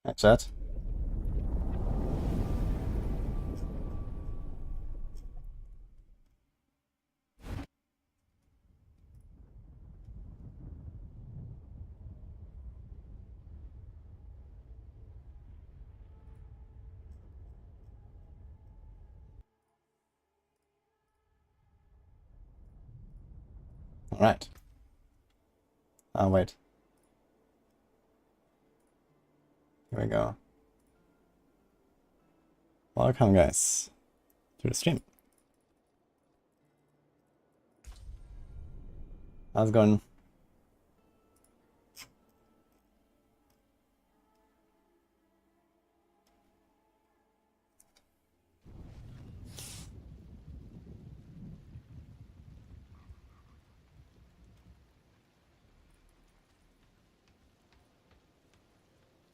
Hi, chat. All right. Oh, wait. Here we go. Welcome, guys, to the stream. How's it going?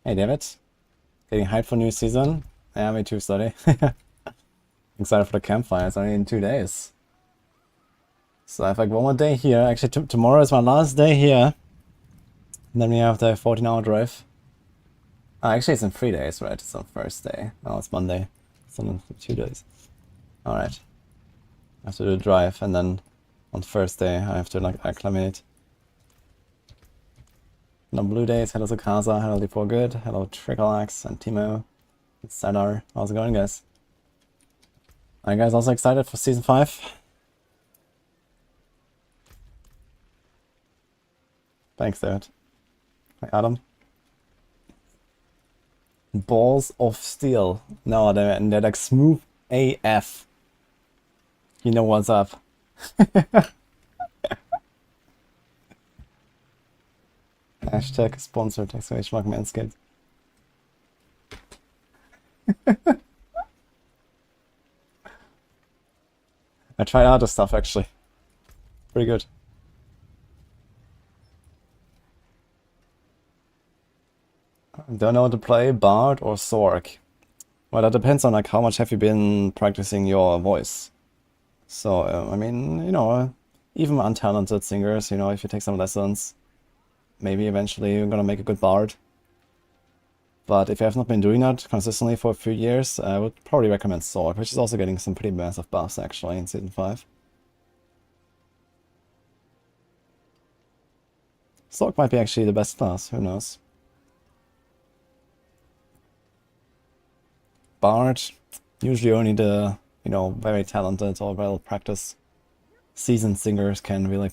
Hey, David. Getting hyped for new season? Yeah, me too, study. Excited for the campfire. It's only in 2 days. So I have like one more day here. Actually, tomorrow is my last day here. And then we have the 14-hour drive. Actually, it's in 3 days, right? It's on Thursday. Oh, it's Monday. It's on 2 days. Alright. I have to do the drive, and then on Thursday I have to like acclimate. No Blue Days, hello Sukasa, hello Deep Good, hello Trickleaxe and Timo. It's Sadar. How's it going, guys? Are you guys also excited for Season 5? Thanks, dude. Hi, Adam. Balls of Steel. No, they're like smooth AF. You know what's up. Hashtag sponsored, exclamation mark Manscaped. I tried out the stuff actually. Pretty good. Don't know what to play, Bard or Sorc. Well, that depends on like how much have you been practicing your voice. So, I mean, you know, even untalented singers, you know, if you take some lessons, maybe eventually you're gonna make a good Bard. But if you have not been doing that consistently for a few years, I would probably recommend Sorc, which is also getting some pretty massive buffs actually in Season 5. Sorc might be actually the best class, who knows. Bard, usually only the, you know, very talented or well-practiced seasoned singers can really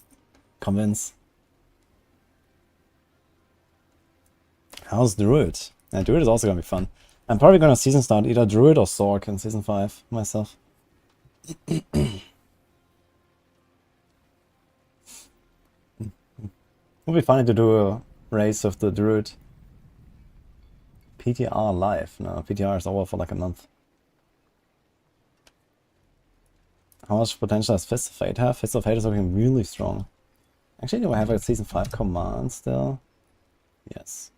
convince. How's Druid? Yeah, Druid is also gonna be fun. I'm probably gonna season start either Druid or Sorc in Season 5 myself. Would be funny to do a race of the Druid. PTR live. No, PTR is over for like a month. How much potential does Fist of Fate have? Fist of Fate is looking really strong. Actually, do I have a Season 5 command still? Yes.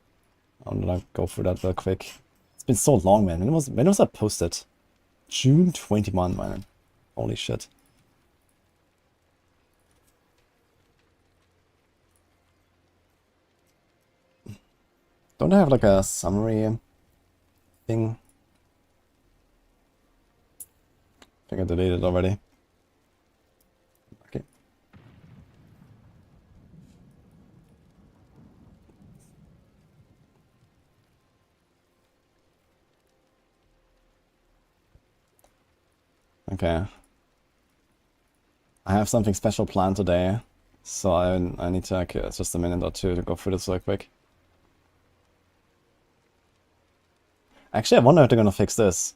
I'm gonna go through that real quick. It's been so long, man. When was that posted? June 21, man. Holy shit. Don't I have like a summary thing? I think I deleted it already. Okay. Okay. I have something special planned today, so I need to like just a minute or two to go through this real quick. Actually, I wonder if they're gonna fix this.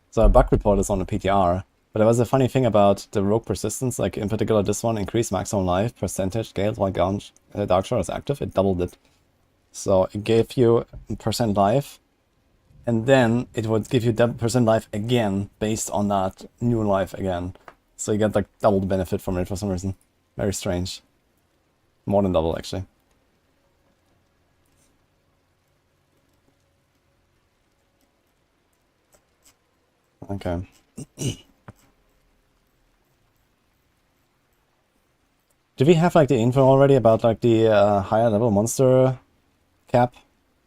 So a bug report is on the PTR, but there was a funny thing about the rogue persistence, like in particular this one, increased maximum life percentage scaled while Dark Shard is active, it doubled it. So it gave you percent life, and then it would give you percent life again based on that new life again. So you get like double the benefit from it for some reason. Very strange. More than double actually. Okay. Do we have like the info already about like the higher level monster cap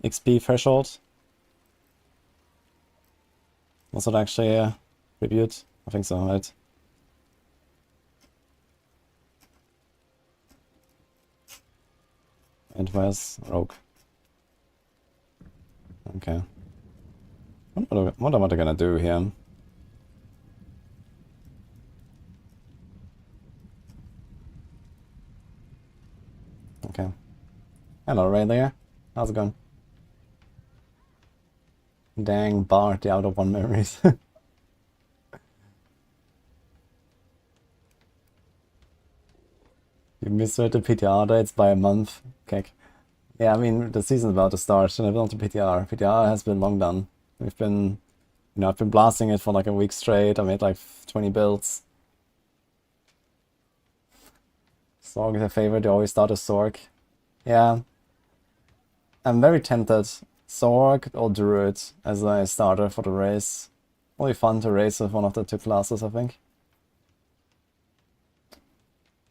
XP threshold? Was it actually a tribute? I think so, right? It was Rogue. Okay. What am I gonna do here? Okay. Hello, Ray there. How's it going? Dang, Barb, the out of one memories. You misread the PTR dates by a month. Okay. Yeah, I mean, the season's about to start, and I built a PTR. PTR has been long done. We've been, I've been blasting it for like a week straight. I made like 20 builds. Sorc is a favorite. They always start with Sorc. Yeah. I'm very tempted. Sorc or Druid as a starter for the race. Will be fun to race with one of the two classes, I think.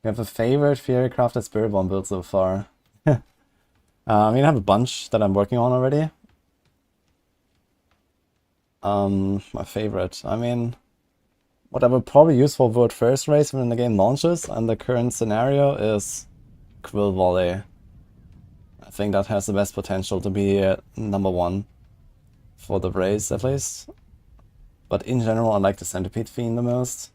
You have a favorite Fairycrafted Spiritborn build so far. I mean, I have a bunch that I'm working on already. My favorite. I mean, what I would probably use for World First race when the game launches and the current scenario is Quill Volley. I think that has the best potential to be #1 for the race at least. But in general, I like the Centipede Fiend the most.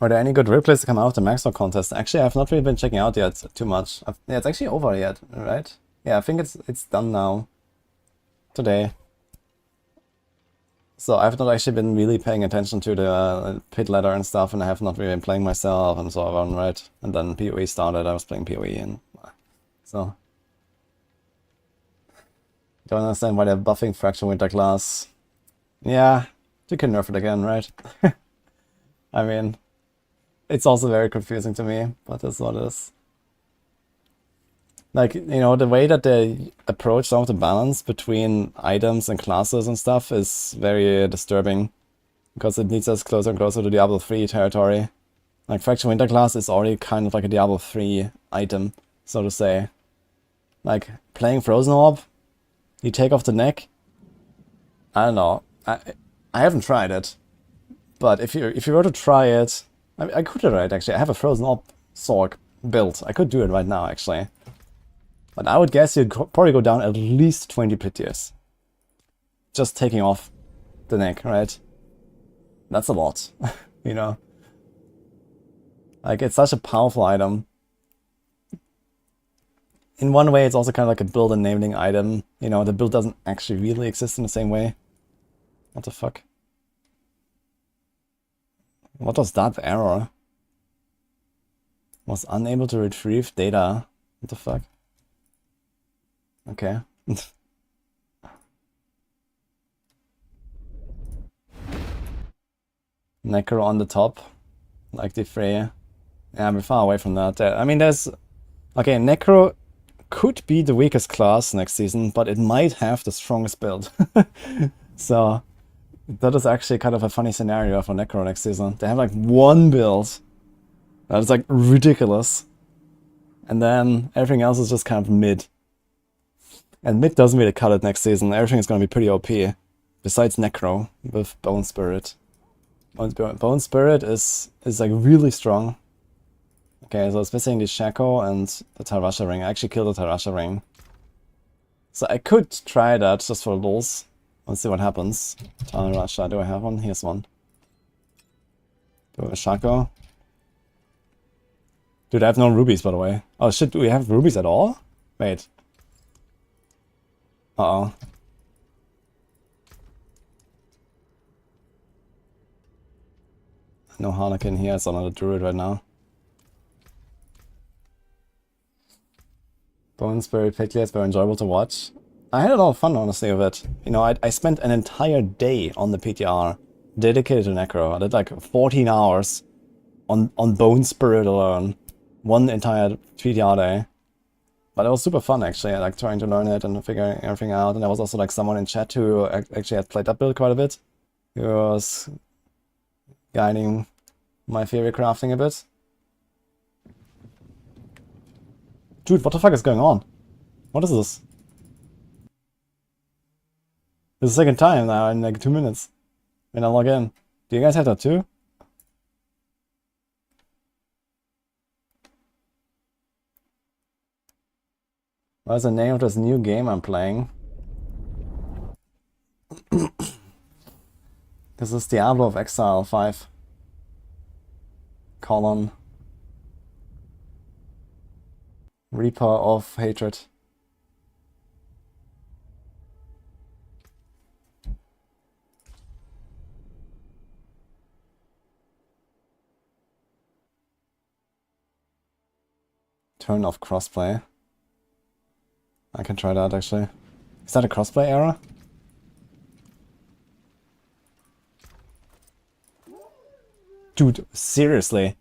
Are there any good replays to come out of the Maxwell contest? Actually, I've not really been checking out yet too much. Yeah, it's actually over yet, right? Yeah, I think it's done now. Today. So I've not actually been really paying attention to the pit ladder and stuff, and I have not really been playing myself and so on, right? And then PoE started, I was playing PoE, and so... Don't understand why they're buffing Fracture Winter Class. Yeah, you can nerf it again, right? I mean... It's also very confusing to me, but that's what it is. Like, the way that they approach some of the balance between items and classes and stuff is very disturbing. Because it leads us closer and closer to Diablo 3 territory. Like, Fracture Winter Class is already kind of like a Diablo 3 item, so to say. Like, playing Frozen Orb, you take off the neck. I don't know. I haven't tried it. But if you were to try it... I could do it, actually. I have a Frozen Orb Sorc built. I could do it right now, actually. But I would guess you'd probably go down at least 20 pit tiers. Just taking off the neck, right? That's a lot, Like, it's such a powerful item. In one way, it's also kind of like a build enabling item. The build doesn't actually really exist in the same way. What the fuck? What was that error? Was unable to retrieve data. What the fuck? Okay. Necro on the top. Like the Freya. Yeah, we're far away from that. I mean, there's... Okay, Necro could be the weakest class next season, but it might have the strongest build. So... That is actually kind of a funny scenario for Necro next season. They have like one build that is like ridiculous. And then everything else is just kind of mid. And mid doesn't really cut it next season. Everything is going to be pretty OP. Besides Necro with Bone Spirit. Bone Spirit is like really strong. Okay, so it's missing the Shaco and the Tarasha Ring. I actually killed the Tarasha Ring. So I could try that just for lulz. Let's see what happens. Tarasha, do I have one? Here's one. Do I have a Shaco? Dude, I have no rubies, by the way. Oh shit, do we have rubies at all? Wait. Uh-oh. No Harlequin here, it's another Druid right now. Bone Spirit Pickley is very enjoyable to watch. I had a lot of fun, honestly, with it. I spent an entire day on the PTR dedicated to Necro. I did like 14 hours on Bone Spirit alone. One entire PTR day. But it was super fun, actually. I like trying to learn it and figuring everything out. And there was also like someone in chat who actually had played that build quite a bit. Who was guiding my theory crafting a bit. Dude, what the fuck is going on? What is this? It's the second time now in like 2 minutes when I log in. Do you guys have that too? What's the name of this new game I'm playing? This is Diablo of Exile 5. Colon. Reaper of Hatred. Turn off crossplay. I can try that actually. Is that a crossplay error? Dude, seriously?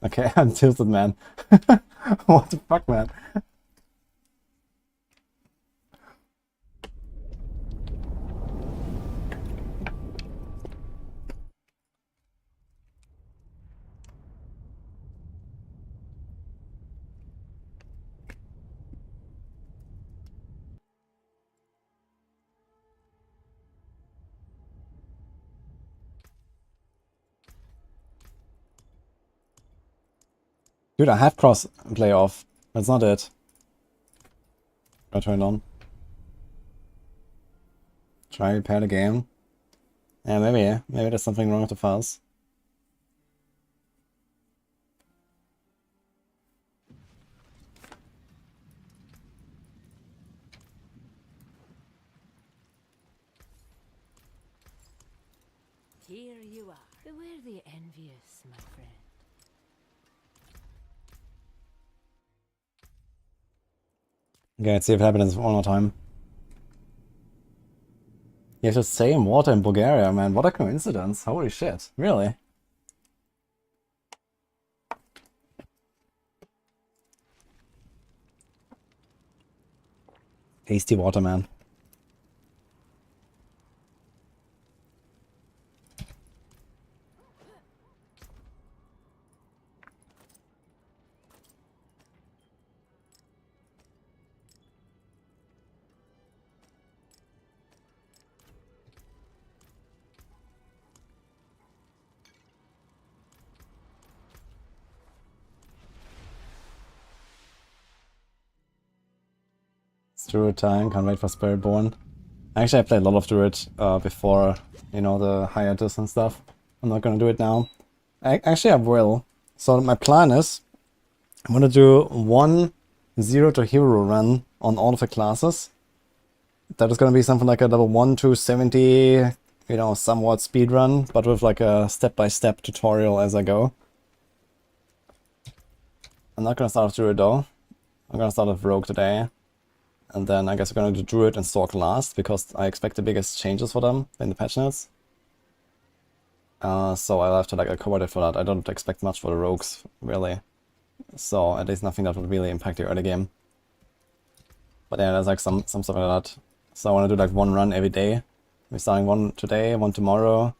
Okay, I'm tilted, man. What the fuck, man? Dude, I have cross play off. That's not it. I turn it on. Try repair the game. Yeah, maybe there's something wrong with the files. Here you are. Beware the envious, my friend. Okay, let's see if it happens one more time. You have the same water in Bulgaria, man. What a coincidence. Holy shit. Really? Tasty water, man. It's Druid time, can't wait for Spiritborn. Actually, I played a lot of Druid before, you know, the hiatus and stuff. I'm not gonna do it now. Actually, I will. So my plan is, I'm gonna do one 0 to hero run on all of the classes. That is gonna be something like a level 1 to 70, you know, somewhat speed run, but with like a step-by-step tutorial as I go. I'm not gonna start with Druid though. I'm gonna start with Rogue today. And then I guess we're gonna do Druid and Sorc last, because I expect the biggest changes for them in the patch notes. So I'll have to like accommodate for that. I don't expect much for the Rogues, really. So at least nothing that would really impact the early game. But yeah, there's like some stuff like that. So I want to do like one run every day. We're starting one today, one tomorrow.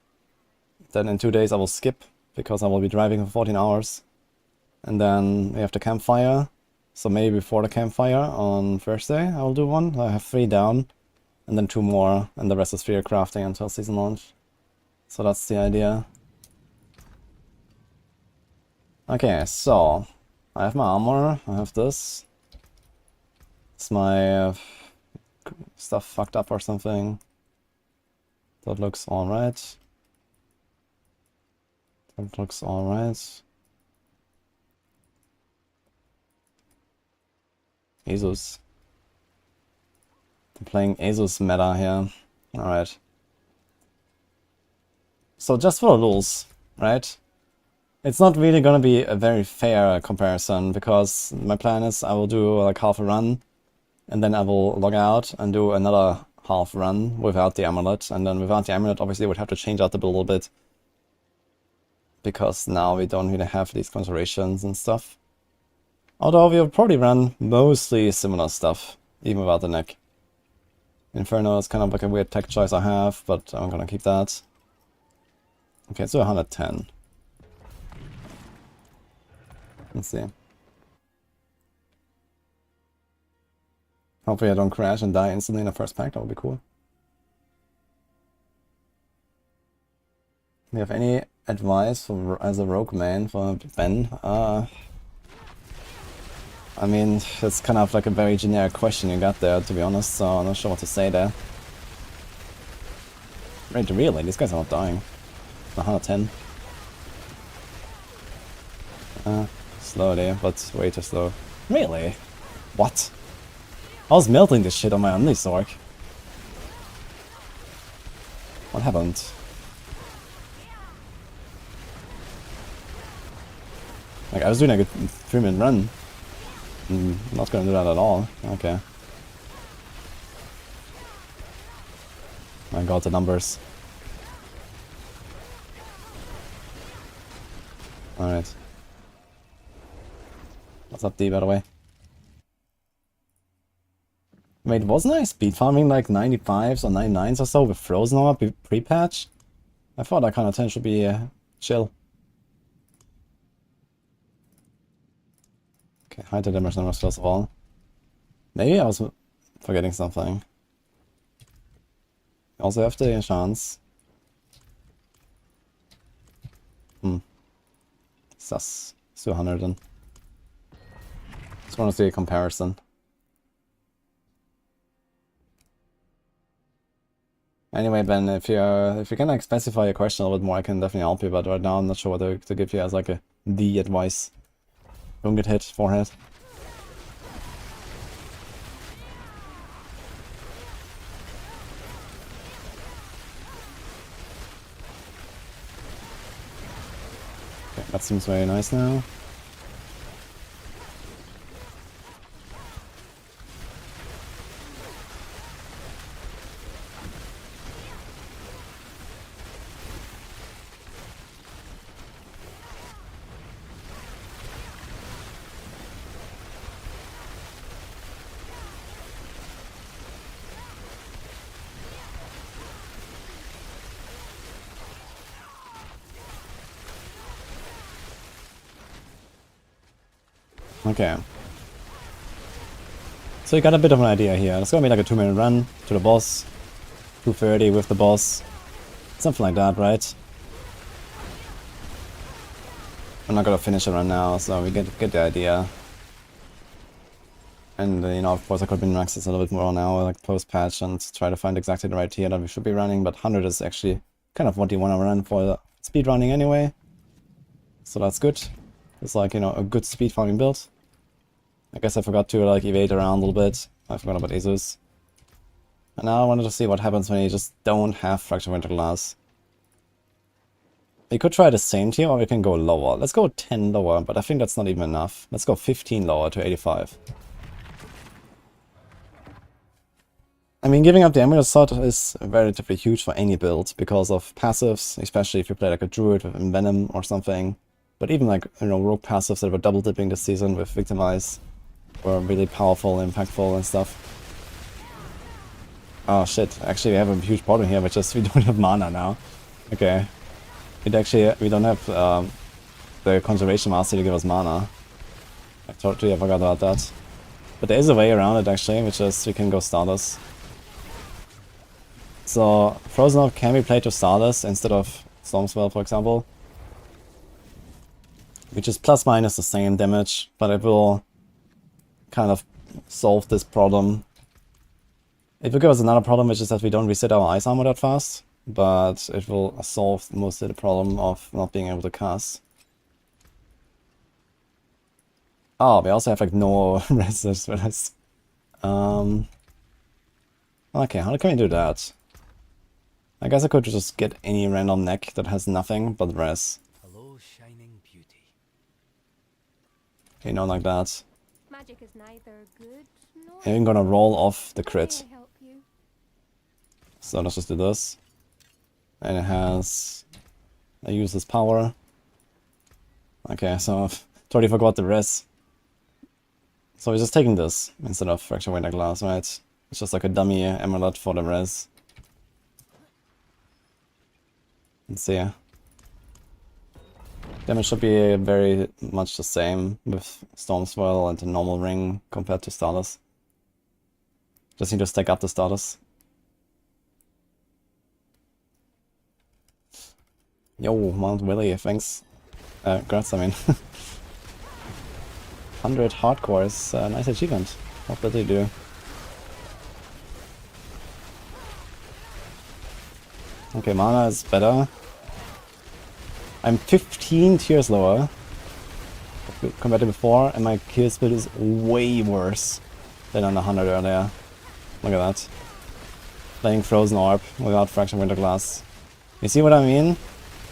Then in 2 days I will skip, because I will be driving for 14 hours. And then we have the Campfire. So maybe before the Campfire on Thursday I will do one. I have 3 down. And then 2 more. And the rest is fear crafting until season launch. So that's the idea. Okay, so I have my armor. I have this. Is my stuff fucked up or something? That looks alright. That looks alright. Asus. I'm playing Asus meta here. Alright. So just for the rules, right? It's not really gonna be a very fair comparison, because my plan is I will do like half a run, and then I will log out and do another half run without the amulet, and then without the amulet obviously we'd have to change out the build a little bit, because now we don't really have these considerations and stuff. Although we'll probably run mostly similar stuff, even without the neck. Inferno is kind of like a weird tech choice I have, but I'm gonna keep that. Okay, so 110. Let's see. Hopefully I don't crash and die instantly in the first pack, that would be cool. Do you have any advice for, as a rogue man for Ben? I mean, it's kind of like a very generic question you got there, to be honest, so I'm not sure what to say there. Right, really? These guys are not dying. 110. Slowly, but way too slow. Really? What? I was melting this shit on my only Sorc. What happened? Like, I was doing like a 3-minute run. Not gonna do that at all. Okay. My god, the numbers. Alright. What's up, D, by the way? Wait, wasn't I speed farming like 95s or 99s or so with Frozen Orb pre-patch? I thought that kind of 10 should be chill. Okay, hide the damage numbers first of all. Maybe I was forgetting something. Also have the chance. Sus. It's 200 then. Just want to see a comparison. Anyway, Ben, if you can like specify your question a little bit more, I can definitely help you. But right now, I'm not sure what to give you as like a D advice. Don't get hit, forehead. Okay, that seems very nice now. Okay. So you got a bit of an idea here. It's gonna be like a 2-minute run to the boss. 2:30 with the boss. Something like that, right? I'm not gonna finish the run now, so we get the idea. And you know, of course I could min-max this a little bit more now, like post-patch, and try to find exactly the right tier that we should be running, but 100 is actually kind of what you want to run for speed running anyway. So that's good. It's like, you know, a good speed farming build. I guess I forgot to like evade around a little bit. I forgot about Asus. And now I wanted to see what happens when you just don't have Fractured Winter Glass. We could try the same tier or we can go lower. Let's go 10 lower, but I think that's not even enough. Let's go 15 lower to 85. I mean, giving up the Emerald Sword is relatively huge for any build because of passives, especially if you play like a Druid with Venom or something. But even like, you know, rogue passives that were double dipping this season with Victimize were really powerful, impactful and stuff. Oh shit, actually we have a huge problem here, which is we don't have mana now. Okay. We don't have the Conservation Master to give us mana. I totally forgot about that. But there is a way around it actually, which is we can go Stardust. So Frozen Orb can be played to Stardust instead of Stormspell, for example. Which is plus minus the same damage, but it will kind of solve this problem. It will give us another problem, which is that we don't reset our ice armor that fast, but it will solve mostly the problem of not being able to cast. Oh, we also have like no resistance for this. Okay, how can we do that? I guess I could just get any random neck that has nothing but res. Hello, shining beauty. Okay, not like that. Magic is neither good nor I'm gonna roll off the May crit. I help you? So let's just do this. And it has... I use this power. Okay, so totally forgot the res. So we're just taking this instead of Fractured Winter Glass, right? It's just like a dummy amulet for the res. Let's see. Damage should be very much the same with Storm Swirl and the normal ring compared to Stardust. Just need to stack up the status. Yo, Mount Willie, thanks. Congrats, I mean. 100 hardcore is a nice achievement. What did they do? Okay, mana is better. I'm 15 tiers lower compared to before, and my kill speed is way worse than on the 100 earlier. Look at that. Playing Frozen Orb without Fraction Winter Glass. You see what I mean?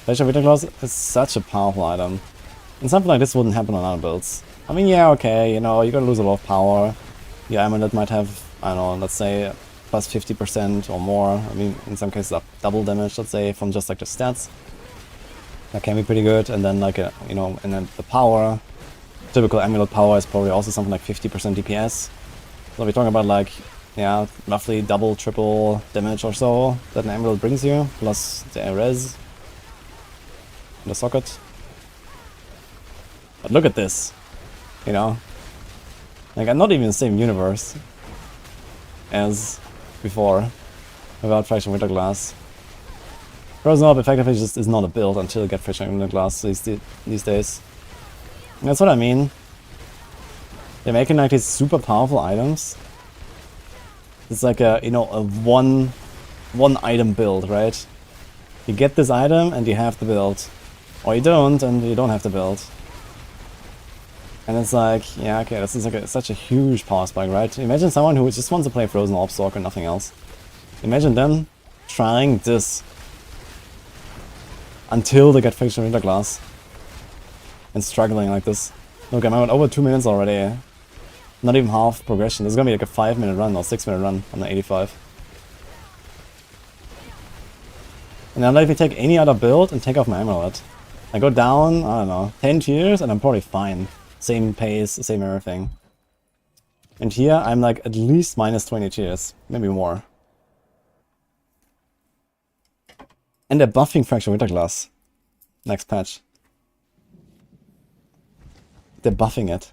Fraction Winter Glass is such a powerful item. And something like this wouldn't happen on other builds. I mean, yeah, okay, you know, you're gonna lose a lot of power. Your amulet might have, I don't know, let's say plus 50% or more. I mean, in some cases up double damage, let's say, from just like the stats. That can be pretty good. And then like, you know, and then the power. Typical amulet power is probably also something like 50% DPS. So we're talking about like, yeah, roughly double, triple damage or so that an amulet brings you, plus the res, the socket. But look at this, you know, like I'm not even in the same universe as before without Fraction Winter Glass. Frozen Orb effectively just is not a build until you get Fraction Winter Glass these days. And that's what I mean. They're making like these super powerful items. It's like a, you know, a one item build, right? You get this item and you have the build. Or you don't and you don't have the build. And it's like, yeah, okay, this is like such a huge power spike, right? Imagine someone who just wants to play Frozen Orb Sorc and nothing else. Imagine them trying this until they get Fraction Winter Glass. And struggling like this. Look, I'm at over 2 minutes already. Not even half progression. This is gonna be like a 5-minute run or 6-minute run on the 85. And then let me take any other build and take off my amulet. I go down, I don't know, 10 tiers and I'm probably fine. Same pace, same everything. And here I'm like at least minus 20 tiers, maybe more. And they're buffing Fraction Winter Glass. Next patch. They're buffing it.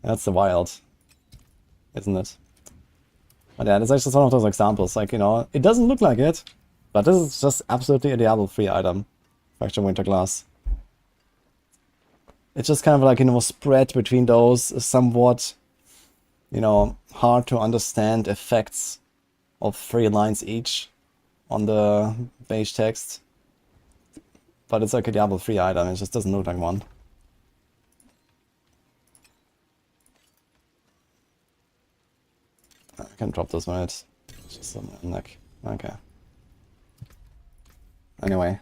That's the wild, isn't it? But yeah, that's just one of those examples. Like, you know, it doesn't look like it, but this is just absolutely a Diablo free item. Fraction Winter Glass. It's just kind of like, you know, spread between those somewhat, you know, hard to understand effects of 3 lines each on the beige text. But it's like a Diablo free item, it just doesn't look like one. I can drop this one, it's just on the neck. Okay. Anyway.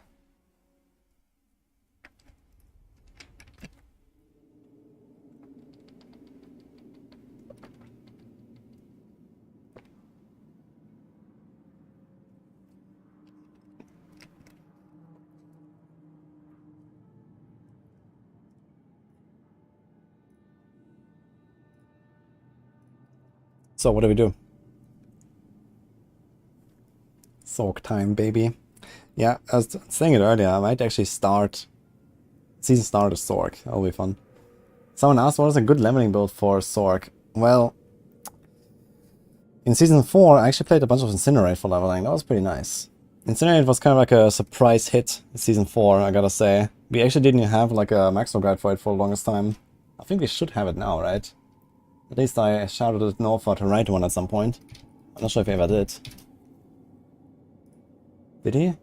So what do we do? Sorc time, baby. Yeah, I was saying it earlier, I might actually start season start of Sorc. That'll be fun. Someone asked what is a good leveling build for Sorc. Well, in season 4 I actually played a bunch of Incinerate for leveling. That was pretty nice. Incinerate was kind of like a surprise hit in season 4, I gotta say. We actually didn't have like a maximum guide for it for the longest time. I think we should have it now, right? At least I shouted at Norfa to write one at some point. I'm not sure if he ever did. Did he?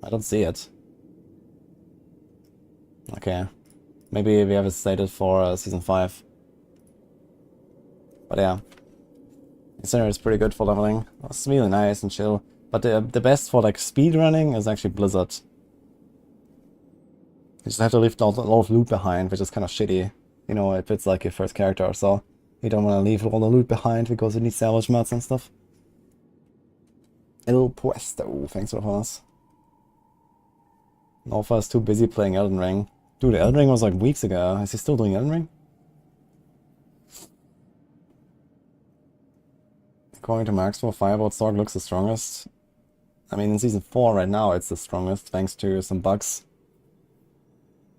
I don't see it. Okay. Maybe we have it slated for season 5. But yeah. Incinerate is pretty good for leveling. It's really nice and chill. But the best for like speed running is actually Blizzard. You just have to leave a lot of loot behind, which is kind of shitty. You know, if it's like your first character or so. You don't want to leave all the loot behind because you need salvage mods and stuff. El Puesto, thanks for the us. Norfa is too busy playing Elden Ring. Dude, Elden Ring was like weeks ago. Is he still doing Elden Ring? According to Maxwell, Firebolt Sorc looks the strongest. I mean, in season 4 right now it's the strongest, thanks to some bugs.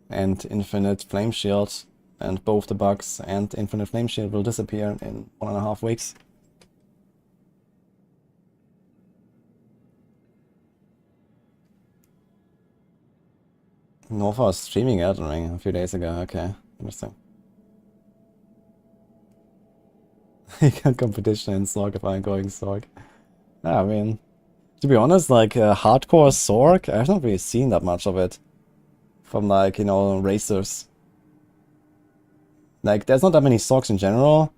and infinite flame shield, and both the bugs and infinite flame shield will disappear in 1.5 weeks. Nova was streaming Elden Ring a few days ago. Okay, interesting. You got competition in Sorc if I'm going Sorc. Yeah, I mean, to be honest, like hardcore Sorc, I've not really seen that much of it from like, you know, racers. Like, there's not that many Sorcs in general,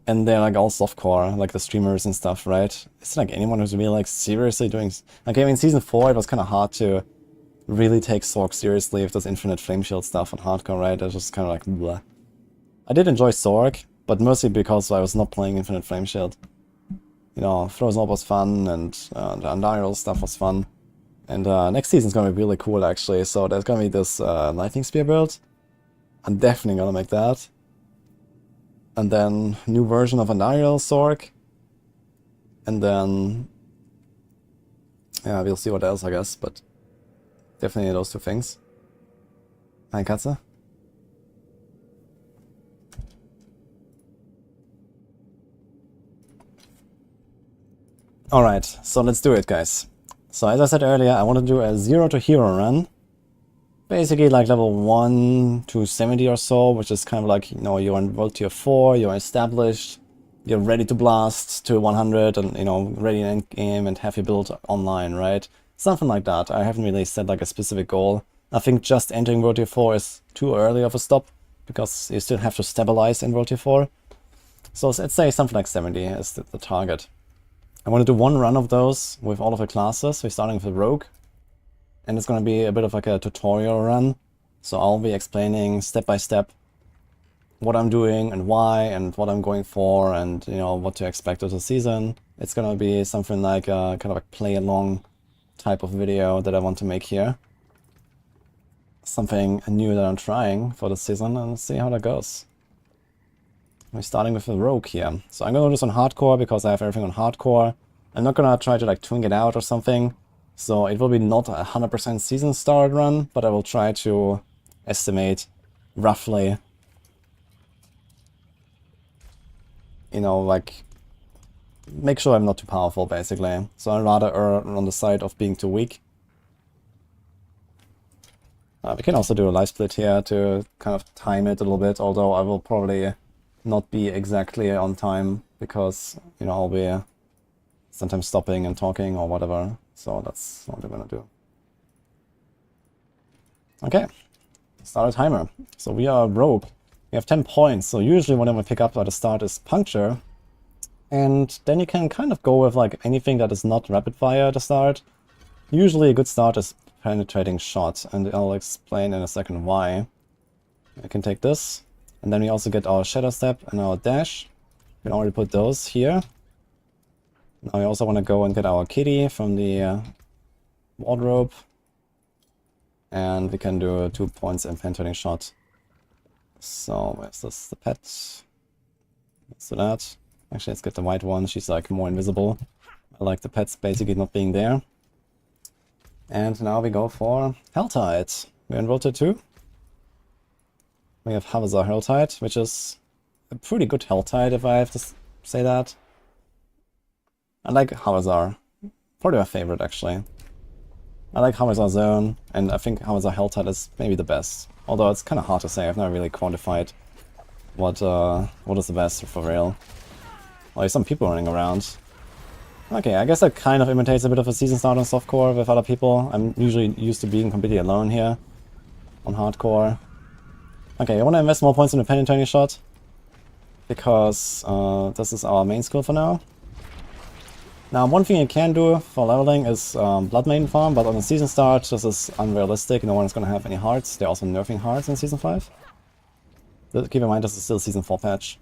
and they're like all softcore, like the streamers and stuff, right? It's like anyone who's really like seriously doing. Like, I mean, season 4 it was kind of hard to really take Sorc seriously with this infinite flame shield stuff on hardcore, right? It was just kind of like bleh. I did enjoy Sorc, but mostly because I was not playing infinite flame shield. You know, Frozen Orb was fun, and the Undial stuff was fun. And next season's gonna be really cool, actually. So there's gonna be this Lightning Spear build. I'm definitely gonna make that. And then new version of Undial Sorc. And then yeah, we'll see what else, I guess, but definitely those two things. Hi, Katze. Alright, so let's do it, guys. So as I said earlier, I want to do a 0 to hero run. Basically like level 1 to 70 or so, which is kind of like, you know, you're in world tier 4, you're established, you're ready to blast to 100 and, you know, ready in end game and have your build online, right? Something like that. I haven't really set like a specific goal. I think just entering world tier 4 is too early of a stop, because you still have to stabilize in world tier 4. So let's say something like 70 is the target. I want to do one run of those with all of the classes. We're starting with the rogue. And it's going to be a bit of like a tutorial run. So I'll be explaining step by step what I'm doing and why and what I'm going for and, you know, what to expect of the season. It's going to be something like a kind of a play along type of video that I want to make here. Something new that I'm trying for the season, and see how that goes. We're starting with the rogue here. So I'm going to do this on hardcore because I have everything on hardcore. I'm not going to try to like twing it out or something. So it will be not a 100% season start run, but I will try to estimate roughly, you know, like make sure I'm not too powerful basically. So I'd rather err on the side of being too weak. We can also do a life split here to kind of time it a little bit, although I will probably not be exactly on time because, you know, I'll be sometimes stopping and talking or whatever. So that's what we're gonna do. Okay, start a timer. So we are rogue. We have 10 points. So usually whenever we pick up at the start is puncture. And then you can kind of go with like anything that is not rapid fire at the start. Usually a good start is penetrating shot, and I'll explain in a second why. I can take this. And then we also get our Shadow Step and our Dash. We can already put those here. Now we also want to go and get our kitty from the wardrobe. And we can do 2 points in penetrating shot. So where's this? The pet. Let's do that. Actually, let's get the white one. She's like more invisible. I like the pets basically not being there. And now we go for Helltide. We're in World 2. We have Havazar Helltide, which is a pretty good Helltide, if I have to say that. I like Havazar. Probably my favorite, actually. I like Havazar Zone, and I think Havazar Helltide is maybe the best. Although it's kind of hard to say. I've never really quantified what is the best for real. Well, there's some people running around. Okay, I guess that kind of imitates a bit of a season start on softcore with other people. I'm usually used to being completely alone here on hardcore. Okay, I want to invest more points in the penetrating shot because this is our main skill for now. Now, one thing you can do for leveling is Blood Maiden farm, but on the season start this is unrealistic. No one's going to have any hearts. They're also nerfing hearts in Season 5. Keep in mind this is still Season 4 patch.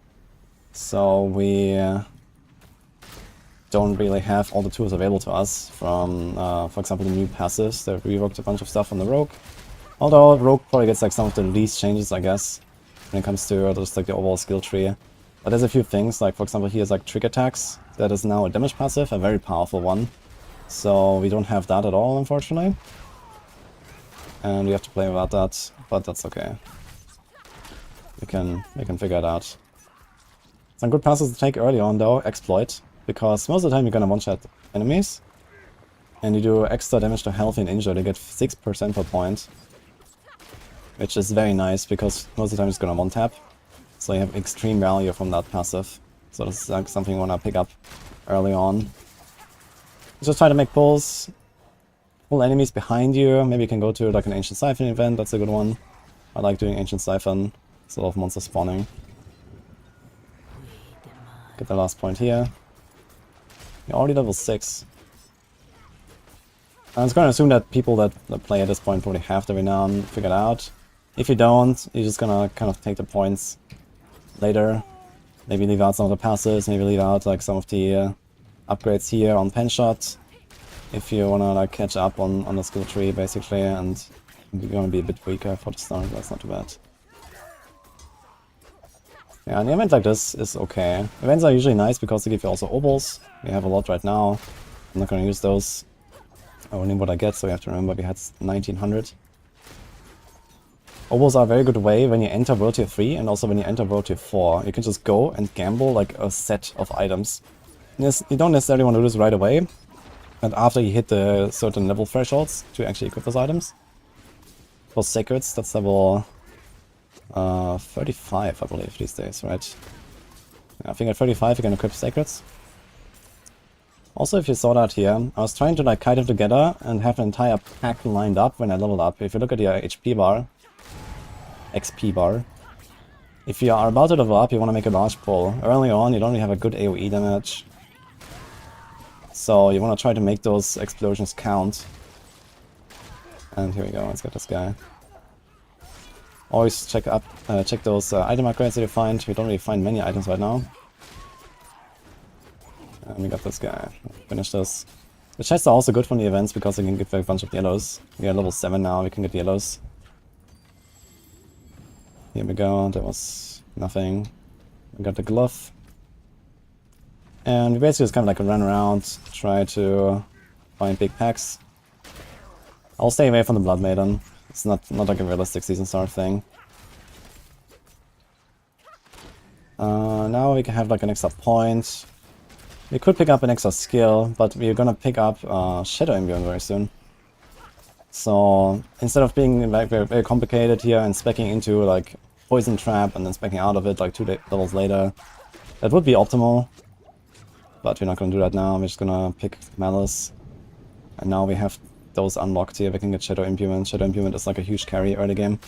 So we don't really have all the tools available to us from, for example, the new passives. They've reworked a bunch of stuff on the Rogue. Although Rogue probably gets like some of the least changes, I guess, when it comes to just like the overall skill tree. But there's a few things, like for example here's like Trick Attacks. That is now a damage passive, a very powerful one. So we don't have that at all, unfortunately. And we have to play without that, but that's okay. We can figure it out. Some good passes to take early on though, exploit, because most of the time you're gonna one-shot enemies. And you do extra damage to healthy and injured, you get 6% per point. Which is very nice, because most of the time it's gonna one-tap. So you have extreme value from that passive. So this is like something you wanna pick up early on. Just try to make pulls. Pull enemies behind you. Maybe you can go to like an Ancient Siphon event, that's a good one. I like doing Ancient Siphon. It's a lot of monsters spawning. Get the last point here. You're already level 6. I was gonna assume that people that play at this point probably have the renown figured out. If you don't, you're just gonna kind of take the points later. Maybe leave out some of the passes, maybe leave out like some of the upgrades here on pen shot. If you wanna like catch up on the skill tree basically, and you're gonna be a bit weaker for the start, that's not too bad. Yeah, an event like this is okay. Events are usually nice because they give you also obols. We have a lot right now. I'm not gonna use those. Only what I get, so you have to remember we had 1900. Obols are a very good way when you enter World Tier 3 and also when you enter World Tier 4. You can just go and gamble like a set of items. You don't necessarily want to do this right away, but after you hit the certain level thresholds to actually equip those items. For Sacreds, that's level 35, I believe, these days, right? I think at 35 you can equip Sacreds. Also, if you saw that here, I was trying to like kite them together and have an entire pack lined up when I leveled up. If you look at your HP bar, XP bar, if you are about to level up, you want to make a large pull. Early on, you don't really have a good AoE damage. So you want to try to make those explosions count. And here we go, let's get this guy. Always check those item upgrades that you find. We don't really find many items right now. And we got this guy. Finish this. The chests are also good from the events because they can give a bunch of yellows. We are level 7 now, we can get yellows. Here we go, there was nothing. We got the glove. And we basically just kind of like run around, try to find big packs. I'll stay away from the Blood Maiden. It's not like a realistic season start thing. Now we can have like an extra point. We could pick up an extra skill, but we're gonna pick up Shadow Imbue very soon. So instead of being like very complicated here and speccing into like Poison Trap and then speccing out of it like 2 levels later, that would be optimal. But we're not gonna do that now, we're just gonna pick Malice. And now we have those unlocked here, we can get Shadow Imbuement. Shadow Imbuement is like a huge carry early game.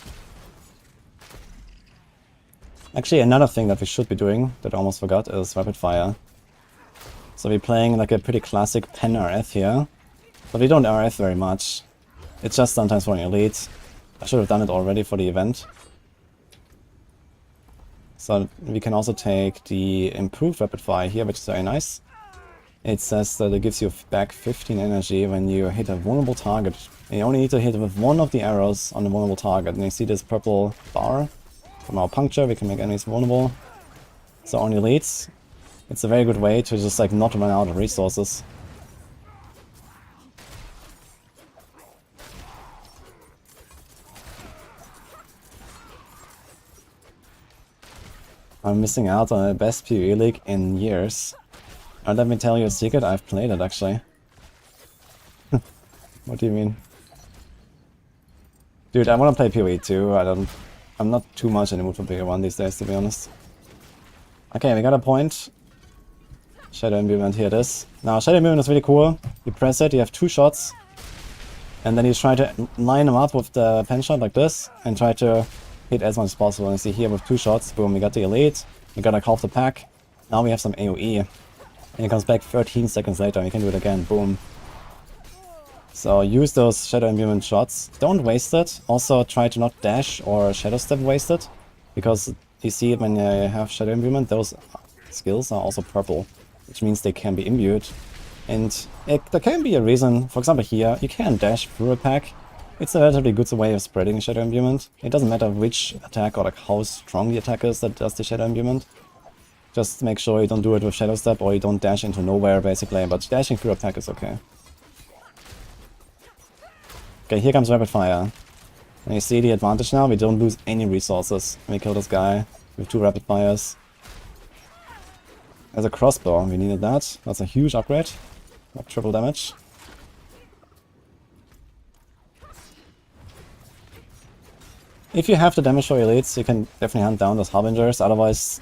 Actually, another thing that we should be doing, that I almost forgot, is Rapid Fire. So we're playing like a pretty classic pen RF here, but we don't RF very much. It's just sometimes for an elite. I should have done it already for the event. So we can also take the improved Rapid Fire here, which is very nice. It says that it gives you back 15 energy when you hit a vulnerable target. And you only need to hit with one of the arrows on the vulnerable target. And you see this purple bar from our puncture, we can make enemies vulnerable. So on elites, it's a very good way to just like not run out of resources. I'm missing out on the best PvE league in years. And let me tell you a secret, I've played it actually. What do you mean? Dude, I wanna play PvE too, I'm not too much in the mood for PvE1 these days, to be honest. Okay, we got a point. Shadow Imbuement, here it is. Now, Shadow Imbuement is really cool. You press it, you have 2 shots. And then you try to line them up with the pen shot like this. And try to hit as much as possible. And you see here with 2 shots, boom, we got the elite. We got like half the pack. Now we have some AoE. And it comes back 13 seconds later, and you can do it again, boom. So use those Shadow Imbuement shots. Don't waste it. Also try to not dash or Shadow Step waste it. Because you see when you have Shadow Imbuement, those skills are also purple. Which means they can be imbued. And there can be a reason, for example here, you can dash through a pack. It's a relatively good way of spreading Shadow Imbuement. It doesn't matter which attack or like how strong the attack is that does the Shadow Imbuement. Just make sure you don't do it with Shadow Step or you don't dash into nowhere basically, but dashing through a pack is okay. Okay, here comes Rapid Fire. And you see the advantage now, we don't lose any resources when we kill this guy with 2 rapid fires. As a crossbow, we needed that. That's a huge upgrade. Like triple damage. If you have the damage for elites, you can definitely hunt down those harbingers, otherwise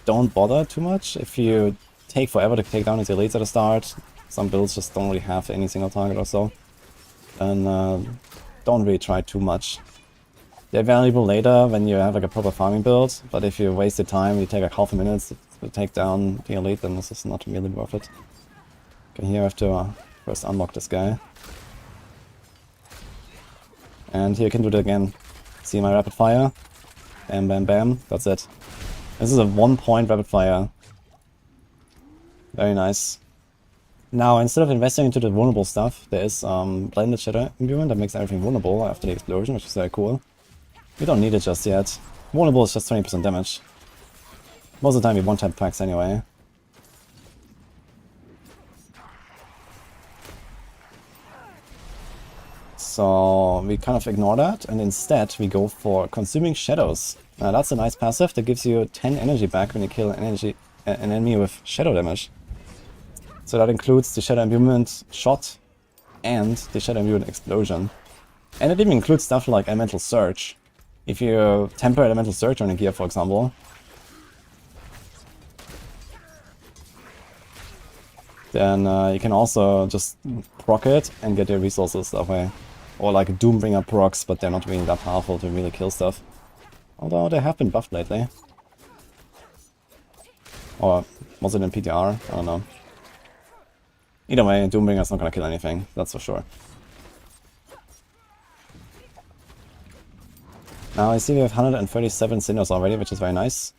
don't bother too much. If you take forever to take down these elites at the start, some builds just don't really have any single target or so, then don't really try too much. They're valuable later when you have like a proper farming build, but if you waste the time, you take like half a minute to take down the elite, then this is not really worth it. Okay, here I have to first unlock this guy. And here you can do it again. See my rapid fire? Bam, bam, bam. That's it. This is a 1-point rapid fire. Very nice. Now, instead of investing into the vulnerable stuff, there is blended shadow imbuement that makes everything vulnerable after the explosion, which is very cool. We don't need it just yet. Vulnerable is just 20% damage. Most of the time we one-tap packs anyway. So we kind of ignore that, and instead we go for Consuming Shadows. Now that's a nice passive that gives you 10 energy back when you kill an enemy with shadow damage. So that includes the Shadow Imbuement shot and the Shadow Imbuement explosion. And it even includes stuff like Elemental Surge. If you temper Elemental Surge on a gear, for example, then you can also just proc it and get your resources that way. Or like Doombringer procs, but they're not really that powerful to really kill stuff. Although they have been buffed lately. Or was it in PTR? I don't know. Either way, Doombringer's not gonna kill anything, that's for sure. Now I see we have 137 cinders already, which is very nice.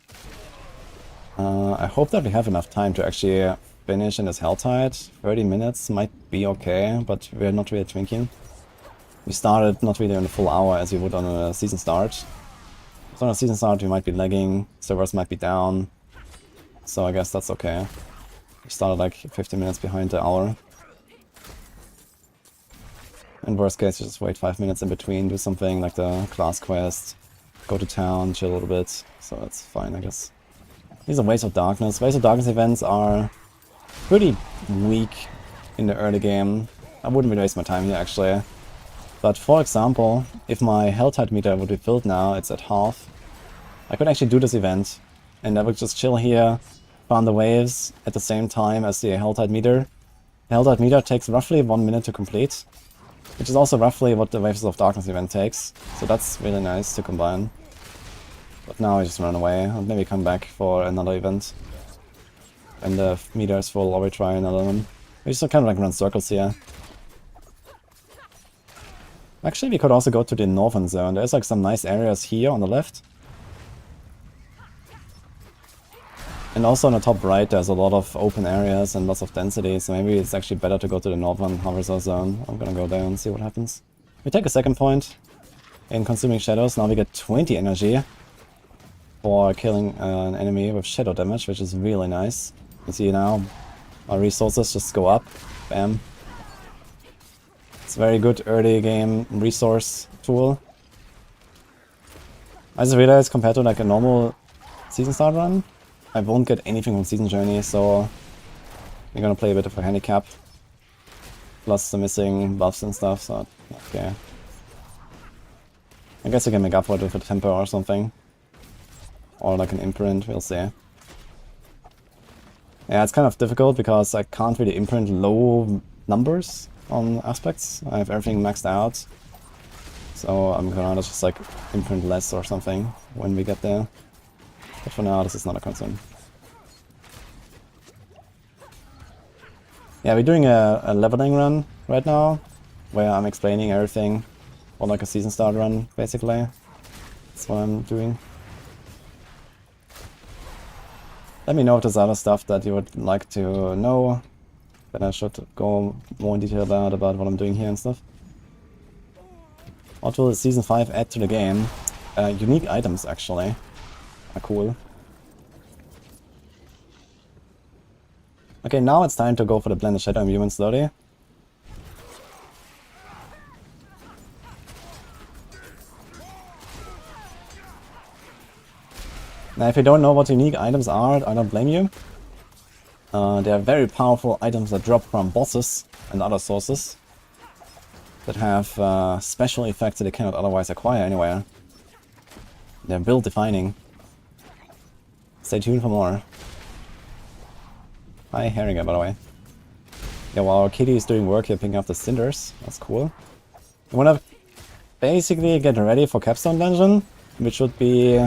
I hope that we have enough time to actually finish in this Helltide. 30 minutes might be okay, but we're not really twinking. We started not really on a full hour as we would on a season start. So on a season start we might be lagging, servers might be down. So I guess that's okay. We started like 15 minutes behind the hour. In worst case, you just wait 5 minutes in between, do something like the class quest, go to town, chill a little bit, so that's fine, I guess. These are Waves of Darkness. Waves of Darkness events are pretty weak in the early game. I wouldn't really waste my time here, actually. But for example, if my Helltide meter would be filled now, it's at half. I could actually do this event, and I would just chill here, farm the waves at the same time as the Helltide meter. The Helltide meter takes roughly 1 minute to complete, which is also roughly what the Waves of Darkness event takes, so that's really nice to combine. But now I just run away, and maybe come back for another event. And the meter is full, or we try another one. We just kind of like run circles here. Actually, we could also go to the northern zone. There's like some nice areas here on the left. And also on the top right, there's a lot of open areas and lots of density, so maybe it's actually better to go to the northern Harvester zone. I'm gonna go there and see what happens. We take a second point in Consuming Shadows. Now we get 20 energy for killing an enemy with shadow damage, which is really nice. You see now, our resources just go up. Bam. It's a very good early game resource tool. I just realized compared to like a normal season start run, I won't get anything from Season Journey, so we're gonna play a bit of a handicap. Plus the missing buffs and stuff, so okay. I guess I can make up for it with a temper or something. Or like an imprint, we'll see. Yeah, it's kind of difficult because I can't really imprint low numbers on aspects. I have everything maxed out. So I'm gonna just like imprint less or something when we get there. But for now, this is not a concern. Yeah, we're doing a leveling run right now, where I'm explaining everything on like a season start run, basically. That's what I'm doing. Let me know if there's other stuff that you would like to know, that I should go more in detail about what I'm doing here and stuff. What will Season 5 add to the game? Unique items, actually. Are cool. Okay, now it's time to go for the Blended Shadow Imbuement slowly. Now if you don't know what unique items are, I don't blame you. They are very powerful items that drop from bosses and other sources that have special effects that they cannot otherwise acquire anywhere. They're build defining. Stay tuned for more. Hi Herringer, by the way. Yeah, while Kitty is doing work here picking up the cinders. That's cool. You wanna basically get ready for Capstone Dungeon, which would be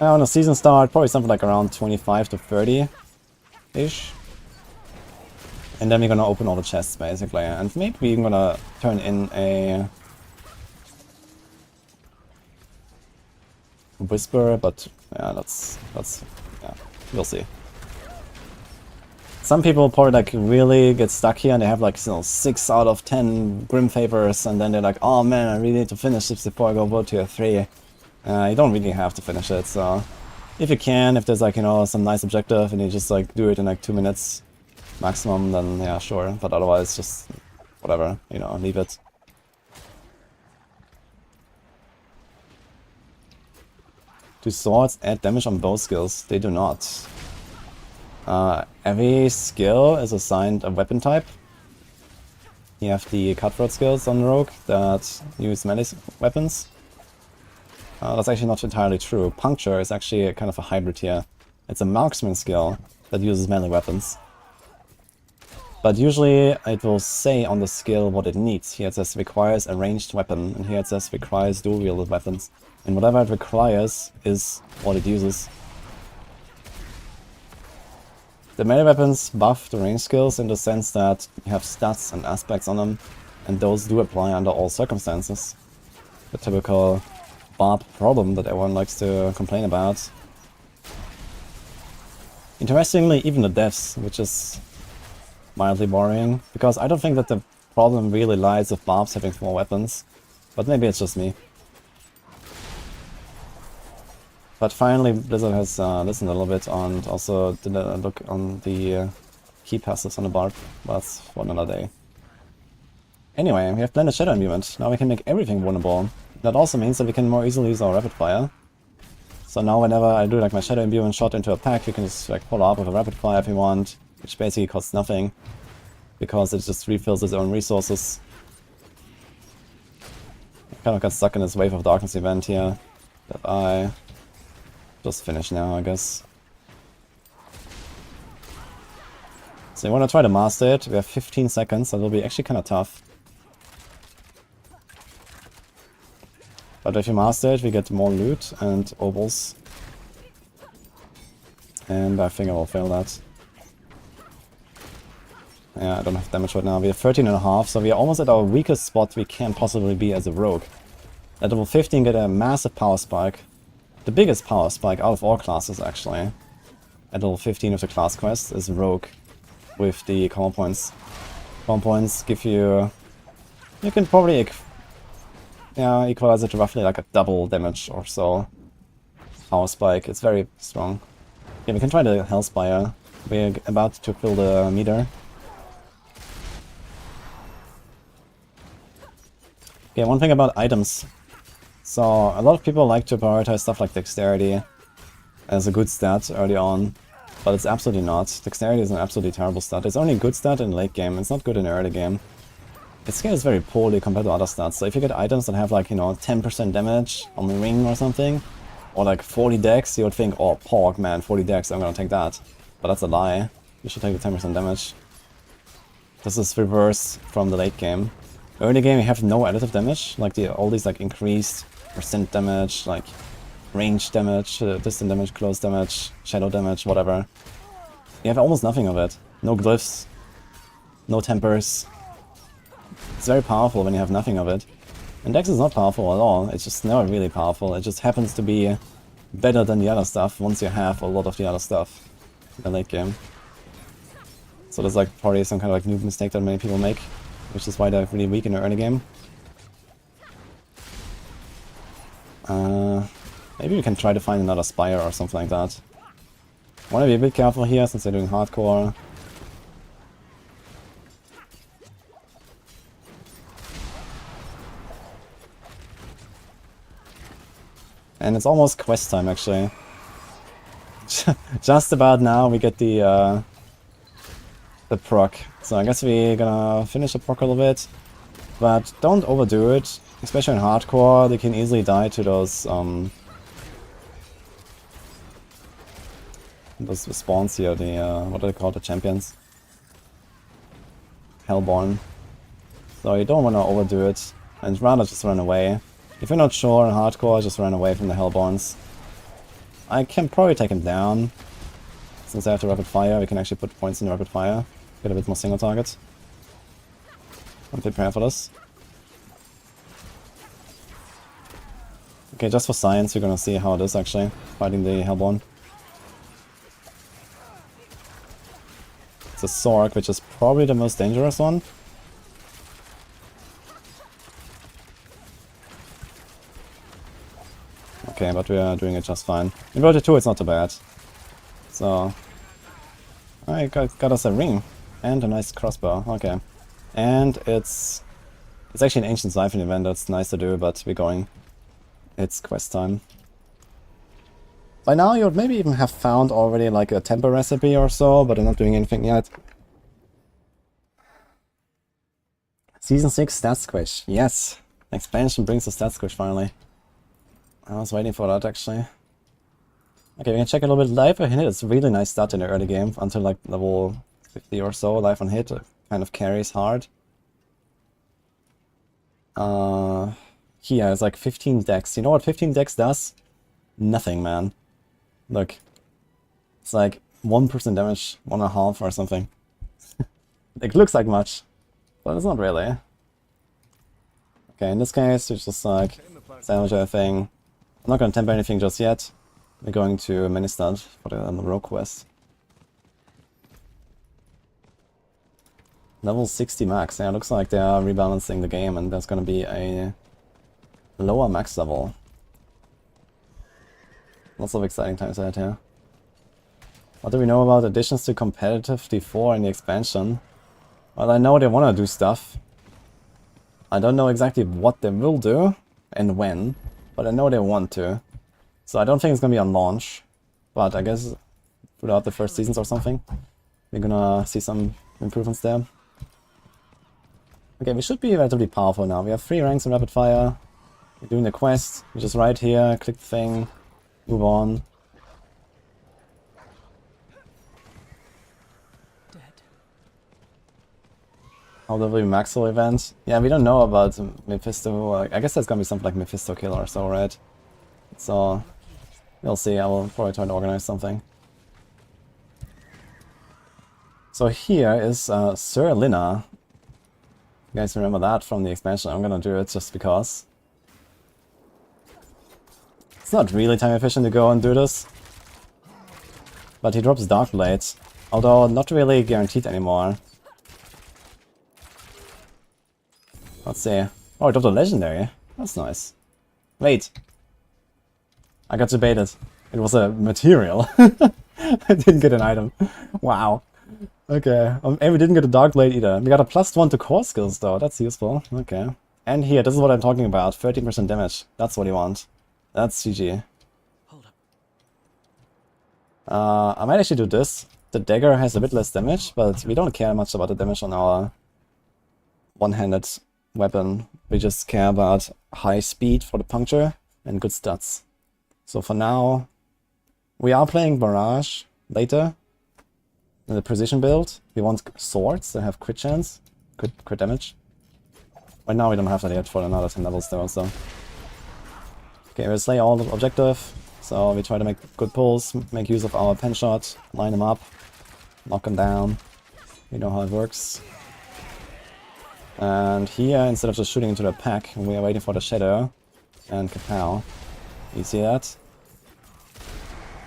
on a season start, probably something like around 25 to 30-ish. And then we're gonna open all the chests basically, and maybe we're gonna turn in a Whisper, but yeah, that's yeah, we'll see. Some people probably like really get stuck here and they have like 6 out of 10 Grim Favors, and then they're like, oh man, I really need to finish this before I go World Tier 3. You don't really have to finish it, so if you can, if there's like, some nice objective and you just like do it in like 2 minutes maximum, then yeah, sure, but otherwise just whatever, leave it. Do swords add damage on both skills? They do not. Every skill is assigned a weapon type. You have the cutthroat skills on Rogue that use melee weapons. That's actually not entirely true. Puncture is actually kind of a hybrid here. It's a marksman skill that uses melee weapons. But usually it will say on the skill what it needs. Here it says requires a ranged weapon, and here it says requires dual-wielded weapons. And whatever it requires is what it uses. The melee weapons buff the range skills in the sense that you have stats and aspects on them, and those do apply under all circumstances. The typical Barb problem that everyone likes to complain about. Interestingly, even the deaths, which is mildly boring, because I don't think that the problem really lies with Barbs having more weapons, but maybe it's just me. But finally, Blizzard has listened a little bit and also did a look on the key passives on the Barb. That's for another day. Anyway, we have Blended Shadow Imbuement. Now we can make everything vulnerable. That also means that we can more easily use our Rapid Fire. So now whenever I do like my Shadow Imbuement shot into a pack, you can just like follow up with a Rapid Fire if you want, which basically costs nothing, because it just refills its own resources. I kind of got stuck in this Wave of Darkness event here that I just finish now, I guess. So you want to try to master it. We have 15 seconds, so it'll be actually kind of tough. But if you master it, we get more loot and obels. And I think I will fail that. Yeah, I don't have damage right now. We have 13.5, so we are almost at our weakest spot we can possibly be as a rogue. At level 15 get a massive power spike. The biggest power spike out of all classes actually. At level 15 of the class quest is rogue with the common points. Common points give you... You can probably equalize it to roughly like a double damage or so. Power spike, it's very strong. Yeah, we can try the Hellspire. We're about to fill the meter. Okay, one thing about items. So, a lot of people like to prioritize stuff like Dexterity as a good stat early on, but it's absolutely not. Dexterity is an absolutely terrible stat. It's only a good stat in late game, it's not good in early game. It scales very poorly compared to other stats, so if you get items that have like, 10% damage on the ring or something, or like 40 dex, you would think, oh, pork, man, 40 dex, I'm gonna take that. But that's a lie. You should take the 10% damage. This is reverse from the late game. Early game you have no additive damage, like all these like increased percent damage, like range damage, distant damage, close damage, shadow damage, whatever. You have almost nothing of it. No glyphs, no tempers. It's very powerful when you have nothing of it. And Dex is not powerful at all, it's just never really powerful. It just happens to be better than the other stuff once you have a lot of the other stuff in the late game. So there's like probably some kind of like noob mistake that many people make, which is why they're really weak in the early game. Maybe we can try to find another Spire or something like that. Wanna be a bit careful here since they're doing hardcore. And it's almost quest time, actually. Just about now we get the proc. So I guess we're gonna finish the proc a little bit. But don't overdo it. Especially in hardcore, they can easily die to those spawns here, the what do they call the champions? Hellborn. So you don't want to overdo it, and rather just run away. If you're not sure in hardcore, just run away from the Hellborns. I can probably take him down. Since I have the rapid fire, we can actually put points in the rapid fire. Get a bit more single targets. I'm prepared for this. Okay, just for science, we're gonna see how it is actually, fighting the Hellborn. It's a Sorc, which is probably the most dangerous one. Okay, but we are doing it just fine. In World 2 it's not too bad. So... I got us a ring. And a nice crossbow, okay. And it's actually an Ancient Siphon event, that's nice to do, but we're going. It's quest time. By now you would maybe even have found already like a temper recipe or so, but I'm not doing anything yet. Season 6 stats squish, yes! Expansion brings the stats squish finally. I was waiting for that actually. Okay, we can check a little bit life on hit. It's a really nice start in the early game until like level 50 or so. Life on hit kind of carries hard. Here it's like 15 dex. You know what 15 dex does? Nothing, man. Look. It's like 1% damage, 1.5 or something. It looks like much, but it's not really. Okay, in this case, it's just like salvage everything. I'm not gonna temper anything just yet. We're going to Ministad for the rogue quest. Level 60 max. Yeah, looks like they are rebalancing the game and there's gonna be a lower max level. Lots of exciting times ahead here. What do we know about additions to competitive D4 in the expansion? Well, I know they want to do stuff. I don't know exactly what they will do and when, but I know they want to. So I don't think it's gonna be on launch, but I guess throughout the first seasons or something, we're gonna see some improvements there. Okay, we should be relatively powerful now. We have 3 ranks in rapid fire. We're doing the quest. We just right here, click the thing, move on. Dead. How will we Maxwell event? Yeah, we don't know about Mephisto. I guess there's gonna be something like Mephisto Killer or so, right? So we'll see. I will probably try to organize something. So here is Sir Lina. You guys remember that from the expansion? I'm gonna do it just because. It's not really time efficient to go and do this. But he drops Dark Blades, although not really guaranteed anymore. Let's see. Oh, he dropped a Legendary. That's nice. Wait. I got debated. It was a material. I didn't get an item. Wow. Okay. And we didn't get a Dark Blade either. We got a +1 to core skills though. That's useful. Okay. And here, this is what I'm talking about. 13% damage. That's what you want. That's GG. Hold I might actually do this. The dagger has a bit less damage, but we don't care much about the damage on our one-handed weapon. We just care about high speed for the puncture and good stats. So for now, we are playing Barrage later. In the precision build, we want swords that have crit chance, crit damage. Right now we don't have that yet for another 10 levels though, so. Okay, we'll slay all the objective. So we try to make good pulls, make use of our pen shot, line them up, knock them down. You know how it works. And here, instead of just shooting into the pack, we are waiting for the shadow and kapow. You see that?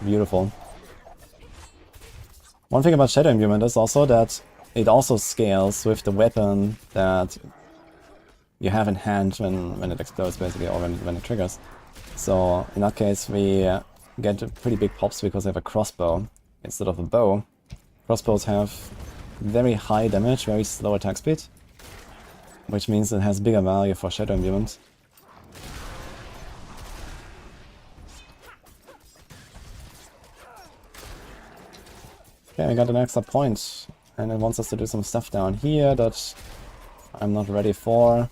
Beautiful. One thing about Shadow Imbuement is also that it also scales with the weapon that you have in hand when it explodes, basically, or when it triggers. So in that case, we get pretty big pops because we have a crossbow instead of a bow. Crossbows have very high damage, very slow attack speed, which means it has bigger value for Shadow Imbuement. Okay, I got an extra point. And it wants us to do some stuff down here that I'm not ready for.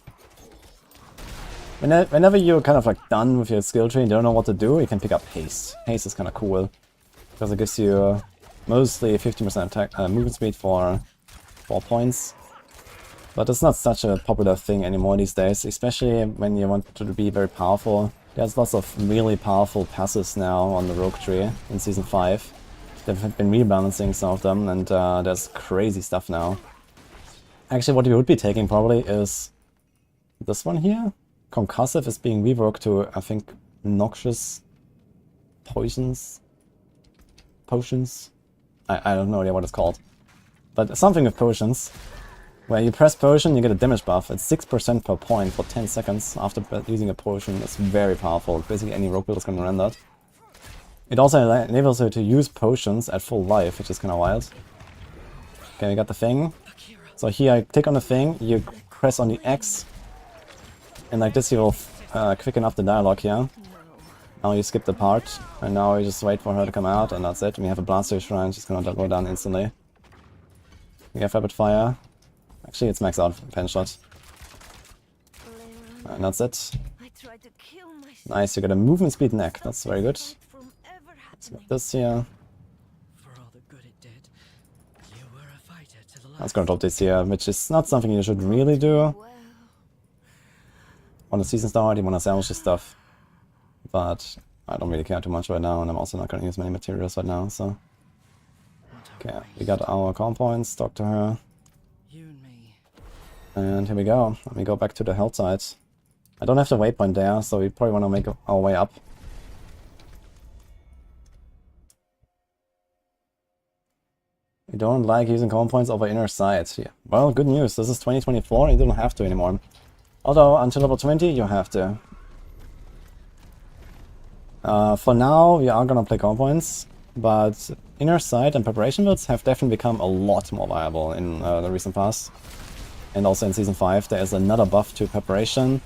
Whenever you're kind of like done with your skill tree and don't know what to do, you can pick up Haste. Haste is kind of cool. Because it gives you mostly 50% attack movement speed for 4 points. But it's not such a popular thing anymore these days, especially when you want to be very powerful. There's lots of really powerful passes now on the rogue tree in Season 5. They've been rebalancing some of them, and there's crazy stuff now. Actually, what we would be taking probably is this one here. Concussive is being reworked to, I think, noxious potions. I don't know what it's called. But something with potions. Where you press potion, you get a damage buff. It's 6% per point for 10 seconds after using a potion. It's very powerful. Basically any rogue builder is going to run that. It also enables you to use potions at full life, which is kind of wild. Okay, we got the thing. So here I click on the thing, you press on the X. And like this you will quicken up the dialogue here. Now you skip the part. And now you just wait for her to come out and that's it. We have a Blaster Shrine, she's going to go down instantly. We have Rapid Fire. Actually, it's maxed out pen shot. And that's it. Nice, you got a movement speed neck. That's very good. Let's get this here. Let's go drop this here, which is not something you should really do. On the season start, you want to salvage this stuff. But I don't really care too much right now, and I'm also not going to use many materials right now, so. Okay, we got our calm points, talk to her. And here we go. Let me go back to the health side. I don't have the waypoint there, so we probably want to make our way up. We don't like using common points over inner sight. Yeah. Well, good news. This is 2024 and you don't have to anymore. Although, until level 20, you have to. For now, we are gonna play common points, but inner sight and preparation builds have definitely become a lot more viable in the recent past. And also in Season 5 there is another buff to preparation.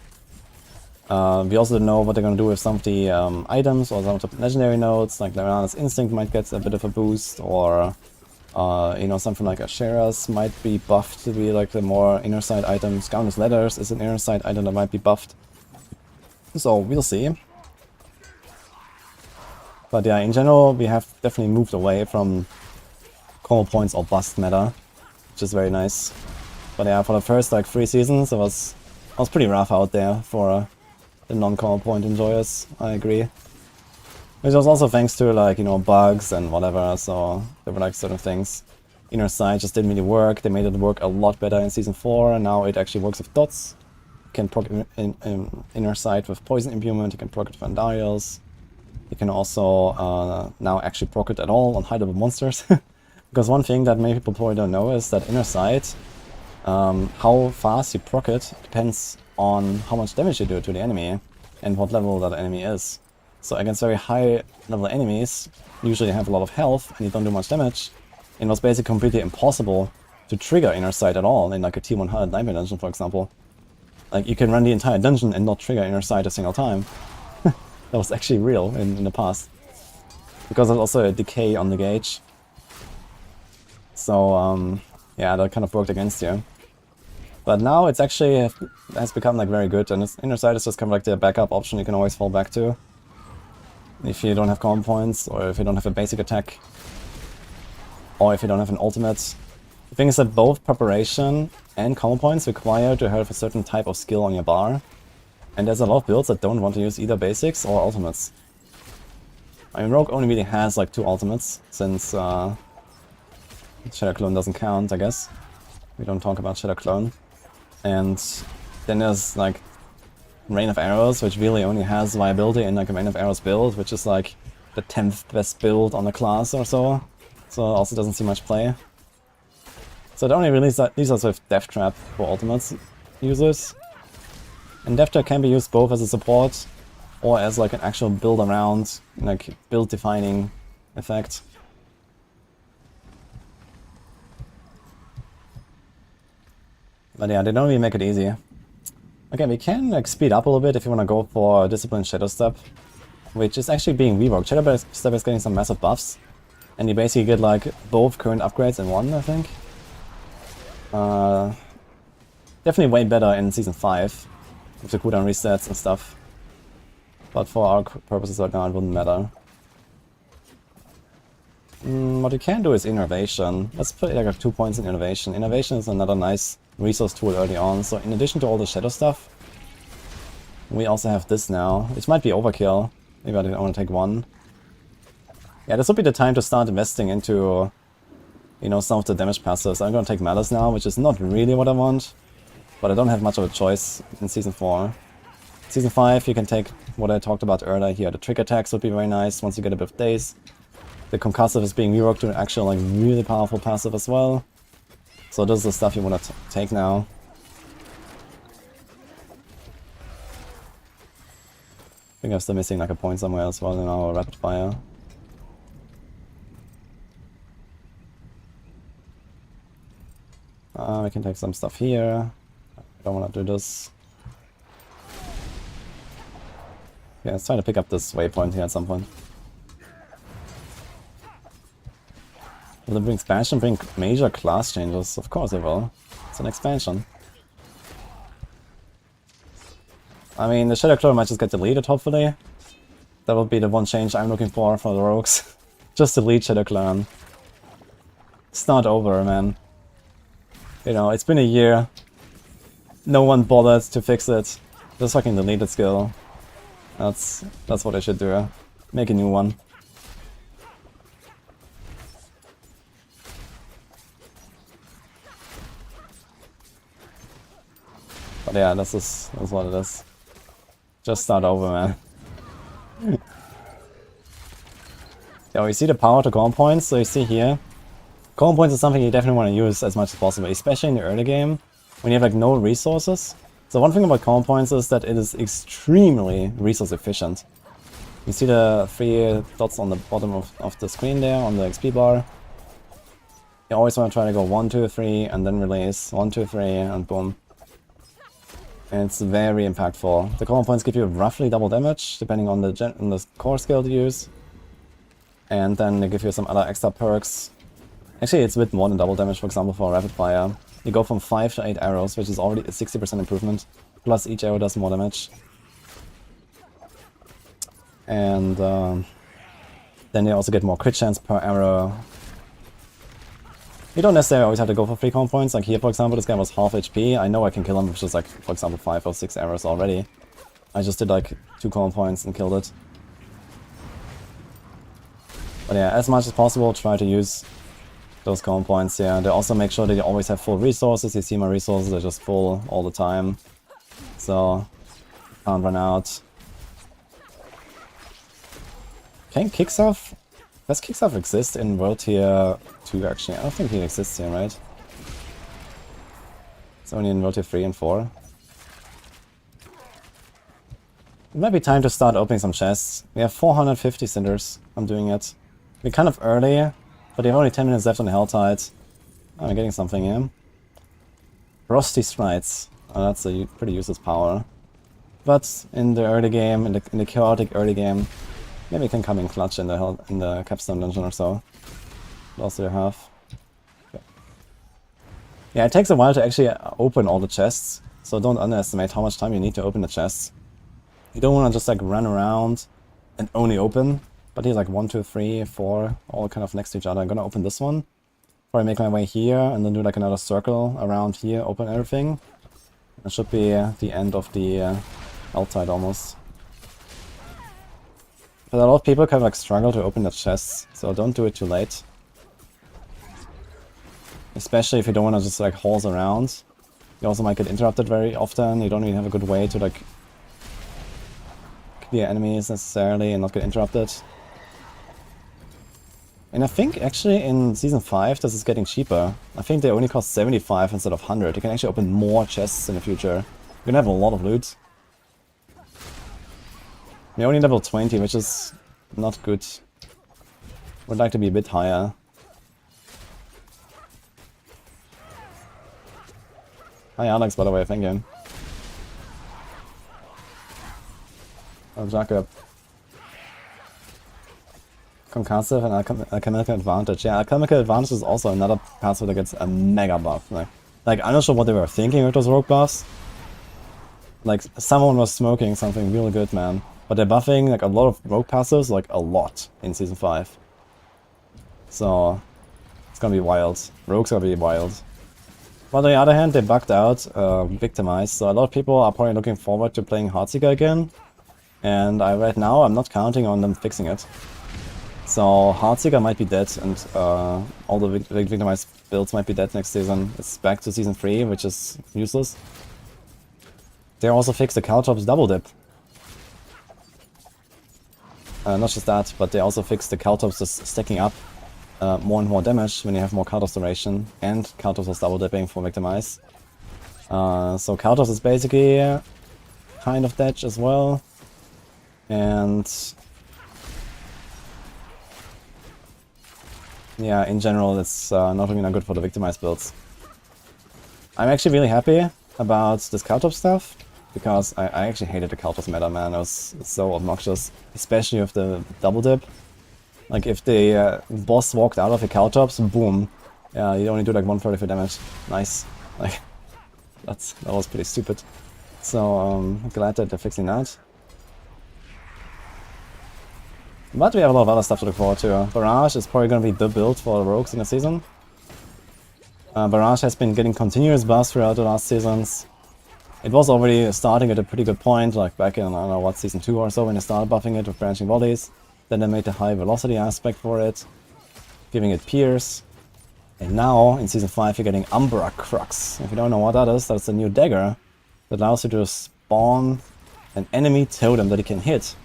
We also don't know what they're going to do with some of the items or some of the legendary nodes, like the Mirana's Instinct might get a bit of a boost, or you know, something like Ashera's might be buffed to be like the more inner sight item. Scoundrel's Letters is an inner sight item that might be buffed. So we'll see. But yeah, in general we have definitely moved away from combo points or bust meta, which is very nice. But yeah, for the first like 3 seasons, it was pretty rough out there for the non-combo point enjoyers. I agree. Which was also thanks to like, you know, bugs and whatever. So there were like certain things. Inner sight just didn't really work. They made it work a lot better in Season 4, and now it actually works with dots. You can proc inner sight with poison imbuement. You can proc it with Andariels. You can also now actually proc it at all on high level monsters. Because one thing that many people probably don't know is that inner sight, how fast you proc it depends on how much damage you do to the enemy and what level that enemy is. So against very high level enemies, usually have a lot of health and you don't do much damage. And it was basically completely impossible to trigger inner sight at all in like a T100 Nightmare Dungeon, for example. Like you can run the entire dungeon and not trigger inner sight a single time. That was actually real in the past. Because there's also a decay on the gauge. So yeah, that kind of worked against you. But now it's actually has become like very good, and inner sight is just kind of like the backup option you can always fall back to. If you don't have common points, or if you don't have a basic attack, or if you don't have an ultimate. The thing is that both preparation and common points require to have a certain type of skill on your bar. And there's a lot of builds that don't want to use either basics or ultimates. I mean, Rogue only really has like 2 ultimates, since Shadow Clone doesn't count, I guess. We don't talk about Shadow Clone. And then there's like Rain of Arrows, which really only has viability in like a Rain of Arrows build, which is like the 10th best build on the class or so. So it also doesn't see much play. So it only really leaves us with Death Trap for ultimates users. And Death Trap can be used both as a support or as like an actual build around, like build defining effect. But yeah, they don't really make it easy. Okay, we can like speed up a little bit if you want to go for Discipline Shadow Step, which is actually being reworked. Shadow Step is getting some massive buffs, And you basically get like both current upgrades in one, I think. Definitely way better in Season 5, with the cooldown resets and stuff. But for our purposes right now, it wouldn't matter. What you can do is innovation. Let's put like 2 points in innovation. Innovation is another nice resource tool early on. So in addition to all the shadow stuff, we also have this now, which might be overkill. Maybe I want to take one. Yeah, this would be the time to start investing into, you know, some of the damage passives. I'm gonna take Malice now, which is not really what I want, but I don't have much of a choice in Season 4. Season 5, you can take what I talked about earlier here. The trick attacks would be very nice once you get a bit of daze. The concussive is being reworked to an actual, like, really powerful passive as well. So this is the stuff you want to take now. I think I'm still missing like a point somewhere as well in our rapid fire. We can take some stuff here. I don't want to do this. Yeah, let's try to pick up this waypoint here at some point. Will the expansion bring major class changes? Of course it will. It's an expansion. I mean, the Shadow Clone might just get deleted, hopefully. That would be the one change I'm looking for the rogues. Just delete Shadow Clone. It's not over, man. You know, it's been a year. No one bothered to fix it. Just fucking delete the skill. That's what I should do. Make a new one. But yeah, that's what it is. Just start over, man. Yeah, you see the power to combo points, so you see here. Combo points is something you definitely want to use as much as possible, especially in the early game, when you have like no resources. So one thing about combo points is that it is extremely resource efficient. You see the 3 dots on the bottom of the screen there, on the XP bar. You always want to try to go 1, 2, 3, and then release 1, 2, 3, and boom. And it's very impactful. The combo points give you roughly double damage, depending on the core skill you use. And then they give you some other extra perks. Actually, it's a bit more than double damage, for example, for rapid fire. You go from 5 to 8 arrows, which is already a 60% improvement. Plus each arrow does more damage. And then you also get more crit chance per arrow. You don't necessarily always have to go for 3 combo points. Like here, for example, this guy was half HP. I know I can kill him with just like, for example, 5 or 6 arrows already. I just did like 2 combo points and killed it. But yeah, as much as possible, try to use those combo points here. They also make sure that you always have full resources. You see my resources are just full all the time. So, can't run out. Can Kicksoff? Does Kicksoff exist in World Tier 2 actually? I don't think he exists here, right? It's only in World Tier 3 and 4. It might be time to start opening some chests. We have 450 cinders. I'm doing it. We're kind of early, but we have only 10 minutes left on the Helltide. Oh, I'm getting something here. Rusty Strides. Oh, that's a pretty useless power. But in the early game, in the chaotic early game, maybe it can come in clutch in the Capstone dungeon or so. What else do you have? Okay. Yeah, it takes a while to actually open all the chests, so don't underestimate how much time you need to open the chests. You don't want to just like run around and only open, but here's like 1, 2, 3, 4, all kind of next to each other. I'm gonna open this one, probably make my way here, and then do like another circle around here, open everything. That should be the end of the Helltide almost. But a lot of people kind of like struggle to open the chests, so don't do it too late. Especially if you don't want to just like horse around. You also might get interrupted very often. You don't even have a good way to like clear enemies necessarily and not get interrupted. And I think actually in Season 5 this is getting cheaper. I think they only cost 75 instead of 100. You can actually open more chests in the future. You're gonna have a lot of loot. We're only level 20, which is not good. Would like to be a bit higher. Hi Alex, by the way, thank you. Oh, Jacob. Concussive and Alchemical Advantage. Yeah, Alchemical Advantage is also another passive that gets a mega buff. Like I'm not sure what they were thinking with those rogue buffs. Like, someone was smoking something really good, man. But they're buffing like a lot of rogue passives, like a lot, in Season 5. So, it's gonna be wild. Rogue's gonna be wild. But on the other hand, they bugged out Victimized, so a lot of people are probably looking forward to playing Heartseeker again. And right now, I'm not counting on them fixing it. So, Heartseeker might be dead, and all the Victimized builds might be dead next season. It's back to Season 3, which is useless. They also fixed the Caltrops double dip. Not just that, but they also fixed the Caltrops just stacking up more and more damage when you have more Caltrops duration, and Caltrops was double dipping for Victimize. So Caltrops is basically kind of dead as well. And yeah, in general it's not really that good for the Victimize builds. I'm actually really happy about this Caltrops stuff. Because I actually hated the Caltrops meta, man. It was so obnoxious. Especially with the double dip. Like, if the boss walked out of the Caltrops, boom. Yeah, you only do like 134 damage. Nice. Like, that was pretty stupid. So, I'm glad that they're fixing that. But we have a lot of other stuff to look forward to. Barrage is probably going to be the build for the rogues in the season. Barrage has been getting continuous buffs throughout the last seasons. It was already starting at a pretty good point, like back in, I don't know what, Season 2 or so, when they started buffing it with branching volleys. Then they made the high velocity aspect for it, giving it pierce. And now, in Season 5, you're getting Umbra Crux. If you don't know what that is, that's a new dagger that allows you to spawn an enemy totem that you can hit.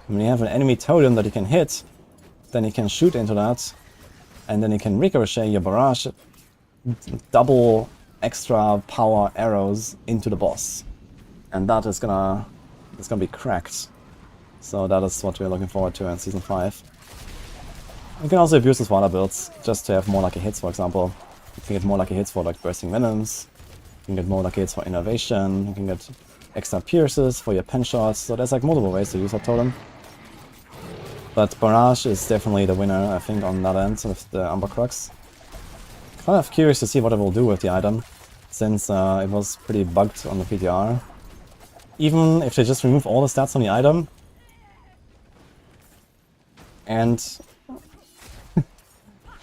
When you have an enemy totem that you can hit, then you can shoot into that, and then you can ricochet your barrage, double extra power arrows into the boss, and that is gonna be cracked. So that is what we're looking forward to in Season 5. You can also abuse this for other builds, just to have more lucky hits, for example. You can get more lucky hits for like Bursting Venoms, you can get more lucky hits for Innovation, you can get extra pierces for your pen shots, so there's like multiple ways to use that totem. But Barrage is definitely the winner, I think, on that end with the Umbra Crux. Kind of curious to see what it will do with the item, since it was pretty bugged on the PTR. Even if they just remove all the stats on the item, and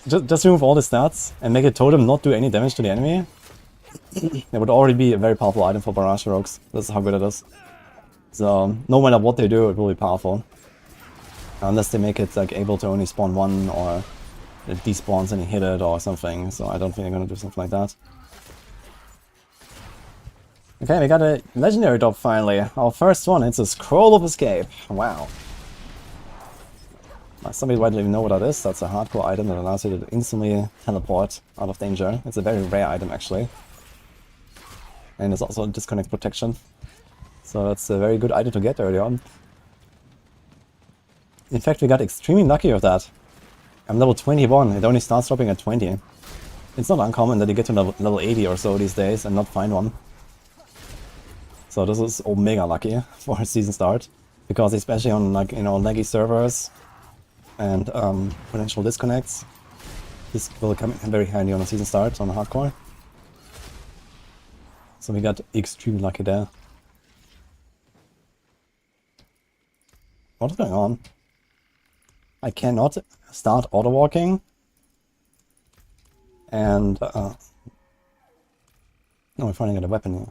just remove all the stats and make a totem not do any damage to the enemy, it would already be a very powerful item for Barrage Rogues. This is how good it is. So no matter what they do, it will be powerful. Unless they make it like able to only spawn one, or it despawns and you hit it or something, so I don't think they're gonna do something like that. Okay, we got a legendary drop finally. Our first one, it's a Scroll of Escape. Wow. Somebody might even know what that is. That's a hardcore item that allows you to instantly teleport out of danger. It's a very rare item actually. And it's also disconnect protection. So it's a very good item to get early on. In fact, we got extremely lucky with that. I'm level 21, it only starts dropping at 20. It's not uncommon that you get to level 80 or so these days and not find one. So this is omega lucky for a season start. Because especially on, like, you know, laggy servers and potential disconnects, this will come in very handy on a season start on hardcore. So we got extremely lucky there. What is going on? I cannot start auto-walking, and no, we're finally got a weapon here.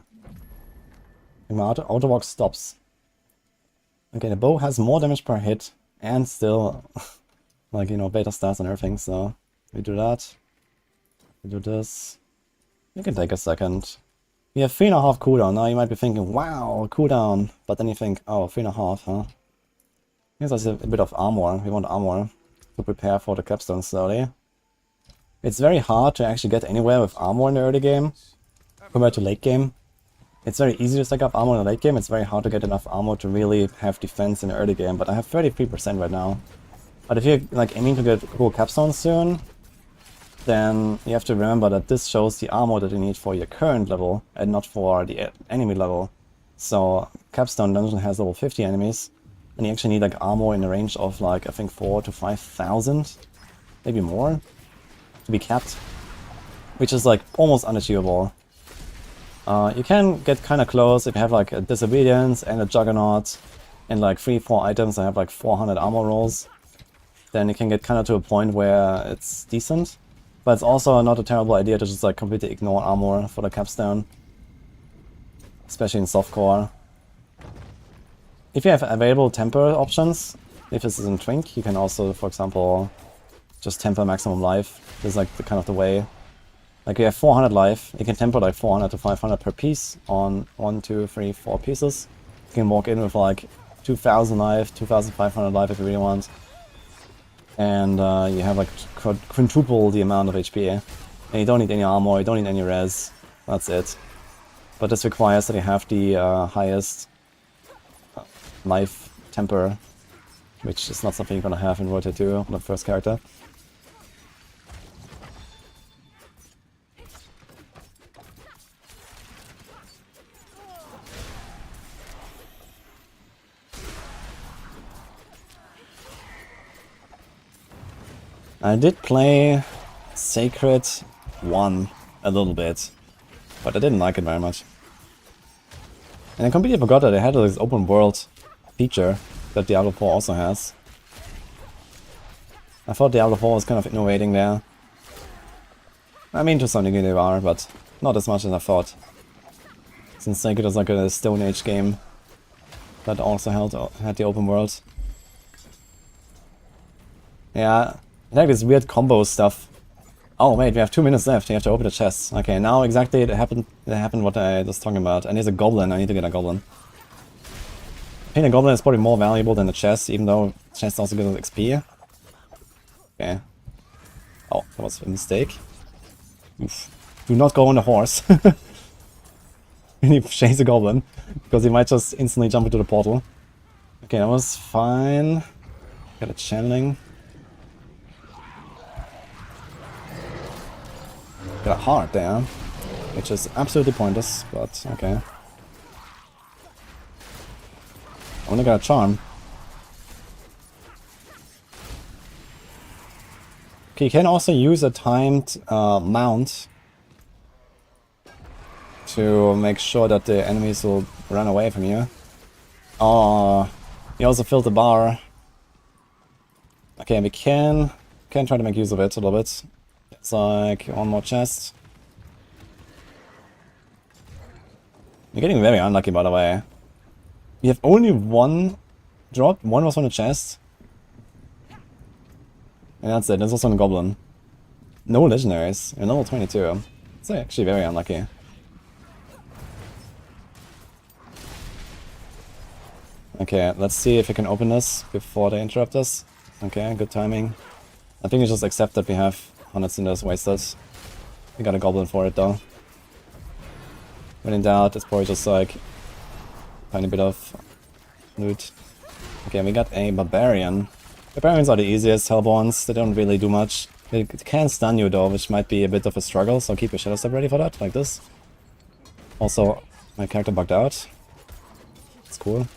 And my auto-walk stops. Okay, the bow has more damage per hit, and still, like, you know, beta stats and everything, so we do that. We do this. You can take a second. We have 3.5 cooldown. Now you might be thinking, wow, cooldown, but then you think, oh, 3.5, huh? Here's also a bit of armor. We want armor to prepare for the capstone slowly. It's very hard to actually get anywhere with armor in the early game compared to late game. It's very easy to stack up armor in the late game. It's very hard to get enough armor to really have defense in the early game. But I have 33% right now. But if you're like aiming to get cool capstones soon, then you have to remember that this shows the armor that you need for your current level and not for the enemy level. So capstone dungeon has level 50 enemies. And you actually need like armor in the range of like I think 4,000 to 5,000, maybe more, to be capped, which is like almost unachievable. You can get kind of close if you have like a Disobedience and a Juggernaut and like 3-4 items that have like 400 armor rolls. Then you can get kind of to a point where it's decent. But it's also not a terrible idea to just like completely ignore armor for the capstone. Especially in softcore. If you have available temper options, if this is in Twink, you can also, for example, just temper maximum life. This is like the kind of the way. Like you have 400 life, you can temper like 400 to 500 per piece on 1, 2, 3, 4 pieces. You can walk in with like 2,000 life, 2,500 life if you really want. And you have like quintuple the amount of HP. And you don't need any armor, you don't need any res. That's it. But this requires that you have the highest life temper, which is not something you're gonna have in World War 2 on the first character. I did play Sacred 1 a little bit, but I didn't like it very much. And I completely forgot that they had this open world feature that Diablo 4 also has. I thought Diablo 4 was kind of innovating there. I mean, to some degree they are, but not as much as I thought. Since Sacred is like a Stone Age game that also had the open world. Yeah. I like this weird combo stuff. Oh wait, we have 2 minutes left. You have to open the chest. Okay, now exactly it happened what I was talking about. And there's a goblin. I need to get a goblin. I think a goblin is probably more valuable than the chest, even though the chest also gives us XP. Okay. Oh, that was a mistake. Oof. Do not go on the horse. You need to chase a goblin, because he might just instantly jump into the portal. Okay, that was fine. Got a channeling. Got a heart there, which is absolutely pointless, but okay. I only got a charm. Okay, you can also use a timed mount to make sure that the enemies will run away from you. Oh, you also filled the bar. Okay, we can try to make use of it a little bit. It's like one more chest. You're getting very unlucky, by the way. You have only one drop. One was on the chest. And that's it. There's also a goblin. No legendaries. You're level 22. It's actually very unlucky. Okay, let's see if we can open this before they interrupt us. Okay, good timing. I think we just accept that we have 100 cinders wasted. We got a goblin for it though. When in doubt, it's probably just like a tiny bit of loot. Okay, we got a barbarian. Barbarians are the easiest hellborns. They don't really do much. They can stun you though, which might be a bit of a struggle, so keep your shadow step ready for that, like this. Also, my character bugged out. It's cool.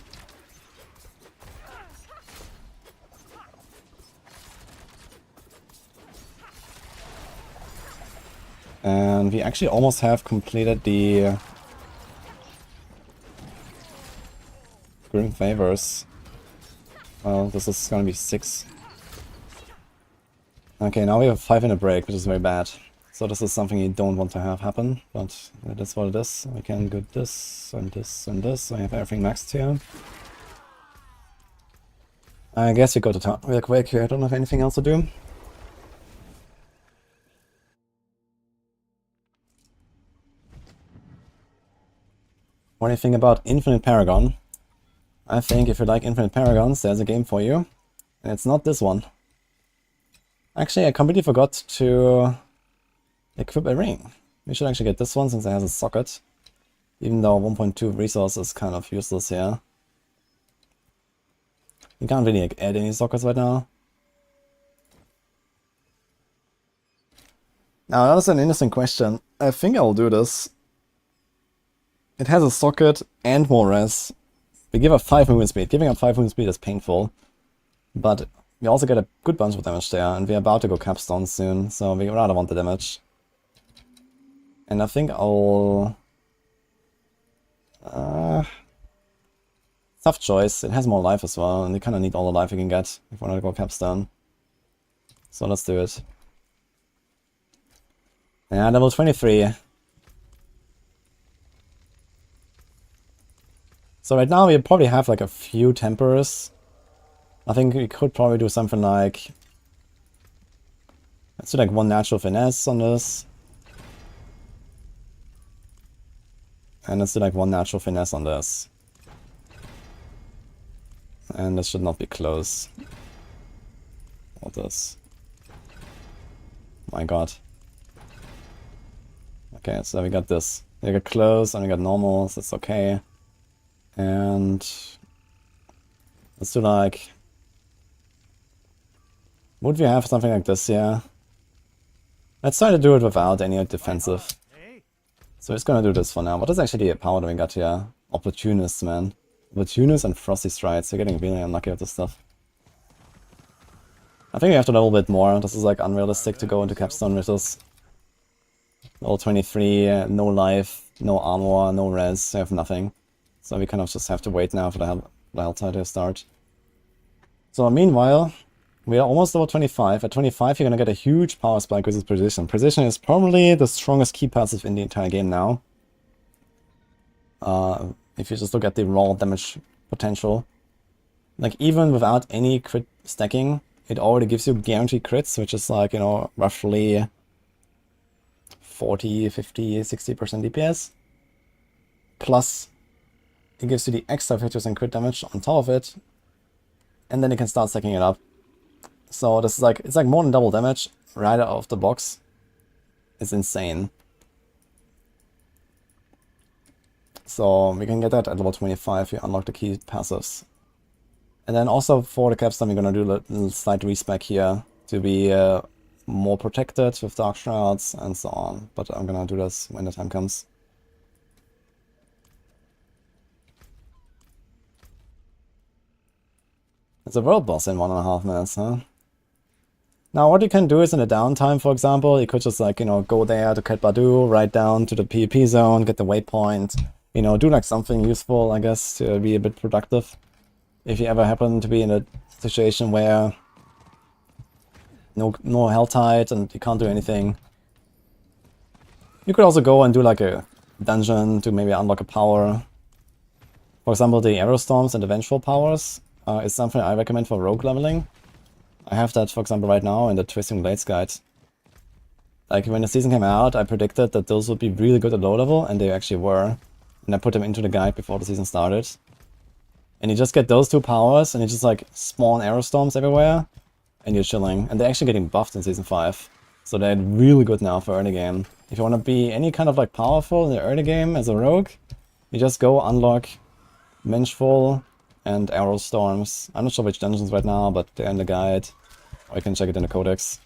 And we actually almost have completed the Grim Favors. Well, this is gonna be 6. Okay, now we have a 5-minute break, which is very bad. So this is something you don't want to have happen, but that's what it is. We can get this, and this, and this. I have everything maxed here. I guess we go to town real quick here. I don't have anything else to do. What do you think about Infinite Paragon? I think if you like Infinite Paragons, there's a game for you. And it's not this one. Actually, I completely forgot to equip a ring. We should actually get this one since it has a socket. Even though 1.2 resource is kind of useless here. You can't really add any sockets right now. Now, that's an interesting question. I think I'll do this. It has a socket and more res, We give up 5 movement speed. Giving up 5 movement speed is painful. But we also get a good bunch of damage there, and we're about to go capstone soon, so we rather want the damage. And I think I'll... tough choice. It has more life as well, and you kind of need all the life you can get if you want to go capstone. So let's do it. Yeah, level 23. So right now we probably have like a few tempers. I think we could probably do something like... Let's do like 1 natural finesse on this. And let's do like 1 natural finesse on this. And this should not be close. What this? My god. Okay, so we got this. We got close and we got normal, so it's okay. And let's do like... Would we have something like this here? Let's try to do it without any defensive. So it's gonna do this for now. What is actually the power that we got here? Opportunists, man. Opportunists and Frosty Strides. We're getting really unlucky with this stuff. I think we have to level a bit more. This is like unrealistic to go into capstone with this. Level 23, no life, no armor, no res, we have nothing. So we kind of just have to wait now for the health tide to start. So meanwhile, we are almost level 25. At 25 you're gonna get a huge power spike with this Precision. Precision is probably the strongest key passive in the entire game now. If you just look at the raw damage potential. Like even without any crit stacking, it already gives you guaranteed crits, which is like, you know, roughly 40, 50, 60% DPS. Plus, it gives you the extra 50% crit damage on top of it. And then you can start stacking it up. So this is like, it's like more than double damage right out of the box. It's insane. So we can get that at level 25, you unlock the key passives. And then also for the capstone, we're gonna do a little slight respec here to be more protected with Dark Shrouds and so on. But I'm gonna do this when the time comes. It's a world boss in 1.5 minutes, huh? Now what you can do is in the downtime, for example, you could just like, you know, go there to Ket Badu, right down to the PvP zone, get the waypoint, you know, do like something useful, I guess, to be a bit productive. If you ever happen to be in a situation where no health tide and you can't do anything. You could also go and do like a dungeon to maybe unlock a power. For example, the Arrow Storms and the Vengeful powers is something I recommend for rogue leveling. I have that, for example, right now in the Twisting Blades guide. Like when the season came out, I predicted that those would be really good at low level, and they actually were. And I put them into the guide before the season started. And you just get those 2 powers, and you just like spawn Arrow Storms everywhere, and you're chilling. And they're actually getting buffed in Season 5. So they're really good now for early game. If you want to be any kind of like powerful in the early game as a rogue, you just go unlock Vengeful and Arrow Storms. I'm not sure which dungeons right now, but they're in the guide. Or you can check it in the codex.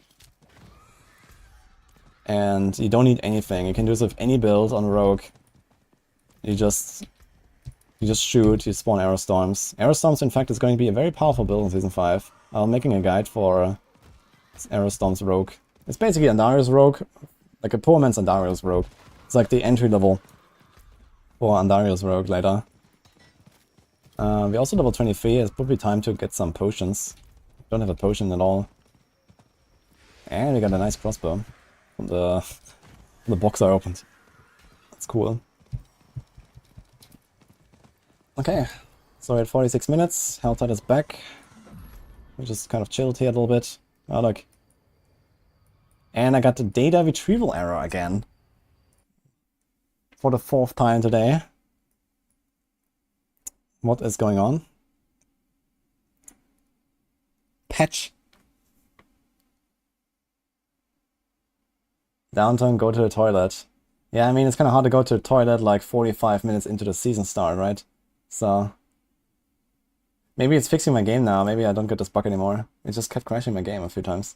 And you don't need anything. You can do this with any build on rogue. You just shoot, you spawn Arrow Storms. Arrow Storms, in fact, is going to be a very powerful build in Season 5. I'm making a guide for Arrow Storms Rogue. It's basically Andariel's Rogue, like a poor man's Andariel's Rogue. It's like the entry level for Andariel's Rogue later. We also level 23, it's probably time to get some potions. Don't have a potion at all. And we got a nice crossbow from the box I opened. That's cool. Okay, so we're at 46 minutes, health tide is back. We just kind of chilled here a little bit. Oh look. And I got the data retrieval error again. For the 4th time today. What is going on? Patch. Downtime, go to the toilet. Yeah, I mean, it's kind of hard to go to the toilet like 45 minutes into the season start, right? So maybe it's fixing my game now. Maybe I don't get this bug anymore. It just kept crashing my game a few times.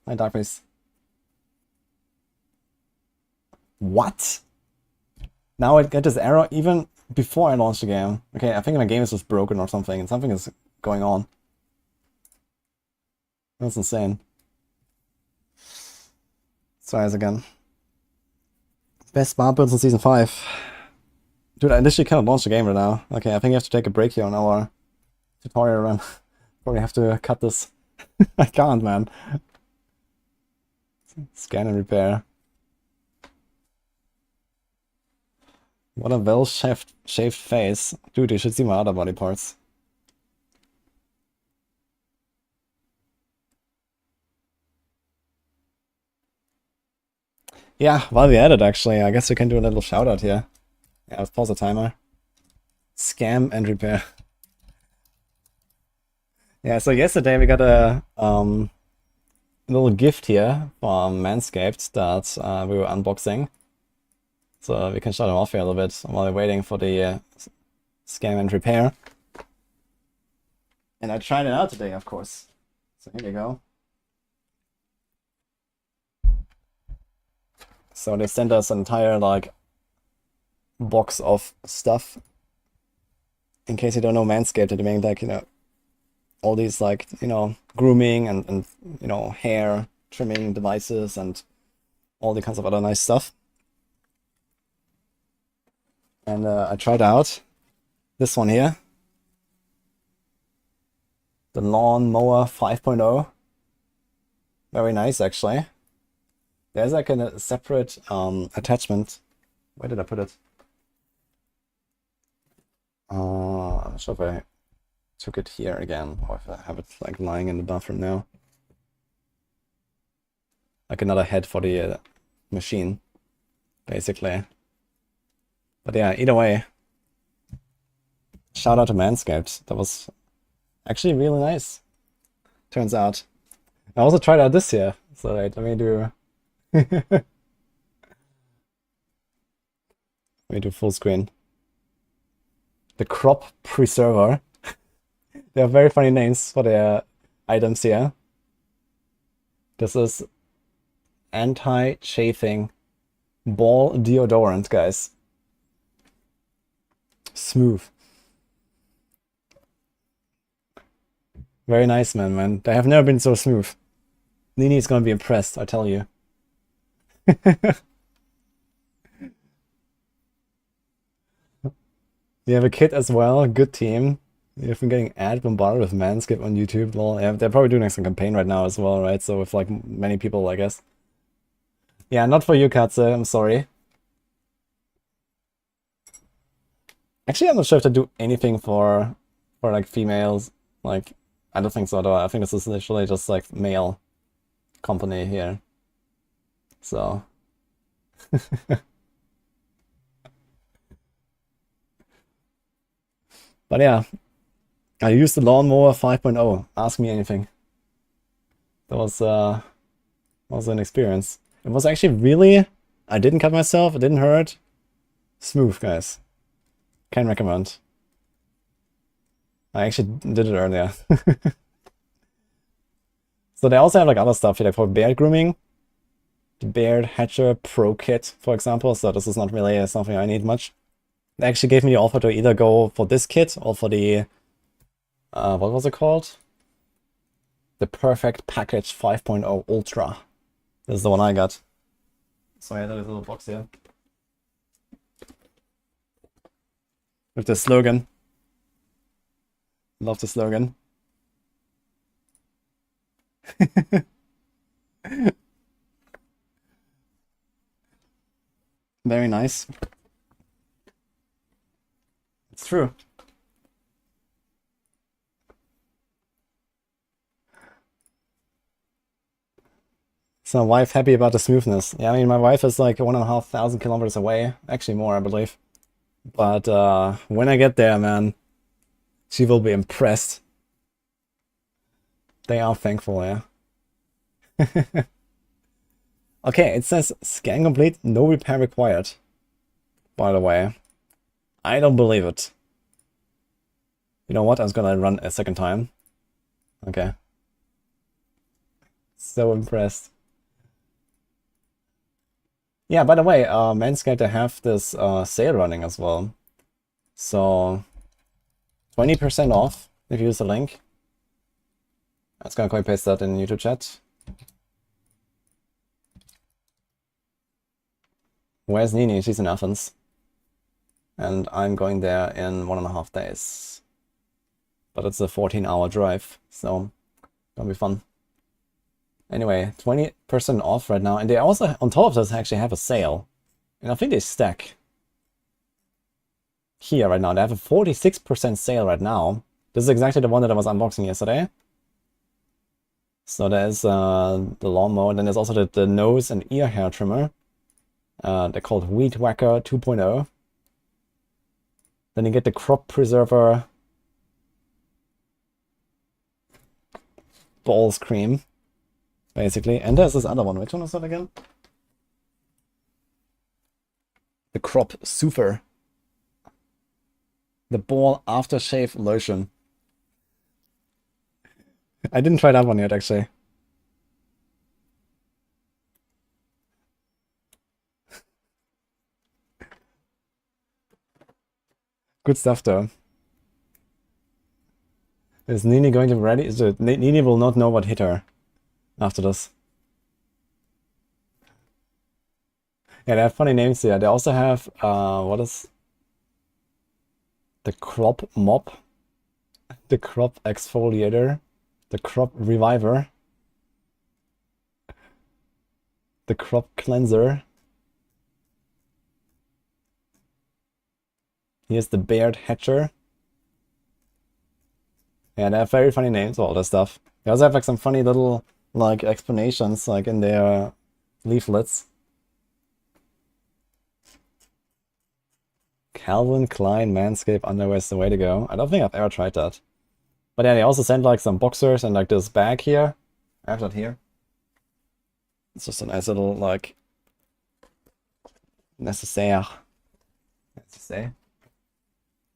Hi, Darkface. What? Now I get this error even before I launch the game. Okay, I think my game is just broken or something, and something is going on. That's insane. Let's try this again. Best Barb builds in Season 5. Dude, I literally cannot launch the game right now. Okay, I think I have to take a break here on our tutorial run. Probably have to cut this. I can't, man. Scan and repair. What a well-shaved face. Dude, you should see my other body parts. Yeah, while we at it, actually, I guess we can do a little shout out here. Yeah, let's pause the timer. Scam and repair. Yeah, so yesterday we got a little gift here from Manscaped that we were unboxing. So we can shut them off here a little bit while we're waiting for the scam and repair. And I tried it out today, of course. So here we go. So they sent us an entire like box of stuff. In case you don't know Manscaped, they make like, you know, all these like, you know, grooming and you know, hair trimming devices and all the kinds of other nice stuff. And I tried out this one here. The Lawn Mower 5.0. Very nice, actually. There's like a separate attachment. Where did I put it? I'm not sure if I took it here again, or if I have it like lying in the bathroom now. Like another head for the machine, basically. But yeah, either way, shout out to Manscaped. That was actually really nice, turns out. I also tried out this here, so wait, let me do... let me do full screen. The Crop Preserver. They have very funny names for their items here. This is anti-chafing ball deodorant, guys. Smooth. Very nice, man. They have never been so smooth. Nini is gonna be impressed, I tell you. You have a kit as well, good team. You've been getting ad bombarded with Manscaped on YouTube. Well, yeah, they're probably doing some campaign right now as well, right? So with like many people, I guess. Yeah, not for you, Katze, I'm sorry. Actually, I'm not sure if they do anything for like females. Like, I don't think so though. I think this is literally just like male company here. So but yeah, I used the Lawnmower 5.0. Ask me anything. That was an experience. It was actually really... I didn't cut myself, it didn't hurt. Smooth, guys. Can recommend. I actually did it earlier. So they also have like other stuff here, like for beard grooming. The Beard Hatcher Pro Kit, for example. So this is not really something I need much. They actually gave me the offer to either go for this kit or for the... what was it called? The Perfect Package 5.0 Ultra. This is the one I got. So I had a little box here. With the slogan. Love the slogan. Very nice. It's true. Is my wife happy about the smoothness? Yeah, I mean, my wife is like 1,500 kilometers away. Actually more, I believe. But when I get there, man, she will be impressed. They are thankful, yeah. Okay, it says scan complete, no repair required. By the way, I don't believe it. You know what? I was gonna run a second time. Okay. So impressed. Yeah, by the way, Manscaped, they have this sale running as well. So 20% off if you use the link. I'm just gonna copy paste that in YouTube chat. Where's Nini? She's in Athens. And I'm going there in 1.5 days. But it's a 14-hour drive, so gonna be fun. Anyway, 20% off right now. And they also, on top of this, actually have a sale. And I think they stack here right now. They have a 46% sale right now. This is exactly the one that I was unboxing yesterday. So there's the lawnmower, and then there's also the nose and ear hair trimmer. They're called Weed Whacker 2.0. Then you get the crop preserver balls cream, basically. And there's this other one. Which one is that again? The crop soother. The ball aftershave lotion. I didn't try that one yet, actually. Good stuff, though. Is Nini going to be ready? Nini will not know what hit her after this. Yeah, they have funny names here. They also have, what is... the crop mop, the crop exfoliator, the crop reviver, the crop cleanser. Here's the beard hatcher. Yeah, they have very funny names, all this stuff. They also have like some funny little like explanations like in their leaflets. Calvin Klein Manscaped underwear is the way to go. I don't think I've ever tried that. But yeah, they also sent like some boxers and like this bag here. I have that here. It's just a nice little like necessaire. Necessaire.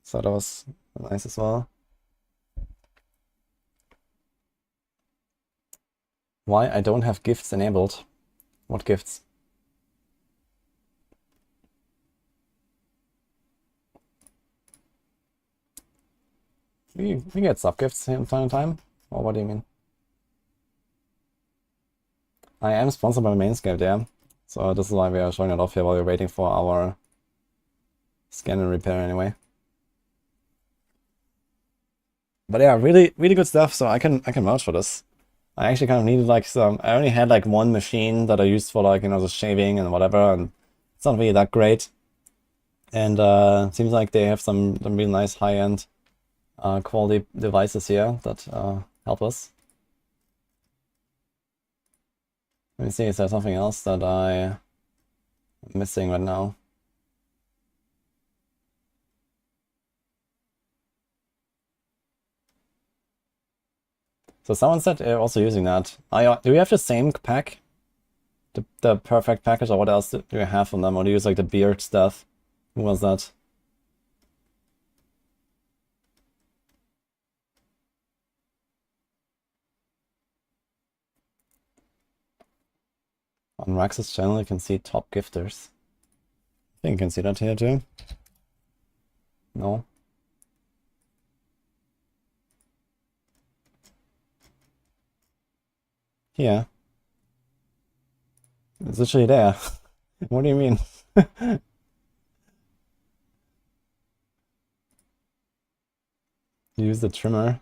So that was nice as well. Why I don't have gifts enabled? What gifts? We get sub gifts from time to time? Or what do you mean? I am sponsored by Manscaped, yeah. So this is why we are showing it off here while we're waiting for our scan and repair anyway. But yeah, really good stuff, so I can vouch for this. I actually kind of needed like some, I only had like one machine that I used for like, you know, the shaving and whatever, and it's not really that great. And seems like they have some really nice high-end quality devices here that help us. Let me see, is there something else that I'm missing right now? So someone said they're also using that. Do we have the same pack? The perfect package, or what else do you have from them? Or do you use like the beard stuff? Who was that? On Rax's channel you can see top gifters. I think you can see that here too. No? Here. It's literally there. What do you mean? Use the trimmer.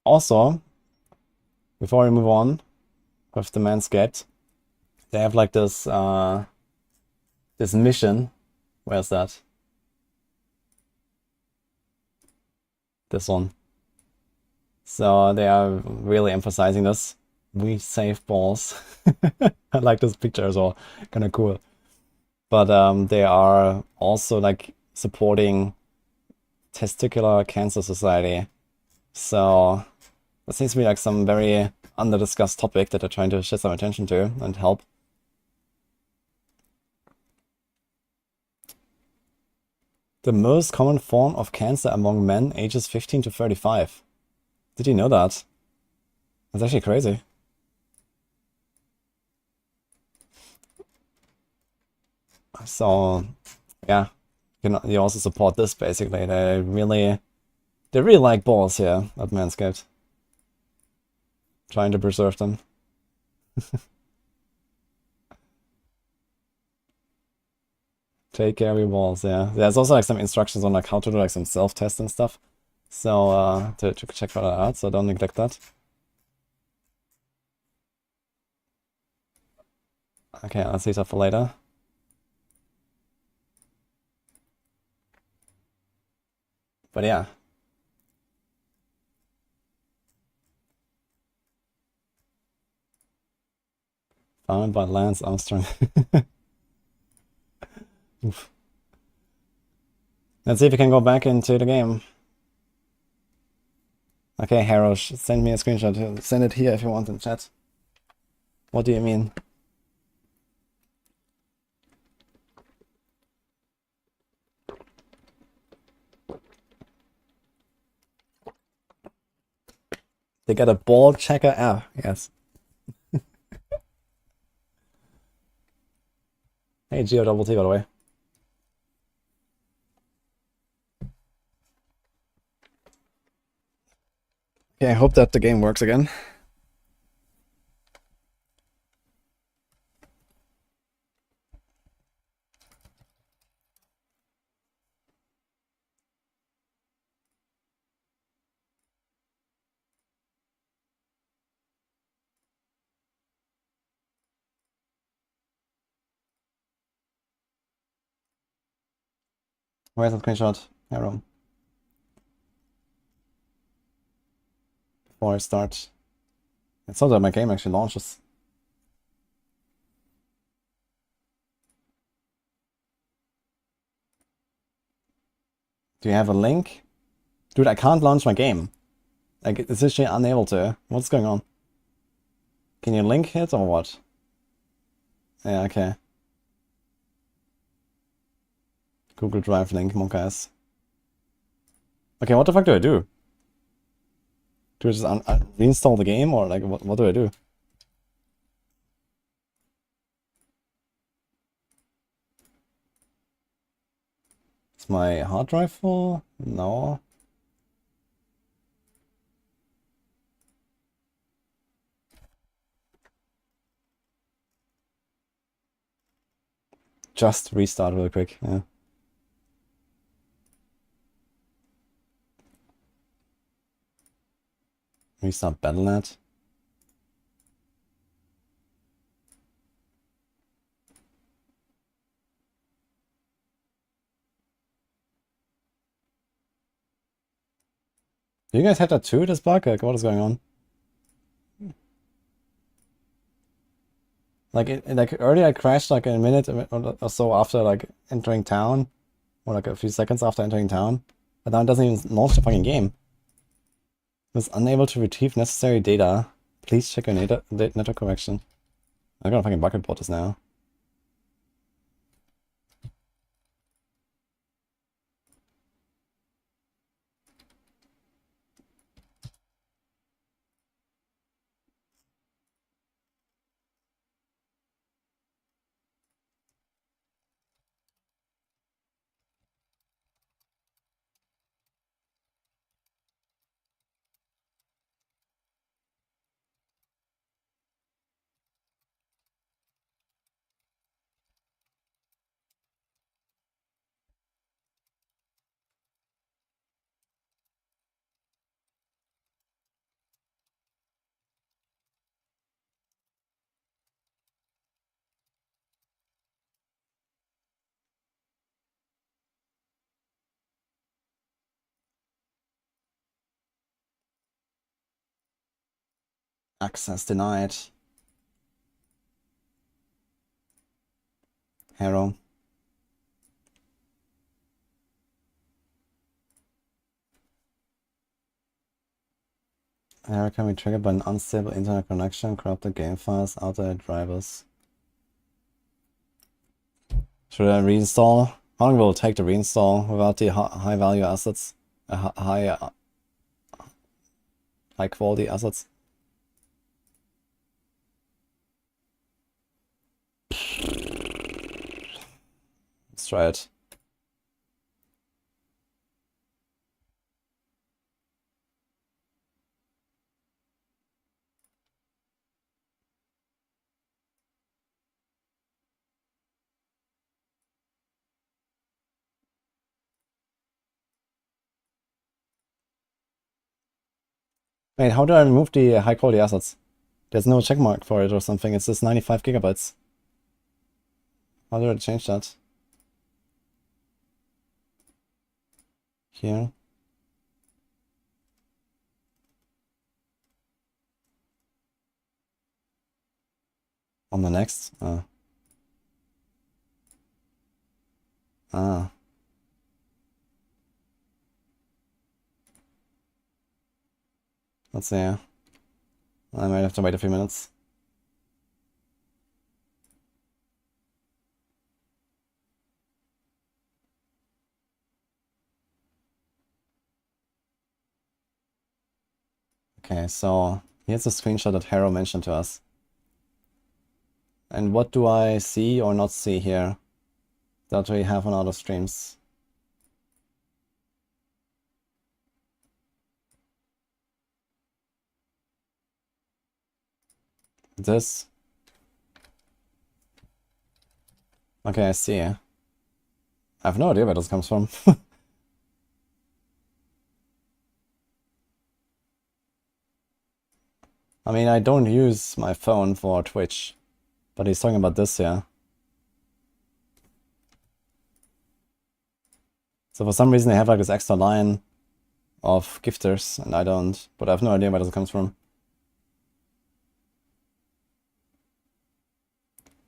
Also, before we move on with the Manscaped, they have like this this mission. Where's that? This one. So they are really emphasizing this. We save balls. I like this picture as well. Kind of cool. But they are also like supporting Testicular Cancer Society. So that seems to be like some very under-discussed topic that they're trying to shed some attention to and help. The most common form of cancer among men ages 15 to 35. Did you know that? That's actually crazy. So, yeah, you also support this basically. They really like balls here at Manscaped. Trying to preserve them. Take care of your balls, yeah. There's also like some instructions on like how to do like some self-test and stuff. So to check that out, so don't neglect that. Okay, let's leave that for later. But yeah. Found by Lance Armstrong. Oof. Let's see if we can go back into the game. Okay, Harosh, send me a screenshot. Send it here if you want in chat. What do you mean? They got a ball checker app, yes. Hey, Geo Double T, by the way. Yeah, I hope that the game works again. Where's the screenshot? Arrow. Before I start. It's so that my game actually launches. Do you have a link? Dude, I can't launch my game. Like, it's actually unable to. What's going on? Can you link it or what? Yeah, okay. Google Drive link, monkaS. Okay, what the fuck do I do? Do I just reinstall the game or like what do I do? Is my hard drive full? No. Just restart real quick, yeah. Restart Battle.net. Do you guys have that too, this bug? Like, what is going on? Like, like earlier I crashed like a minute or so after like entering town. Or like a few seconds after entering town. But now it doesn't even launch the fucking game. It was unable to retrieve necessary data. Please check your network connection. I'm gonna fucking bucket bot this now. Access denied. Hero. Error can be triggered by an unstable internet connection, corrupted game files, outdated drivers. Should I reinstall? How long will it take to reinstall without the high value assets? High quality assets? Let's try it. Wait, how do I remove the high quality assets? There's no checkmark for it or something. It's just 95 gigabytes. How do I change that? Here. On the next? Ah. Let's see. I might have to wait a few minutes. Okay, so here's a screenshot that Harrow mentioned to us. And what do I see or not see here that we have on other streams? This. Okay, I see. I have no idea where this comes from. I mean, I don't use my phone for Twitch, but he's talking about this here. So for some reason they have like this extra line of gifters, and I don't, but I have no idea where this comes from.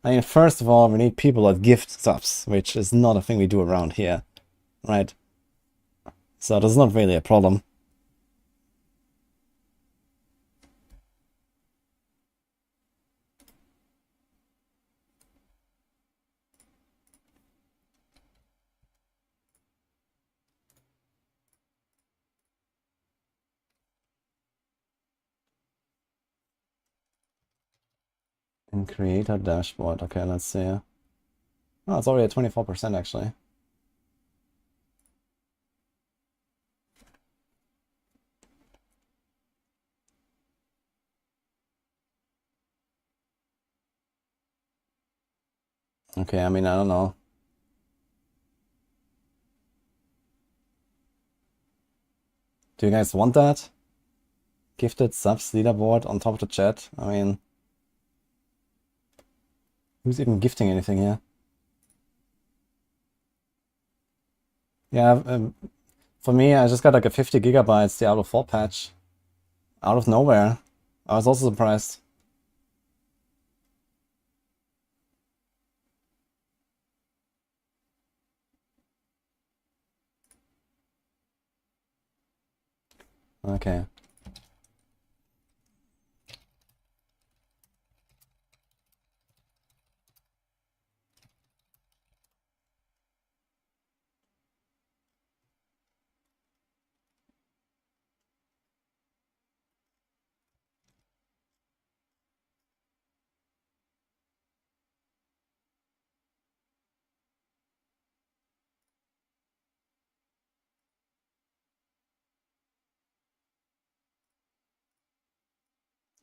I mean, first of all, we need people that gift subs, which is not a thing we do around here, right? So that's not really a problem. In creator dashboard, okay, let's see. Oh, it's already at 24% actually. Okay, I mean, I don't know. Do you guys want that? Gifted subs leaderboard on top of the chat? I mean, who's even gifting anything here? Yeah, for me, I just got like a 50 gigabytes Diablo 4 patch out of nowhere. I was also surprised. Okay.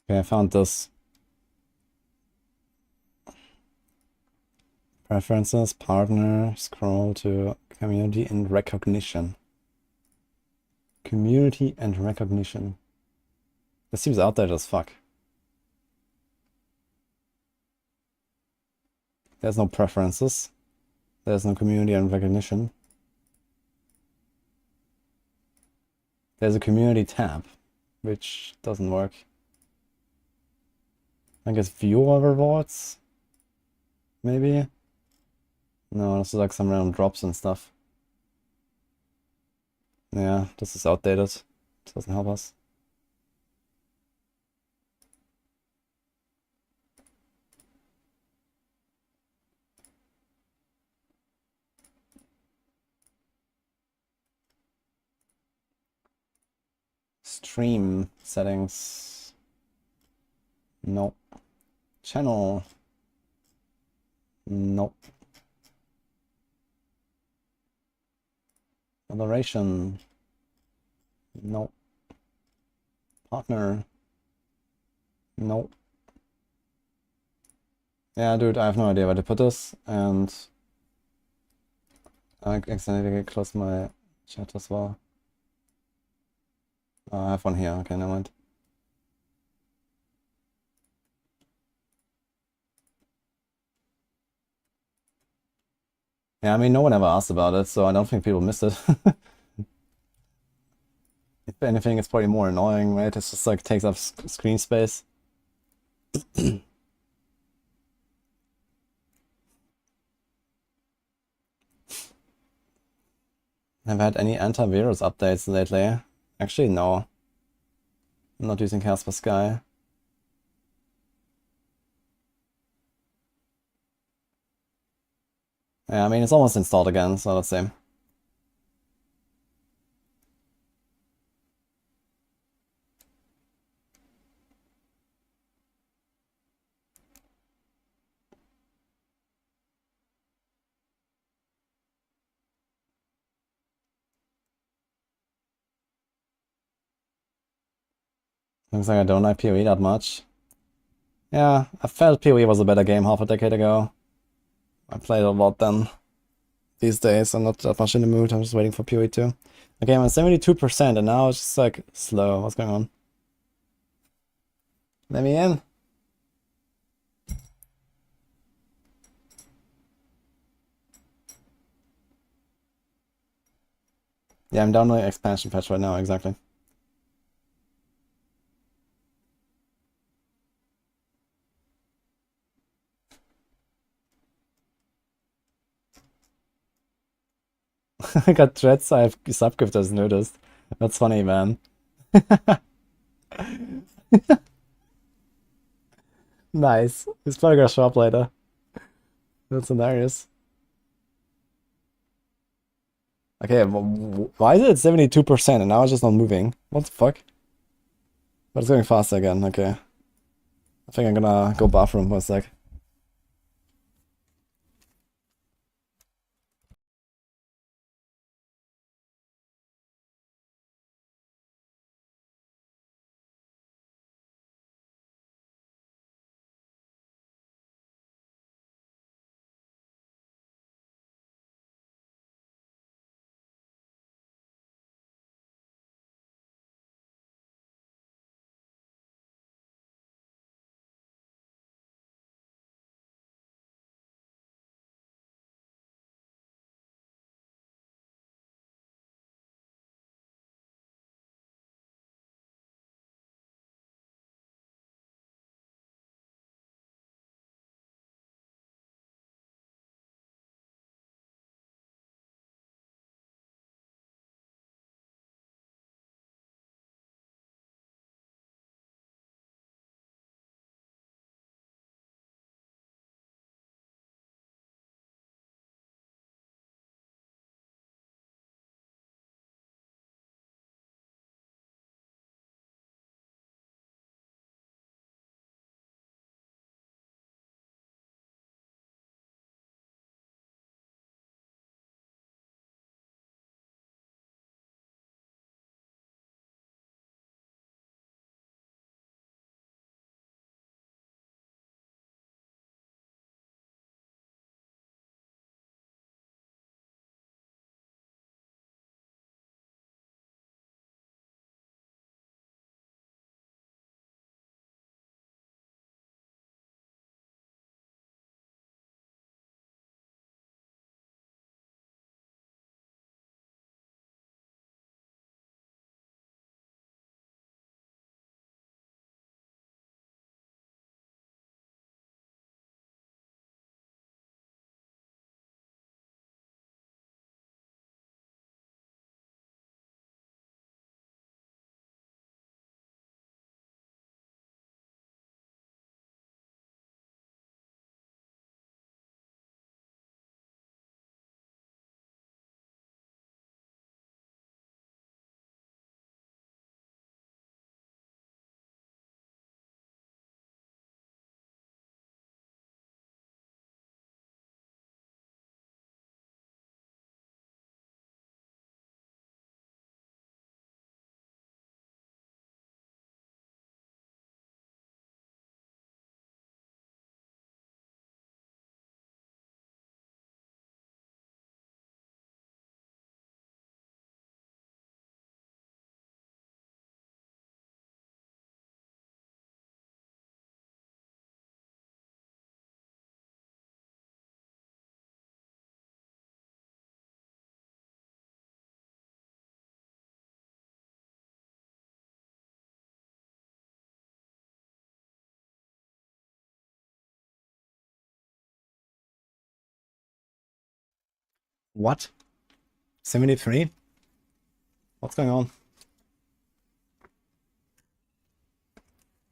Okay, I found this. Preferences, partner, scroll to community and recognition. Community and recognition. This seems outdated as fuck. There's no preferences. There's no community and recognition. There's a community tab, which doesn't work. I guess viewer rewards? Maybe? No, this is like some random drops and stuff. Yeah, this is outdated. It doesn't help us. Stream settings. Nope. Channel. Nope. Moderation. Nope. Partner. Nope. Yeah, dude, I have no idea where to put this, and I accidentally closed my chat as well. Oh, I have one here. Okay, never mind. Yeah, I mean, no one ever asked about it, so I don't think people missed it. If anything, it's probably more annoying, right? It's just like takes up screen space. Have I had any antivirus updates lately? Actually, no. I'm not using Casper Sky. Yeah, I mean, it's almost installed again, so let's see. Looks like I don't like PoE that much. Yeah, I felt PoE was a better game half a decade ago. I played a lot then. These days, I'm not that much in the mood. I'm just waiting for PoE 2. Okay, I'm at 72%, and now it's just like slow. What's going on? Let me in. Yeah, I'm downloading expansion patch right now, exactly. I got threats, I have subgifters noticed. That's funny, man. Nice. He's probably gonna show up later. That's hilarious. Okay, why is it 72% and now it's just not moving? What the fuck? But it's going faster again, okay. I think I'm gonna go bathroom for a sec. What? 73? What's going on?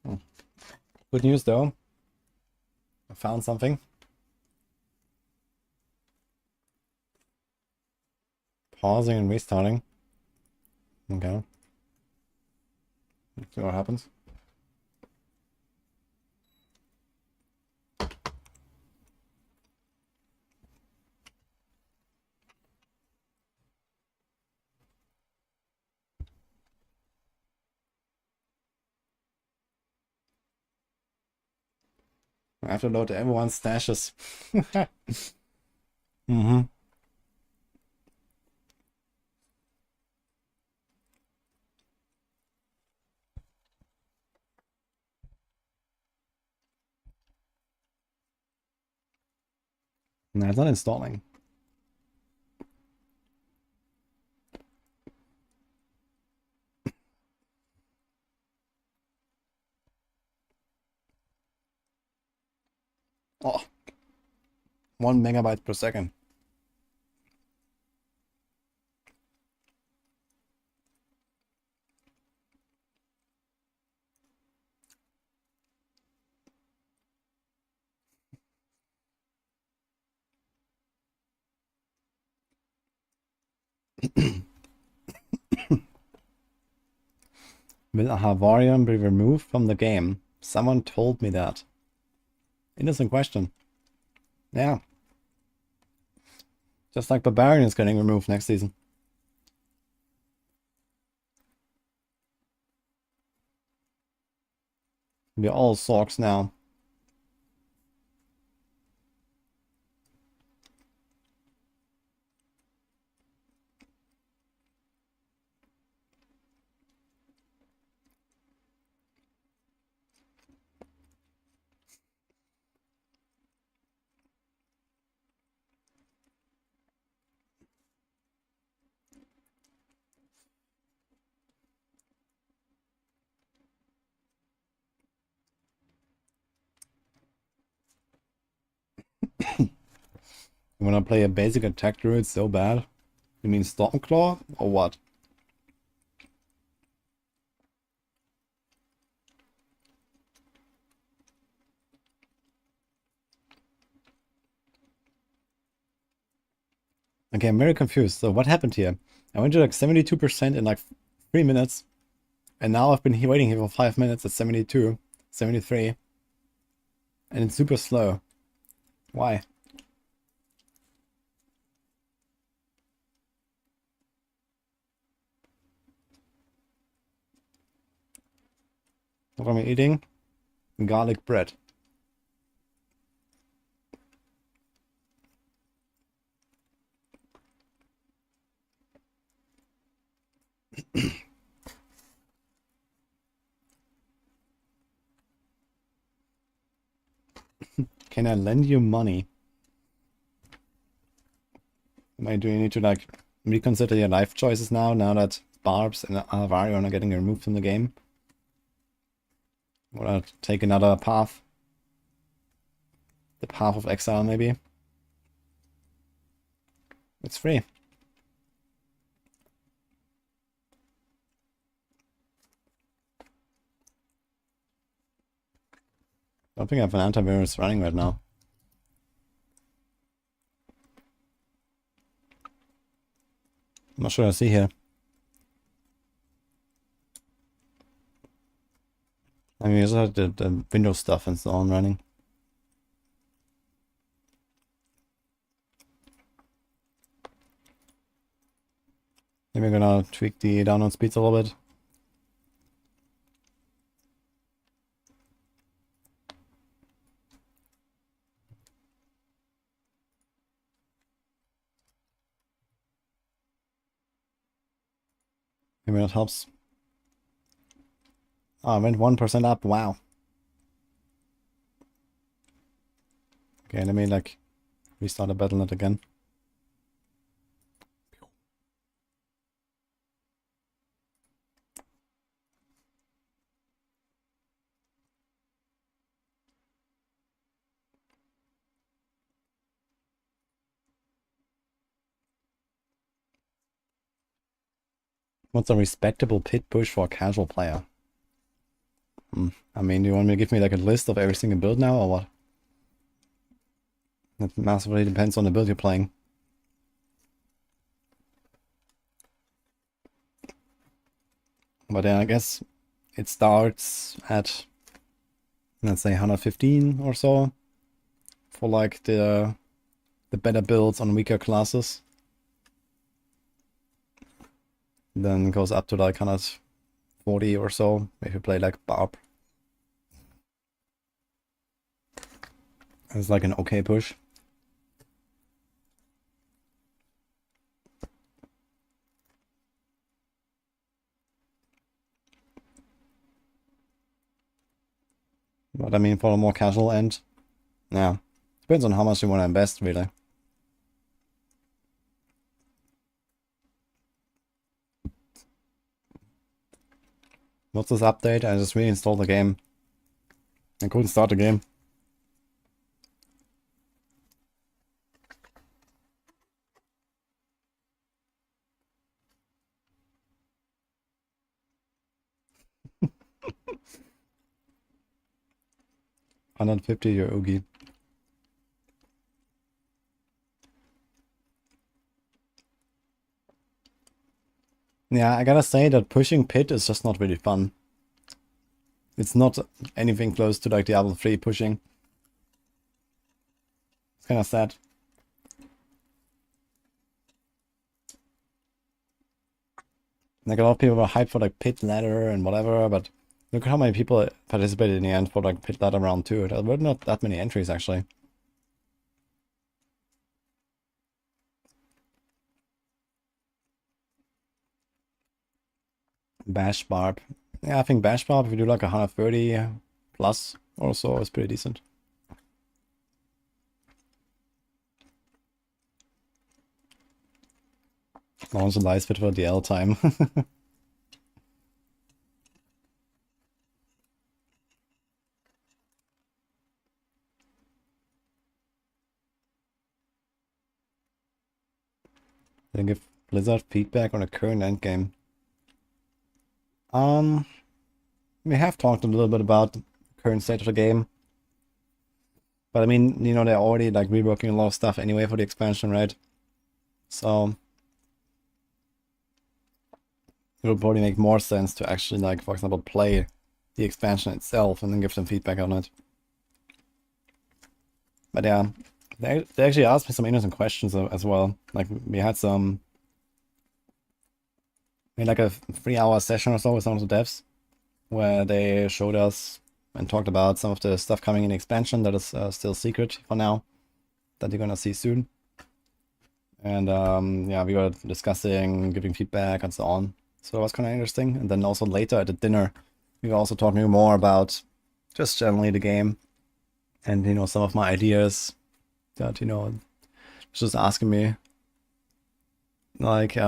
Oh. Good news though. I found something. Pausing and restarting. Okay. Let's see what happens. I have to load everyone's stashes. Mm-hmm. No, it's not installing. Oh, 1 megabyte per second. Will a Havarian be removed from the game? Someone told me that. Innocent question. Yeah. Just like Barbarian is getting removed next season. We're all Sorcs now. You wanna play a basic attack druid so bad? You mean Stormclaw or what? Okay, I'm very confused. So what happened here? I went to like 72% in like 3 minutes. And now I've been waiting here for 5 minutes at 72, 73. And it's super slow. Why? What am I eating? Garlic bread. Can I lend you money? Do you need to like reconsider your life choices now that Barbs and Avarion are getting removed from the game? Or take another path? The path of exile maybe? It's free. I don't think I have an antivirus running right now. I'm not sure I see here. I mean, I just had the Windows stuff and so on running. Maybe I'm gonna tweak the download speeds a little bit. Maybe that helps. Oh, I went 1% up. Wow. Okay, let me like restart the Battle.net again. What's a respectable pit push for a casual player? I mean, do you want me to give me like a list of every single build now, or what? That massively depends on the build you're playing. But then I guess it starts at, let's say, 115 or so for like the better builds on weaker classes. Then goes up to like 140 or so if you play like Barb. It's like an okay push. But I mean, for a more casual end, yeah, depends on how much you want to invest, really. What's this update? I just reinstalled the game. I couldn't start the game. $150 your Oogie. Yeah, I gotta say that pushing pit is just not really fun. It's not anything close to like Diablo 3 pushing. It's kinda sad. Like a lot of people were hyped for like pit ladder and whatever, but look at how many people participated in the end for like pit ladder round 2. There were not that many entries actually. Bash Barb. Yeah, I think Bash Barb, if you do like 130 plus or so, is pretty decent. Launch a live fit for DL time. Then give Blizzard feedback on the current endgame. We have talked a little bit about the current state of the game. But I mean, you know, they're already like reworking a lot of stuff anyway for the expansion, right? So it would probably make more sense to actually like, for example, play the expansion itself and then give them feedback on it. But yeah, they actually asked me some interesting questions as well. Like we had like a 3-hour session or so with some of the devs where they showed us and talked about some of the stuff coming in the expansion that is still secret for now, that you're gonna see soon. And yeah, we were discussing, giving feedback and so on. So it was kind of interesting. And then also later at the dinner, we were also talking more about just generally the game and, you know, some of my ideas that, you know, just asking me like, you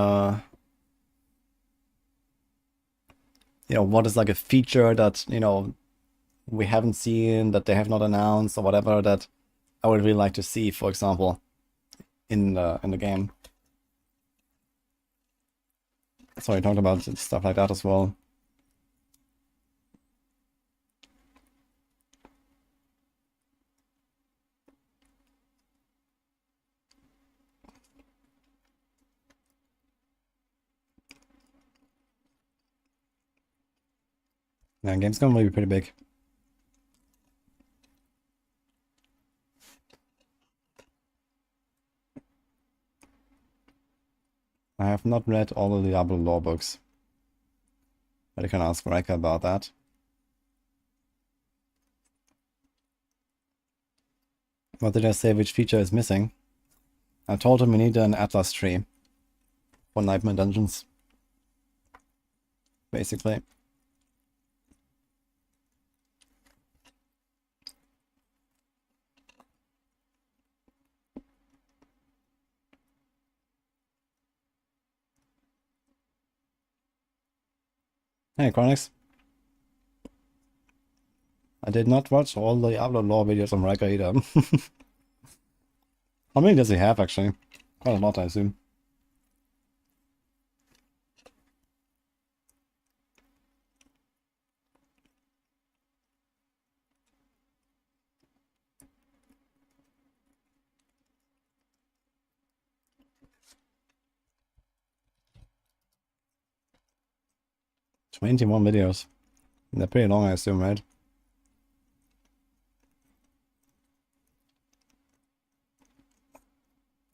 know, what is like a feature that, you know, we haven't seen, that they have not announced or whatever, that I would really like to see, for example, in the game. So I talked about stuff like that as well. Yeah, game's gonna be pretty big. I have not read all of the Diablo lore books, but I can ask Reka about that. What did I say which feature is missing? I told him we need an Atlas tree for Nightmare Dungeons, basically. Hey, Chronix. I did not watch all the Diablo lore videos on Reka either. How many does he have, actually? Quite a lot, I assume. 21 videos. They're pretty long, I assume, right?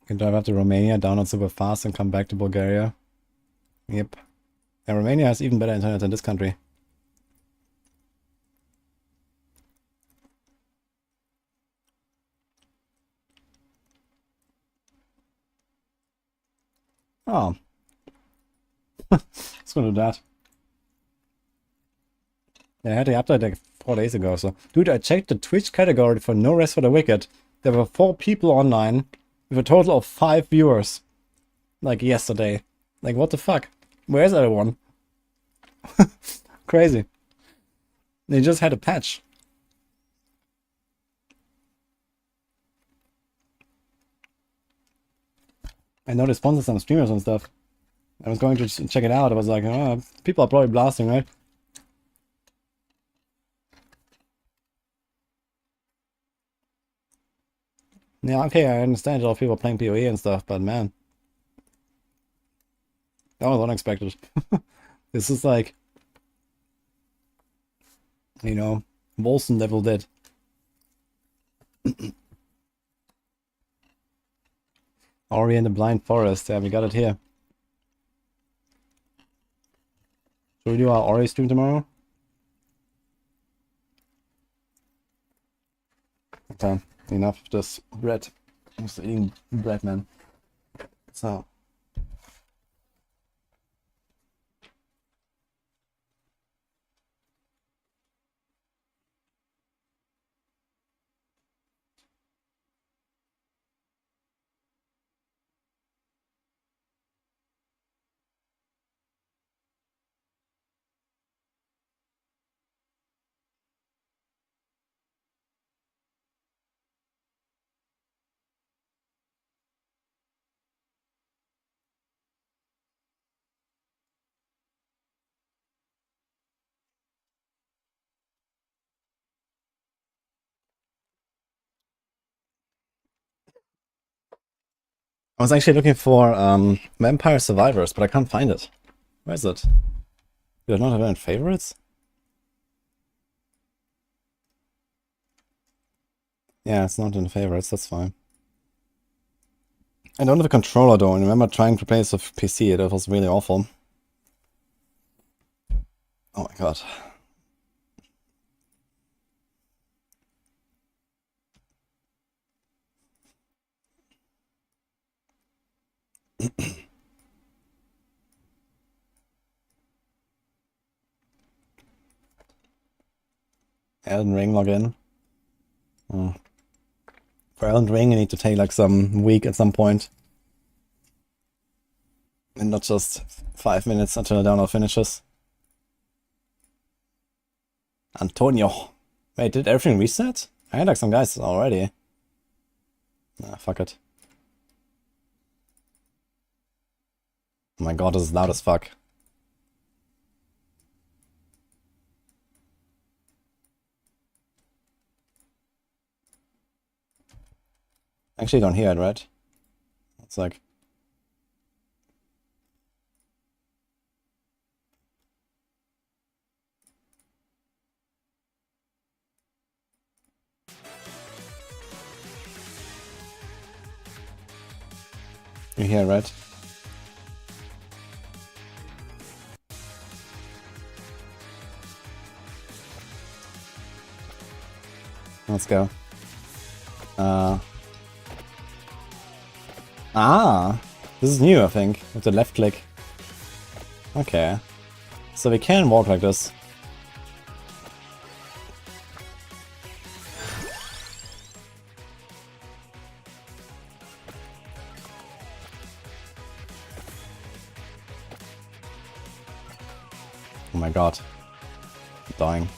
Can drive up to Romania, download super fast, and come back to Bulgaria. Yep. And Romania has even better internet than this country. Oh. Let's go do that. Yeah, I had the update like 4 days ago, so... Dude, I checked the Twitch category for No Rest for the Wicked. There were 4 people online, with a total of 5 viewers. Like, yesterday. Like, what the fuck? Where's everyone? Crazy. They just had a patch. I know they sponsored some streamers and stuff. I was going to check it out. I was like, oh, people are probably blasting, right? Yeah, okay, I understand a lot of people playing PoE and stuff, but man. That was unexpected. This is like... You know, Wolfen level dead. Ori and the Blind Forest. Yeah, we got it here. Should we do our Ori stream tomorrow? Okay, enough of this bread. I'm just eating bread, man. So... I was actually looking for Vampire Survivors, but I can't find it. Where is it? Do I not have any favorites? Yeah, it's not in the favorites, that's fine. I don't have a controller though, I remember trying to play this with PC, it was really awful. Oh my god. Elden Ring login. For Elden Ring, I need to take like some week at some point. And not just 5 minutes until the download finishes. Antonio. Wait, did everything reset? I had like some guys already. Nah, fuck it. Oh my god, this is loud as fuck. Actually, don't hear it, right? It's like... You hear it, right? Let's go. This is new, I think, with the left click. Okay. So we can walk like this. Oh my god. I'm dying.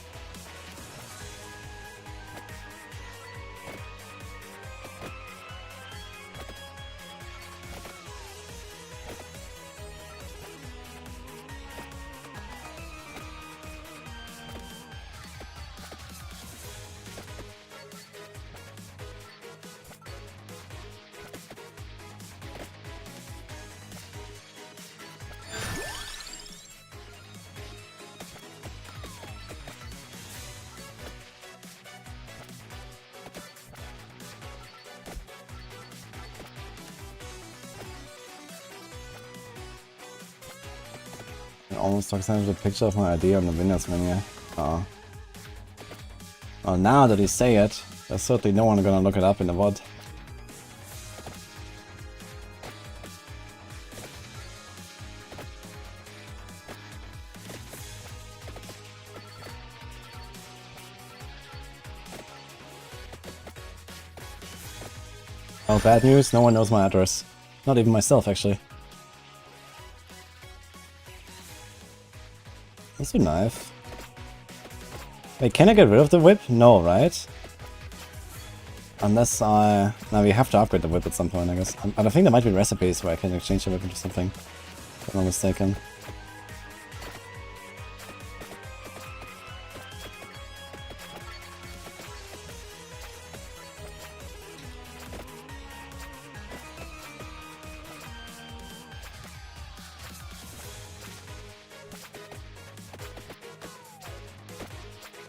almost took a picture of my idea on the Windows menu. Oh. Well, now that you say it, there's certainly no one gonna look it up in the VOD. Oh, bad news, no one knows my address. Not even myself, actually. That's a knife. Wait, can I get rid of the whip? No, right? Unless I... No, we have to upgrade the whip at some point, I guess. And I think there might be recipes where I can exchange the whip into something. If I'm not mistaken.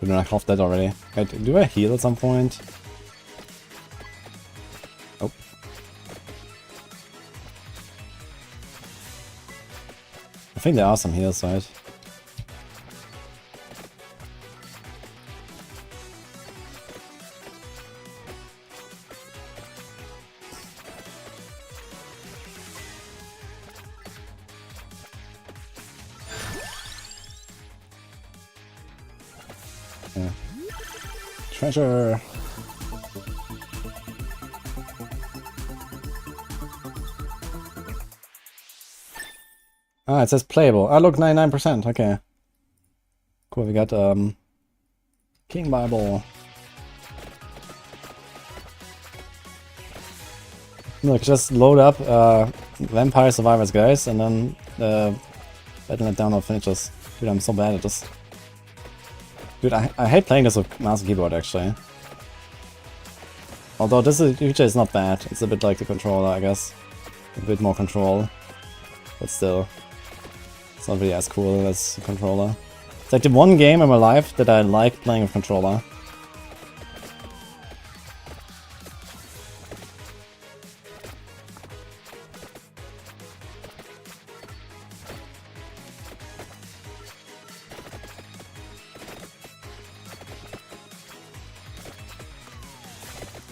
Did I craft that already? Wait, do I heal at some point? Oh. I think there are some heals, right? Yeah. Treasure! Ah, it says playable. Ah, look, 99%. Okay. Cool, we got, King Bible. Look, just load up, Vampire Survivors, guys, and then, battle it down or finishes. Dude, I'm so bad at this. Dude, I hate playing this with mouse and keyboard, actually. Although this feature is not bad. It's a bit like the controller, I guess. A bit more control. But still. It's not really as cool as the controller. It's like the one game in my life that I like playing with controller.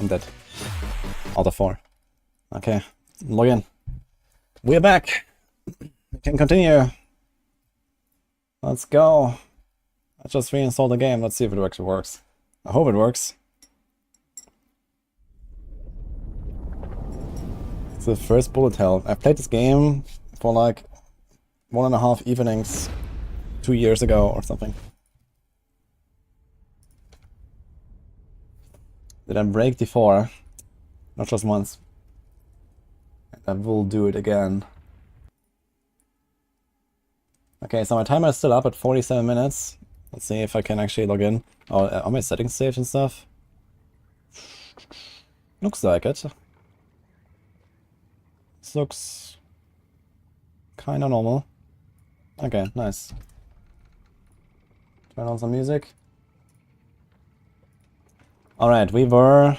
I'm dead. Out of 4. Okay, log in. We're back! We can continue. Let's go. I just reinstalled the game. Let's see if it actually works. I hope it works. It's the first bullet hell. I've played this game for like 1.5 evenings 2 years ago or something. Did I break D4? Not just once. And I will do it again. Okay, so my timer is still up at 47 minutes. Let's see if I can actually log in. Oh, are my settings saved and stuff? Looks like it. This looks kinda normal. Okay, nice. Turn on some music. Alright, we were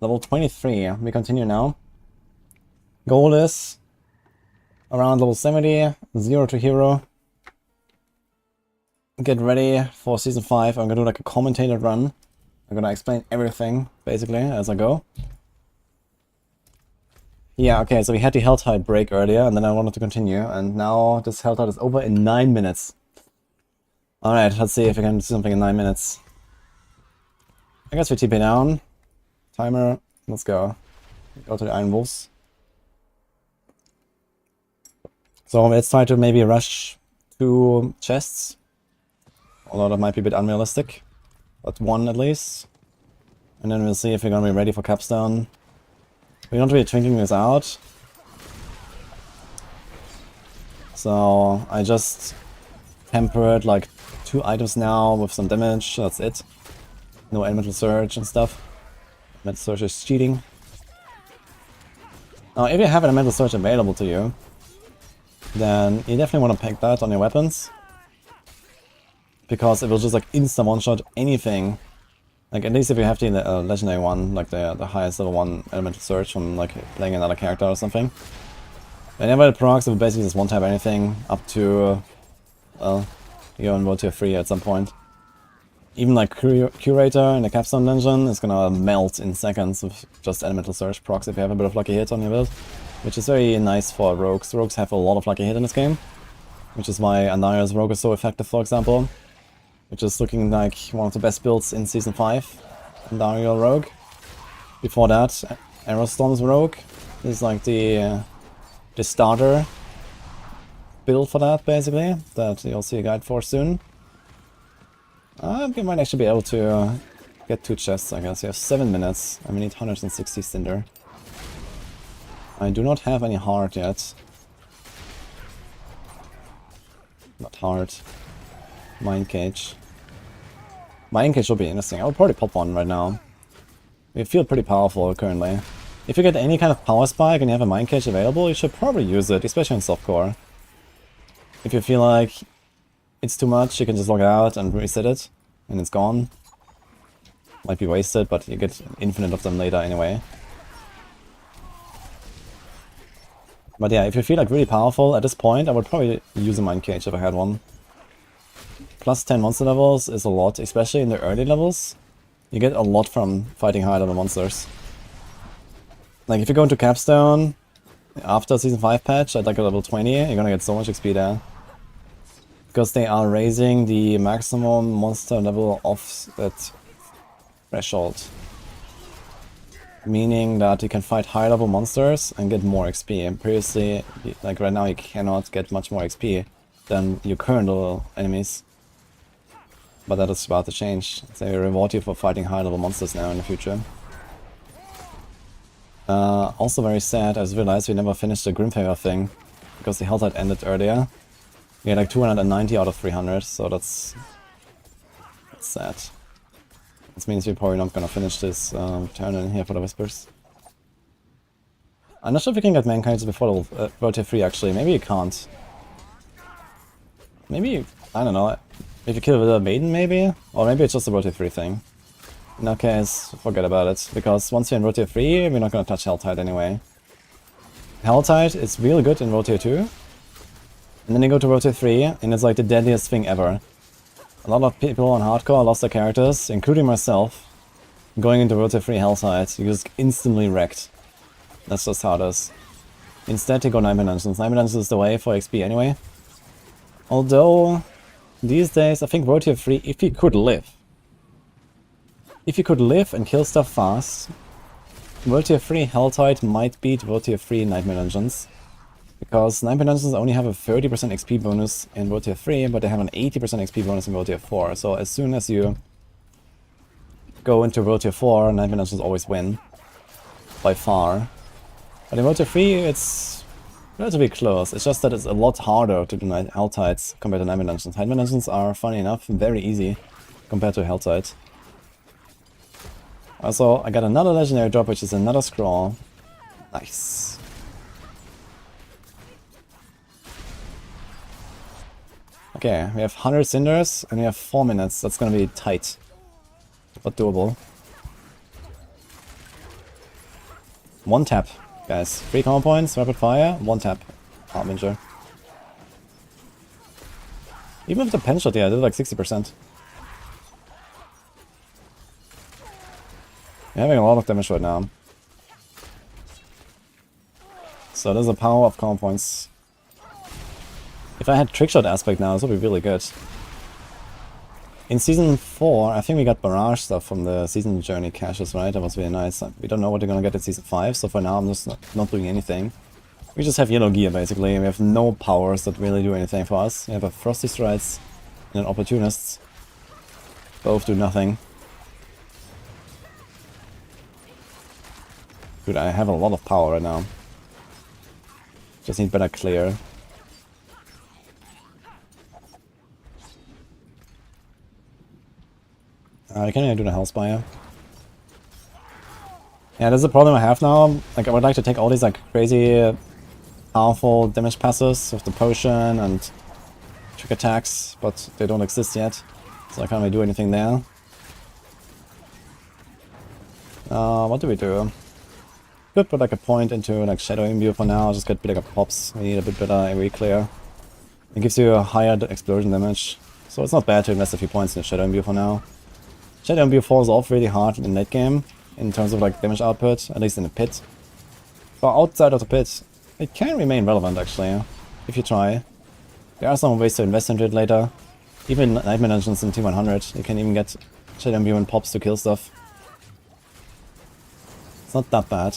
level 23. We continue now. Goal is around level 70, 0 to hero. Get ready for season 5. I'm gonna do like a commentated run. I'm gonna explain everything, basically, as I go. Yeah, okay, so we had the Helltide break earlier, and then I wanted to continue, and now this Helltide is over in 9 minutes. Alright, let's see if we can do something in 9 minutes. I guess we TP down. Timer, let's go. Go to the Iron Wolves. So let's try to maybe rush 2 chests. Although that might be a bit unrealistic. But 1 at least. And then we'll see if we're gonna be ready for Capstone. We're not really thinking this out. So I just tempered like 2 items now with some damage, that's it. No elemental surge and stuff. Elemental surge is cheating. Now if you have an elemental surge available to you, then you definitely want to pick that on your weapons. Because it will just like insta one-shot anything. Like at least if you have the legendary one, like the highest level 1 elemental surge from like playing another character or something. Whenever it procs, it will basically just one-tap anything up to well, you're on World Tier 3 at some point. Even like Curator in the Capstone Dungeon is gonna melt in seconds with just Elemental Surge procs if you have a bit of lucky hit on your build. Which is very nice for rogues. Rogues have a lot of lucky hit in this game. Which is why Andariel's rogue is so effective, for example. Which is looking like one of the best builds in Season 5. Andariel rogue. Before that, Aerostorm's rogue is like the starter build for that, basically. That you'll see a guide for soon. We might actually be able to get 2 chests, I guess. You have 7 minutes, and we need 160 Cinder. I do not have any heart yet. Not heart. Mind Cage. Mind Cage will be interesting. I would probably pop one right now. We feel pretty powerful currently. If you get any kind of power spike and you have a Mind Cage available, you should probably use it, especially in softcore. If you feel like it's too much, you can just log out and reset it, and it's gone. Might be wasted, but you get infinite of them later anyway. But yeah, if you feel like really powerful at this point, I would probably use a Mind Cage if I had one. Plus 10 monster levels is a lot, especially in the early levels. You get a lot from fighting high level monsters. Like if you go into Capstone after Season 5 patch at like a level 20, you're gonna get so much XP there. Because they are raising the maximum monster level of that threshold. Meaning that you can fight high level monsters and get more XP. Previously, like right now, you cannot get much more XP than your current level enemies. But that is about to change. They reward you for fighting high level monsters now in the future. Also very sad, I just realized we never finished the Grimfavor thing. Because the Helltide ended earlier. We had like 290 out of 300, so that's sad. This means we're probably not gonna finish this turn in here for the Whispers. I'm not sure if we can get Mankind's before World Tier 3 actually. Maybe you can't. Maybe, I don't know, if you kill the Maiden maybe? Or maybe it's just a World Tier 3 thing. In that case, forget about it. Because once you're in World Tier 3, we're not gonna touch Helltide anyway. Helltide is really good in World Tier 2. And then you go to World Tier 3, and it's like the deadliest thing ever. A lot of people on hardcore lost their characters, including myself. Going into World Tier 3 Helltide, you just instantly wrecked. That's just how it is. Instead you go 9 Dungeons. 9 Dungeons is the way for XP anyway. Although, these days I think World Tier 3, if you could live. If you could live and kill stuff fast, World Tier 3 Helltide might beat World Tier 3 Nightmare Dungeons. Because Nightmare Dungeons only have a 30% XP bonus in World Tier 3, but they have an 80% XP bonus in World Tier 4. So as soon as you go into World Tier 4, Nightmare Dungeons always win. By far. But in World Tier 3, it's relatively close. It's just that it's a lot harder to do Helltides compared to Nightmare Dungeons. Nightmare Dungeons are, funny enough, very easy compared to Helltide. Also, I got another legendary drop, which is another scroll. Nice. Okay, we have 100 cinders and we have 4 minutes. That's gonna be tight, but doable. 1 tap, guys. 3 combo points, rapid fire, 1 tap. Harbinger. Even with the pen shot, yeah, I did like 60%. We're having a lot of damage right now. So there's the power of combo points. If I had Trickshot aspect now, this would be really good. In Season 4, I think we got Barrage stuff from the Season Journey caches, right? That was really nice. We don't know what we're gonna get in Season 5, so for now I'm just not doing anything. We just have yellow gear, basically. We have no powers that really do anything for us. We have a Frosty Strides and an Opportunists. Both do nothing. Dude, I have a lot of power right now. Just need better clear. Can I do the Hellspire? Yeah, that's the problem I have now. Like, I would like to take all these like crazy powerful damage passes with the potion and trick attacks, but they don't exist yet. So I can't really do anything there. What do we do? Could put like a point into like Shadow Imbue for now, just get a bit of pops. We need a bit better AoE clear. It gives you a higher explosion damage. So it's not bad to invest a few points in the Shadow Imbue for now. Shadow Imbue falls off really hard in late game, in terms of like damage output, at least in the pit. But outside of the pit, it can remain relevant actually, if you try. There are some ways to invest into it later. Even Nightmare Dungeons in T100, you can even get Shadow Imbue and pops to kill stuff. It's not that bad.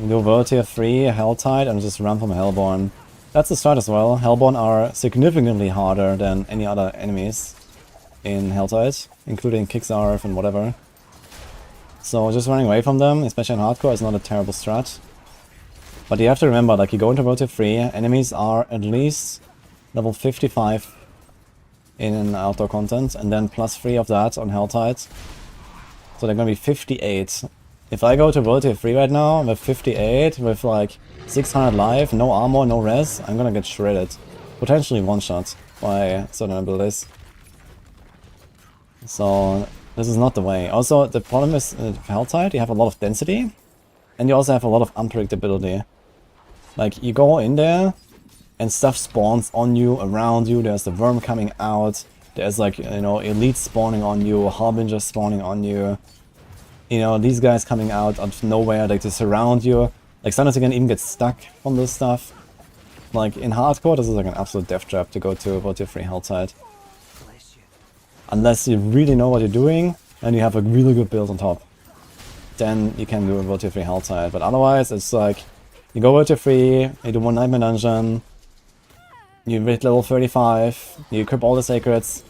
Do World Tier 3, Helltide, and just run from Hellborn. That's the start as well. Hellborn are significantly harder than any other enemies in Helltide, including Kicksarf and whatever. So just running away from them, especially in hardcore, is not a terrible strat. But you have to remember, like, you go into World Tier 3, enemies are at least level 55 in outdoor content, and then plus 3 of that on Helltide. So they're gonna be 58. If I go to World Tier 3 right now with 58, with like 600 life, no armor, no res, I'm gonna get shredded. Potentially one-shot by certain abilities. So this is not the way. Also, the problem is with Helltide, you have a lot of density, and you also have a lot of unpredictability. Like, you go in there, and stuff spawns on you, around you, there's the worm coming out, there's like, you know, elites spawning on you, harbingers spawning on you. You know, these guys coming out of nowhere, like, to surround you. Like, sometimes you can even get stuck from this stuff. Like, in hardcore, this is like an absolute death trap to go to World Tier 3 Helltide. Unless you really know what you're doing, and you have a really good build on top. Then you can do a World Tier 3 Helltide. But otherwise, it's like, you go World Tier 3, you do one Nightmare Dungeon, you hit level 35, you equip all the Sacreds,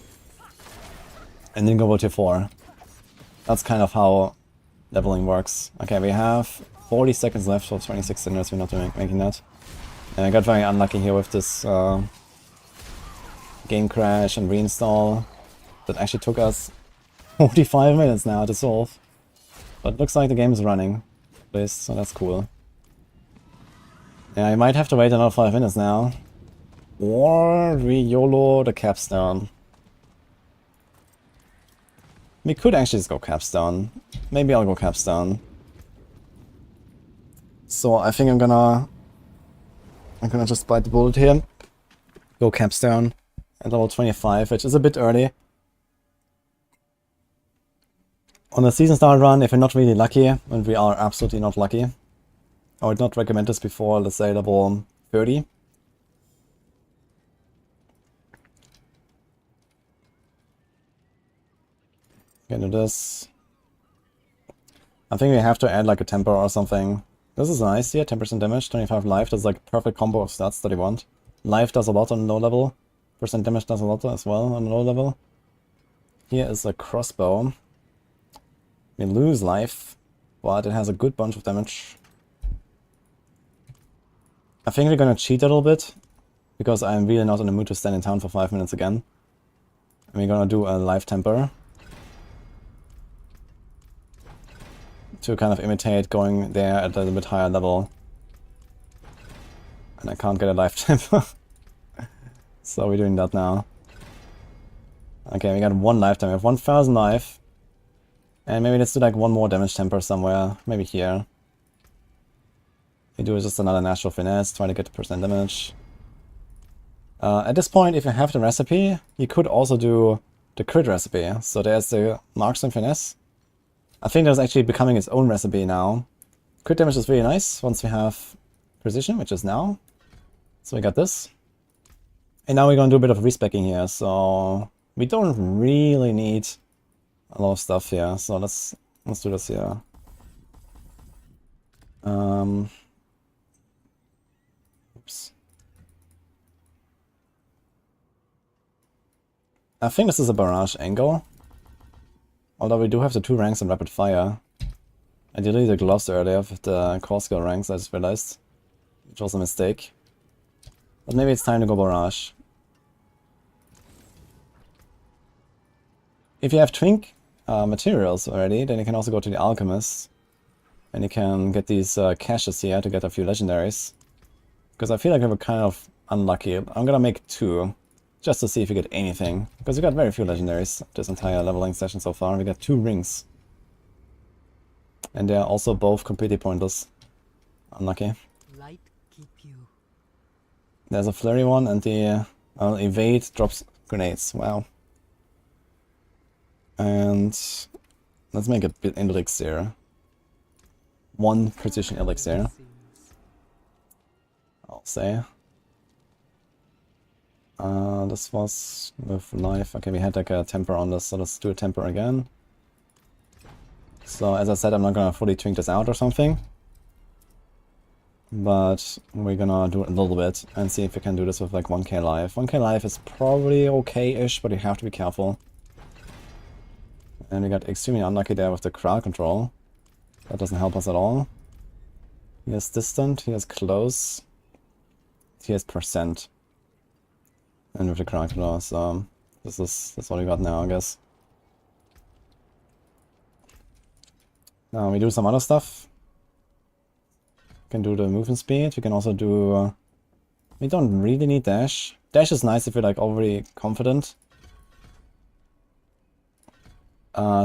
and then go World Tier 4. That's kind of how leveling works. Okay, we have 40 seconds left for 26 sinners, we're not making that. And I got very unlucky here with this game crash and reinstall. That actually took us 45 minutes now to solve. But it looks like the game is running, so that's cool. Yeah, I might have to wait another 5 minutes now. Or we YOLO the capstone. We could actually just go capstone. Maybe I'll go capstone. So I think I'm gonna just bite the bullet here. Go capstone at level 25, which is a bit early. On a season start run, if you're not really lucky, and we are absolutely not lucky, I would not recommend this before, let's say, level 30. Can do this. I think we have to add like a temper or something. This is nice here, 10% damage, 25 life. That's like a perfect combo of stats that you want. Life does a lot on low level. Percent damage does a lot as well on low level. Here is a crossbow. We lose life, but it has a good bunch of damage. I think we're gonna cheat a little bit, because I'm really not in the mood to stand in town for 5 minutes again. And we're gonna do a life temper. To kind of imitate going there at a little bit higher level. And I can't get a life temper. So we're doing that now. Okay, we got one life temper. We have 1000 life. And maybe let's do like one more damage temper somewhere. Maybe here. We do just another natural finesse, try to get the percent damage. At this point, if you have the recipe, you could also do the crit recipe. So there's the marksman finesse. I think that's actually becoming its own recipe now. Crit damage is really nice once we have precision, which is now. So we got this. And now we're going to do a bit of respecking here. So we don't really need a lot of stuff here. So let's do this here. Oops. I think this is a barrage angle. Although we do have the 2 ranks in rapid fire. I deleted the gloves earlier with the core skill ranks, I just realized. Which was a mistake. But maybe it's time to go barrage. If you have twink materials already, then you can also go to the alchemist. And you can get these caches here to get a few legendaries. Because I feel like we were kind of unlucky. I'm gonna make 2. Just to see if you get anything. Because we got very few legendaries this entire leveling session so far. We got 2 rings. And they are also both completely pointless. Unlucky. Light keep you. There's a flurry one, and the evade drops grenades. Wow. And let's make a bit elixir. 1 precision elixir, I'll say. This was with life. Okay, we had like a temper on this, so let's do a temper again. So as I said, I'm not gonna fully twink this out or something. But we're gonna do it a little bit and see if we can do this with like 1k life. 1k life is probably okay-ish, but you have to be careful. And we got extremely unlucky there with the crowd control. That doesn't help us at all. He has distant, he has close, he has percent. And with the crowd control, so that's what we got now, I guess. Now we do some other stuff. We can do the movement speed. We can also do... we don't really need dash. Dash is nice if you're like already confident.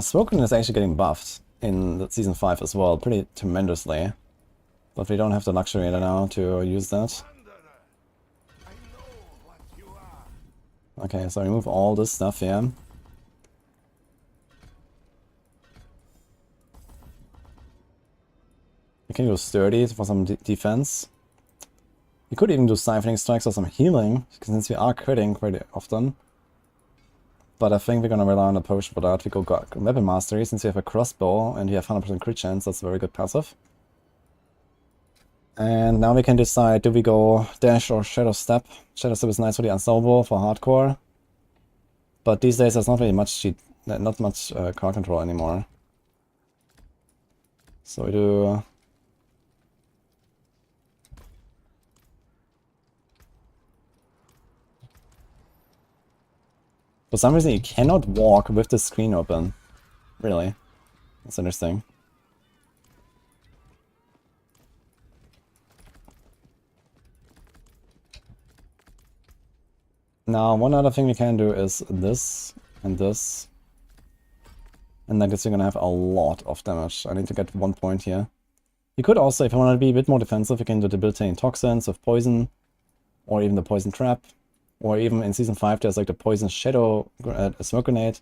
Spoken is actually getting buffed in the season 5 as well, pretty tremendously. But we don't have the luxury right now to use that. Okay, so remove all this stuff here. You can go sturdy for some defense. You could even do siphoning strikes or some healing, since we are critting quite often. But I think we're gonna rely on the potion for that. We go weapon mastery, since you have a crossbow and you have 100% crit chance. That's a very good passive. And now we can decide, do we go dash or shadow step? Shadow step is nice for the unstoppable, for hardcore. But these days there's not really much not much car control anymore. So we do... for some reason you cannot walk with the screen open. Really? That's interesting. Now, one other thing we can do is this and this. And I guess you're gonna have a lot of damage. I need to get 1 point here. You could also, if you want to be a bit more defensive, you can do debilitating toxins with poison. Or even the poison trap. Or even in season 5 there's like the poison shadow smoke grenade.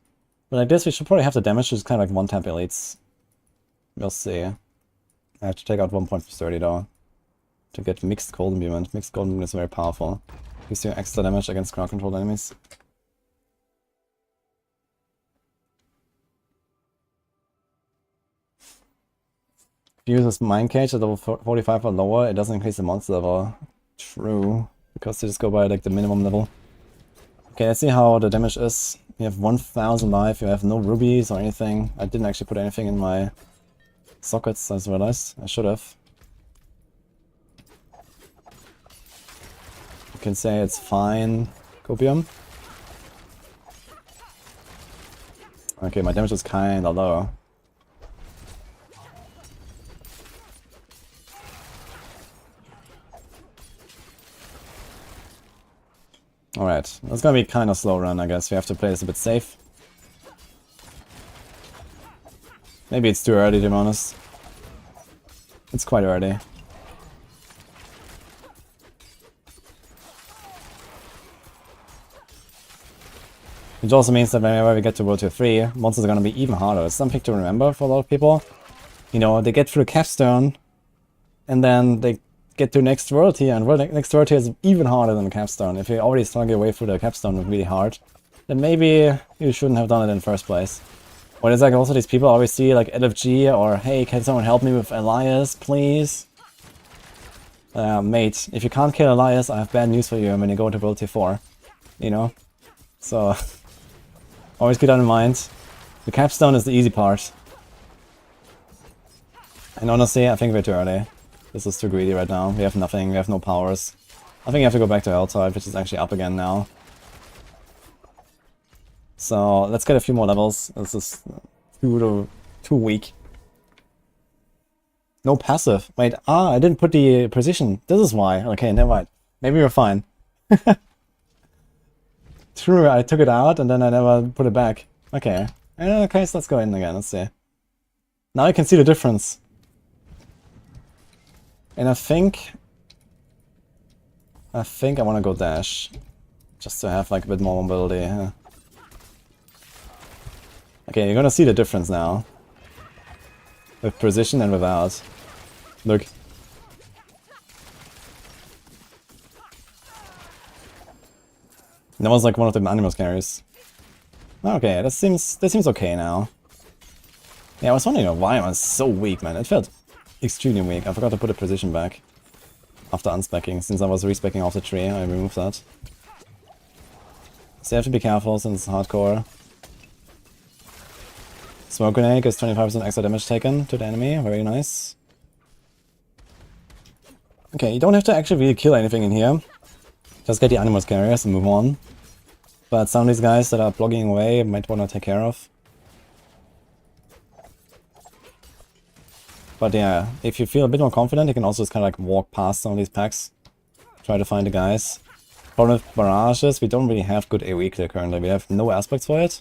But like this we should probably have the damage, just kind of like one-tap elites. We'll see. I have to take out 1 point for 30 though. To get mixed golden beam, and mixed golden beam is very powerful. Gives you extra damage against crowd controlled enemies. If you use this Mind Cage at level 45 or lower, it doesn't increase the monster level. True. Because they just go by like the minimum level. Okay, let's see how the damage is. You have 1000 life, you have no rubies or anything. I didn't actually put anything in my sockets, I just realized. I should have. You can say it's fine, Copium. Okay, my damage is kinda low. Alright, it's gonna be kind of slow run, I guess. We have to play this a bit safe. Maybe it's too early, to be honest. It's quite early. Which also means that whenever we get to World Tier 3, monsters are gonna be even harder. It's something to remember for a lot of people. You know, they get through Capstone, and then they get to next world tier, and next world tier is even harder than the Capstone. If you already struggle your way through the Capstone really hard, then maybe you shouldn't have done it in the first place. Or there's like also these people I always see like LFG or hey, can someone help me with Elias, please? Mate, if you can't kill Elias, I have bad news for you when you go to World Tier 4. You know? So, always keep that in mind. The Capstone is the easy part. And honestly, I think we're too early. This is too greedy right now. We have nothing, we have no powers. I think I have to go back to Helltide, which is actually up again now. So, let's get a few more levels. This is too weak. No passive. Wait, I didn't put the precision. This is why. Okay, never mind. Maybe we're fine. True, I took it out and then I never put it back. Okay. Okay, so let's go in again, let's see. Now you can see the difference. And I think I want to go dash. Just to have like a bit more mobility. Huh? Okay, you're gonna see the difference now. With precision and without. Look. That was like one of the animal carries. Okay, this seems okay now. Yeah, I was wondering why I was so weak, man. It felt extremely weak. I forgot to put the precision back after unspecking. Since I was respecking off the tree, I removed that. So you have to be careful since it's hardcore. Smoke grenade is 25% extra damage taken to the enemy. Very nice. Okay, you don't have to actually really kill anything in here. Just get the animals carriers and move on. But some of these guys that are blocking away might want to take care of. But yeah, if you feel a bit more confident, you can also just kind of like walk past some of these packs. Try to find the guys. Problem with barrages, we don't really have good AoE clear currently. We have no aspects for it.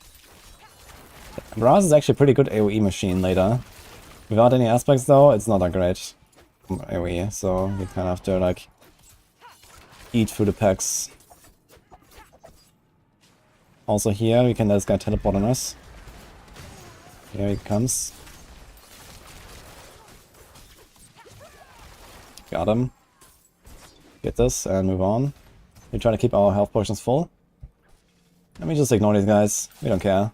Barrage is actually a pretty good AoE machine later. Without any aspects though, it's not that great AoE. So we kind of have to like eat through the packs. Also here, we can let this guy teleport on us. Here he comes. Got him. Get this and move on. We try to keep our health potions full. Let me just ignore these guys. We don't care.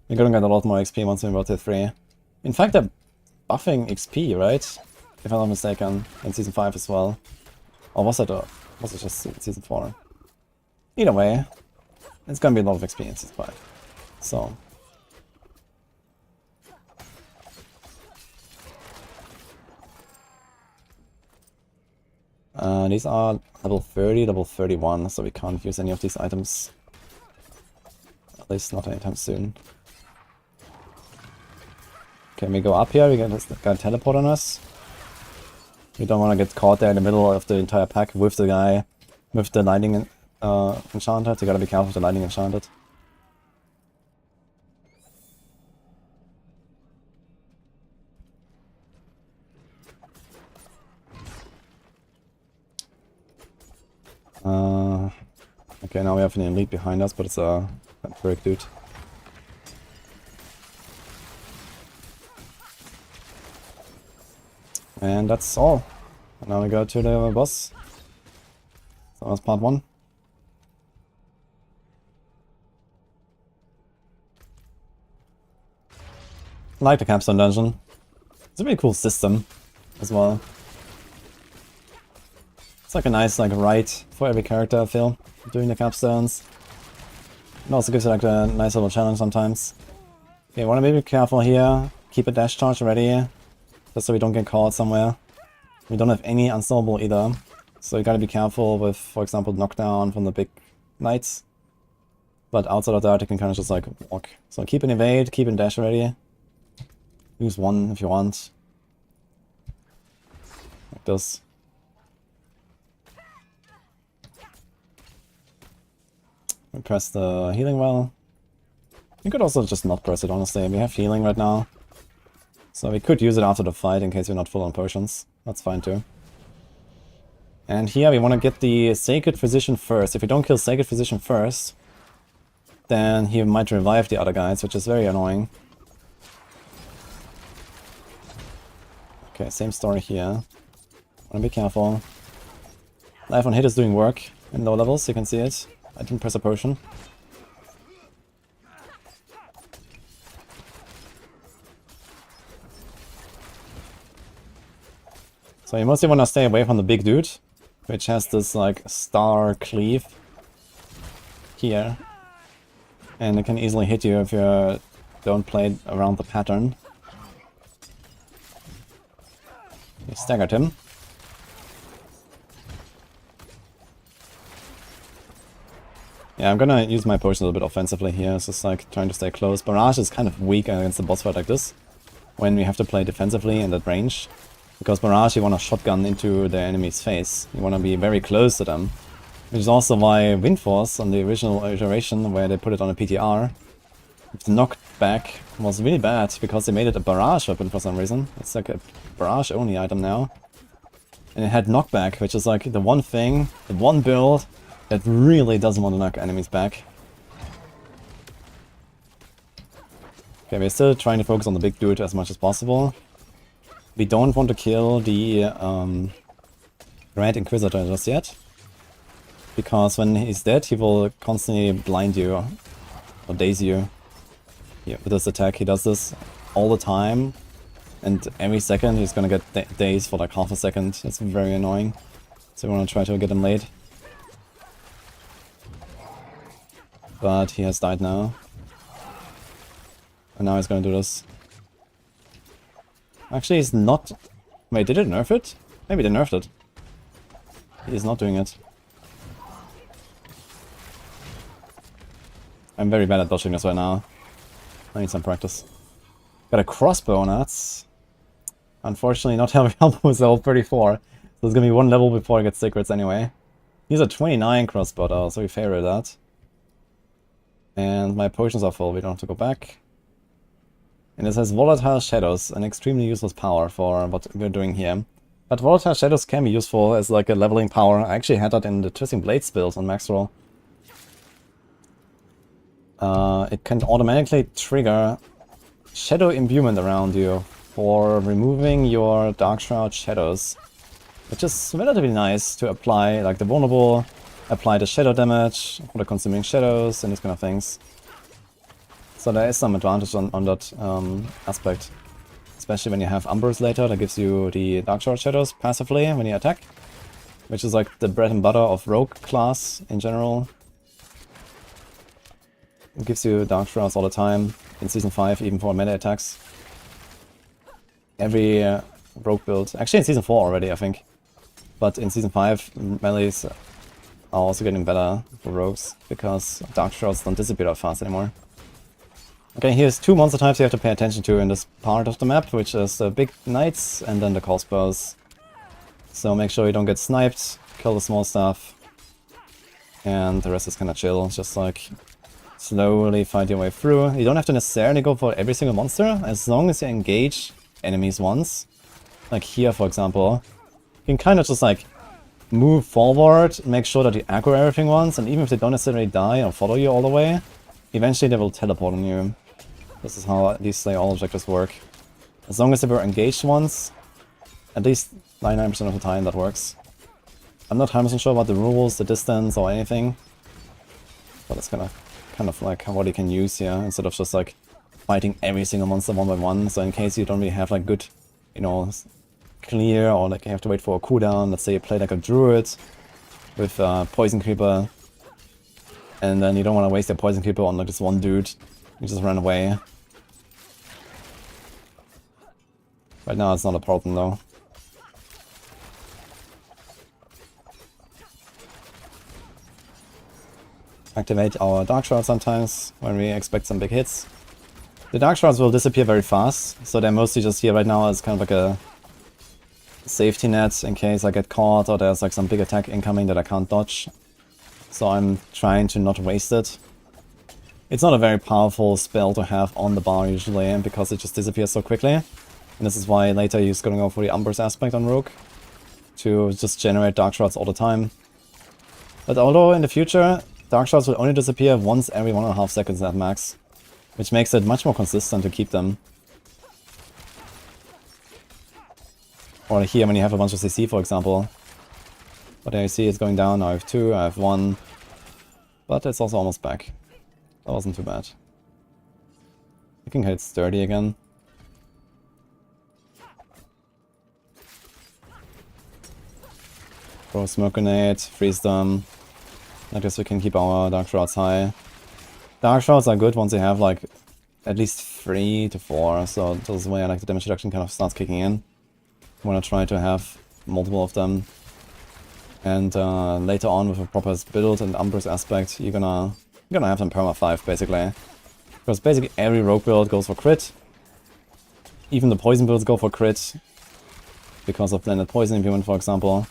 We're gonna get a lot more XP once we go to 3. In fact, they're buffing XP, right? If I'm not mistaken, in Season 5 as well. Or was it just Season 4? Either way, it's gonna be a lot of XP in Season 5. So. These are level 30, level 31, so we can't use any of these items. At least not anytime soon. Can we go up here? We got this guy teleport on us. We don't want to get caught there in the middle of the entire pack with the guy with the lightning enchanted. You gotta be careful with the lightning enchanted. Okay, now we have an elite behind us, but it's a brick dude. And that's all. And now we go to the boss. So that's part 1. I like the capstone dungeon. It's a really cool system as well. It's like a nice like rite for every character, I feel, doing the capstones. It also gives you like a nice little challenge sometimes. Okay, wanna be careful here. Keep a dash charge ready. Just so we don't get caught somewhere. We don't have any unstoppable either. So you gotta be careful with, for example, knockdown from the big knights. But outside of that, you can kind of just like walk. So keep an evade, keep an dash ready. Use one if you want. Like this. We press the healing well. You could also just not press it, honestly. We have healing right now. So we could use it after the fight in case we're not full on potions. That's fine too. And here we want to get the Sacred Physician first. If we don't kill Sacred Physician first, then he might revive the other guys, which is very annoying. Okay, same story here. Wanna be careful. Life on hit is doing work in low levels, you can see it. I didn't press a potion. So you mostly want to stay away from the big dude, which has this like star cleave here. And it can easily hit you if you don't play around the pattern. You staggered him. Yeah, I'm gonna use my potion a little bit offensively here. It's just like trying to stay close. Barrage is kind of weak against the boss fight like this, when we have to play defensively in that range. Because Barrage, you want to shotgun into the enemy's face. You want to be very close to them. Which is also why Wind Force on the original iteration, where they put it on a PTR, The knockback was really bad because they made it a barrage weapon for some reason. It's like a barrage only item now. And it had knockback, which is like the one thing, the one build that really doesn't want to knock enemies back. Okay, we're still trying to focus on the big dude as much as possible. We don't want to kill the Grand Inquisitor just yet. Because when he's dead, he will constantly blind you or daze you. Yeah, with this attack, he does this all the time. And every second, he's gonna get dazed for like half a second. It's very annoying. So we wanna try to get him late. But he has died now. And now he's gonna do this. Actually, he's not... Wait, did it nerf it? Maybe they nerfed it. He's not doing it. I'm very bad at dodging this right now. I need some practice. Got a crossbow, and that's... Unfortunately not helpful with level 34. So it's gonna be one level before I get secrets anyway. He's a 29 crossbow though, so we favor that. And my potions are full, we don't have to go back. And it says Volatile Shadows, an extremely useless power for what we're doing here. But Volatile Shadows can be useful as like a leveling power. I actually had that in the Twisting Blades build on max roll. It can automatically trigger Shadow Imbuement around you for removing your Dark Shroud shadows. Which is relatively nice to apply, like the vulnerable, apply the shadow damage for the consuming shadows and these kind of things. So there is some advantage on that aspect. Especially when you have Umbers later, that gives you the Dark Shroud shadows passively when you attack. Which is like the bread and butter of Rogue class in general. It gives you Dark Shrouds all the time, in Season 5, even for melee attacks. Every Rogue build, actually in Season 4 already, I think. But in Season 5, melees are also getting better for Rogues, because Dark Shrouds don't disappear that fast anymore. Okay, here's two monster types you have to pay attention to in this part of the map, which is the big knights and then the crossbows. So make sure you don't get sniped, kill the small stuff, and the rest is kinda chill, just like slowly fight your way through. You don't have to necessarily go for every single monster, as long as you engage enemies once. Like here, for example. You can kind of just like move forward, make sure that you aggro everything once, and even if they don't necessarily die or follow you all the way, eventually they will teleport on you. This is how these Slay All objectives work. As long as they were engaged once, at least 99% of the time that works. I'm not 100% sure about the rules, the distance, or anything. But it's kind of like what you can use here, instead of just like fighting every single monster one by one. So in case you don't really have like good, you know, clear, or like you have to wait for a cooldown. Let's say you play like a Druid with Poison Creeper, and then you don't want to waste your Poison Creeper on like this one dude. You just run away. Right now it's not a problem though. Activate our Dark Shroud sometimes when we expect some big hits. The Dark Shrouds will disappear very fast, so they're mostly just here right now as kind of like a safety net in case I get caught or there's like some big attack incoming that I can't dodge. So I'm trying to not waste it. It's not a very powerful spell to have on the bar usually, because it just disappears so quickly. And this is why later you're just gonna go for the Umbers aspect on Rogue, to just generate Dark Shrouds all the time. But although in the future, Dark Shrouds will only disappear once every 1.5 seconds at max, which makes it much more consistent to keep them. Or here when you have a bunch of CC, for example. But there you see it's going down, now I have 2, I have 1. But it's also almost back. That wasn't too bad. I can hit sturdy again. Throw a smoke grenade, freeze them. I guess we can keep our Dark Shrouds high. Dark Shrouds are good once you have like at least 3 to 4, so this is where like the damage reduction kind of starts kicking in. I want to try to have multiple of them. And later on with a proper build and Umbers aspect, you're gonna have them perma 5 basically. Because basically every rogue build goes for crit. Even the poison builds go for crit. Because of blended poison imbuement, for example.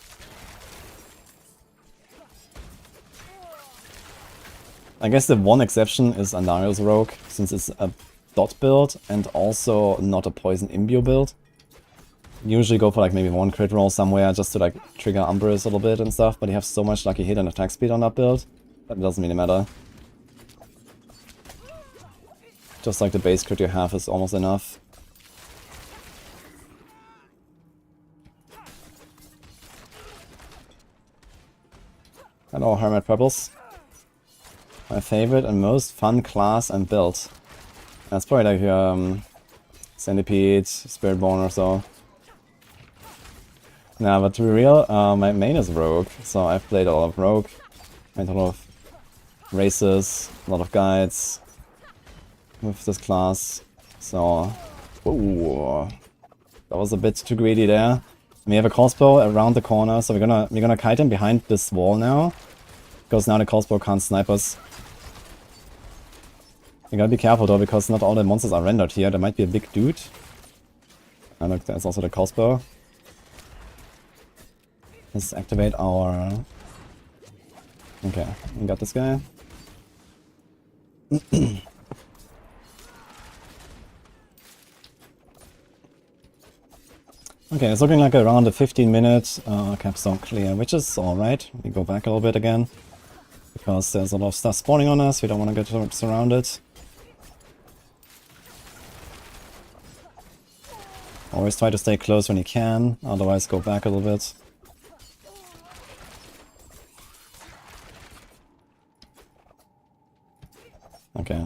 I guess the one exception is Andario's Rogue, since it's a dot build and also not a poison imbue build. Usually go for like maybe one crit roll somewhere just to like trigger Umbrus a little bit and stuff, but you have so much lucky hit and attack speed on that build that it doesn't really matter. Just like the base crit you have is almost enough. Hello, Hermit Pebbles. My favorite and most fun class and build. That's probably like Centipede, Spiritborn or so. Nah, but to be real, my main is Rogue, so I've played a lot of Rogue, made a lot of races, a lot of guides with this class, so... Ooh, that was a bit too greedy there. We have a crossbow around the corner, so we're gonna kite him behind this wall now, because now the crossbow can't snipe us. You gotta be careful though, because not all the monsters are rendered here. There might be a big dude. And look, there's also the crossbow. Let's activate our... Okay, we got this guy. Okay, it's looking like around a 15-minute capstone clear, which is alright. We go back a little bit again, because there's a lot of stuff spawning on us. We don't want to get surrounded. Always try to stay close when you can, otherwise go back a little bit. Okay,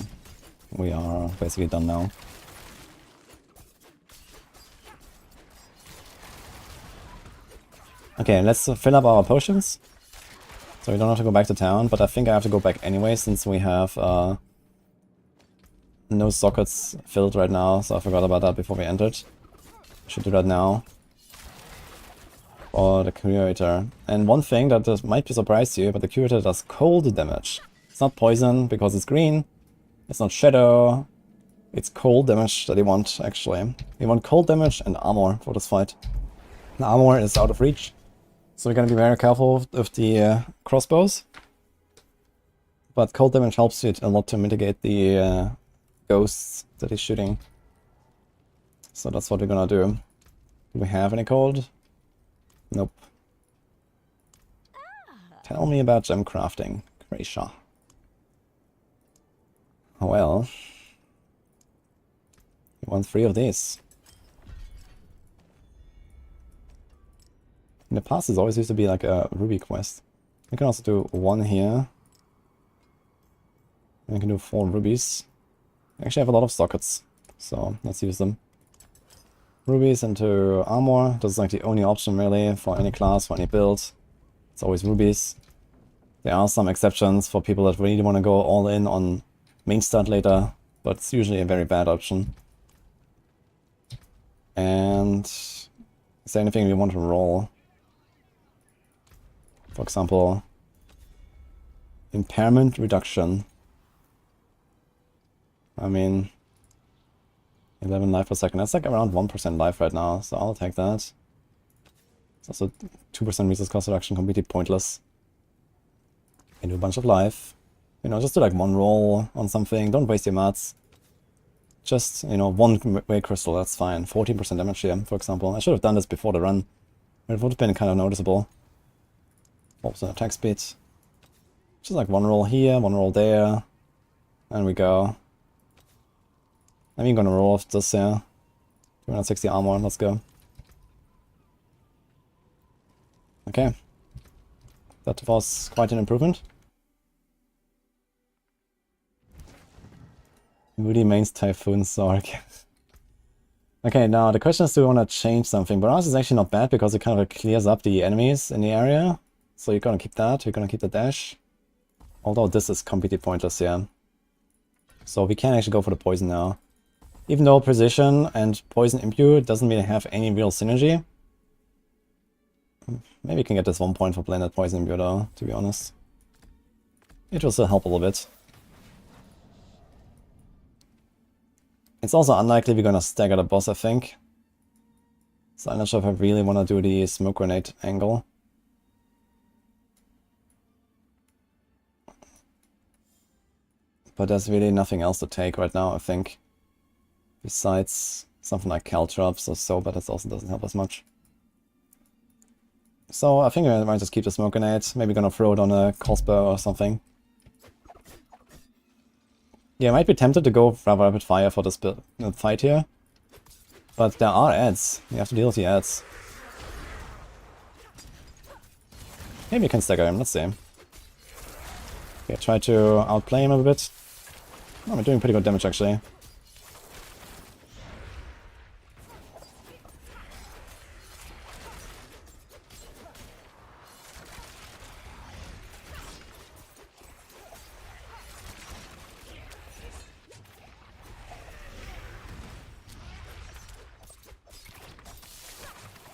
we are basically done now. Okay, let's fill up our potions. So we don't have to go back to town, but I think I have to go back anyway since we have no sockets filled right now, so I forgot about that before we entered. Should do that now. Or the curator. And one thing that might be surprise you, but the curator does cold damage. It's not poison because it's green. It's not shadow. It's cold damage that you want, actually. You want cold damage and armor for this fight. The armor is out of reach. So we're gonna be very careful with the crossbows. But cold damage helps you a lot to mitigate the ghosts that he's shooting. So that's what we're gonna do. Do we have any cold? Nope. Tell me about gem crafting, Krayshaw. Well, you want 3 of these. In the past, this always used to be like a ruby quest. We can also do 1 here. We can do 4 rubies. We actually have a lot of sockets, so let's use them. Rubies into armor. This is like the only option really for any class, for any build. It's always rubies. There are some exceptions for people that really want to go all in on main stat later, but it's usually a very bad option. And is there anything we want to roll? For example, impairment reduction. I mean, 11 life per second. That's like around 1% life right now, so I'll take that. It's also 2% resource cost reduction, completely pointless. Can do a bunch of life. You know, just do like 1 roll on something. Don't waste your mats. Just, you know, 1 way crystal, that's fine. 14% damage here, for example. I should have done this before the run. It would have been kind of noticeable. 4% attack speed. Just like 1 roll here, 1 roll there. And we go. I'm even gonna roll off this here. 260 armor, let's go. Okay. That was quite an improvement. Moody mains Typhoon Sorc. Okay, now the question is, do we want to change something? Barrage is actually not bad because it kind of clears up the enemies in the area. So you're gonna keep that, you're gonna keep the dash. Although this is completely pointless here. So we can actually go for the poison now. Even though precision and poison imbue doesn't really have any real synergy. Maybe we can get this 1 point for blended poison imbue though, to be honest. It will still help a little bit. It's also unlikely we're gonna stagger the boss, I think. So I'm not sure if I really want to do the smoke grenade angle. But there's really nothing else to take right now, I think. Besides something like caltrops or so, but that also doesn't help us much. So I think I might just keep the smoke grenade. Maybe gonna throw it on a crossbow or something. Yeah, I might be tempted to go rather rapid fire for this fight here. But there are ads. You have to deal with the ads. Maybe you can stagger him, let's see. Okay, try to outplay him a bit. Oh, we're doing pretty good damage actually.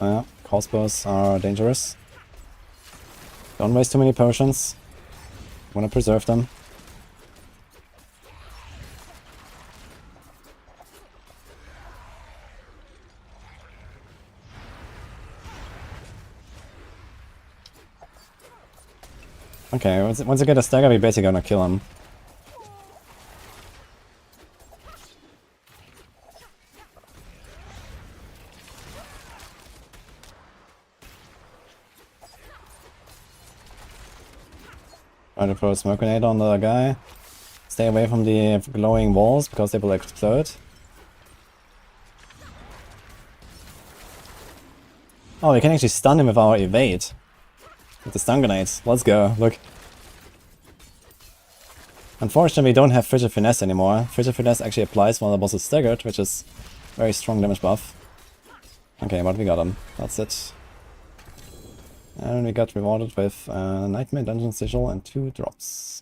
Yeah, crossbows are dangerous. Don't waste too many potions. Wanna preserve them. Okay, once I get a stagger, we're basically gonna kill him. Try to throw a smoke grenade on the guy. Stay away from the glowing walls because they will explode. Oh, we can actually stun him with our evade. With the stun grenades. Let's go, look. Unfortunately, we don't have Frigid Finesse anymore. Frigid Finesse actually applies while the boss is staggered, which is very strong damage buff. Okay, but we got him. That's it. And we got rewarded with Nightmare Dungeon Sigil and 2 drops.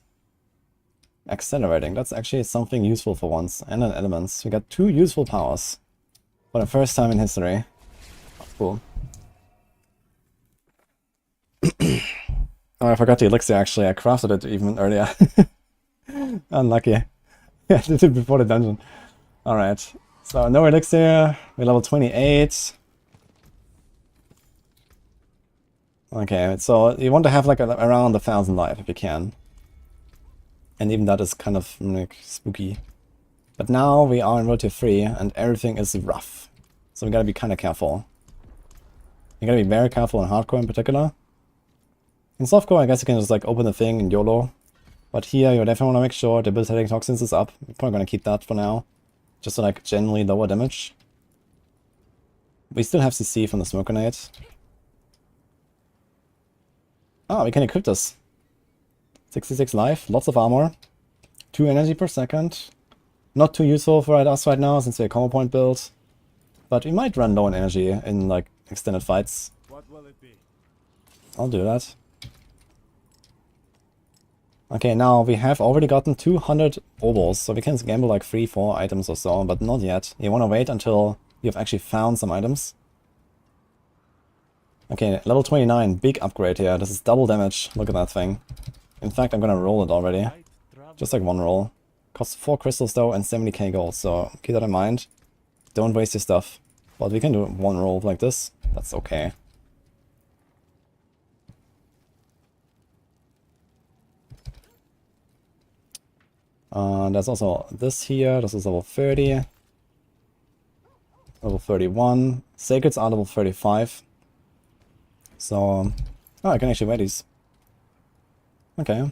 Accelerating, that's actually something useful for once. And an Elements. We got 2 useful powers. For the first time in history. Cool. Oh, I forgot the elixir actually. I crafted it even earlier. Unlucky. Yeah, I did it before the dungeon. Alright. So, no elixir. We're level 28. Okay, so you want to have like around 1,000 life if you can. And even that is kind of like spooky. But now we are in World Tier 3 and everything is rough. So we gotta be kind of careful. You gotta be very careful in hardcore in particular. In softcore, I guess you can just like open the thing and YOLO. But here you definitely want to make sure debilitating toxins is up. We're probably gonna keep that for now. Just to like generally lower damage. We still have CC from the smoke grenade. Ah, we can equip this. 66 life, lots of armor. 2 energy per second. Not too useful for us right now since we're a combo point build. But we might run low on energy in like extended fights. What will it be? I'll do that. Okay, now we have already gotten 200 obols, so we can gamble like 3-4 items or so, but not yet. You wanna wait until you've actually found some items. Okay, level 29, big upgrade here. This is double damage. Look at that thing. In fact, I'm gonna roll it already. Just like one roll. Costs 4 crystals though and 70k gold, so keep that in mind. Don't waste your stuff. But we can do one roll like this. That's okay. There's also this here. This is level 30. Level 31. Sacreds are level 35. So, oh, I can actually wear these. Okay.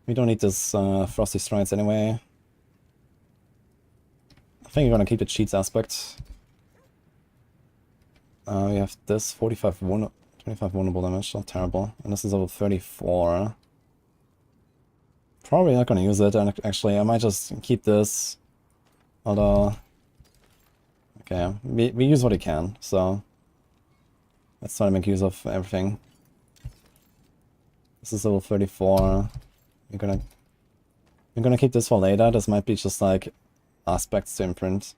We don't need this Frosty Strides anyway. I think we're gonna keep the cheats aspect. We have this 25 vulnerable damage, not terrible. And this is level 34. Probably not gonna use it, and actually I might just keep this. Although, okay, we use what we can, so let's try to make use of everything. This is level 34. We're gonna keep this for later. This might be just like aspects to imprint.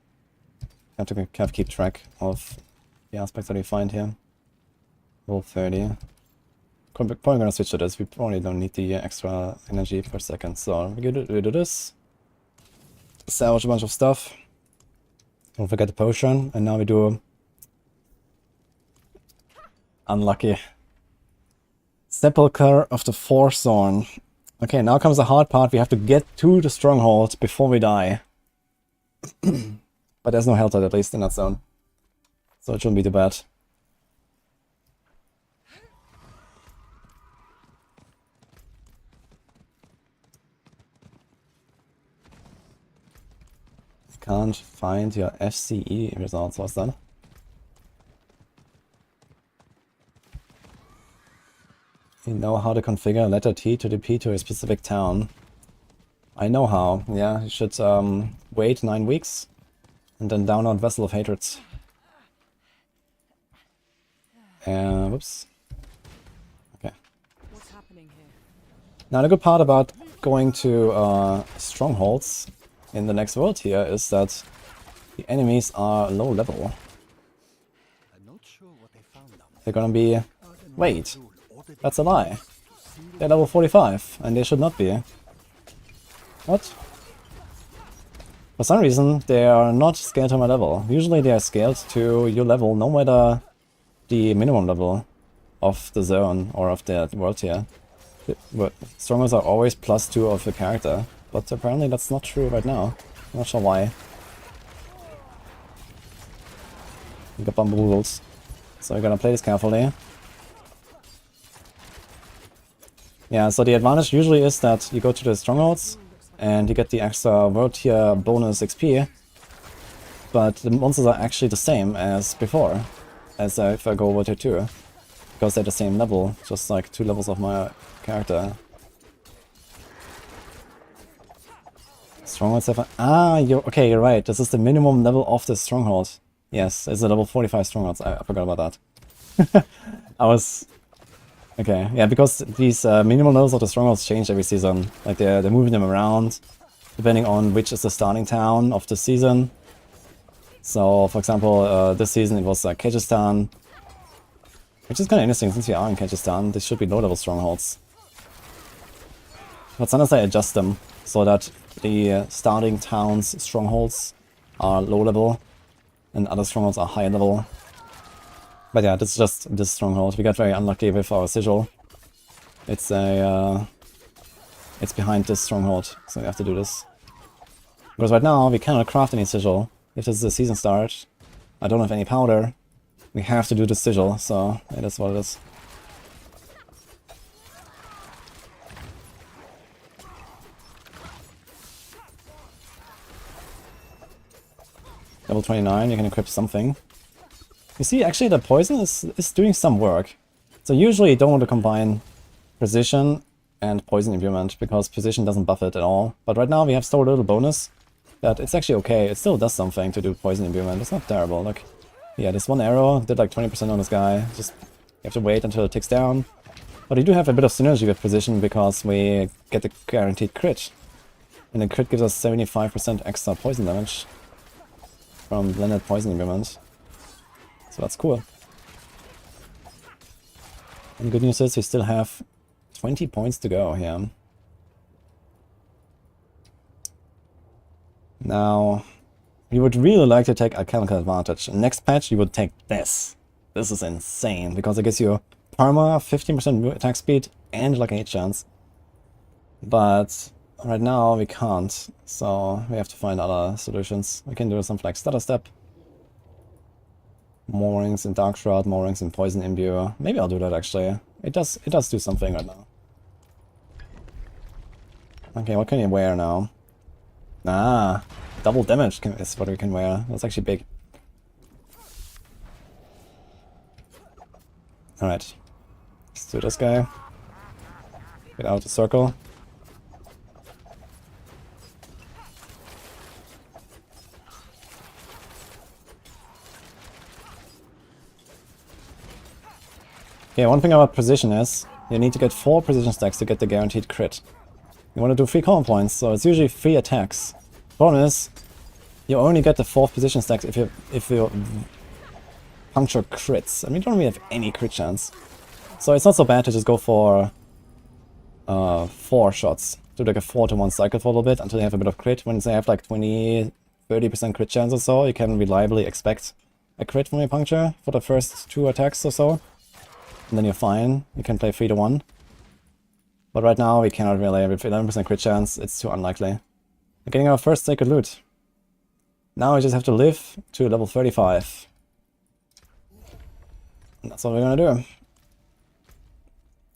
Have to keep track of the aspects that we find here. Level 30. Probably gonna switch to this. We probably don't need the extra energy per second, so we do this. Salvage a bunch of stuff. Don't forget the potion, and now we do unlucky. Sepulchre of the Forthorn. Okay, now comes the hard part. We have to get to the stronghold before we die. But there's no health at least in that zone. So it shouldn't be too bad. Can't find your FCE results. What's that? You know how to configure letter T to the P to a specific town. I know how. Yeah, you should wait 9 weeks and then download Vessel of Hatred. Whoops. Okay. What's happening here? Now the good part about going to strongholds in the next world here is that the enemies are low level. I'm not sure what they found down there. They're gonna be... Wait, that's a lie. They're level 45 and they should not be. What? For some reason they are not scaled to my level. Usually they are scaled to your level no matter the minimum level of the zone or of the world here. Strongholds are always +2 of the character. But apparently that's not true right now. I'm not sure why. We got bamboozled. So we're gonna play this carefully. Yeah, so the advantage usually is that you go to the strongholds and you get the extra world tier bonus XP. But the monsters are actually the same as before. As if I go over to 2. Because they're the same level, just like 2 levels of my character. Stronghold 7. Ah, you're right. This is the minimum level of the stronghold. Yes, it's a level 45 stronghold. I forgot about that. I was... Okay, yeah, because these minimum levels of the strongholds change every season. Like they're moving them around, depending on which is the starting town of the season. So, for example, this season it was Kyrgyzstan. Which is kind of interesting, since we are in Kyrgyzstan, this should be low-level strongholds. But sometimes I adjust them, so that the starting town's strongholds are low level and other strongholds are high level. But yeah, this is just this stronghold. We got very unlucky with our sigil. It's it's behind this stronghold, so we have to do this. Because right now we cannot craft any sigil. If this is a season start, I don't have any powder. We have to do the sigil, so yeah, that's what it is. Level 29, you can equip something. You see, actually the poison is doing some work. So usually you don't want to combine precision and poison imbuement, because precision doesn't buff it at all. But right now we have so little bonus that it's actually okay. It still does something to do poison imbuement. It's not terrible. Look, yeah, this one arrow did like 20% on this guy. Just you have to wait until it ticks down. But we do have a bit of synergy with precision because we get the guaranteed crit. And the crit gives us 75% extra poison damage from blended poison imbuement. So that's cool. And good news is we still have 20 points to go here. Now, we would really like to take Alchemical Advantage. Next patch, you would take this. This is insane, because it gives you Parma, 15% attack speed, and like a hit chance. But right now we can't, so we have to find other solutions. We can do something like Stutter Step. More rings in Dark Shroud, more rings in Poison Imbue. Maybe I'll do that actually. It does do something right now. Okay, what can you wear now? Ah, double damage is what we can wear. That's actually big. Alright. Let's do this guy. Get out of the circle. Okay, one thing about precision is you need to get 4 precision stacks to get the guaranteed crit. You want to do 3 common points, so it's usually 3 attacks. Problem is, you only get the 4th precision stacks if you puncture crits, and we don't really have any crit chance. So it's not so bad to just go for 4 shots. Do like a 4-to-1 cycle for a little bit until you have a bit of crit. When they have like 20-30% crit chance or so, you can reliably expect a crit from your puncture for the first 2 attacks or so. And then you're fine. You can play 3-to-1. But right now we cannot really, with 11% crit chance, it's too unlikely. We're getting our first sacred loot. Now we just have to live to level 35. And that's what we're gonna do.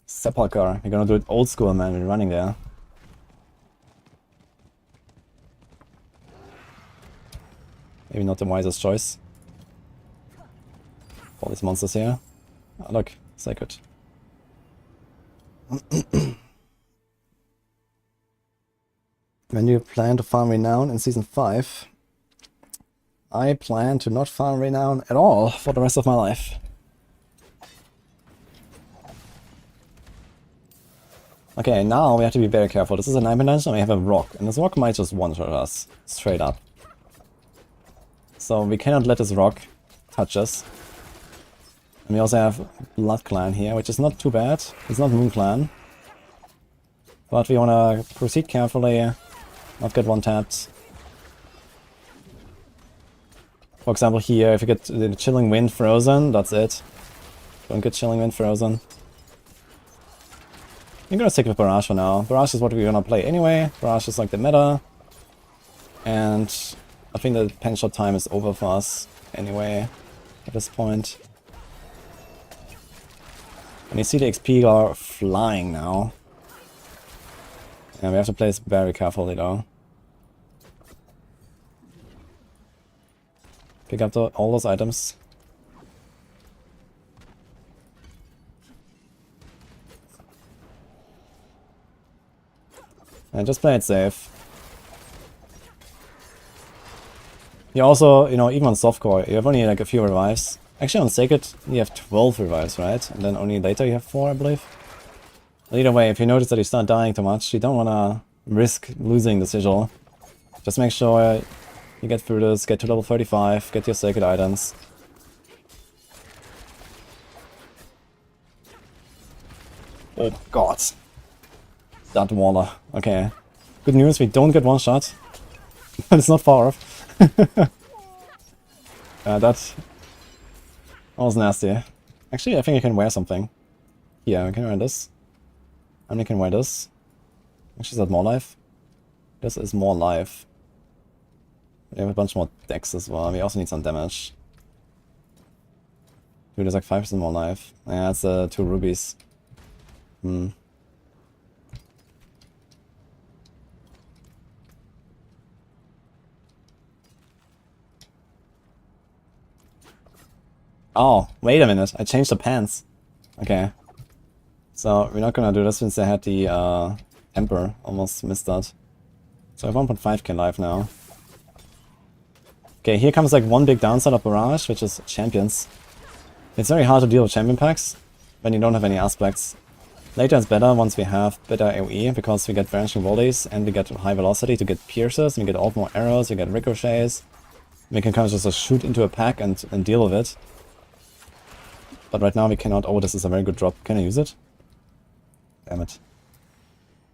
Sepulchre. We're gonna do it old school, man. We're running there. Maybe not the wisest choice. All these monsters here. Oh, look, sacred. When you plan to farm renown in season 5, I plan to not farm renown at all for the rest of my life. Okay, now we have to be very careful. This is a 9 dimension and we have a rock, and this rock might just one-shot us straight up. So we cannot let this rock touch us. And we also have Blood Clan here, which is not too bad. It's not Moon Clan. But we wanna proceed carefully, not get one-tapped. For example here, if you get the Chilling Wind frozen, that's it. Don't get Chilling Wind frozen. I'm gonna stick with Barrage for now. Barrage is what we're gonna play anyway. Barrage is like the meta. And I think the pen shot time is over for us anyway at this point. And you see the XP are flying now. And we have to play this very carefully though. Pick up all those items. And just play it safe. You also, you know, even on softcore, you have only like a few revives. Actually on Sacred, you have 12 revives, right? And then only later you have 4, I believe. But either way, if you notice that you start dying too much, you don't want to risk losing the sigil. Just make sure you get through this, get to level 35, get your Sacred items. Oh god. That waller. Okay. Good news, we don't get one shot. But it's not far off. That was nasty. Actually, I think I can wear something. Yeah, I can wear this. And I can wear this. Actually, is that more life? This is more life. We have a bunch more decks as well. We also need some damage. Dude, there's like 5% more life. Yeah, it's 2 rubies. Hmm. Oh, wait a minute. I changed the pants. Okay. So, we're not gonna do this since I had the Emperor. Almost missed that. So I have 1.5k life now. Okay, here comes like one big downside of Barrage, which is champions. It's very hard to deal with champion packs when you don't have any aspects. Later it's better once we have better AoE, because we get vanishing volleys and we get high velocity to get pierces, and we get all more arrows, we get ricochets. We can kind of just shoot into a pack and deal with it. But right now we cannot. Oh, this is a very good drop. Can I use it? Damn it.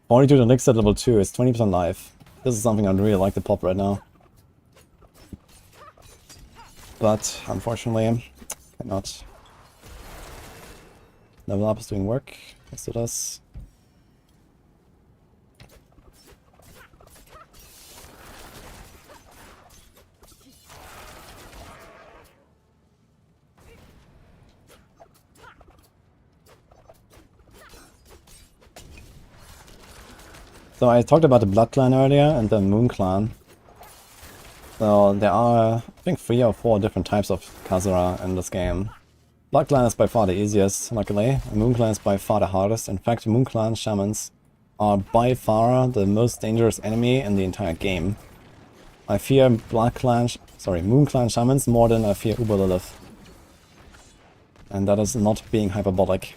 42 elixir at level 2 is 20% life. This is something I'd really like to pop right now. But unfortunately, cannot. Level up is doing work. Yes, it does. So I talked about the Blood Clan earlier and the Moon Clan. So there are, I think, 3 or 4 different types of Khazra in this game. Blood Clan is by far the easiest, luckily. Moon Clan is by far the hardest. In fact, Moon Clan Shamans are by far the most dangerous enemy in the entire game. I fear Moon Clan Shamans more than I fear Uber Lilith. And that is not being hyperbolic.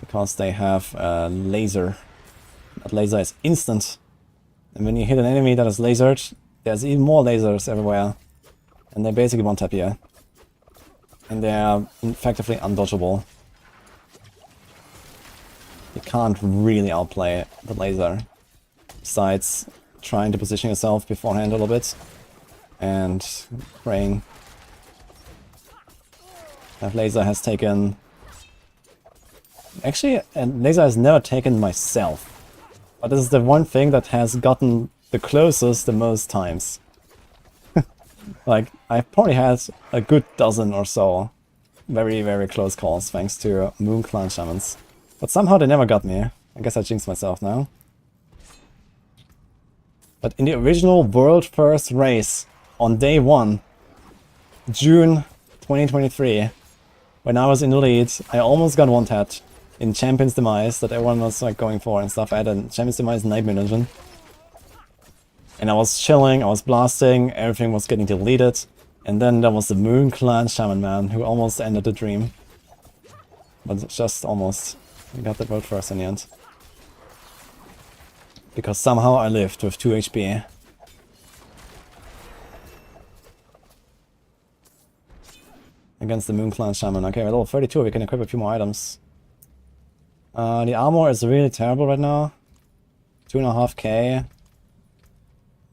Because they have a laser. That laser is instant. And when you hit an enemy that is lasered, there's even more lasers everywhere. And they basically one-tap you. And they are effectively undodgeable. You can't really outplay the laser. Besides trying to position yourself beforehand a little bit. And praying. That laser has taken Actually, laser has never taken myself. But this is the one thing that has gotten the closest the most times. Like, I've probably had a good dozen or so very, very close calls thanks to Moon Clan Shamans. But somehow they never got me. I guess I jinxed myself now. But in the original World First race, on day 1, June 2023, when I was in the lead, I almost got one tap in Champion's Demise that everyone was like going for and stuff. I had a Champion's Demise Nightmare Dungeon. And I was chilling, I was blasting, everything was getting deleted. And then there was the Moon Clan Shaman man who almost ended the dream. But just almost. We got that world first in the end. Because somehow I lived with 2 HP. Against the Moon Clan Shaman. Okay, we're level 32, we can equip a few more items. The armor is really terrible right now. 2.5k.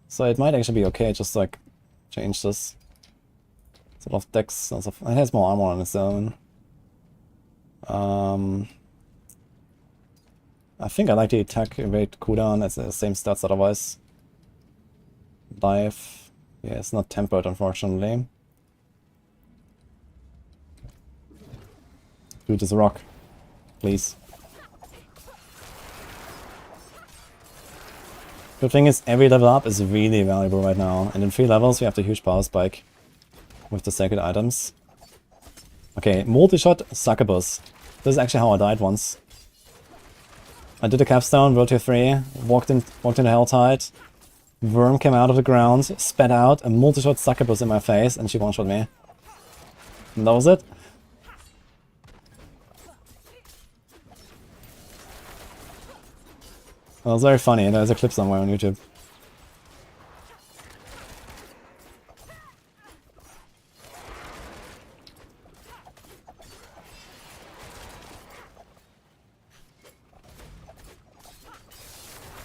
So it might actually be okay, just like change this. Sort of dex, it has more armor on its own. I think I like the attack evade cooldown, it's the same stats otherwise. Dive, yeah, it's not tempered unfortunately. Dude, this rock, please. The thing is, every level up is really valuable right now, and in 3 levels we have the huge power spike with the sacred items. Okay, multi-shot succubus. This is actually how I died once. I did a capstone, rolled to 3, walked into Helltide, worm came out of the ground, spat out a multi-shot succubus in my face, and she one-shot me. And that was it. That was very funny, there's a clip somewhere on YouTube.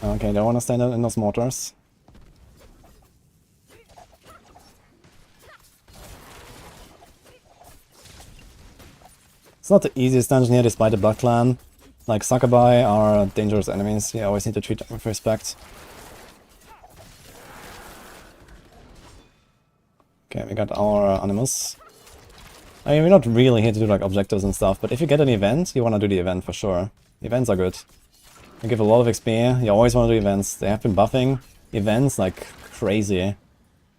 Okay, don't want to stand in those mortars. It's not the easiest dungeon here despite the Blood Clan. Like, Succubi are dangerous enemies, you always need to treat them with respect. Okay, we got our Animus. I mean, we're not really here to do like objectives and stuff, but if you get an event, you want to do the event for sure. Events are good. They give a lot of XP, you always want to do events. They have been buffing events like crazy.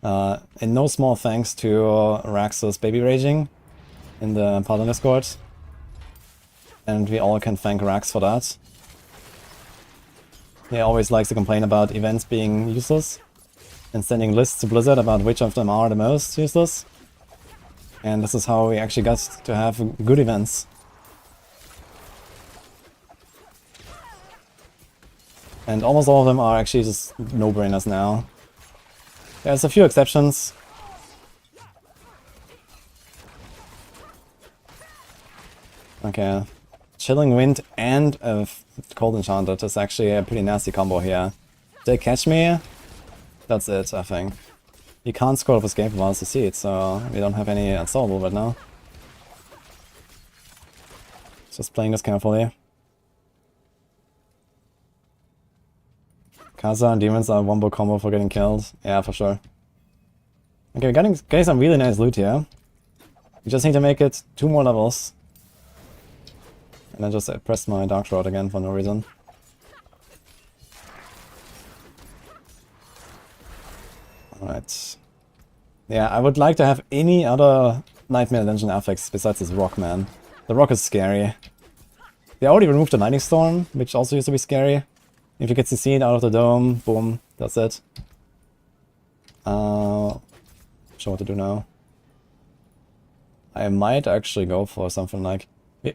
And no small thanks to Raxus baby raging in the Paladin Discord. And we all can thank Rax for that. He always likes to complain about events being useless and sending lists to Blizzard about which of them are the most useless. And this is how we actually got to have good events. And almost all of them are actually just no-brainers now. There's a few exceptions. Okay. Chilling Wind and a Cold Enchanted is actually a pretty nasty combo here. If they catch me, that's it, I think. You can't score with Escape while to see it, so we don't have any unsolvable right now. Just playing this carefully. Kaza and Demons are one book combo for getting killed. Yeah, for sure. Okay, we're getting some really nice loot here. We just need to make it 2 more levels. And I just pressed my Dark Shroud again for no reason. Alright. Yeah, I would like to have any other Nightmare Dungeon affix besides this Rock, man. The Rock is scary. They already removed the Lightning Storm, which also used to be scary. If you get CC'd out of the dome, boom, that's it. Sure what to do now. I might actually go for something like...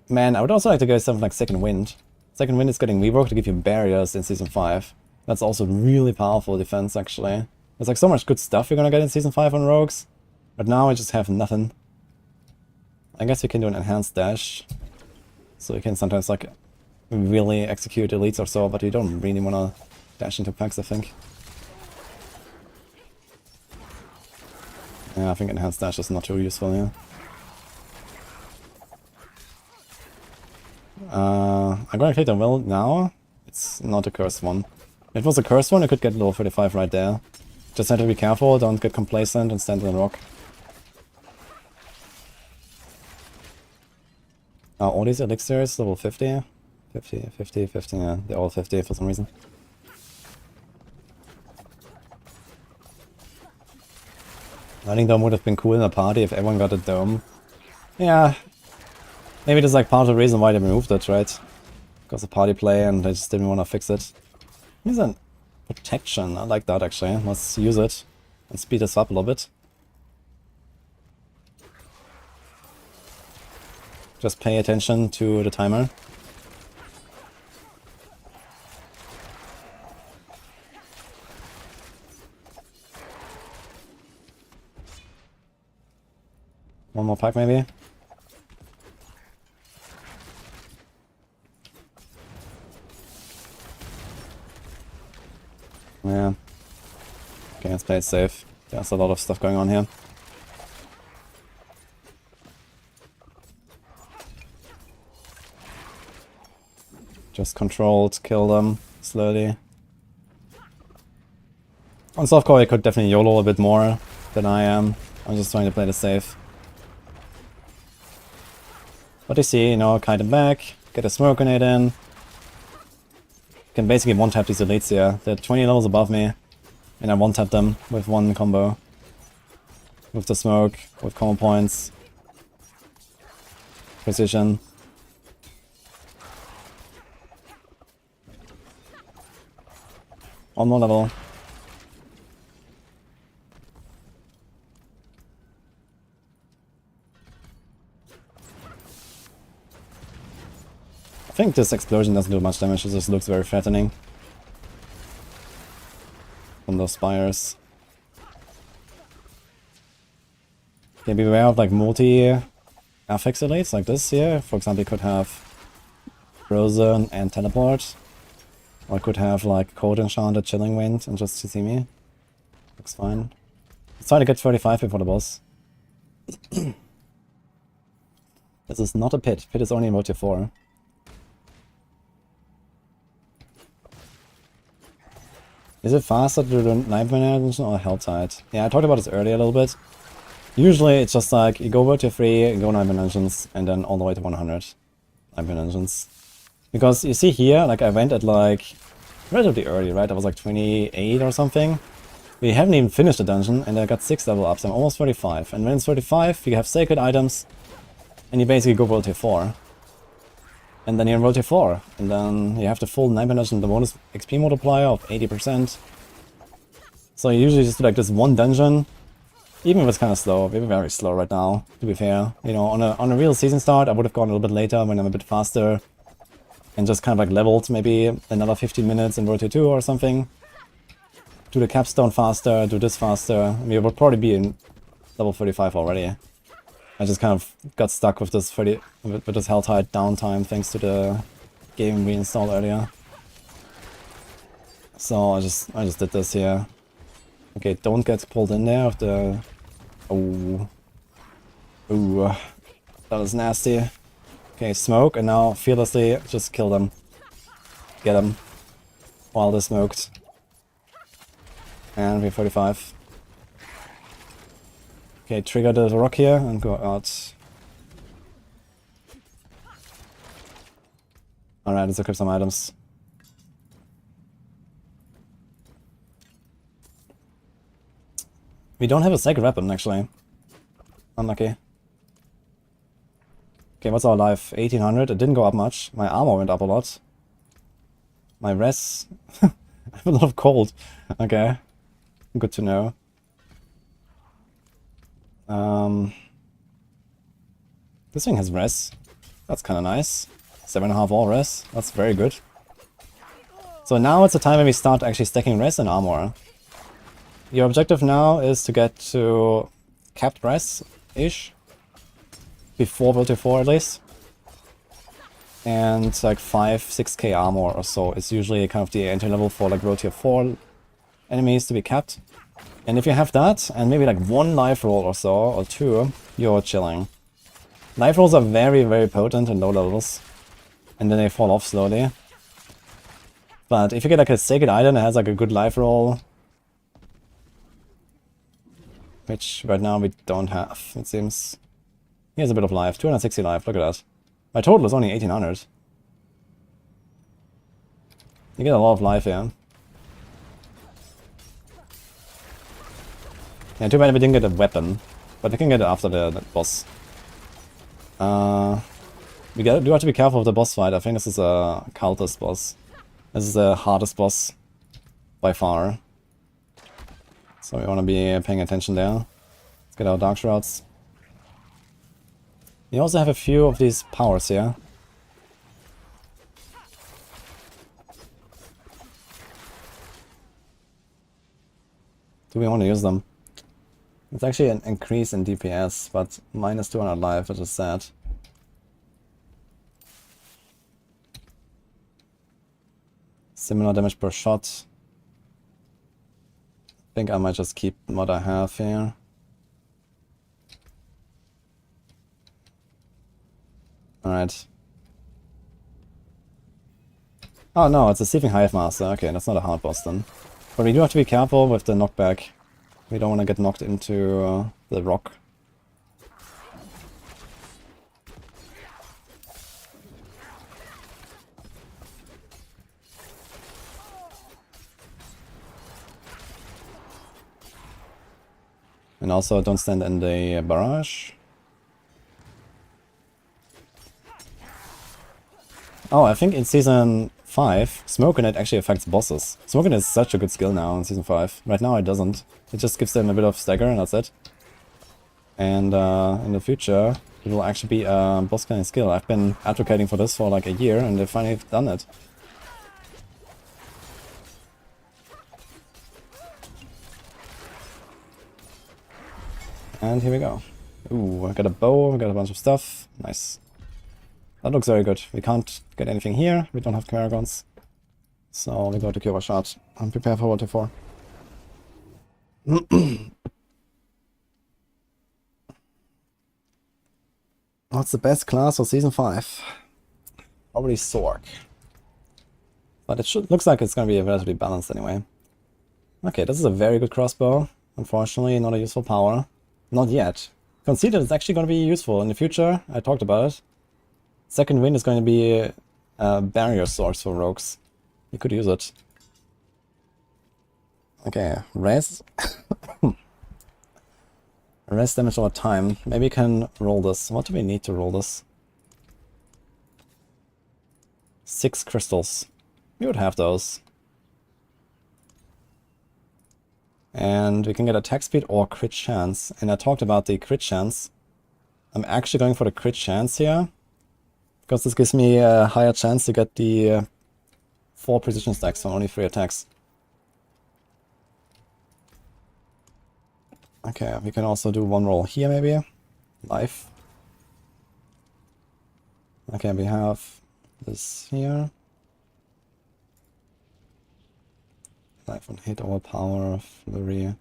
Man, I would also like to go something like Second Wind. Second Wind is getting reworked to give you barriers in Season 5. That's also really powerful defense, actually. There's like so much good stuff you're gonna get in Season 5 on Rogues. But now I just have nothing. I guess we can do an enhanced dash. So you can sometimes like really execute elites or so, but you don't really wanna dash into packs, I think. Yeah, I think enhanced dash is not too useful here. I'm gonna click the will now. It's not a cursed one. If it was a cursed one, I could get level 35 right there. Just have to be careful, don't get complacent and stand on the rock. All these elixirs, level 50? 50, 50, 50, yeah, they're all 50 for some reason. I think dome would have been cool in a party if everyone got a dome. Yeah, maybe that's like part of the reason why they removed it, right? Because of party play and they just didn't want to fix it. Here's a protection, I like that actually. Let's use it and speed this up a little bit. Just pay attention to the timer. One more pack maybe? Yeah. Okay, let's play it safe. There's a lot of stuff going on here. Just controlled, kill them slowly. On softcore I could definitely YOLO a bit more than I am. I'm just trying to play this safe. But you see, you know, kite him back, get a smoke grenade in. Can basically one-tap these elites here. They're 20 levels above me. And I one-tap them with one combo. With the smoke, with combo points. Precision. One more level. I think this explosion doesn't do much damage, it just looks very threatening. From those spires. Okay, be aware of like multi-affix elites like this here. For example, you could have Frozen and Teleport. Or I could have like Cold Enchanted, Chilling Wind, and just CC me. Looks fine. Let's try to get 35 before the boss. This is not a pit. Pit is only in Motive 4. Is it faster to do the Nightmare Dungeon or Helltide? Yeah, I talked about this earlier a little bit. Usually it's just like, you go Motive 3, you go Nightmare Dungeons, and then all the way to 100 Nightmare Dungeons. Because you see here, like I went at like relatively early, right? I was like 28 or something. We haven't even finished the dungeon and I got 6 level ups. I'm almost 35. And when it's 35, you have sacred items and you basically go World Tier 4. And then you're in World Tier 4. And then you have the full Nightmare Dungeon, the bonus XP multiplier of 80%. So you usually just do like this one dungeon. Even if it's kind of slow, we're very slow right now, to be fair. You know, on a real season start, I would have gone a little bit later when I'm a bit faster. And just kind of like leveled maybe another 15 minutes in World Tier 2 or something. Do the capstone faster, do this faster. I mean, it would probably be in level 35 already. I just kind of got stuck with this with this Helltide downtime thanks to the game we installed earlier. So I just did this here. Okay, don't get pulled in there with the... Oh. Ooh. That was nasty. Okay, smoke, and now fearlessly just kill them. Get them. While they're smoked. And we're 45. Okay, trigger the rock here and go out. Alright, let's equip some items. We don't have a sacred weapon, actually. Unlucky. Okay, what's our life? 1800. It didn't go up much. My armor went up a lot. My res... I have a lot of cold. Okay. Good to know. This thing has res. That's kind of nice. 7.5 all res. That's very good. So now it's the time when we start actually stacking res and armor. Your objective now is to get to capped res-ish. Before World Tier 4 at least. And like 5-6k armor or so is usually kind of the entry level for like World Tier 4 enemies to be capped. And if you have that, and maybe like 1 life roll or so, or 2, you're chilling. Life rolls are very, very potent in low levels. and then they fall off slowly. But if you get like a Sacred Item that has like a good life roll, which right now we don't have, it seems. He has a bit of life, 260 life, look at that. My total is only 1800. You get a lot of life here. Yeah, too bad we didn't get a weapon, but we can get it after the boss. We do have to be careful with the boss fight. I think this is a cultist boss. This is the hardest boss by far. So we want to be paying attention there. Let's get our Dark Shrouds. We also have a few of these powers here. Do we want to use them? It's actually an increase in DPS, but minus 200 life, which is sad. Similar damage per shot. I think I might just keep what I have here. Alright. Oh no, it's a Thieving Hive Master. Okay, that's not a hard boss then. But we do have to be careful with the knockback. We don't want to get knocked into the rock. And also don't stand in the barrage. Oh, I think in Season 5, Smoke Grenade actually affects bosses. Smoke Grenade is such a good skill now in Season 5. Right now it doesn't. It just gives them a bit of stagger and that's it. And in the future, it will actually be a boss killing skill. I've been advocating for this for like a year and they've finally done it. And here we go. Ooh, I got a bow, I got a bunch of stuff. Nice. That looks very good. We can't get anything here. We don't have Camaragons. So we go to Cure Shot and prepare for World 4. What's the best class for Season 5? Probably Sorc. But it looks like it's going to be relatively balanced anyway. Okay, this is a very good crossbow. Unfortunately, not a useful power. Not yet. Conceded it's actually going to be useful in the future. I talked about it. Second wind is going to be barrier source for rogues. You could use it. Okay, res. Res damage over time. Maybe we can roll this. What do we need to roll this? 6 crystals. We would have those. And we can get attack speed or crit chance. And I talked about the crit chance. I'm actually going for the crit chance here. Because this gives me a higher chance to get the 4 precision stacks on only 3 attacks. Okay, we can also do one roll here maybe. Life. Okay, we have this here. Life on hit, overpower, flurry.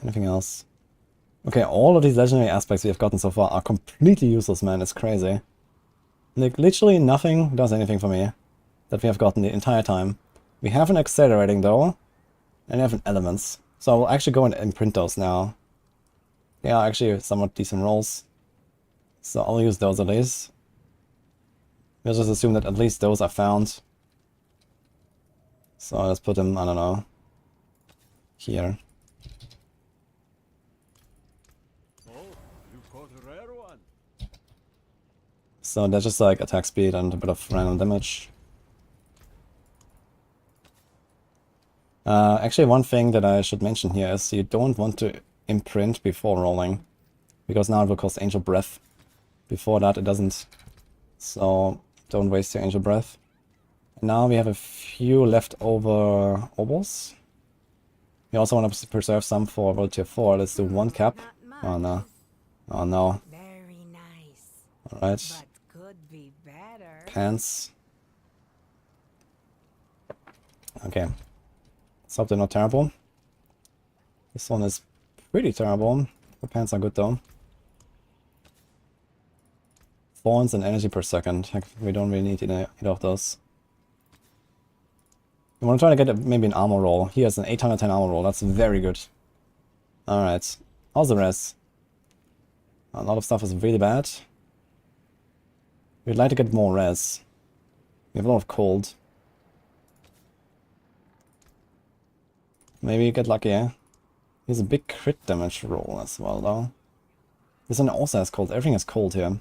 Anything else? Okay, all of these legendary aspects we have gotten so far are completely useless, man. It's crazy. Like, literally nothing does anything for me that we have gotten the entire time. We have an accelerating though, and we have an elements. So I will actually go and imprint those now. They are actually somewhat decent rolls. So I'll use those at least. We'll just assume that at least those are found. So let's put them, I don't know, here. So that's just like attack speed and a bit of random damage. Actually, one thing that I should mention here is you don't want to imprint before rolling, because now it will cost Angel Breath. Before that it doesn't, so don't waste your Angel Breath. And now we have a few leftover obols. We also want to preserve some for World Tier 4. Let's do 1 cap. Oh no. Oh no. Very nice. Alright. But could be better. Pants. Okay. Let's hope they're not terrible. This one is pretty terrible. The pants are good though. spawns and energy per second. Like, we don't really need either of those. We want to try to get maybe an armor roll. He has an 810 armor roll. That's very good. Alright. How's the res? A lot of stuff is really bad. We'd like to get more res. We have a lot of cold. Maybe get lucky, eh? He has a big crit damage roll as well, though. This one also has cold. Everything is cold here.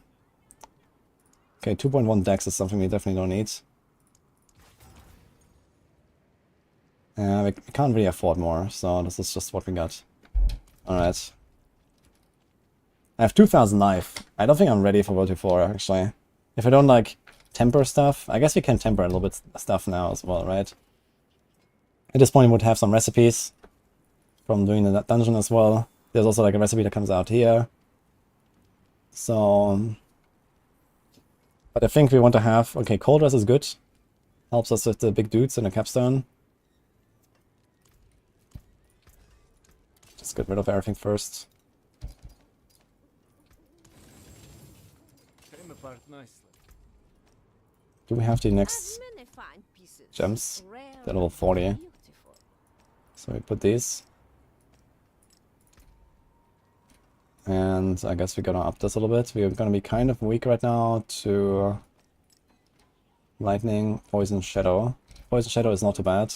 Okay, 2.1 dex is something we definitely don't need. We can't really afford more, so this is just what we got. Alright. I have 2000 life. I don't think I'm ready for World War 4, actually. If I don't, like, temper stuff, I guess we can temper a little bit stuff now as well, right? At this point, we would have some recipes from doing the dungeon as well. There's also, like, a recipe that comes out here. So... But I think we want to have... Okay, cold res is good. Helps us with the big dudes in the capstone. Just get rid of everything first. Came apart nicely. Do we have the next gems? They're level 40. So we put these. And I guess we're gonna up this a little bit. We're gonna be kind of weak right now to lightning, poison, shadow. Poison shadow is not too bad.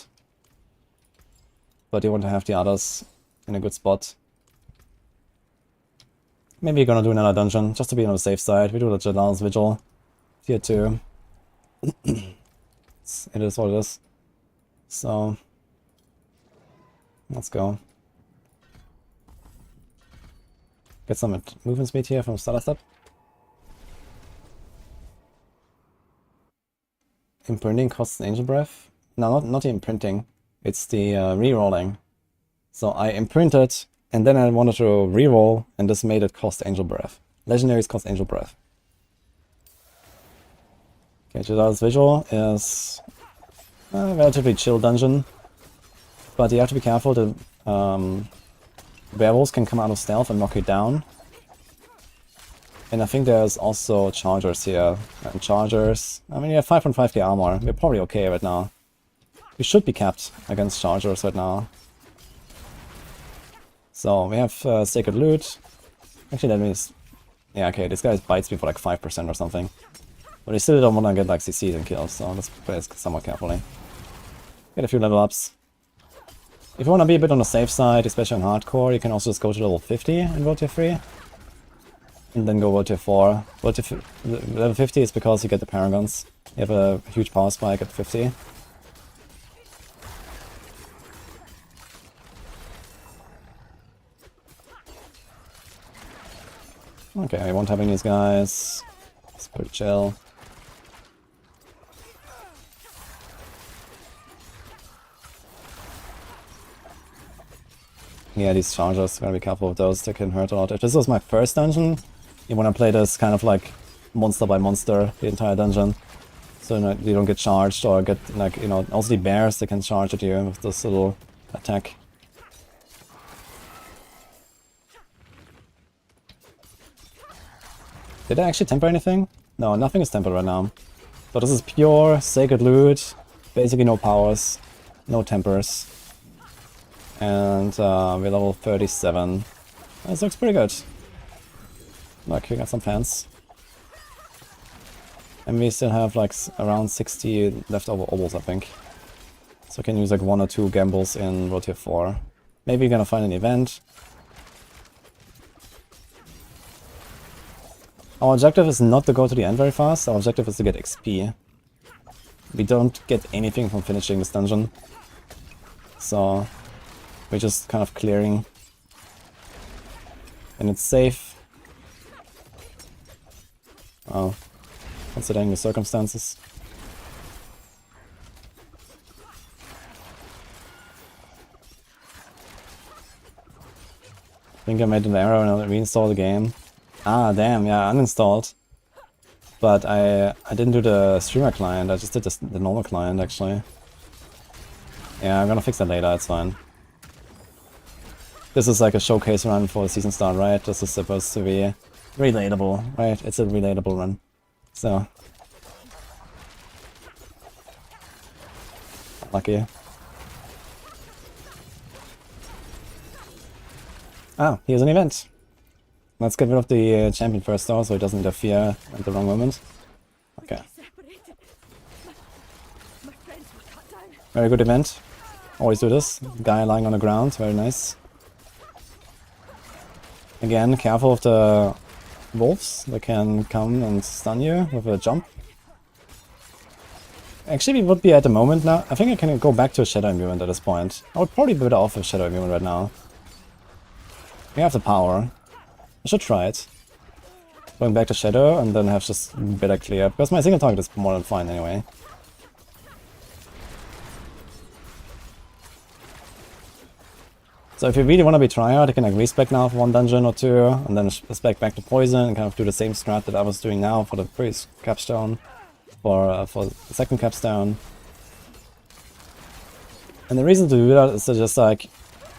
But you want to have the others in a good spot. Maybe you're gonna do another dungeon, just to be on the safe side. We do the Jadal's Vigil. Tier 2. It is what it is. So... Let's go. Get some movement speed here from starter step. Imprinting costs an angel breath. No, not the imprinting. It's the re-rolling. So I imprinted, and then I wanted to re-roll, and this made it cost angel breath. Legendaries cost angel breath. Okay, Jadal's Visual is a relatively chill dungeon. But you have to be careful, the werewolves can come out of stealth and knock you down. And I think there's also chargers here. And chargers... I mean, you have 5.5k armor. We're probably okay right now. We should be capped against chargers right now. So, we have Sacred Loot. Actually, that means... Yeah, okay, this guy bites me for like 5% or something. But we still don't want to get like CC'd and kills, so let's play this somewhat carefully. Get a few level ups. If you want to be a bit on the safe side, especially on hardcore, you can also just go to level 50 in World Tier 3. And then go World Tier 4. Level 50 is because you get the Paragons. You have a huge power spike at 50. Okay, we won't have any of these guys. It's pretty chill. Yeah, these chargers, gotta be careful with those, they can hurt a lot. If this was my first dungeon, you wanna play this kind of like monster by monster, the entire dungeon. So you don't get charged or get like, you know, also the bears, they can charge at you with this little attack. Did I actually temper anything? No, nothing is tempered right now. So this is pure Sacred Loot, basically no powers, no tempers. And we're level 37. This looks pretty good. Look, we got some fans. And we still have like around 60 leftover obols, I think. So we can use like 1 or 2 gambles in World Tier 4. Maybe we're gonna find an event. Our objective is not to go to the end very fast, our objective is to get XP. We don't get anything from finishing this dungeon. So... we're just kind of clearing. And it's safe. Well, considering the circumstances. I think I made an error and I reinstalled the game. Ah, damn, yeah, uninstalled. But I didn't do the streamer client, I just did the normal client actually. Yeah, I'm gonna fix that later, it's fine. This is like a showcase run for the season start, right? This is supposed to be relatable, right? It's a relatable run. So lucky. Ah, here's an event. Let's get rid of the champion first though, so he doesn't interfere at the wrong moment. Okay. Very good event. Always do this. Guy lying on the ground, very nice. Again, careful of the wolves. They can come and stun you with a jump. Actually, we would be at the moment now. I think I can go back to a Shadow Imbuement at this point. I would probably be better off with Shadow Imbuement right now. We have the power. I should try it. Going back to Shadow and then have just better clear. Because my single target is more than fine anyway. So if you really want to be tryhard, you can like respec now for one dungeon or two, and then spec back to poison and kind of do the same strat that I was doing now for the previous capstone, for the second capstone. And the reason to do that is to just like,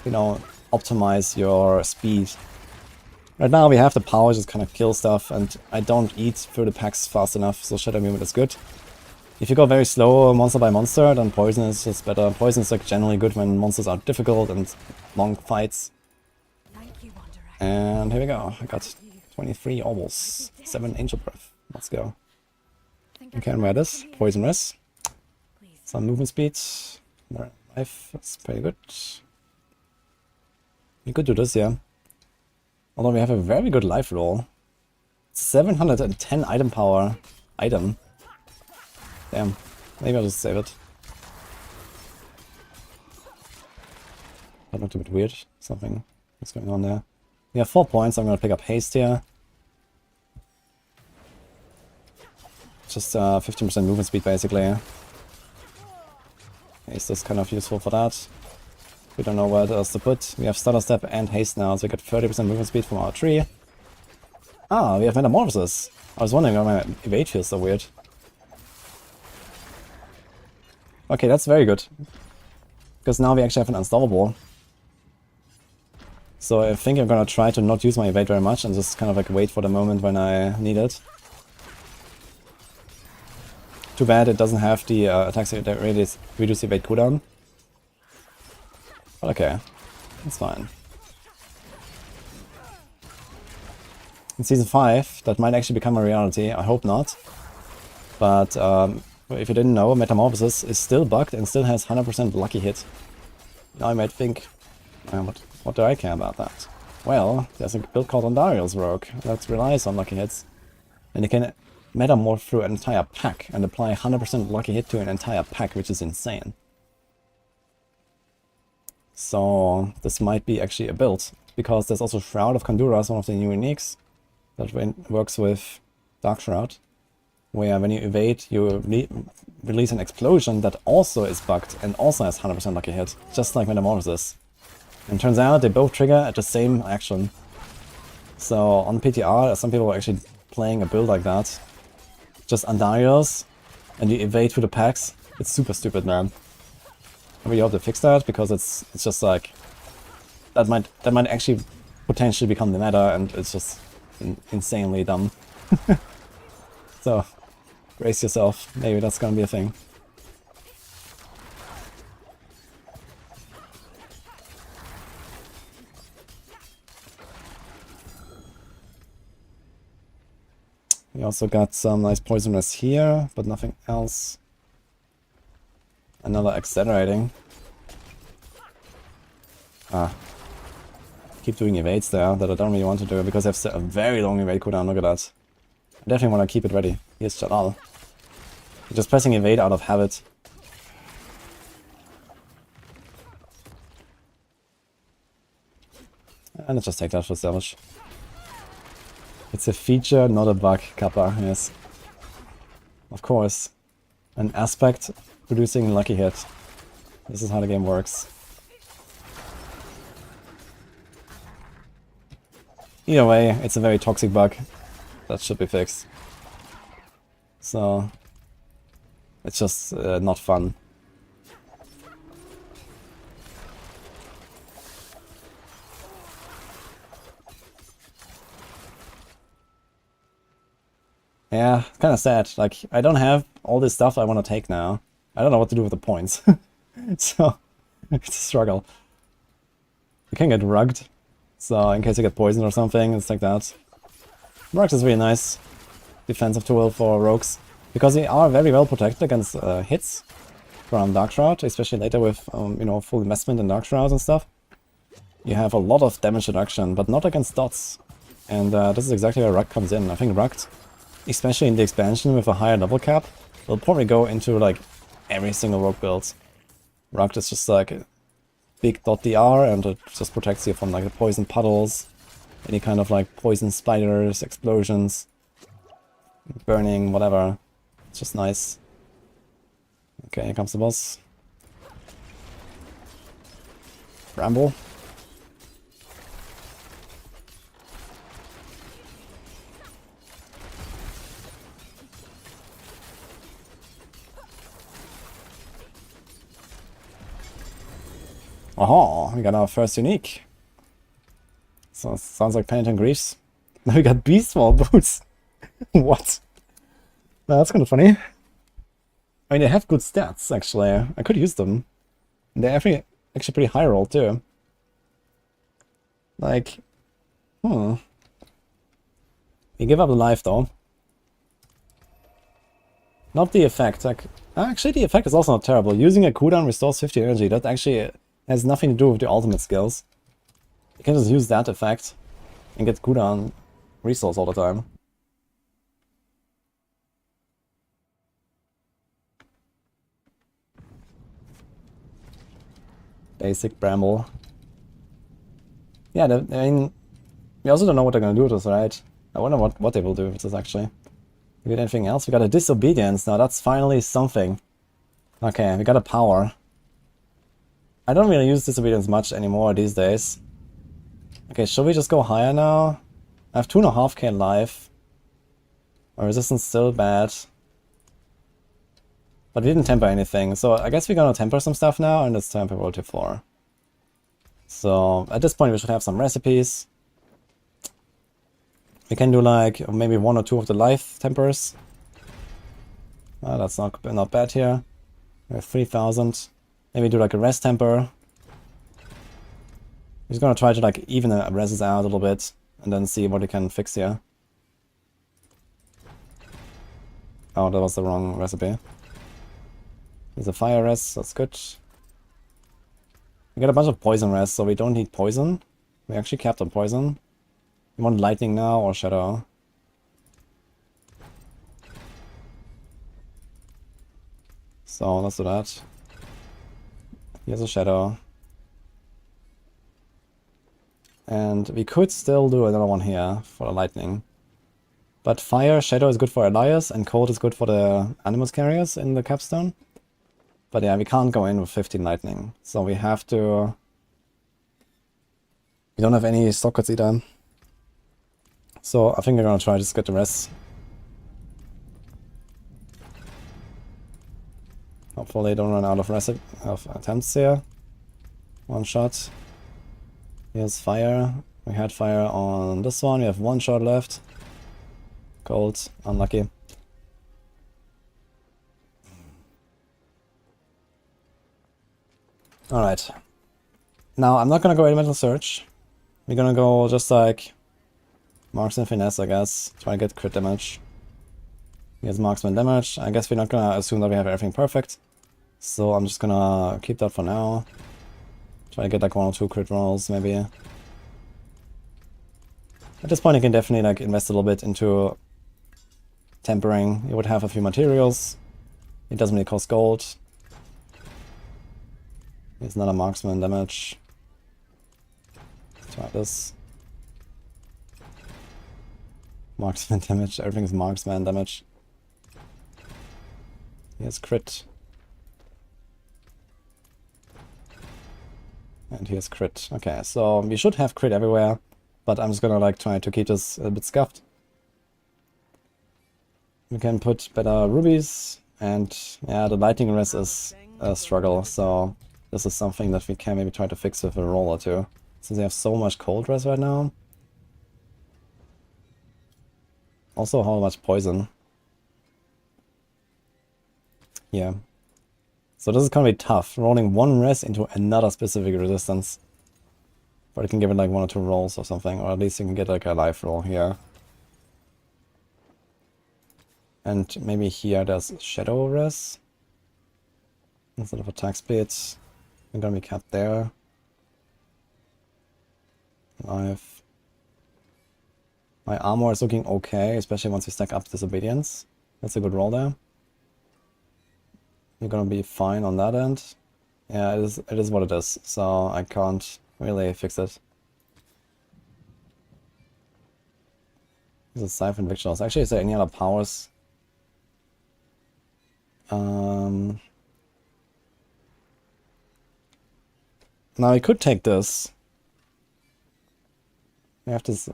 you know, optimize your speed. Right now we have the power to just kind of kill stuff, and I don't eat through the packs fast enough, so Shadow Movement is good. If you go very slow monster by monster, then poison is just better. Poison is like generally good when monsters are difficult and long fights. And here we go. I got 23 almost. 7 Angel Breath. Let's go. You can wear this. Poison Rest. Some movement speed. Life. That's pretty good. We could do this, yeah. Although we have a very good life roll. 710 item power. Item. Damn. Maybe I'll just save it. That looked a bit weird. Something is going on there. We have 4 points. I'm gonna pick up haste here. Just 15% movement speed basically. Haste is kind of useful for that. We don't know where else to put. We have Stutter Step and haste now, so we get 30% movement speed from our tree. Ah, we have Metamorphosis. I was wondering why my evade feels so weird. Okay, that's very good. Because now we actually have an Unstoppable. So I think I'm gonna try to not use my evade very much and just kind of like wait for the moment when I need it. Too bad it doesn't have the attacks that reduce evade cooldown. But okay, that's fine. In Season 5, that might actually become a reality, I hope not. But if you didn't know, Metamorphosis is still bugged and still has 100% lucky hit. Now you might think, what do I care about that? Well, there's a build called Ondariel's Rogue that relies on lucky hits. And you can metamorph through an entire pack and apply 100% lucky hit to an entire pack, which is insane. So this might be actually a build, because there's also Shroud of Khanduras, one of the new uniques, that works with Dark Shroud, where when you evade, you release an explosion that also is bugged and also has 100% lucky hit, just like Metamorphosis. And turns out they both trigger at the same action. So on PTR, some people are actually playing a build like that. Just Andariels, and you evade through the packs. It's super stupid, man. I really hope they fix that, because it's just like that might actually potentially become the meta, and it's just insanely dumb. So brace yourself. Maybe that's gonna be a thing. We also got some nice poisonous here, but nothing else. Another accelerating. Ah. Keep doing evades there that I don't really want to do, because I have a very long evade cooldown. Look at that. I definitely want to keep it ready. Here's Chadal. Just pressing evade out of habit. And let's just take that for damage. It's a feature, not a bug, Kappa, yes. Of course. An aspect producing lucky hit. This is how the game works. Either way, it's a very toxic bug that should be fixed. So it's just not fun. Yeah, kind of sad. Like, I don't have all this stuff I want to take now. I don't know what to do with the points. So, it's a struggle. You can get rugged. So, in case you get poisoned or something, it's like that. Rugged is really nice defensive tool for rogues. Because they are very well protected against hits from Dark Shroud, especially later with, you know, full investment in Dark Shroud and stuff. You have a lot of damage reduction, but not against dots. And this is exactly where Rugged comes in. I think Rugged, especially in the expansion with a higher level cap, will probably go into like every single rogue build. Rugged is just like a big .dr and it just protects you from like the poison puddles, any kind of like poison spiders, explosions, burning, whatever. It's just nice. Okay, here comes the boss. Bramble. Oh, we got our first unique. So sounds like Penitent Greaves. Now we got Beast Wall boots. What? No, that's kind of funny. I mean, they have good stats, actually. I could use them. They're actually pretty high roll, too. Like, We give up the life, though. Not the effect. Like, actually, the effect is also not terrible. Using a cooldown restores 50 energy. That actually has nothing to do with the ultimate skills. You can just use that effect and get cooldown resource all the time. Basic Bramble. Yeah, I mean, we also don't know what they're gonna do with this, right? I wonder what they will do with this, actually. We got anything else? We got a Disobedience. Now that's finally something. Okay, we got a Power. I don't really use Disobedience much anymore these days. Okay, should we just go higher now? I have 2.5k life. My resistance still bad. But we didn't temper anything, so I guess we're gonna temper some stuff now, and it's temper roll to 4. So at this point we should have some recipes. We can do like maybe 1 or 2 of the life tempers. That's not bad here. We have 3000. Maybe do like a rest temper. We're just gonna try to like even the reses out a little bit and then see what we can fix here. Oh, that was the wrong recipe. There's a fire res, that's good. We got a bunch of poison res, so we don't need poison. We actually capped on poison. You want lightning now or shadow? So let's do that. Here's a shadow. And we could still do another one here for the lightning. But fire, shadow is good for Elias, and cold is good for the animus carriers in the capstone. But yeah, we can't go in with 15 lightning. So we have to... We don't have any sockets either. So I think we're gonna try to just get the rest. Hopefully don't run out of attempts here. One shot. Here's fire. We had fire on this one. We have 1 shot left. Cold. Unlucky. Alright. Now I'm not gonna go elemental search. We're gonna go just like marksman finesse, I guess. Try to get crit damage. Here's marksman damage. I guess we're not gonna assume that we have everything perfect. So I'm just gonna keep that for now. Try to get like 1 or 2 crit rolls, maybe. At this point you can definitely like invest a little bit into tempering. You would have a few materials. It doesn't really cost gold. Here's another marksman damage. Let's try this. Marksman damage, everything is marksman damage. Here's crit. And here's crit. Okay, so we should have crit everywhere, but I'm just gonna like try to keep this a bit scuffed. We can put better rubies, and yeah, the lightning res is a struggle, so this is something that we can maybe try to fix with a roll or 2. Since they have so much cold res right now. Also how much poison. Yeah. So this is gonna be tough, rolling one res into another specific resistance. But you can give it like 1 or 2 rolls or something, or at least you can get like a life roll here. And maybe here there's shadow res. Instead of attack speed. We're gonna be capped there. Life. My armor is looking okay, especially once we stack up disobedience. That's a good roll there. You're gonna be fine on that end. Yeah, it is what it is, so I can't really fix it. This is Siphon Victuals. Actually, is there any other powers? Now I could take this. We have to...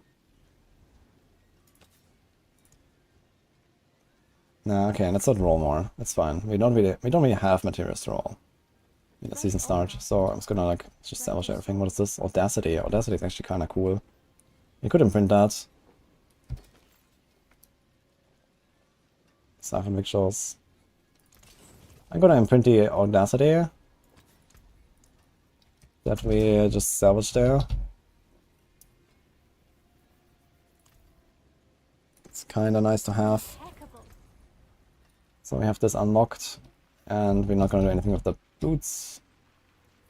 Nah, okay, let's not roll more. That's fine. We don't really have materials to roll in the season start, so I'm just gonna like just salvage everything. What is this? Audacity. Audacity is actually kinda cool. You could imprint that. Siphon Victuals. I'm gonna imprint the Audacity. That we just salvage there. It's kinda nice to have. So we have this unlocked, and we're not gonna do anything with the boots.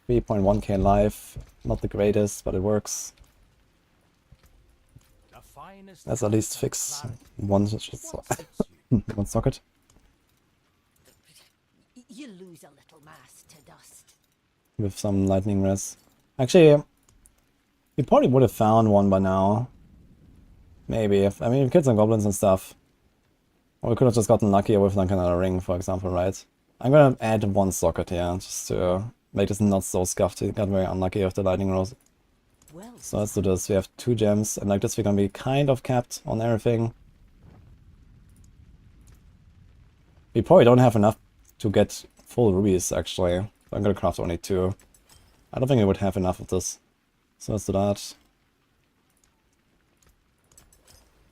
3.1k life, not the greatest, but it works. Let's at least fix one one socket. You lose a little mass to dust. With some lightning res. Actually, we probably would have found one by now. Maybe, if I mean, kids and goblins and stuff. Or we could have just gotten luckier with like another ring, for example, right? I'm gonna add one socket here, just to make this not so scuffed. We got very unlucky with the lightning rolls. So let's do this. We have 2 gems, and like this we're gonna be kind of capped on everything. We probably don't have enough to get full rubies, actually. I'm gonna craft only 2. I don't think we would have enough of this. So let's do that.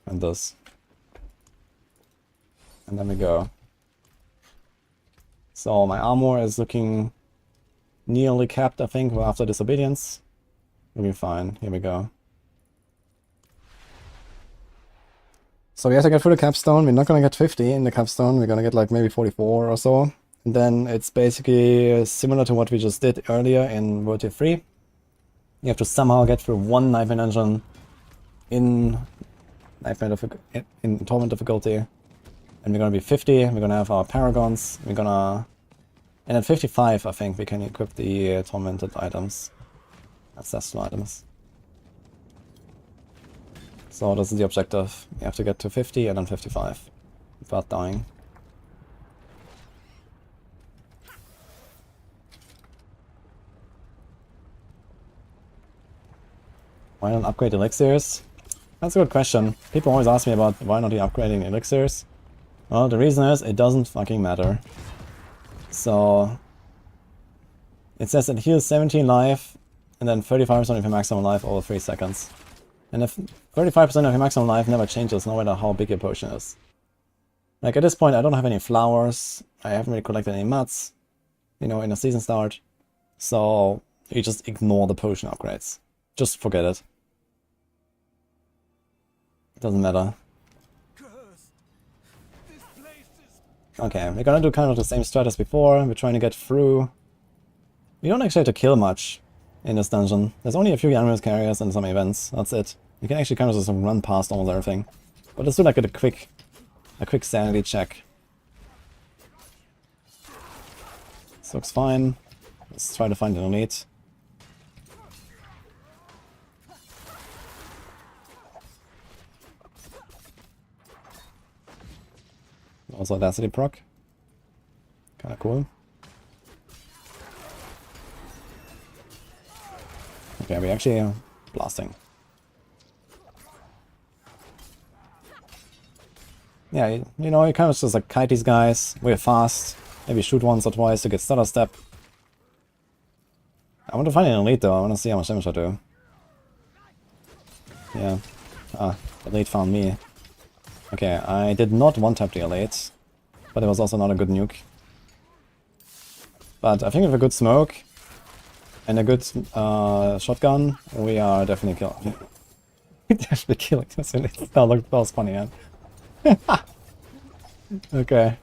And this. And then we go. So my armor is looking nearly capped, I think, after disobedience. We'll be fine. Here we go. So we have to get through the capstone. We're not gonna get 50 in the capstone. We're gonna get like maybe 44 or so. And then it's basically similar to what we just did earlier in World Tier 3. You have to somehow get through 1 Nightmare Dungeon in Torment difficulty. And we're gonna be 50, we're gonna have our Paragons, we're gonna... And at 55, I think, we can equip the Tormented items. Ancestral items. So this is the objective. You have to get to 50 and then 55 without dying. Why not upgrade elixirs? That's a good question. People always ask me about why not you upgrading elixirs. Well, the reason is it doesn't fucking matter. So it says it heals 17 life and then 35% of your maximum life over 3 seconds. And if 35% of your maximum life never changes, no matter how big your potion is. Like at this point I don't have any flowers, I haven't really collected any mats, you know, in a season start. So you just ignore the potion upgrades. Just forget it. Doesn't matter. Okay, we're gonna do kind of the same strat as before. We're trying to get through. We don't actually have to kill much in this dungeon. There's only a few animals carriers and some events. That's it. You can actually kind of just run past almost everything. But let's do like a quick sanity check. This looks fine. Let's try to find an elite. Also Audacity proc. Kinda cool. Okay, we actually blasting. Yeah, you know, you kind of just like kite these guys. We're fast. Maybe shoot once or twice to get stutter step. I want to find an elite though. I want to see how much damage I do. Yeah. Ah, the elite found me. Okay, I did not one-tap the elite, but it was also not a good nuke. But I think with a good smoke and a good shotgun, we are definitely killing. Definitely killing this. That was funny, man. Okay.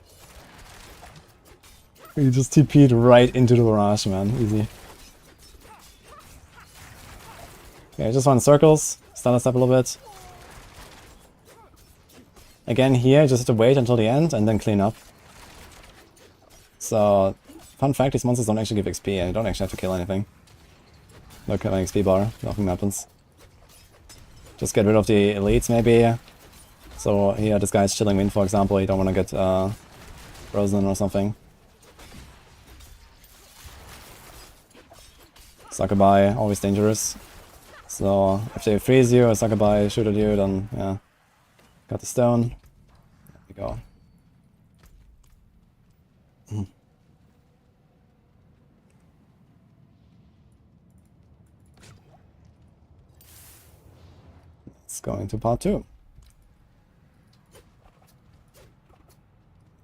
We just TP'd right into the barrage, man. Easy. Okay, just run circles. Stun us up a little bit. Again, here, just have to wait until the end and then clean up. So, fun fact, these monsters don't actually give XP and you don't actually have to kill anything. Look at my XP bar, nothing happens. Just get rid of the elites, maybe. So, here, this guy's chilling wind, for example, you don't want to get frozen or something. Suckerby, always dangerous. So, if they freeze you or Suckerby shoot at you, then, yeah. Got the stone. There we go. Let's go into part 2.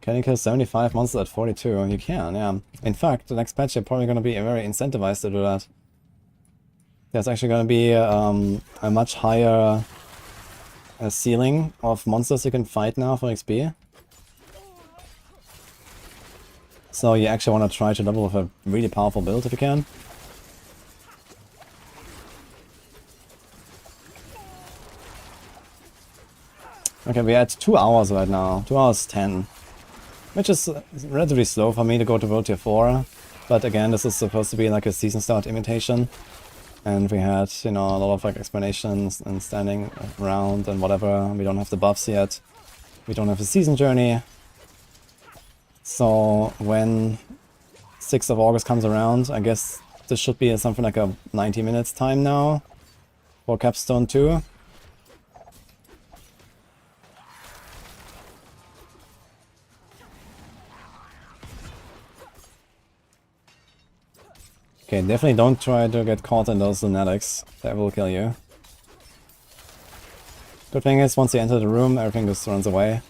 Can you kill 75 monsters at 42? You can, yeah. In fact, the next patch you're probably going to be very incentivized to do that. There's actually going to be a much higher ceiling of monsters you can fight now for XP. So you actually want to try to level with a really powerful build if you can. Okay, we're at 2 hours right now, 2 hours 10. Which is relatively slow for me to go to World Tier 4. But again, this is supposed to be like a season start imitation. And we had, you know, a lot of like explanations and standing around and whatever. We don't have the buffs yet. We don't have a season journey. So when 6th of August comes around, I guess this should be something like a 90 minutes time now for Capstone 2. Okay, definitely don't try to get caught in those lunatics. That will kill you. Good thing is, once you enter the room, everything just runs away.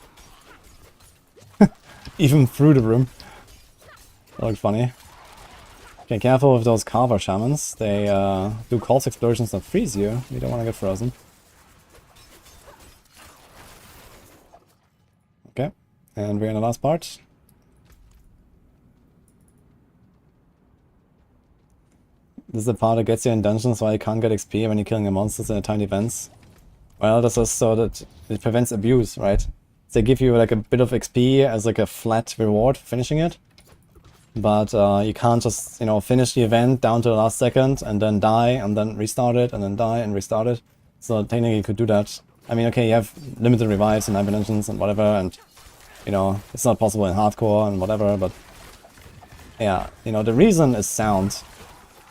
Even through the room. That looked funny. Okay, careful with those Carver Shamans. They do Pulse Explosions that freeze you. You don't want to get frozen. Okay, and we're in the last part. This is the part that gets you in dungeons while you can't get XP when you're killing the monsters in the tiny events. Well, this is so that it prevents abuse, right? They give you like a bit of XP as like a flat reward for finishing it. But you can't just, you know, finish the event down to the last second and then die and then restart it and then die and restart it. So technically you could do that. I mean, okay, you have limited revives in Hyper Dungeons and whatever, and, you know, it's not possible in hardcore and whatever, but yeah, you know, the reason is sound.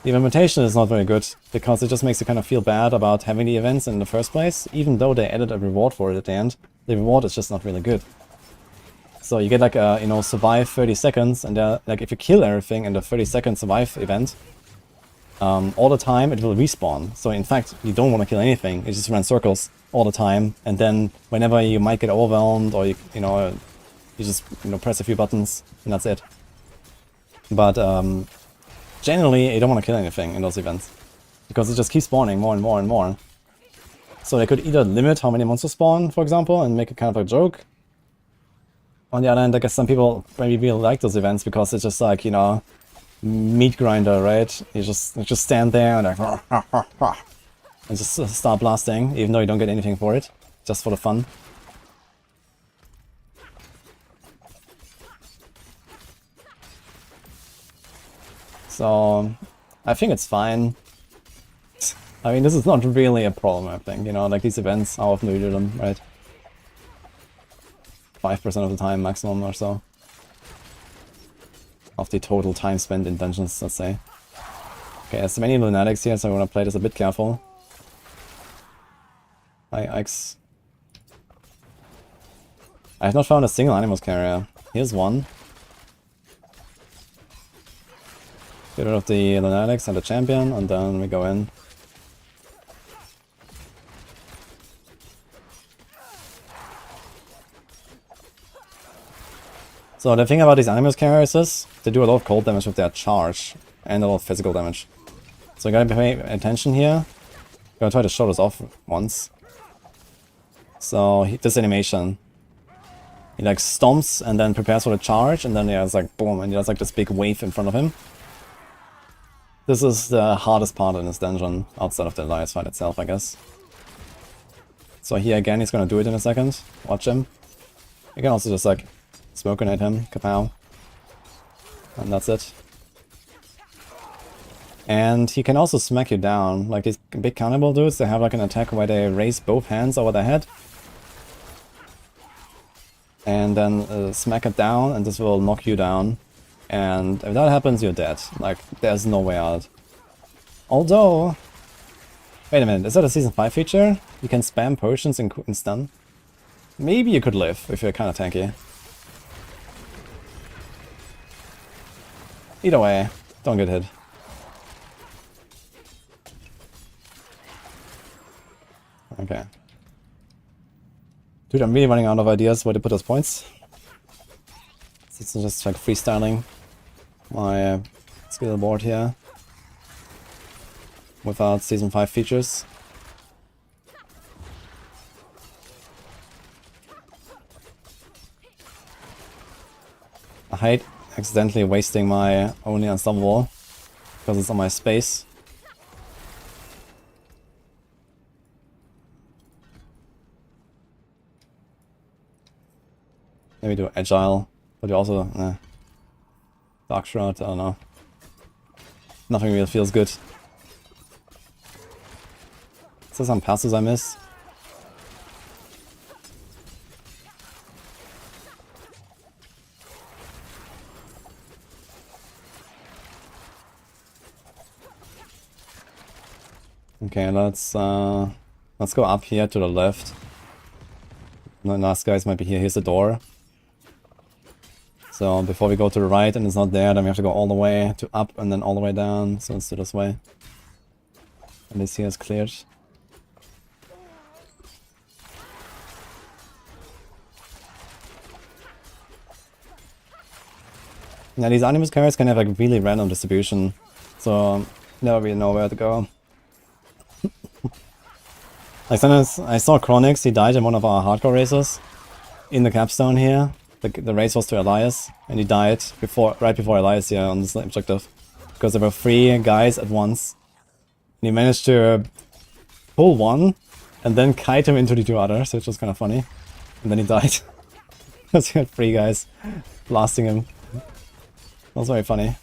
The implementation is not very good, because it just makes you kind of feel bad about having the events in the first place, even though they added a reward for it at the end. The reward is just not really good. So you get like a, you know, survive 30 seconds, and like if you kill everything in the 30-second survive event, all the time it will respawn. So in fact, you don't want to kill anything, you just run circles all the time, and then whenever you might get overwhelmed, or you just, you know, press a few buttons, and that's it. But generally, you don't want to kill anything in those events, because it just keeps spawning more and more and more. So they could either limit how many monsters spawn, for example, and make it kind of a joke. On the other hand, I guess some people maybe really like those events because it's just like, you know, meat grinder, right? You just stand there and like, and just start blasting, even though you don't get anything for it, just for the fun. So, I think it's fine. I mean, this is not really a problem, I think, you know, like these events, how often do you do them, right? 5% of the time maximum or so. Of the total time spent in dungeons, let's say. Okay, there's many lunatics here, so I want to play this a bit careful. Hi, Ix. I have not found a single Animus carrier. Here's one. Get rid of the lunatics and the champion, and then we go in. So the thing about these Animus carriers is, they do a lot of cold damage with their charge and a lot of physical damage. So you gotta pay attention here. Gonna try to show this off once. So this animation, he like stomps and then prepares for the charge, and then it's like boom, and he has like this big wave in front of him. This is the hardest part in this dungeon, outside of the Elias fight itself, I guess. So here again, he's gonna do it in a second. Watch him. You can also just like smoke grenade him, kapow. And that's it. And he can also smack you down. Like these big cannibal dudes, they have like an attack where they raise both hands over their head. And then smack it down, and this will knock you down. And if that happens, you're dead. Like, there's no way out. Although... Wait a minute, is that a Season 5 feature? You can spam potions in stun? Maybe you could live, if you're kinda tanky. Either way, don't get hit. Okay. Dude, I'm really running out of ideas where to put those points. It's just like freestyling my skill board here without Season 5 features. I hate accidentally wasting my only unstoppable because it's on my space. Maybe do agile, but you also dark shroud. I don't know. Nothing really feels good. Is there some passes I miss? Okay, let's go up here to the left. The last guys might be here. Here's the door. So before we go to the right and it's not there, then we have to go all the way to up and then all the way down. So let's do this way. And this here is cleared. Now these Animus cards can have like really random distribution. So never really know where to go. Like sometimes I saw Chronix, he died in one of our hardcore races. In the capstone here. The race was to Elias, and he died right before Elias here on this objective. Because there were 3 guys at once. And he managed to pull one, and then kite him into the 2 others, which was kind of funny. And then he died. Because he had 3 guys blasting him. That was very funny.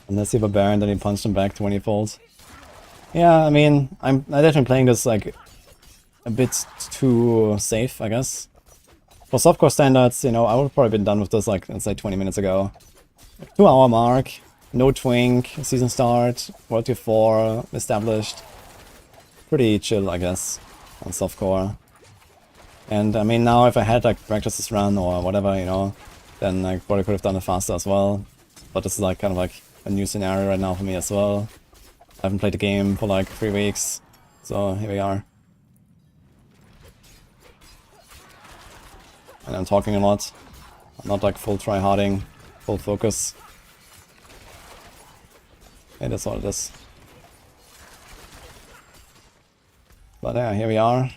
Unless you have a Baron, then he punched him back 20-fold. Yeah, I mean, I'm definitely playing this like a bit too safe, I guess. For softcore standards, you know, I would have probably been done with this like, let's say 20 minutes ago. 2-hour mark, no twink, season start, World Tier 4 established. Pretty chill, I guess, on softcore. And I mean, now if I had like practiced this run or whatever, you know, then I probably could have done it faster as well. But this is like kind of like a new scenario right now for me as well. I haven't played the game for like 3 weeks, so here we are. And I'm talking a lot. I'm not like full try-harding, full focus. Hey, that's all it is. But yeah, here we are.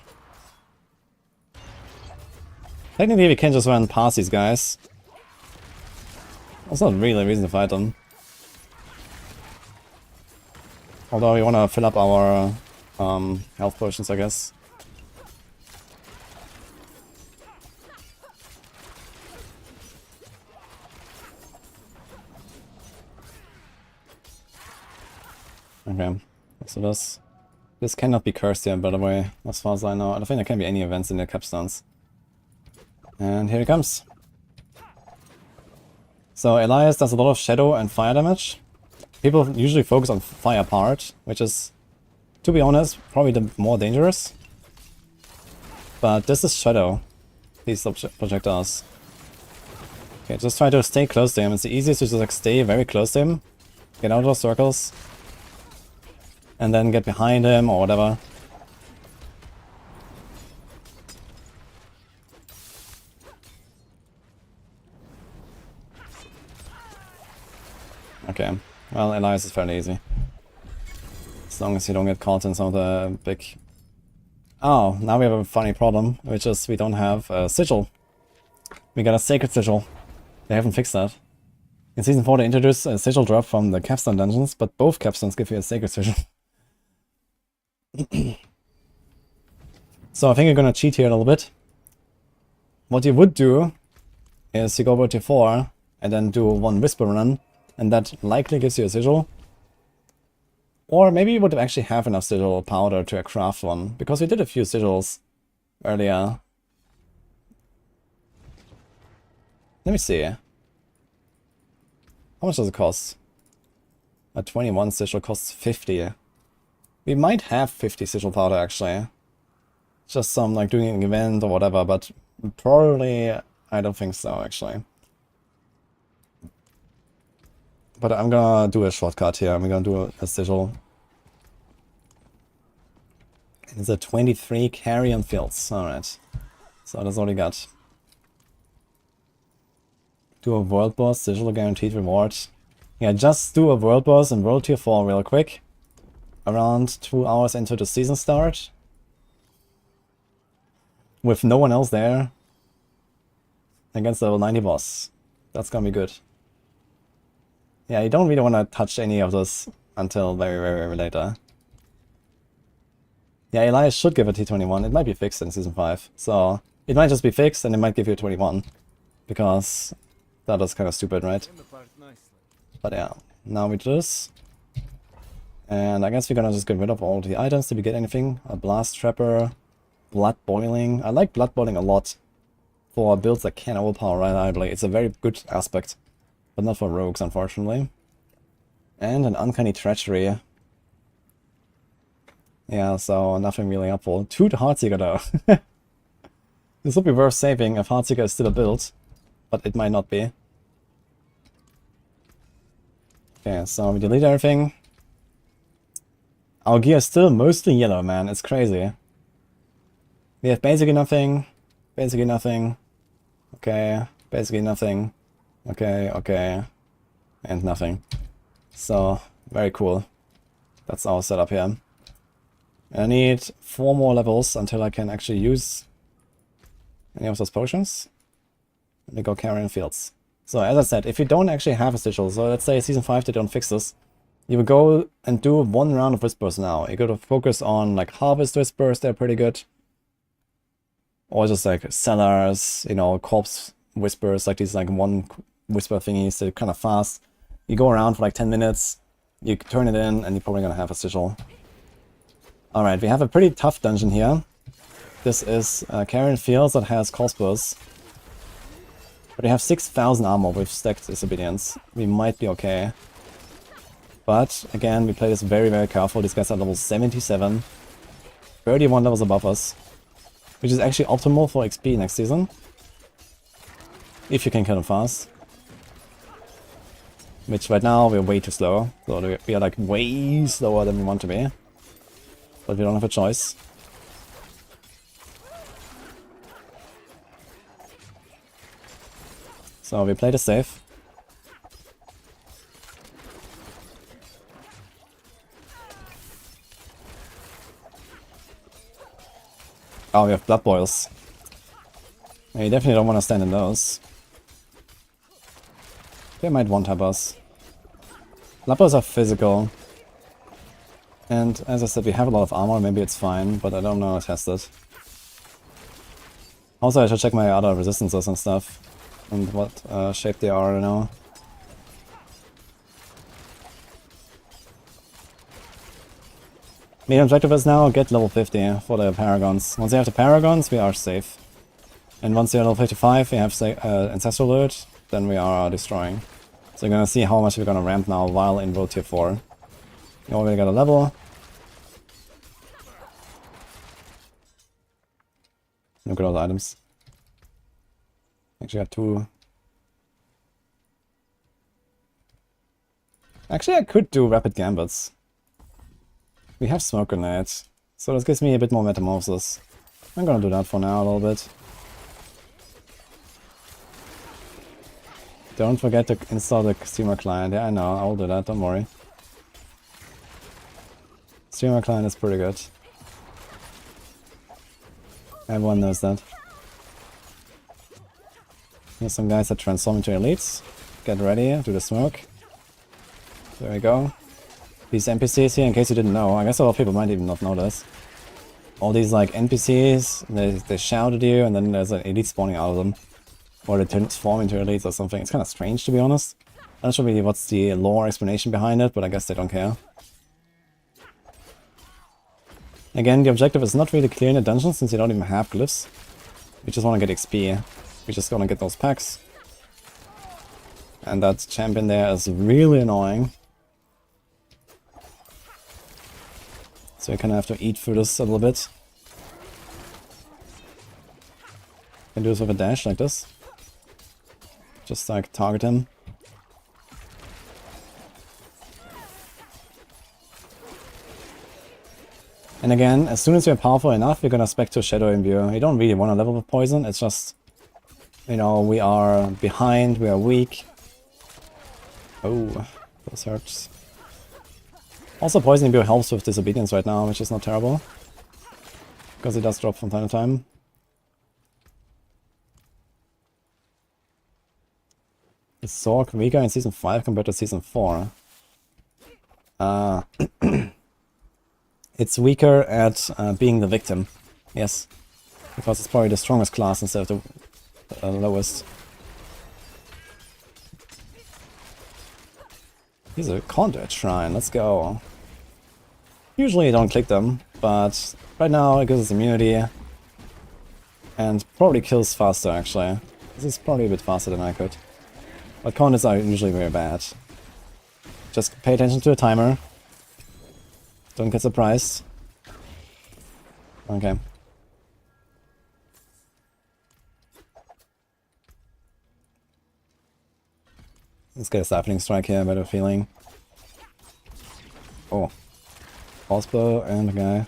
Technically we can just run past these guys. That's not really a reason to fight them. Although we want to fill up our health potions, I guess. Okay, so this cannot be cursed here, by the way, as far as I know. I don't think there can be any events in the capstones. And here it comes. So Elias does a lot of shadow and fire damage. People usually focus on fire part, which is, to be honest, probably the more dangerous. But this is shadow, these projectiles. Okay, just try to stay close to him. It's the easiest to just like stay very close to him. Get out of those circles. And then get behind him or whatever. Okay, well, Elias is fairly easy. As long as you don't get caught in some of the big... Oh, now we have a funny problem, which is we don't have a sigil. We got a sacred sigil. They haven't fixed that. In Season 4 they introduced a sigil drop from the capstone dungeons, but both capstones give you a sacred sigil. So I think you're gonna cheat here a little bit. What you would do is you go over to 4 and then do one whisper run, and that likely gives you a sigil. Or maybe you would actually have enough sigil powder to craft one, because we did a few sigils earlier. Let me see. How much does it cost? A 21 sigil costs 50. We might have 50 sigil powder actually. Just some like doing an event or whatever, but probably I don't think so actually. But I'm gonna do a shortcut here. I'm gonna do a sigil. It's a 23 carry on fields. Alright. So that's all we got. Do a world boss, sigil guaranteed reward. Yeah, just do a world boss and world tier 4 real quick. Around 2 hours into the season start. With no one else there. Against the level 90 boss. That's gonna be good. Yeah, you don't really want to touch any of this until very, very, very later. Yeah, Elias should give a T21. It might be fixed in Season 5. So, it might just be fixed and it might give you a 21. Because that was kind of stupid, right? But yeah, now we do this. And I guess we're gonna just get rid of all the items. Did we get anything? A Blast Trapper, Blood Boiling. I like Blood Boiling a lot. For builds that can overpower reliably. It's a very good aspect. But not for rogues, unfortunately. And an Uncanny Treachery. Yeah, so nothing really helpful. 2 to Heartseeker though. This would be worth saving if Heartseeker is still a build. But it might not be. Okay, so we delete everything. Our gear is still mostly yellow, man. It's crazy. We have basically nothing. Basically nothing. Okay, basically nothing. Okay, okay. And nothing. So, very cool. That's our setup here. And I need 4 more levels until I can actually use any of those potions. Let me go carrying fields. So as I said, if you don't actually have a sigil, so let's say Season 5 they don't fix this, you will go and do 1 round of whispers now. You gotta focus on like harvest whispers, they're pretty good. Or just like cellars, you know, corpse whispers, like these like 1 whisper thingies, they're kind of fast. You go around for like 10 minutes, you turn it in, and you're probably gonna have a sigil. Alright, we have a pretty tough dungeon here. This is Carrion Fields that has crossbows. But we have 6,000 armor with stacked disobedience. We might be okay. But, again, we play this very, very careful. These guys are level 77. 31 levels above us. Which is actually optimal for XP next season. If you can kill them fast. Which right now we're way too slow. So we are like way slower than we want to be. But we don't have a choice. So we play this safe. Oh, we have blood boils. Yeah, you definitely don't want to stand in those. They might one-tap us. Blood boils are physical. And as I said, we have a lot of armor, maybe it's fine, but I don't know how to test it. Also, I should check my other resistances and stuff. And what shape they are, I don't know. Main objective is now get level 50 for the Paragons. Once you have the Paragons, we are safe. And once you're level 55, we have Ancestral Loot, then we are destroying. So you're gonna see how much we're gonna ramp now while in World Tier 4. We already got a level. Look at all the items. Actually got 2 Actually, I could do rapid gambits. We have smoke grenades, so this gives me a bit more metamorphosis. I'm gonna do that for now a little bit. Don't forget to install the streamer client. Yeah, I know, I'll do that, don't worry. Streamer client is pretty good. Everyone knows that. Here's some guys that transform into elites. Get ready, do the smoke. There we go. These NPCs here, in case you didn't know, I guess a lot of people might even not know this. All these like NPCs, they shout at you and then there's an elite spawning out of them. Or they transform into elites or something. It's kind of strange, to be honest. I'm not sure really what's the lore explanation behind it, but I guess they don't care. Again, the objective is not really clear in the dungeon since you don't even have glyphs. We just want to get XP. We just want to get those packs. And that champion there is really annoying. So you kind of have to eat through this a little bit. Can do this with a dash like this. Just like target him. And again, as soon as you're powerful enough, you're gonna spec to Shadow Imbue. You don't really want to level with poison, it's just, you know, we are behind, we are weak. Oh, those hurts. Also, Poison Imbue helps with Disobedience right now, which is not terrible. Because it does drop from time to time. Is Sorc weaker in Season 5 compared to Season 4? It's weaker at being the victim, yes. Because it's probably the strongest class instead of the lowest. Here's a Conduit Shrine, let's go. Usually you don't click them, but right now it gives us immunity. And probably kills faster actually. This is probably a bit faster than I could. But Conduits are usually very bad. Just pay attention to the timer. Don't get surprised. Okay. Let's get a sapling strike here, better feeling. Oh. Crossbow and a guy.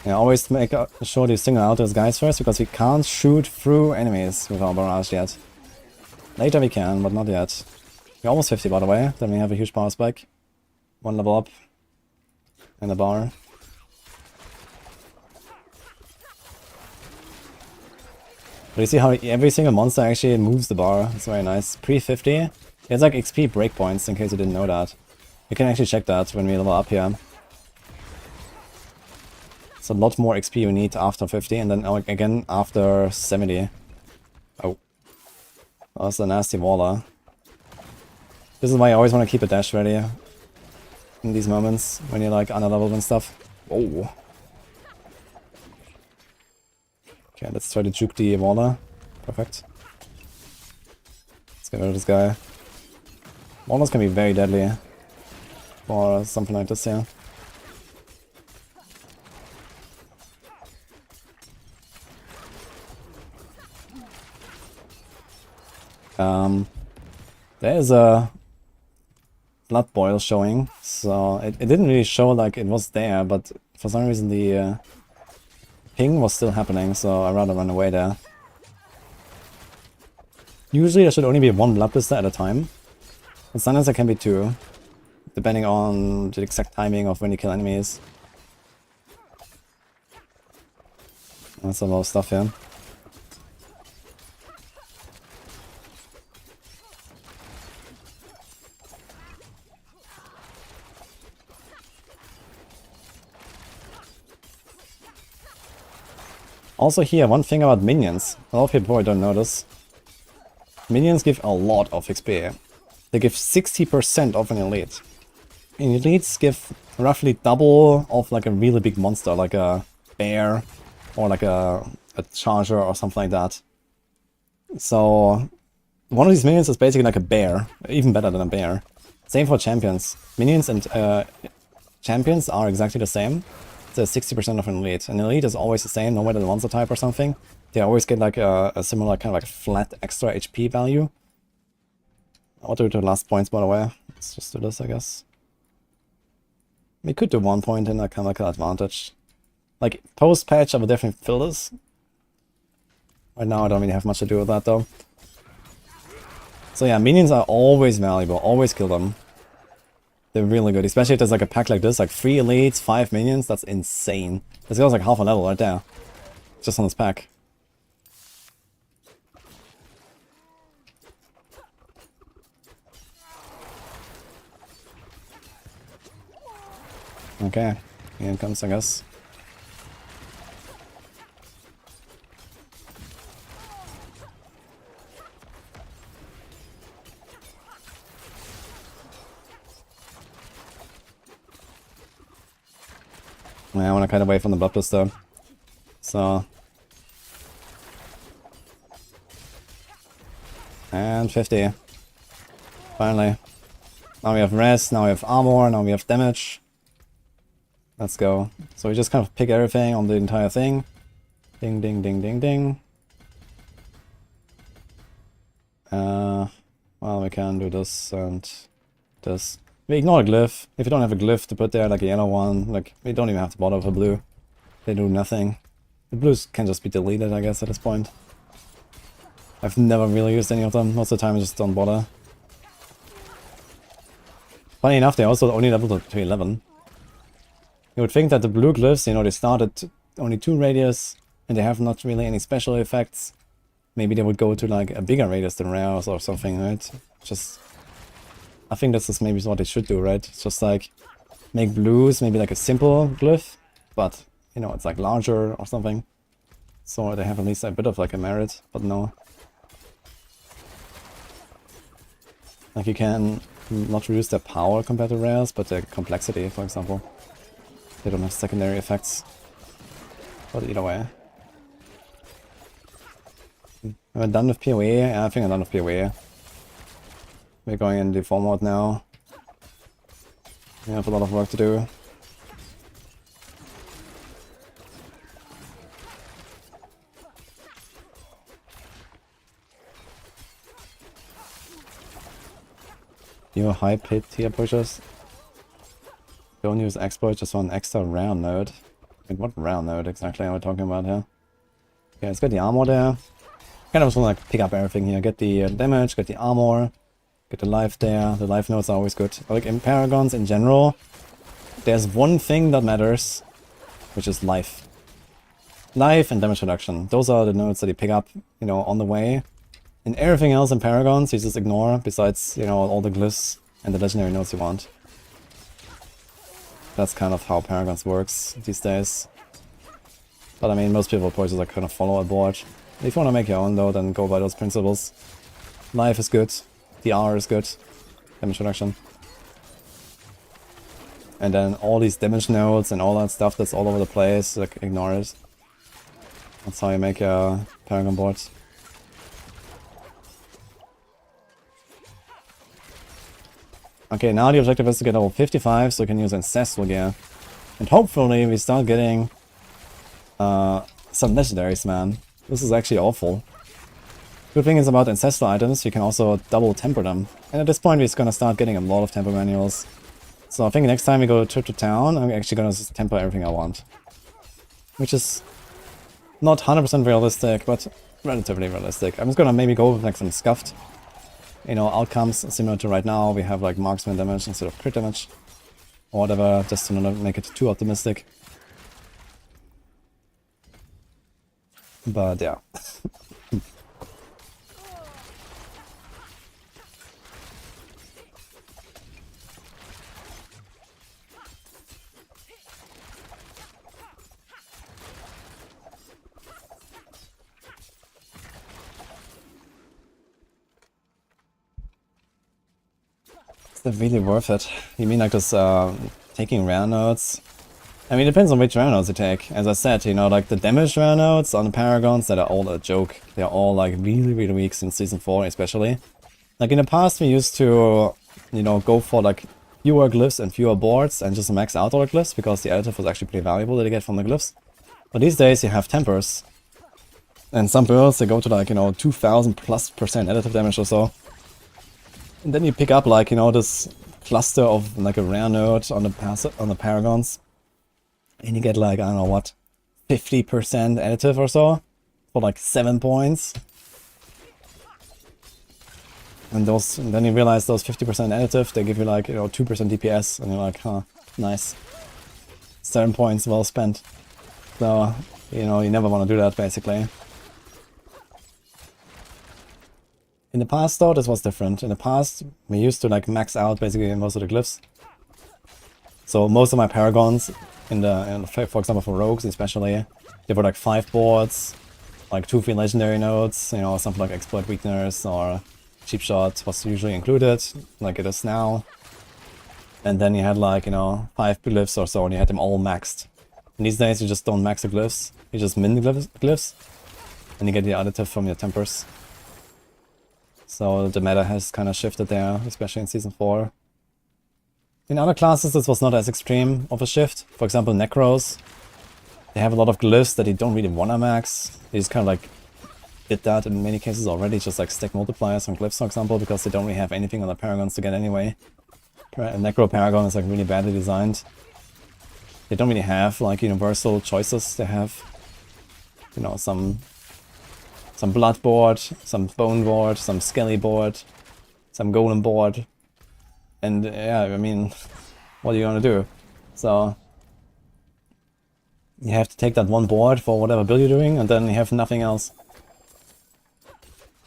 Yeah, always make sure to single out those guys first, because we can't shoot through enemies with our barrage yet. Later we can, but not yet. We're almost 50 by the way, then we have a huge power spike. One level up. And a bar. But you see how every single monster actually moves the bar. It's very nice. Pre-50. It's like XP breakpoints, in case you didn't know that. You can actually check that when we level up here. It's a lot more XP you need after 50, and then again after 70. Oh. That's a nasty waller. This is why I always want to keep a dash ready. In these moments, when you're like underleveled and stuff. Oh. Okay, let's try to juke the waller. Perfect. Let's get rid of this guy. Wallers can be very deadly for something like this here. There is a blood boil showing, so it didn't really show like it was there, but for some reason the ping was still happening, so I'd rather run away there. Usually there should only be one blood blister at a time, and sometimes there can be two, depending on the exact timing of when you kill enemies. That's a lot of stuff here. Also here, one thing about minions. A lot of people probably don't know this. Minions give a lot of XP. They give 60% of an elite. And elites give roughly double of like a really big monster, like a bear or like a charger or something like that. So one of these minions is basically like a bear, even better than a bear. Same for champions. Minions and champions are exactly the same. It's 60% of an elite. An elite is always the same, no matter the monster type or something. They always get like a similar kind of like flat extra HP value. I'll do the last points by the way. Let's just do this, I guess. We could do 1 point in a chemical advantage. Like, post-patch, I would definitely fill this. Right now, I don't really have much to do with that, though. So yeah, minions are always valuable. Always kill them. They're really good, especially if there's like a pack like this, like 3 elites, 5 minions. That's insane. This goes like half a level right there. Just on this pack. Okay, here it comes, I guess. Yeah, I want to cut away from the bloodlust though. So. And 50. Finally. Now we have rest, now we have armor, now we have damage. Let's go. So we just kind of pick everything on the entire thing. Ding, ding, ding, ding, ding. Well, we can do this and this. We ignore a glyph. If you don't have a glyph to put there, like a yellow one, like, we don't even have to bother with a blue. They do nothing. The blues can just be deleted, I guess, at this point. I've never really used any of them. Most of the time I just don't bother. Funny enough, they also only leveled to 11. You would think that the blue glyphs, you know, they start at only 2 radius, and they have not really any special effects. Maybe they would go to like a bigger radius than rares or something, right? Just... I think this is maybe what they should do, right? Just like, make blues maybe like a simple glyph, but, you know, it's like larger or something. So they have at least a bit of like a merit, but no. Like you can not reduce their power compared to rares, but their complexity, for example. They don't have secondary effects. But either way. Am I done with PoE? Yeah, I think I'm done with PoE. We're going in default mode now. We have a lot of work to do. New high pit tier pushers. Don't use exploit, just want an extra rare node. Wait, what rare node exactly are we talking about here? Okay, let's get the armor there. Kind of just want to like pick up everything here. Get the damage, get the armor, get the life there. The life nodes are always good. Like in Paragons in general, there's one thing that matters, which is life. Life and damage reduction. Those are the nodes that you pick up, you know, on the way. And everything else in Paragons you just ignore, besides, you know, all the glyphs and the legendary nodes you want. That's kind of how Paragons works these days. But I mean, most people probably just like kind of follow a board. If you want to make your own though, then go by those principles. Life is good. DR is good. Damage reduction. And then all these damage nodes and all that stuff that's all over the place, like ignore it. That's how you make a Paragon board. Okay, now the objective is to get level 55 so we can use Ancestral Gear. And hopefully we start getting some legendaries, man. This is actually awful. Good thing is about Ancestral items, you can also double temper them. And at this point we're just gonna start getting a lot of temper manuals. So I think next time we go trip to town, I'm actually gonna just temper everything I want. Which is not 100% realistic, but relatively realistic. I'm just gonna maybe go with like some scuffed, you know, outcomes similar to right now. We have like marksman damage instead of crit damage. Or whatever, just to not make it too optimistic. But yeah. Is that really worth it? You mean like this taking rare nodes? I mean, it depends on which rare nodes you take. As I said, you know, like the damage rare nodes on the Paragons that are all a joke. They're all like really, really weak since Season 4 especially. Like in the past we used to, you know, go for like fewer glyphs and fewer boards and just max out all the glyphs because the additive was actually pretty valuable that you get from the glyphs. But these days you have tempers. And some builds they go to like, you know, 2000+% additive damage or so. And then you pick up like, you know, this cluster of like a rare node on the paragons, and you get like, I don't know what, 50% additive or so for like 7 points. And then you realize those 50% additive, they give you like, 2% DPS, and you're like, huh, nice. 7 points well spent. So, you never want to do that, basically. In the past, though, this was different. In the past, we used to like max out basically most of the glyphs. So most of my paragons, for example for rogues especially, they were like 5 boards, like 2 free legendary nodes, something like exploit weakness or cheap shot was usually included, like it is now. And then you had like, 5 glyphs or so, and you had them all maxed. And these days you just don't max the glyphs, you just min the glyphs, and you get the additive from your tempers. So the meta has kind of shifted there, especially in Season 4. In other classes this was not as extreme of a shift. For example, Necros, they have a lot of glyphs that you don't really wanna max. They just kind of like did that in many cases already, just like stack multipliers on glyphs, for example, because they don't really have anything on the paragons to get anyway. Necro Paragon is like really badly designed. They don't really have like universal choices. They have, some blood board, some bone board, some skelly board, some golem board, and yeah, I mean, what are you gonna do? So you have to take that one board for whatever build you're doing, and then you have nothing else.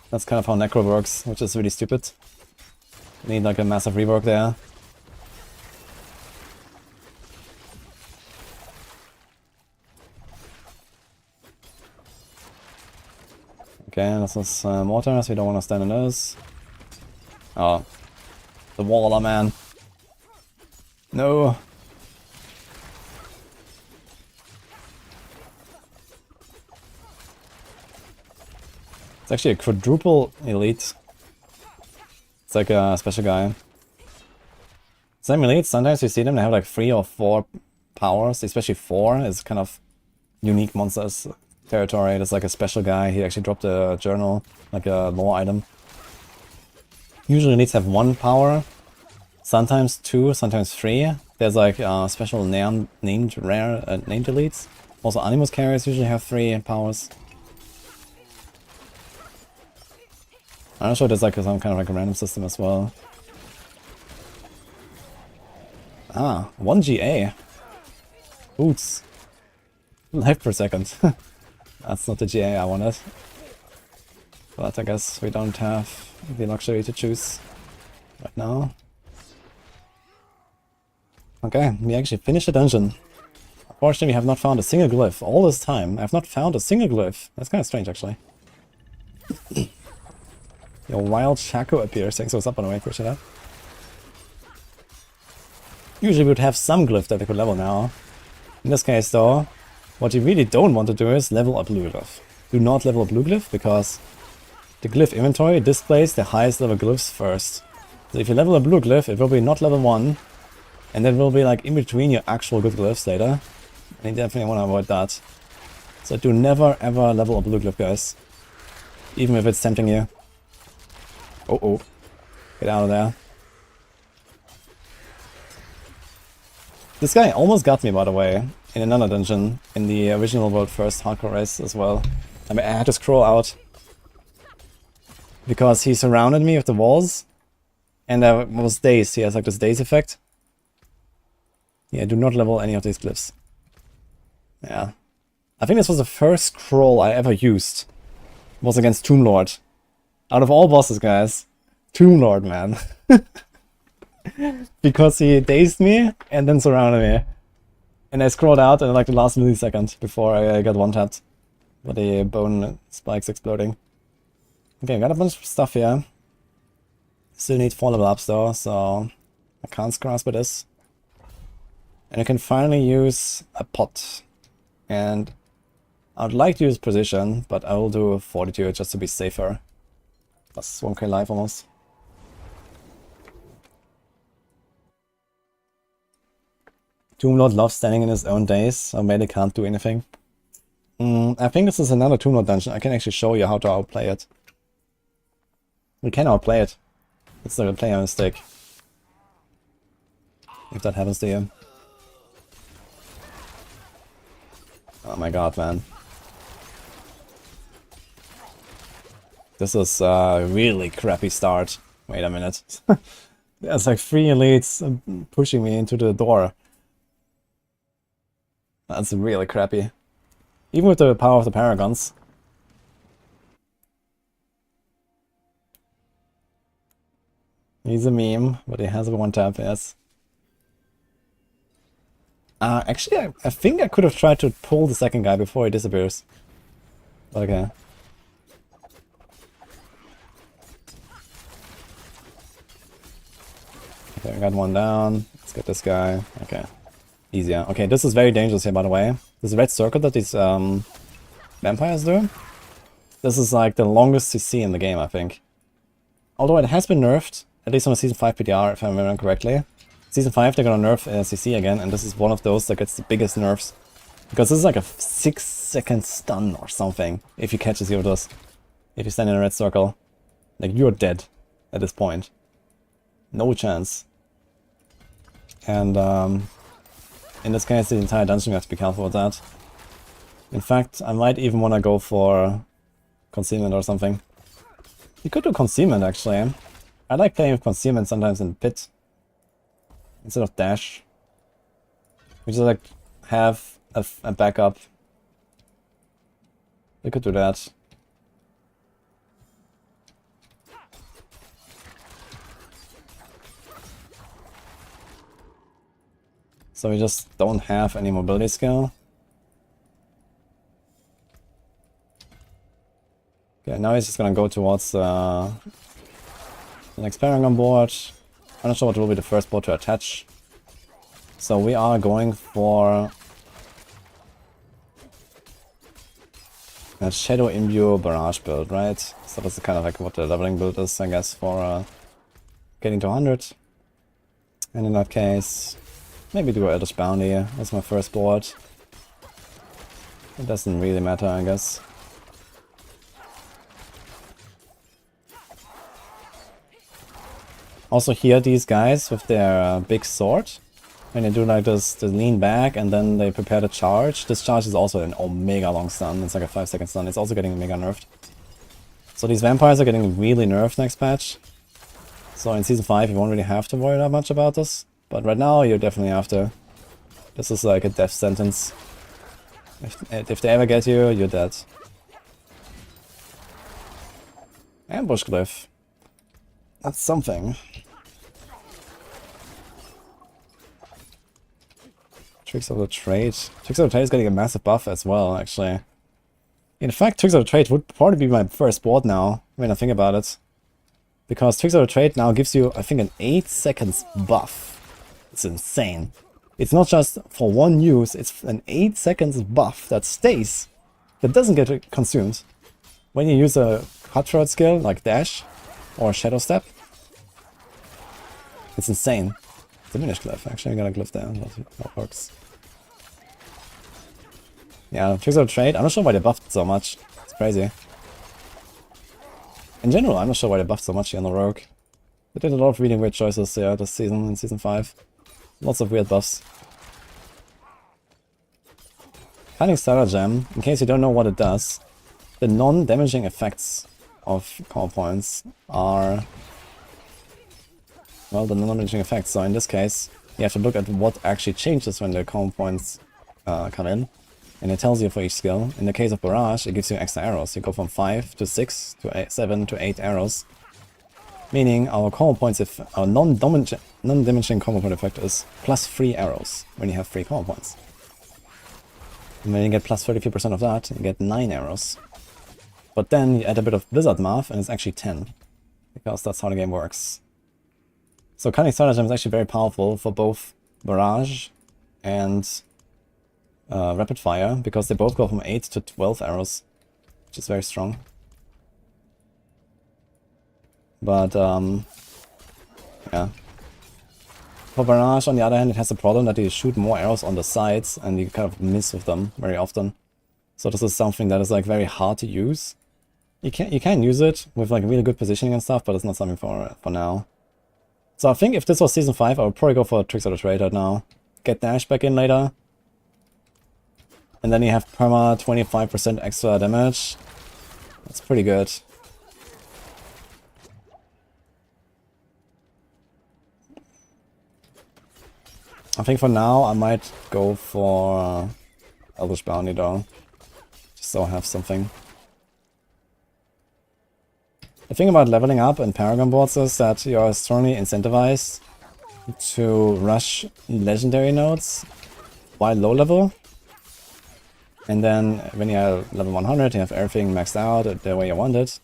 That's kind of how Necro works, which is really stupid. You need like a massive rework there. Okay, this is mortar, so we don't want to stand in those. Oh, the waller, man. No. It's actually a quadruple elite. It's like a special guy. Some elites, sometimes you see them, they have like 3 or 4 powers, especially 4 is kind of unique monsters territory. There's like a special guy, he actually dropped a journal, like a lore item. Usually elites have 1 power, sometimes 2, sometimes 3. There's like special named rare named elites. Also Animus carriers usually have 3 powers. I'm not sure there's like some kind of like a random system as well. Ah, 1 GA. Boots. Life per second. That's not the GA I wanted. But I guess we don't have the luxury to choose right now. Okay, we actually finished the dungeon. Unfortunately, we have not found a single glyph all this time. I have not found a single glyph. That's kind of strange, actually. Your wild Shaco appears. Thanks for what's up, by the way. Appreciate that. Usually we would have some glyph that we could level now. In this case, though, what you really don't want to do is level a blue glyph. Do not level a blue glyph, because the glyph inventory displays the highest level glyphs first. So if you level a blue glyph, it will be not level 1, and then will be like in between your actual good glyphs later. And you definitely want to avoid that. So do never ever level a blue glyph, guys. Even if it's tempting you. Oh, get out of there. This guy almost got me, by the way, in another dungeon, in the original World First hardcore race as well. I mean, I had to scroll out because he surrounded me with the walls, and I was dazed. He has like this daze effect. Yeah, do not level any of these glyphs. Yeah. I think this was the first scroll I ever used. It was against Tomb Lord. Out of all bosses, guys, Tomb Lord, man. Because he dazed me and then surrounded me. And I scrolled out in like the last millisecond before I got one-tapped by the bone spikes exploding. Okay, I got a bunch of stuff here. Still need 4 level ups though, so I can't grasp at this. And I can finally use a pot. And I would like to use precision, but I will do fortitude just to be safer. Plus 1k life almost. Tomb Lord loves standing in his own daze, so maybe can't do anything. I think this is another Tomb Lord dungeon. I can actually show you how to outplay it. We can outplay it. It's a player mistake. if that happens to you. Oh my god, man. This is a really crappy start. Wait a minute. There's like 3 elites pushing me into the door. That's really crappy. Even with the power of the paragons. He's a meme, but he has a 1-tap, yes. Actually, I think I could have tried to pull the second guy before he disappears. Okay. Okay, I got one down. Let's get this guy. Okay. Easier. Okay, this is very dangerous here, by the way. This red circle that these vampires do. This is like the longest CC in the game, I think. Although it has been nerfed, at least on the Season 5 PDR, if I remember correctly. Season 5, they're gonna nerf CC again, and this is one of those that gets the biggest nerfs. Because this is like a 6-second stun or something, if you catch a zero dose. If you stand in a red circle. Like, you're dead at this point. No chance. And in this case, the entire dungeon, you have to be careful with that. In fact, I might even want to go for concealment or something. You could do concealment, actually. I like playing with concealment sometimes in pit. Instead of dash. We just like have a backup. We could do that. So we just don't have any mobility skill. Okay, now he's just gonna go towards the next pairing on board. I'm not sure what will be the first board to attach. So we are going for a Shadow Imbue Barrage build, right? So that's kind of like what the leveling build is, I guess, for getting to 100. And in that case, maybe do Eldritch Bounty as my first board. It doesn't really matter, I guess. Also here, these guys with their big sword, when they do like this, they lean back and then they prepare the charge. This charge is also an omega long stun. It's like a 5-second stun. It's also getting mega nerfed. So these vampires are getting really nerfed next patch. So in Season 5 you won't really have to worry that much about this. But right now you definitely have to. This is like a death sentence. If they ever get you, you're dead. Ambush Glyph. That's something. Tricks of the Trade. Tricks of the Trade is getting a massive buff as well, actually. In fact, Tricks of the Trade would probably be my first board now, when I think about it. Because Tricks of the Trade now gives you, I think, an 8 seconds buff. It's insane. It's not just for one use, it's an 8 seconds buff that stays, that doesn't get consumed. When you use a cutthroat skill, like Dash, or Shadow Step. It's insane. Diminish Glyph, actually, I'm gonna Glyph there, that works. Yeah, Tricks of the Trade, I'm not sure why they buffed so much. It's crazy. In general, I'm not sure why they buffed so much here on the Rogue. They did a lot of really weird choices here this season, in Season 5. Lots of weird buffs. Cunning Starter Gem, in case you don't know what it does, the non-damaging effects of call points are, well, the non-damaging effects. So in this case, you have to look at what actually changes when the call points come in. And it tells you for each skill. In the case of Barrage, it gives you extra arrows. You go from 5 to 6 to 8, 7 to 8 arrows. Meaning our combo points, if our non-damaging combo point effect is plus 3 arrows when you have 3 combo points. And when you get plus 33% of that, you get 9 arrows. But then you add a bit of Blizzard math and it's actually 10. Because that's how the game works. So Cunning Stratagem is actually very powerful for both Barrage and Rapid Fire, because they both go from 8 to 12 arrows, which is very strong. But, yeah. For Barrage, on the other hand, it has the problem that you shoot more arrows on the sides and you kind of miss with them very often. So this is something that is like very hard to use. You can use it with like really good positioning and stuff, but it's not something for now. So I think if this was Season 5, I would probably go for Tricks of the Trade right now. Get Dash back in later. And then you have perma 25% extra damage. That's pretty good. I think for now I might go for Elvish Bounty though. Just so I have something. The thing about leveling up in Paragon boards is that you are strongly incentivized to rush legendary nodes while low level. And then when you're level 100, you have everything maxed out the way you want it.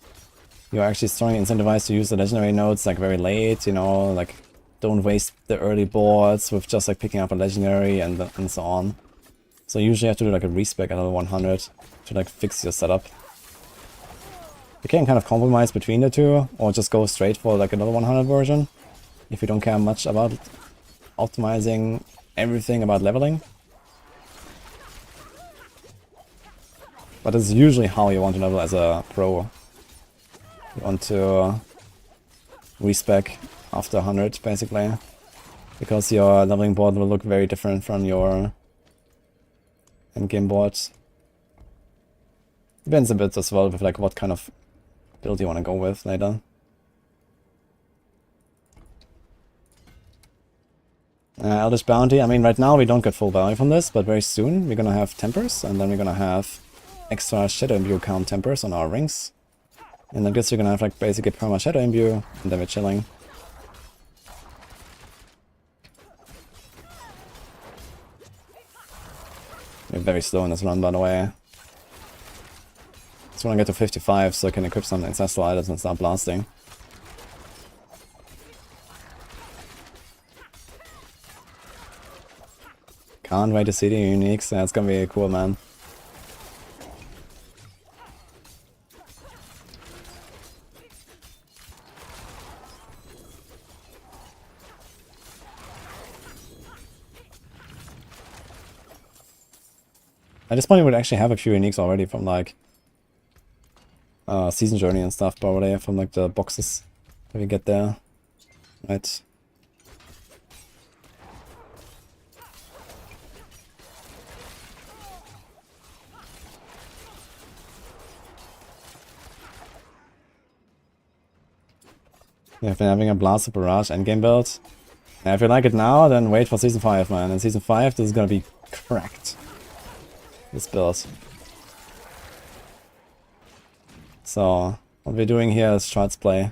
You're actually strongly incentivized to use the legendary nodes like very late, you know, like don't waste the early boards with just like picking up a legendary and so on. So usually you have to do like a respec at level 100 to like fix your setup. You can kind of compromise between the two or just go straight for like another 100 version if you don't care much about optimizing everything about leveling. But it's usually how you want to level as a pro. You want to respec after 100 basically, because your leveling board will look very different from your endgame board. Depends a bit as well with like what kind of build you want to go with later. Elvish Bounty, I mean right now we don't get full value from this, but very soon we're gonna have Tempers, and then we're gonna have extra Shadow Imbue count Tempers on our rings. And I guess you're gonna have like basically perma Shadow Imbue, and then we're chilling. We're very slow in this run, by the way. Just want to get to 55 so I can equip some ancestral items and start blasting. Can't wait to see the uniques. Yeah, it's gonna be cool, man. At this point, we would actually have a few uniques already from like Season Journey and stuff, probably from like the boxes that we get there, right? We have been having a Blast of Barrage endgame build. And if you like it now, then wait for Season 5, man. In Season 5, this is gonna be cracked. This build. So, what we're doing here is Child's Play.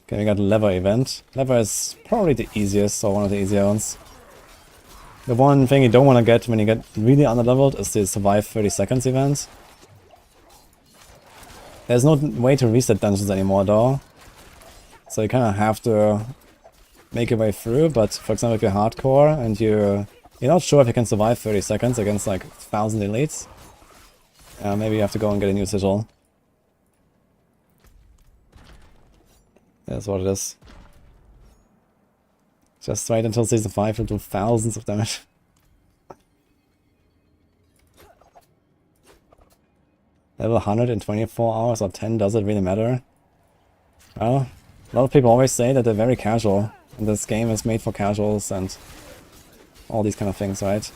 Okay, we got Lever event. Lever is probably the easiest, or one of the easier ones. The one thing you don't want to get when you get really underleveled is the Survive 30 seconds event. There's no way to reset dungeons anymore though. So you kind of have to make your way through, but for example if you're hardcore and you're not sure if you can survive 30 seconds against like 1000 elites, maybe you have to go and get a new sigil. That's what it is. Just wait until Season 5 will do thousands of damage. Level 100 in 24 hours or 10, does it really matter? Well, a lot of people always say that they're very casual, and this game is made for casuals and all these kind of things, right?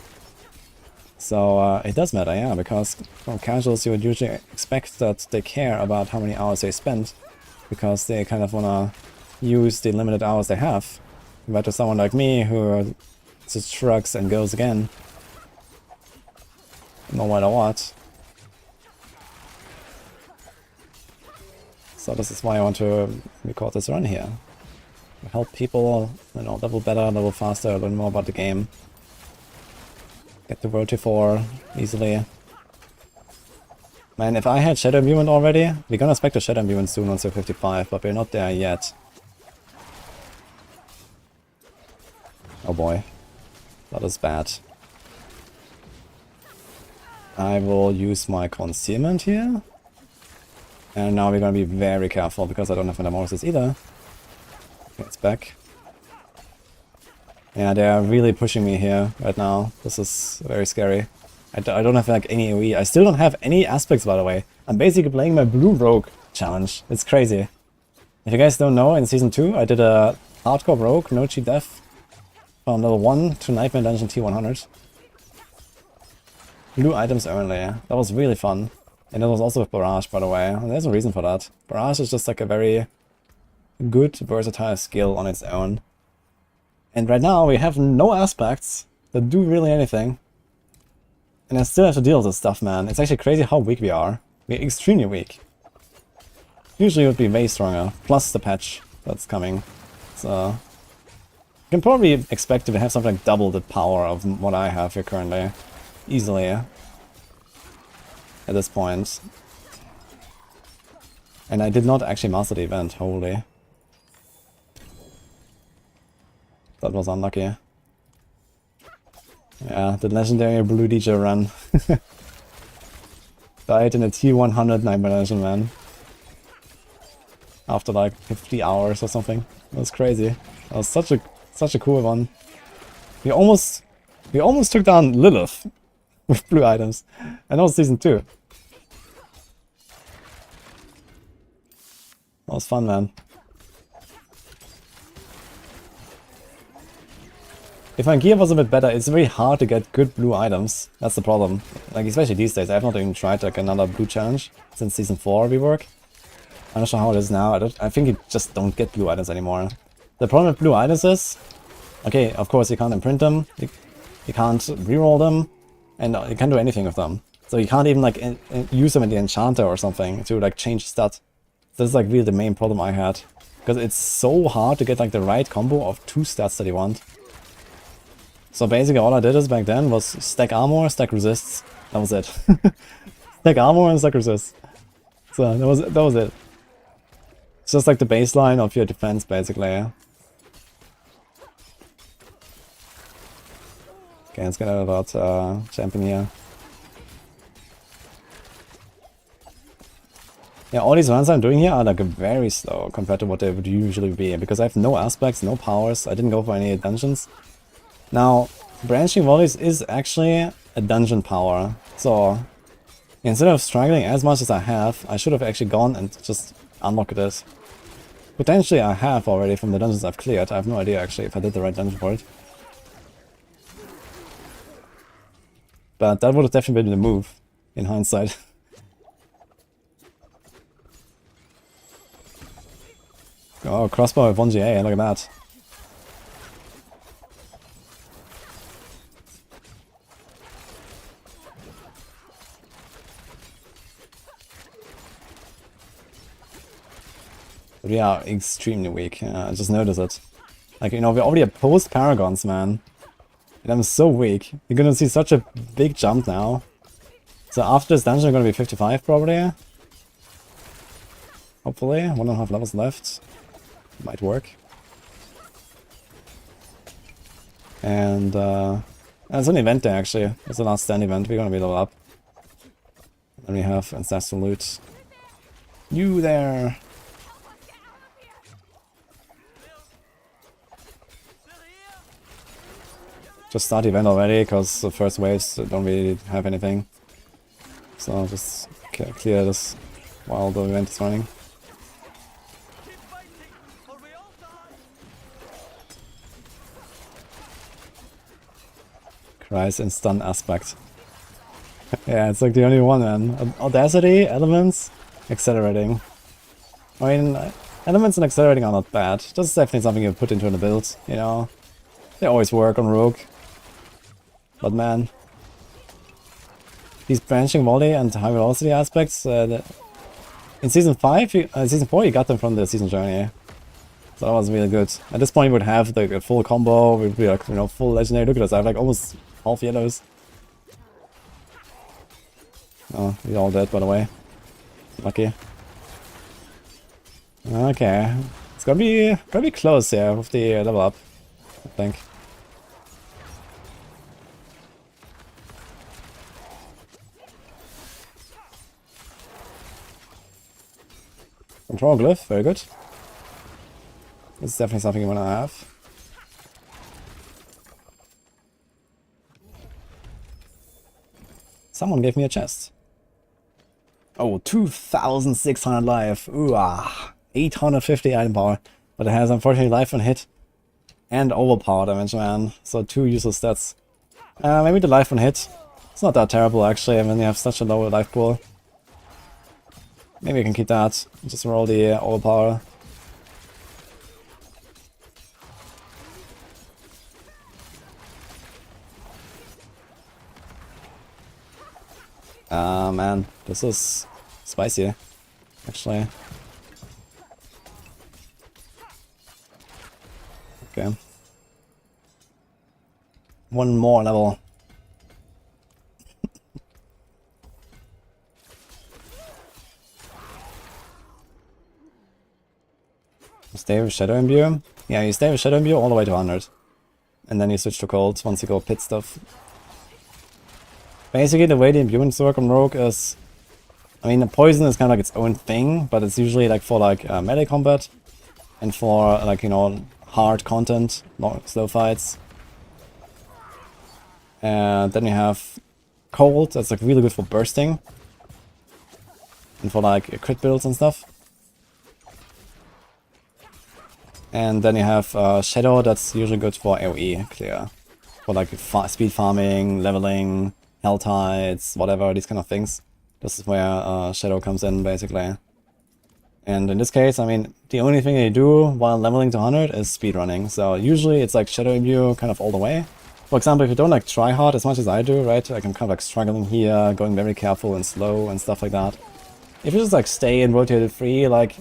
So it does matter, yeah, because from casuals you would usually expect that they care about how many hours they spend, because they kind of want to use the limited hours they have. Compared to someone like me who just shrugs and goes again, no matter what. So this is why I want to record this run here. Help people, you know, level better, level faster, learn more about the game. Get the World Tier 4 easily. Man, if I had Shadow Imbuement already, we're gonna expect a Shadow Imbuement soon once we're 55, but we're not there yet. Oh boy. That is bad. I will use my concealment here. And now we're gonna be very careful because I don't have Metamorphosis either. Okay, it's back. Yeah, they are really pushing me here right now. This is very scary. I don't have like any AoE. I still don't have any aspects, by the way. I'm basically playing my Blue Rogue challenge. It's crazy. If you guys don't know, in Season 2 I did a hardcore rogue, no cheat death, from level 1 to Nightmare Dungeon T100. Blue items only. That was really fun. And it was also with Barrage, by the way. And there's a reason for that. Barrage is just like a very good, versatile skill on its own. And right now we have no aspects that do really anything. And I still have to deal with this stuff, man. It's actually crazy how weak we are. We're extremely weak. Usually it would be way stronger. Plus the patch that's coming. So you can probably expect to have something like double the power of what I have here currently. Easily. At this point. And I did not actually master the event, holy. That was unlucky. Yeah, the legendary blue DJ run. Died in a T100 Nightmare Dungeon, man. After like 50 hours or something. That was crazy. That was such a cool one. We almost took down Lilith with blue items. And that was Season 2. That was fun, man. If my gear was a bit better, it's very hard to get good blue items. That's the problem. Like, especially these days. I have not even tried like another blue challenge since Season 4 rework. I'm not sure how it is now. I think you just don't get blue items anymore. The problem with blue items is, okay, of course you can't imprint them, you can't reroll them, and you can't do anything with them. So you can't even like use them in the enchanter or something to like change stat. This is like really the main problem I had. Because it's so hard to get like the right combo of 2 stats that you want. So basically all I did is back then was stack armor, stack resists. That was it. Stack armor and stack resists. So that was it. It's just like the baseline of your defense basically. Okay, let's get out of that champion here. Yeah, all these runs I'm doing here are like very slow compared to what they would usually be, because I have no aspects, no powers, I didn't go for any dungeons. Now, branching volleys is actually a dungeon power, so instead of struggling as much as I have, I should have actually gone and just unlocked this. Potentially I have already from the dungeons I've cleared. I have no idea actually if I did the right dungeon for it. But that would have definitely been the move, in hindsight. Oh, crossbow with 1 GA, look at that. We are extremely weak, I just noticed it. Like, you know, we're already at post Paragons, man. And I'm so weak. You're gonna see such a big jump now. So after this dungeon, I'm gonna be 55 probably. Hopefully, 1.5 levels left. Might work. And there's an event there actually. It's the last stand event. We're gonna be level up. And we have ancestral loot. You there! Just start the event already, because the first waves don't really have anything. So I'll just clear this while the event is running. Christ, and stun aspect. Yeah, it's like the only one, man. Audacity, elements, accelerating. I mean, elements and accelerating are not bad. This is definitely something you put into a build, you know. They always work on Rogue. But man, these branching volley and high velocity aspects, in Season 5, Season 4 you got them from the Season Journey. So that was really good. At this point we would have the full combo, we'd be like, you know, full legendary. Look at us, I have like almost half yellows. Oh, we're all dead by the way. Lucky. Okay. It's gonna be close here with the level up, I think. Control glyph, very good. This is definitely something you want to have. Someone gave me a chest. Oh, 2,600 life. Ooh, ah. 850 item power, but it has unfortunately life on hit and overpower damage, man. So 2 useless stats. Maybe the life on hit. It's not that terrible actually, when you have such a low life pool. Maybe I can keep that. Just roll the overpower. Man, this is spicy, actually. Okay. One more level. Stay with Shadow Imbue? Yeah, you stay with Shadow Imbue all the way to 100. And then you switch to Cold once you go pit stuff. Basically, the way the Imbue in Sorc and Rogue is... I mean, the poison is kind of like its own thing, but it's usually like for like melee combat. And for like, you know, hard content, long, slow fights. And then you have Cold, that's like really good for bursting. And for like crit builds and stuff. And then you have Shadow, that's usually good for AoE clear. For like speed farming, leveling, hell tides, whatever, these kind of things. This is where Shadow comes in, basically. And in this case, I mean, the only thing they do while leveling to 100 is speedrunning. So usually it's like Shadow Imbue kind of all the way. For example, if you don't like try hard as much as I do, right? Like I'm kind of like struggling here, going very careful and slow and stuff like that. If you just like stay and rotate it free, like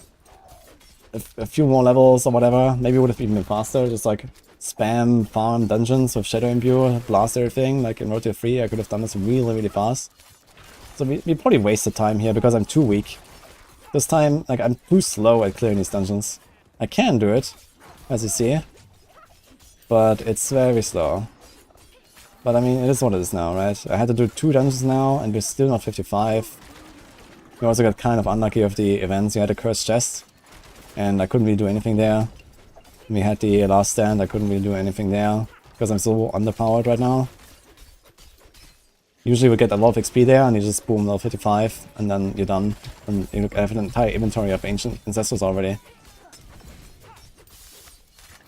a few more levels or whatever, maybe it would have even been faster. Just like spam farm dungeons with Shadow Imbue, blast everything, like in rotate free. I could have done this really, really fast. So we probably wasted time here because I'm too weak. This time, like, I'm too slow at clearing these dungeons. I can do it, as you see, but it's very slow. But I mean, it is what it is now, right? I had to do 2 dungeons now, and we're still not 55. We also got kind of unlucky with the events. You had a cursed chest, and I couldn't really do anything there. We had the last stand, I couldn't really do anything there, because I'm so underpowered right now. Usually we get a lot of XP there, and you just boom level 55, and then you're done. And you have an entire inventory of ancient ancestors already.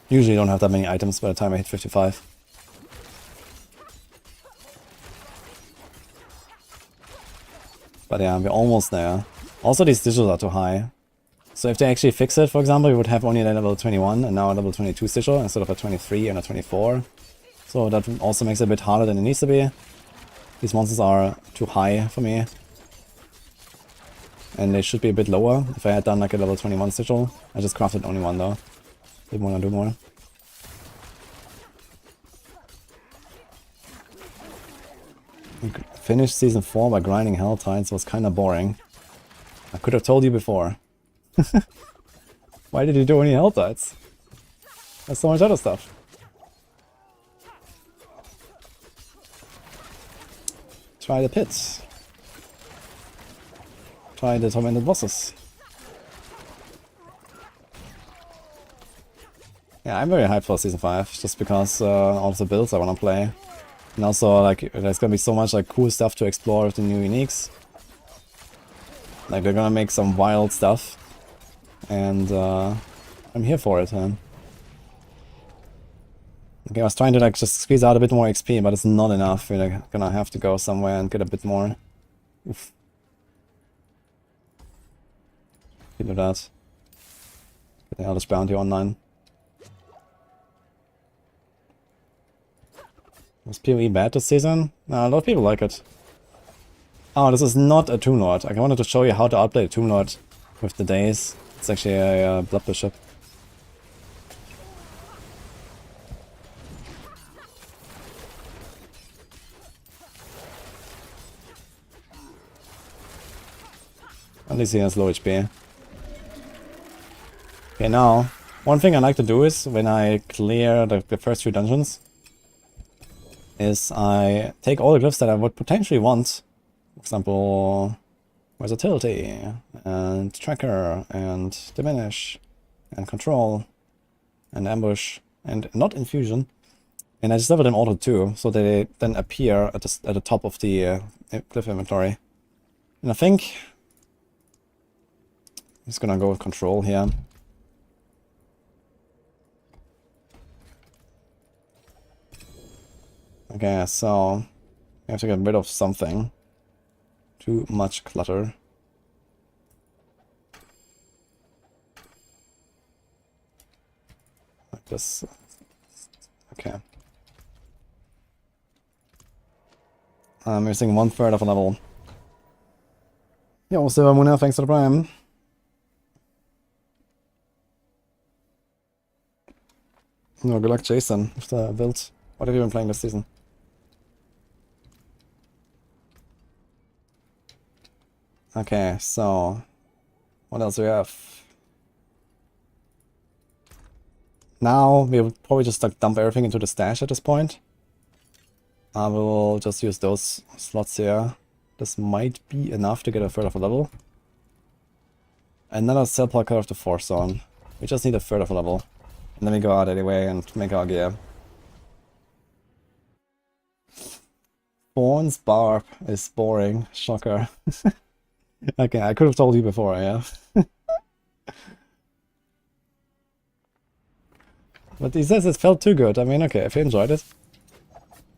Usually don't have that many items by the time I hit 55. But yeah, we're almost there. Also, these sigils are too high. So if they actually fix it, for example, we would have only a level 21 and now a level 22 sigil instead of a 23 and a 24. So that also makes it a bit harder than it needs to be. These monsters are too high for me. And they should be a bit lower if I had done like a level 21 sigil. I just crafted only one though. Didn't want to do more. Finished season 4 by grinding hell tides was kinda boring. I could have told you before. Why did you do only hell tides? There's so much other stuff. Try the pits. Try the tormented bosses. Yeah, I'm very hyped for season 5, just because of the builds I wanna play. And also, like, there's gonna be so much like cool stuff to explore with the new uniques. Like, they're gonna make some wild stuff. And I'm here for it, man. Okay, I was trying to like just squeeze out a bit more XP, but it's not enough. We're like, gonna have to go somewhere and get a bit more. Oof. Do that. Get the Eldritch Bounty online. Was PoE bad this season? No, a lot of people like it. Oh, this is not a Tomb Lord. I wanted to show you how to update a Tomb Lord with the days. It's actually a Blood Bishop. At least he has low HP. Okay, now, one thing I like to do is, when I clear the first few dungeons, is I take all the glyphs that I would potentially want. For example, versatility, and tracker, and diminish, and control, and ambush, and not infusion. And I just level them all to 2, so they then appear at the top of the glyph inventory. And I think Just gonna go with control here. Okay, so we have to get rid of something. Too much clutter. Like this. Okay. I'm missing 1/3 of a level. Yo, Silver Muna, thanks for the prime. No, good luck, Jason, with the build. What have you been playing this season? Okay, so what else do we have? Now we'll probably just like dump everything into the stash at this point. I will just use those slots here. This might be enough to get a 1/3 of a level. And then I'll still pluck out of the Force Zone. We just need a 1/3 of a level. And then we go out anyway and make our gear. Thorn's Barb is boring. Shocker. Okay, I could have told you before, yeah. But he says it felt too good. I mean, okay, if you enjoyed it.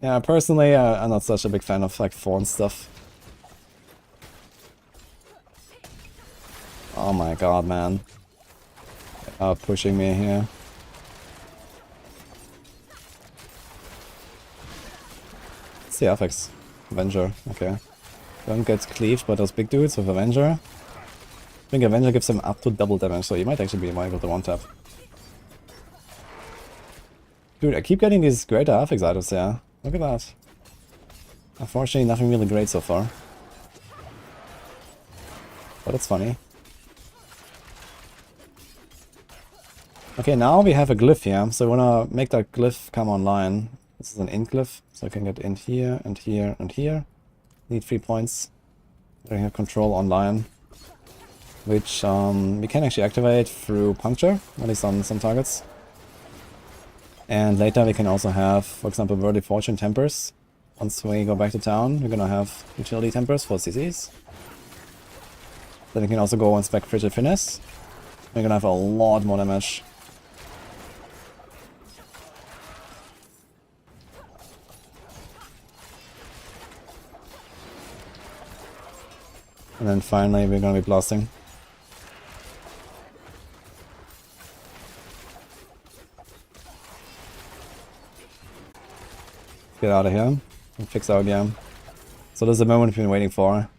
Yeah, personally, I'm not such a big fan of like Thorn stuff. Oh my god, man. They are pushing me here. It's the affix. Avenger, okay. Don't get cleaved by those big dudes with Avenger. I think Avenger gives them up to double damage, so you might actually be able to one-tap. Dude, I keep getting these greater affix items here. Look at that. Unfortunately, nothing really great so far. But it's funny. Okay, now we have a glyph here, so we wanna make that glyph come online. This is an int glyph, so I can get in here, and here, and here. Need 3 points. We have control online, which we can actually activate through puncture, at least on some targets. And later we can also have, for example, Worthy Fortune Tempers. Once we go back to town, we're gonna have utility tempers for CCs. Then we can also go and spec Frigid Finesse. We're gonna have a lot more damage. And then finally we're gonna be blasting. Get out of here and fix our game. So this is the moment we've been waiting for.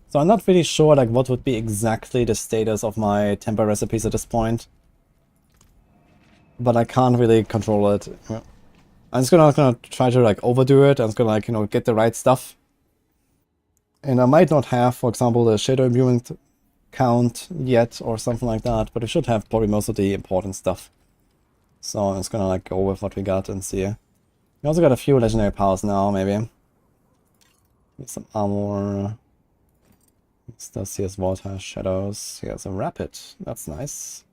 So I'm not really sure like what would be exactly the status of my temper recipes at this point. But I can't really control it. I'm just gonna try to like overdo it. I'm just gonna like, you know, get the right stuff. And I might not have, for example, the Shadow Immune count yet or something like that, but we should have probably most of the important stuff. So I'm just gonna like go with what we got and see. We also got a few legendary powers now, maybe. Need some armor. Does CS Vault has shadows. He has a rapid. That's nice.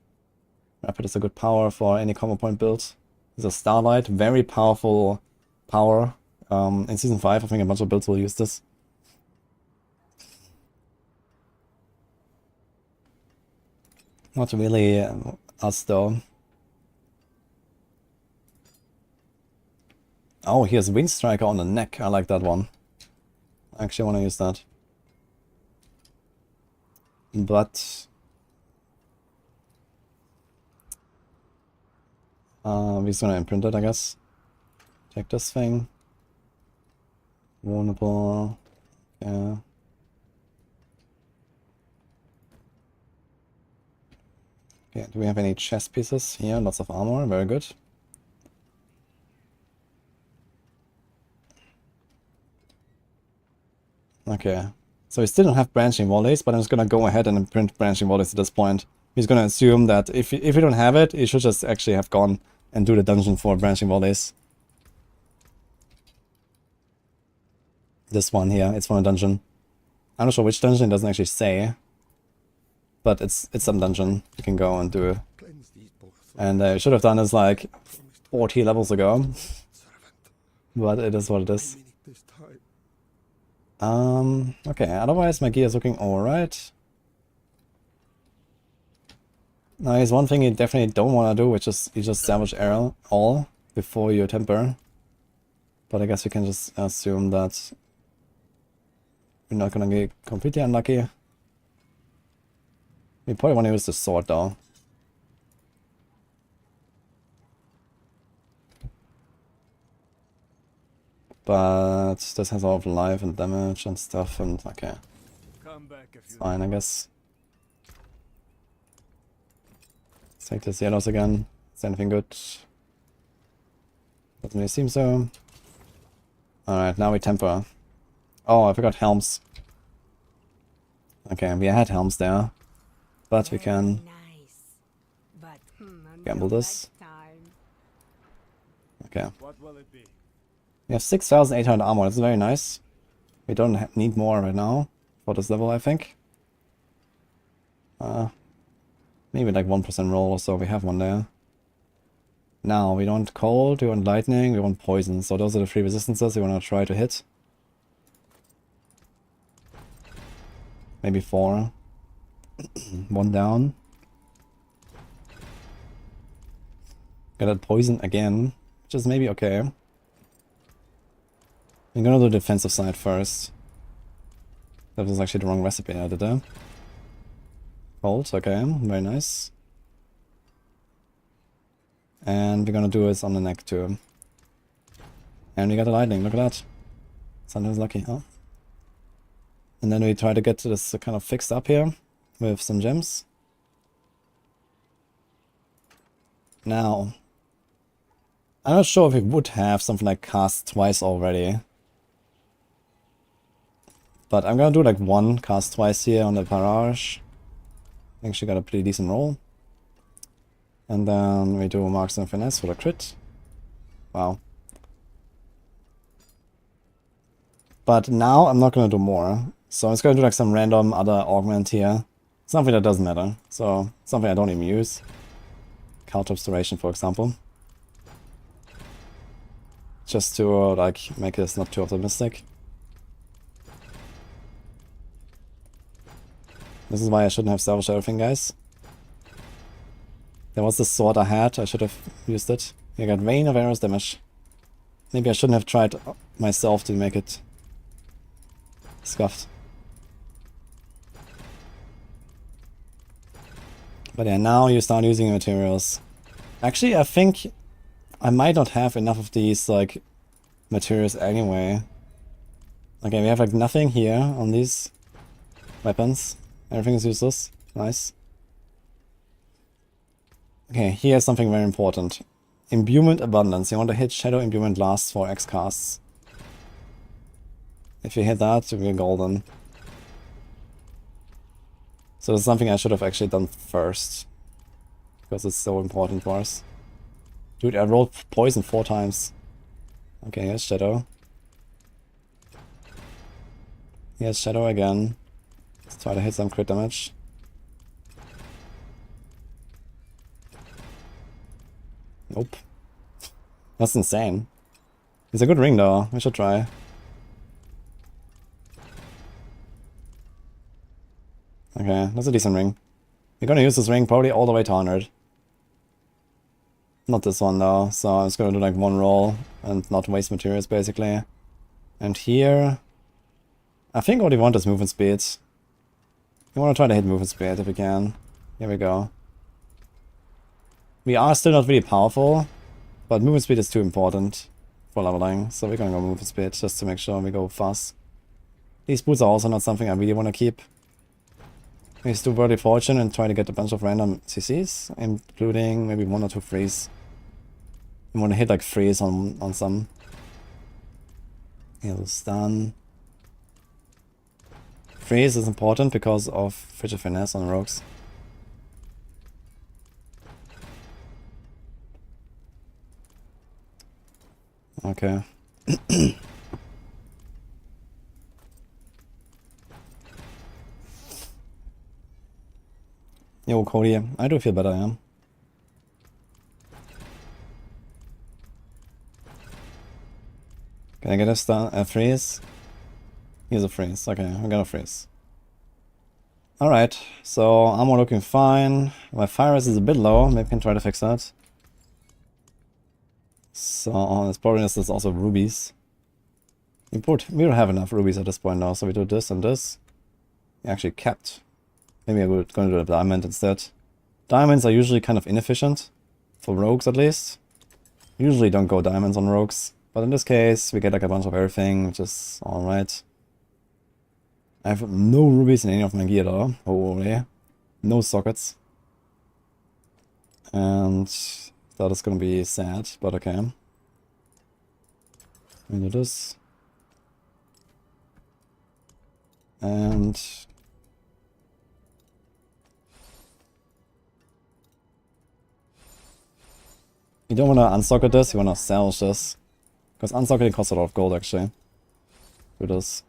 Rapid is a good power for any combo point build. There's a Starlight, very powerful power. In Season 5, I think a bunch of builds will use this. Not really us though. Oh, he has Wind Striker on the neck. I like that one. I actually want to use that. But we're just gonna imprint it, I guess. Take this thing. Vulnerable. Yeah. Okay, do we have any chest pieces here? Lots of armor, very good. Okay, so we still don't have branching volleys, but I'm just gonna go ahead and imprint branching volleys at this point. He's gonna assume that if we don't have it, he should just actually have gone and do the dungeon for branching volleys. This one here, it's from a dungeon. I'm not sure which dungeon, it doesn't actually say. But it's some dungeon you can go and do it. And I should have done this like 40 levels ago. But it is what it is. Okay, otherwise my gear is looking alright. Now, here's one thing you definitely don't want to do, which is you just salvage arrow all before you temper. But I guess we can just assume that we're not gonna get completely unlucky. We probably want to use the sword though. But this has all of life and damage and stuff, and okay. Come back if you Fine, I guess. Let's take this yellows again. Is anything good? Doesn't really seem so. Alright, now we temper. Oh, I forgot helms. Okay, we had helms there. But we can Nice. But gamble this. time. Okay. What will it be? We have 6,800 armor, that's very nice. We don't need more right now for this level, I think. Maybe like 1% roll or so, we have one there. Now, we don't cold, we want lightning, we want poison. So those are the 3 resistances we want to try to hit. Maybe 4. 1 down. Got that poison again, which is maybe okay. I'm gonna do the defensive side first. That was actually the wrong recipe I did there. Cold, okay, very nice. And we're gonna do this on the neck too. And we got the lightning, look at that. Sometimes lucky, huh? And then we try to get this kind of fixed up here with some gems. Now, I'm not sure if we would have something like cast twice already. But I'm gonna do like 1 cast twice here on the barrage. I think she got a pretty decent roll. And then we do marks and finesse for the crit. Wow. But now I'm not gonna do more. So I'm just gonna do like some random other augment here. Something that doesn't matter. So something I don't even use. Cult Obscuration, for example. Just to like make this not too optimistic. This is why I shouldn't have salvaged everything, guys. There was this sword I had, I should have used it. I got Rain of Arrows damage. Maybe I shouldn't have tried myself to make it scuffed. But yeah, now you start using materials. Actually, I think I might not have enough of these, like, materials anyway. Okay, we have, like, nothing here on these weapons. Everything is useless. Nice. Okay, here's something very important. Imbuement Abundance. You want to hit Shadow Imbuement last for X casts. If you hit that, you'll be golden. So it's something I should have actually done first. Because it's so important for us. Dude, I rolled poison 4 times. Okay, here's Shadow. Here's Shadow again. Let's try to hit some crit damage. Nope. That's insane. It's a good ring though, we should try. Okay, that's a decent ring. We're gonna use this ring probably all the way to 100. Not this one though, so I'm just gonna do like 1 roll and not waste materials basically. And here, I think what we want is movement speed. We want to try to hit movement speed if we can. Here we go. We are still not really powerful, but movement speed is too important for leveling, so we're gonna go movement speed just to make sure we go fast. These boots are also not something I really want to keep. We just do Worldly Fortune and try to get a bunch of random CCs, including maybe 1 or 2 freeze. We want to hit like freeze on some. He'll stun. Freeze is important because of Frigid Finesse on rogues. Okay. Yo, Cody, I do feel better, yeah. Can I get a freeze? Here's a freeze. Okay, I'm gonna freeze. Alright, so armor looking fine. My fire rate is a bit low, maybe we can try to fix that. So it's probably this is also rubies. We don't have enough rubies at this point now, so we do this and this. We actually kept. Maybe I'm going to do a diamond instead. Diamonds are usually kind of inefficient. For rogues at least. Usually don't go diamonds on rogues. But in this case, we get like a bunch of everything, which is alright. I have no rubies in any of my gear though. Holy. No sockets. And that is gonna be sad, but okay. We do this. And you don't want to unsocket this, you want to salvage this. Because unsocketing costs a lot of gold actually. Do this.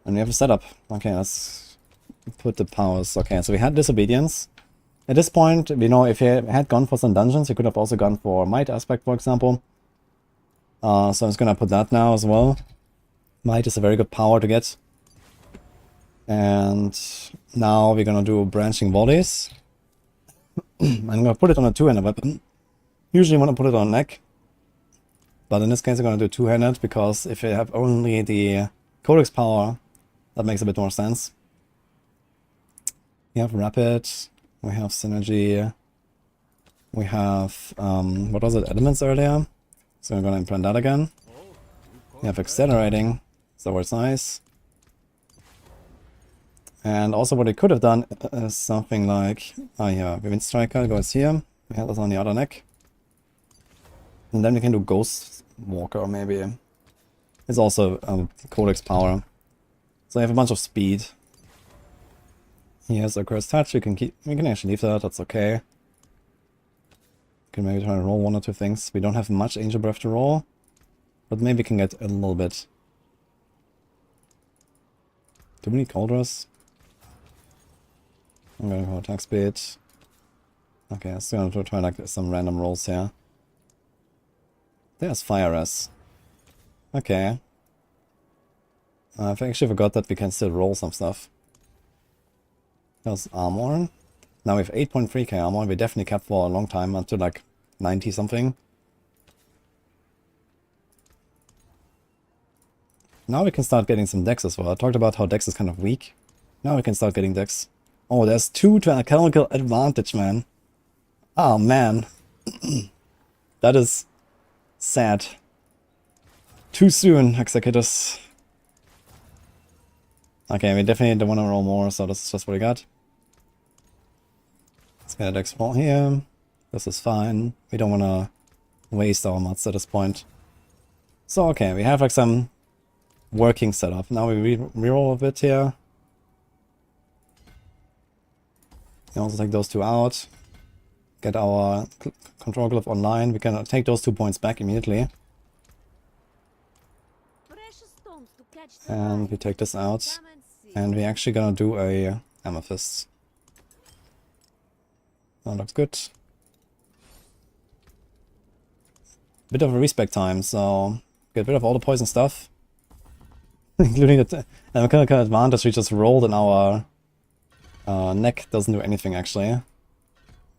And we have a setup. Okay, let's put the powers. Okay, so we had disobedience. At this point, you know, if you had gone for some dungeons, you could have also gone for might aspect, for example. So I'm just gonna put that now as well. Might is a very good power to get. And now we're gonna do branching volleys. I'm gonna put it on a two-handed weapon. Usually I want to put it on neck. But in this case I'm gonna do two-handed because if you have only the codex power, that makes a bit more sense. We have rapid, we have synergy, we have what was it, elements earlier. So I'm gonna implant that again. We have accelerating, so it's nice. And also what we could have done is something like, Wind Striker goes here, we have this on the other neck. And then we can do Ghost Walker maybe. It's also codex power. So I have a bunch of speed. Here's a Cursed Touch, we can actually leave that, that's okay. We can maybe try to roll one or two things. We don't have much Angel Breath to roll, but maybe we can get a little bit. Do we need Cauldrons? I'm gonna go attack speed. Okay, so I'm gonna try like some random rolls here. There's Fire S. Okay. I actually forgot that we can still roll some stuff. There's armor. Now we have 8.3k armor. We definitely kept for a long time until like 90 something. Now we can start getting some decks as well. I talked about how dex is kind of weak. Now we can start getting decks. Oh, there's 2 to alchemical advantage, man. Oh, man. That is sad. Too soon, Executus. Okay, we definitely don't want to roll more, so this is just what we got. Let's get a dex roll here. This is fine. We don't want to waste our mods at this point. So, okay, we have like some working setup. Now we reroll a bit here. We also take those 2 out. Get our control glove online. We can take those 2 points back immediately. And we take this out. And we're actually gonna do a amethyst. That looks good. Bit of a respec time, so get rid of all the poison stuff. Including the mechanical advantage we just rolled in our neck doesn't do anything actually. We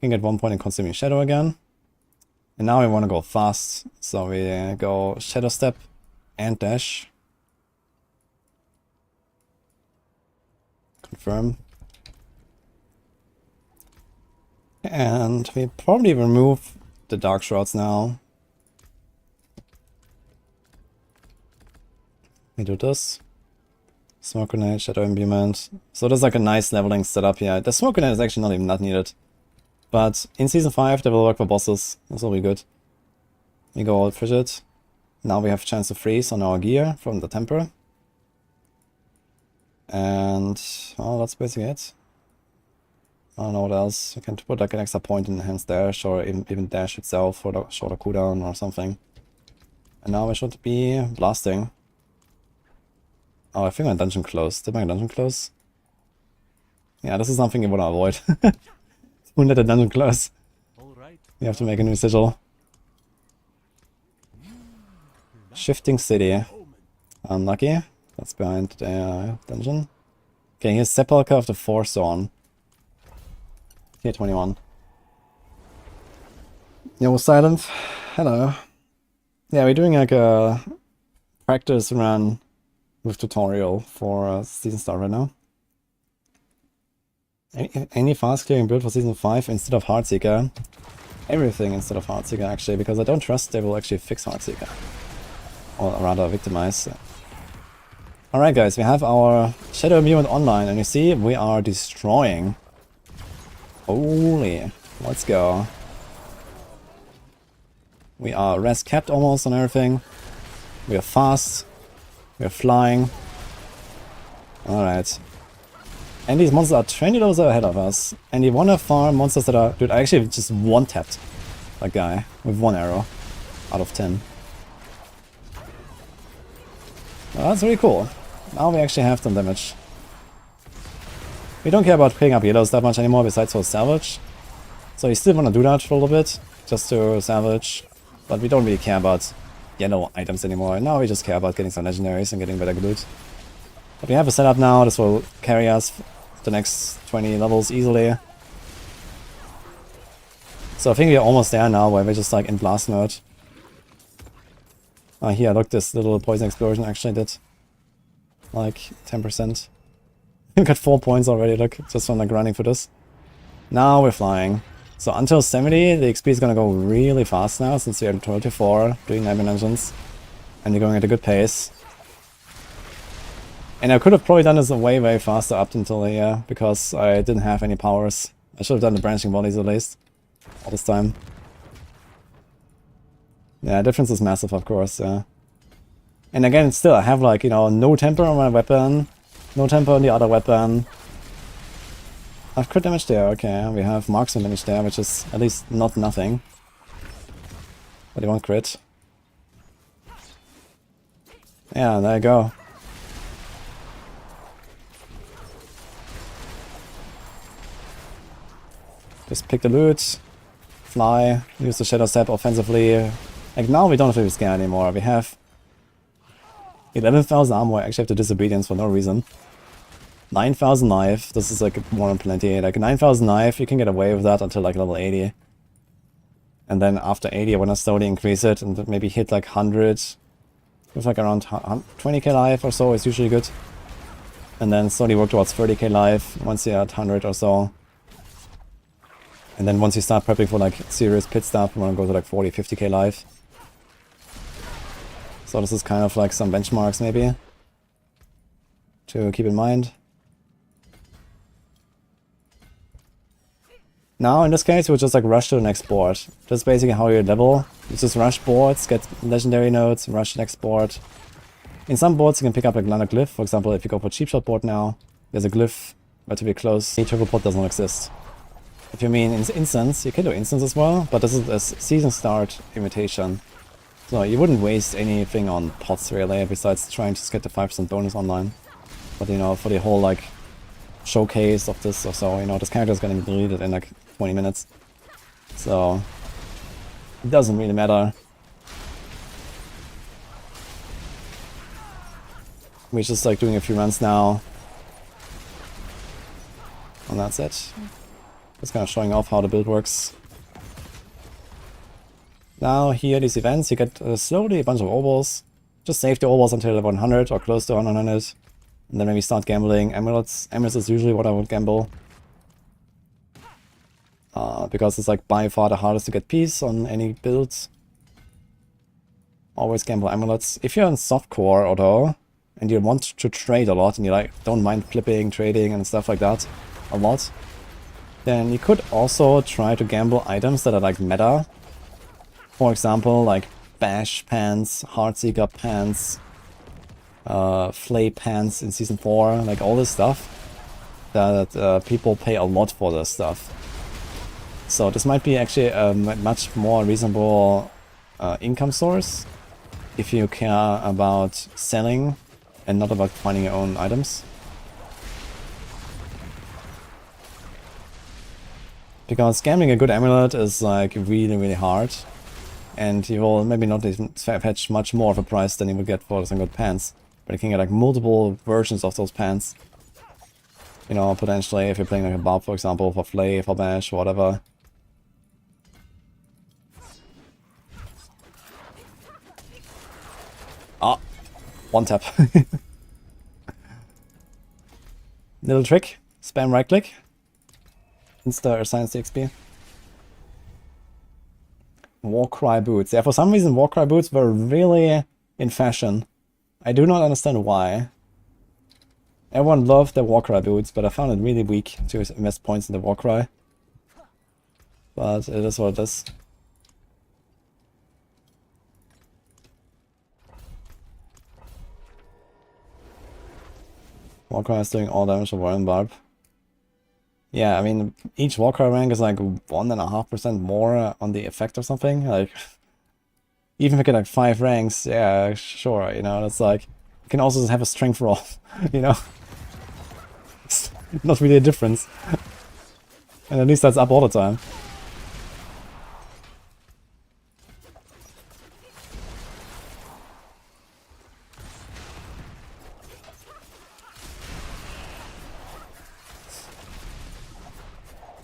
can get 1 point in consuming shadow again. And now we want to go fast, so we go shadow step and dash. Confirm. And we probably remove the dark shrouds now. We do this. Smoke grenade, shadow imbuement. So there's like a nice leveling setup here. The smoke grenade is actually not even that needed. But in season 5 they will work for bosses. This will be good. We go all frigid. Now we have chance to freeze on our gear from the temper. And oh, that's basically it. I don't know what else. We can put like an extra point in Enhanced Dash or even Dash itself for the shorter cooldown or something. And now we should be blasting. Oh, I think my dungeon closed. Did my dungeon close? Yeah, this is something you want to avoid. Don't let the dungeon close. You have to make a new sigil. Shifting City. Unlucky. That's behind the dungeon. Okay, here's Sepulchre of the Forsawn. Tier 21. Yo, Silent. Hello. Yeah, we're doing like a practice run with tutorial for Season Start right now. Any fast clearing build for Season 5 instead of Heartseeker? Everything instead of Heartseeker actually, because I don't trust they will actually fix Heartseeker. Or rather victimize. Alright guys, we have our Shadow Mutant online and you see we are destroying. Holy, let's go. We are res capped almost on everything. We are fast. We are flying. Alright. And these monsters are 20 levels ahead of us. And you wanna farm monsters that are... Dude, I actually just one-tapped that guy with 1 arrow out of 10. Well, that's really cool. Now we actually have some damage. We don't care about picking up yellows that much anymore besides for salvage. So you still wanna do that for a little bit, just to salvage. But we don't really care about yellow items anymore. Now we just care about getting some legendaries and getting better loot. But we have a setup now, this will carry us the next 20 levels easily. So I think we're almost there now, where we're just like in blast mode. Here, look, this little poison explosion actually did like 10%. We got 4 points already, look, just from like running for this. Now we're flying. So until 70, the XP is gonna go really fast now, since we're at 24, doing 9 engines. And we're going at a good pace. And I could have probably done this way faster up until here, because I didn't have any powers. I should have done the branching bodies at least, all this time. Yeah, difference is massive, of course, yeah. And again, still, I have like, you know, no temper on my weapon, no temper on the other weapon. I have crit damage there, okay. We have marksman damage there, which is at least not nothing. But you want crit. Yeah, there you go. Just pick the loot, fly, use the Shadow Step offensively. Like now we don't have to be scared anymore. We have 11,000 armor, I actually have the Disobedience for no reason. 9,000 knife, this is like more than plenty. Like 9,000 knife, you can get away with that until like level 80. And then after 80 I wanna slowly increase it and maybe hit like 100. With like around 20k life or so is usually good. And then slowly work towards 30k life once you're at 100 or so. And then once you start prepping for like serious pit stuff, you wanna go to like 40, 50k life. So this is kind of like some benchmarks maybe to keep in mind. Now in this case we'll just like rush to the next board. That's basically how you level. You just rush boards, get legendary nodes, rush next board. In some boards you can pick up like another glyph. For example, if you go for cheap shot board now, there's a glyph relatively close. The triple pot doesn't exist. If you mean instance, you can do instance as well, but this is a season start invitation. So you wouldn't waste anything on pots really, besides trying to just get the 5% bonus online. But you know, for the whole like showcase of this or so, you know, this character is gonna be deleted in like 20 minutes. So it doesn't really matter. We're just like doing a few runs now. And that's it. Just kind of showing off how the build works. Now here, these events, you get slowly a bunch of obols. Just save the obols until level 100 or close to 100. And then maybe start gambling. Amulets. Amulets is usually what I would gamble. Because it's like by far the hardest to get peace on any builds. Always gamble amulets. If you're in softcore although, and you want to trade a lot, and you like don't mind flipping, trading and stuff like that a lot, then you could also try to gamble items that are like meta. For example, like Bash pants, Heartseeker pants, Flay pants in Season 4, like all this stuff that people pay a lot for this stuff. So this might be actually a much more reasonable income source if you care about selling and not about finding your own items. Because gambling a good amulet is like really hard, and you will maybe not even fetch much more of a price than you would get for some good pants, but you can get like multiple versions of those pants. You know, potentially if you're playing like a Barb, for example, for Flay, for Bash, whatever. Ah, one tap. Little trick, spam right click. Insta assigns the XP. Warcry boots. Yeah, for some reason Warcry boots were really in fashion. I do not understand why. Everyone loved the Warcry boots, but I found it really weak to invest points in the Warcry. But it is what it is. Warcry is doing all damage to Warren Barb. Yeah, I mean, each Warcry rank is like 1.5% more on the effect or something. Like, even if you get like 5 ranks, yeah, sure, you know, it's like, you can also just have a strength roll, you know? It's not really a difference. And at least that's up all the time.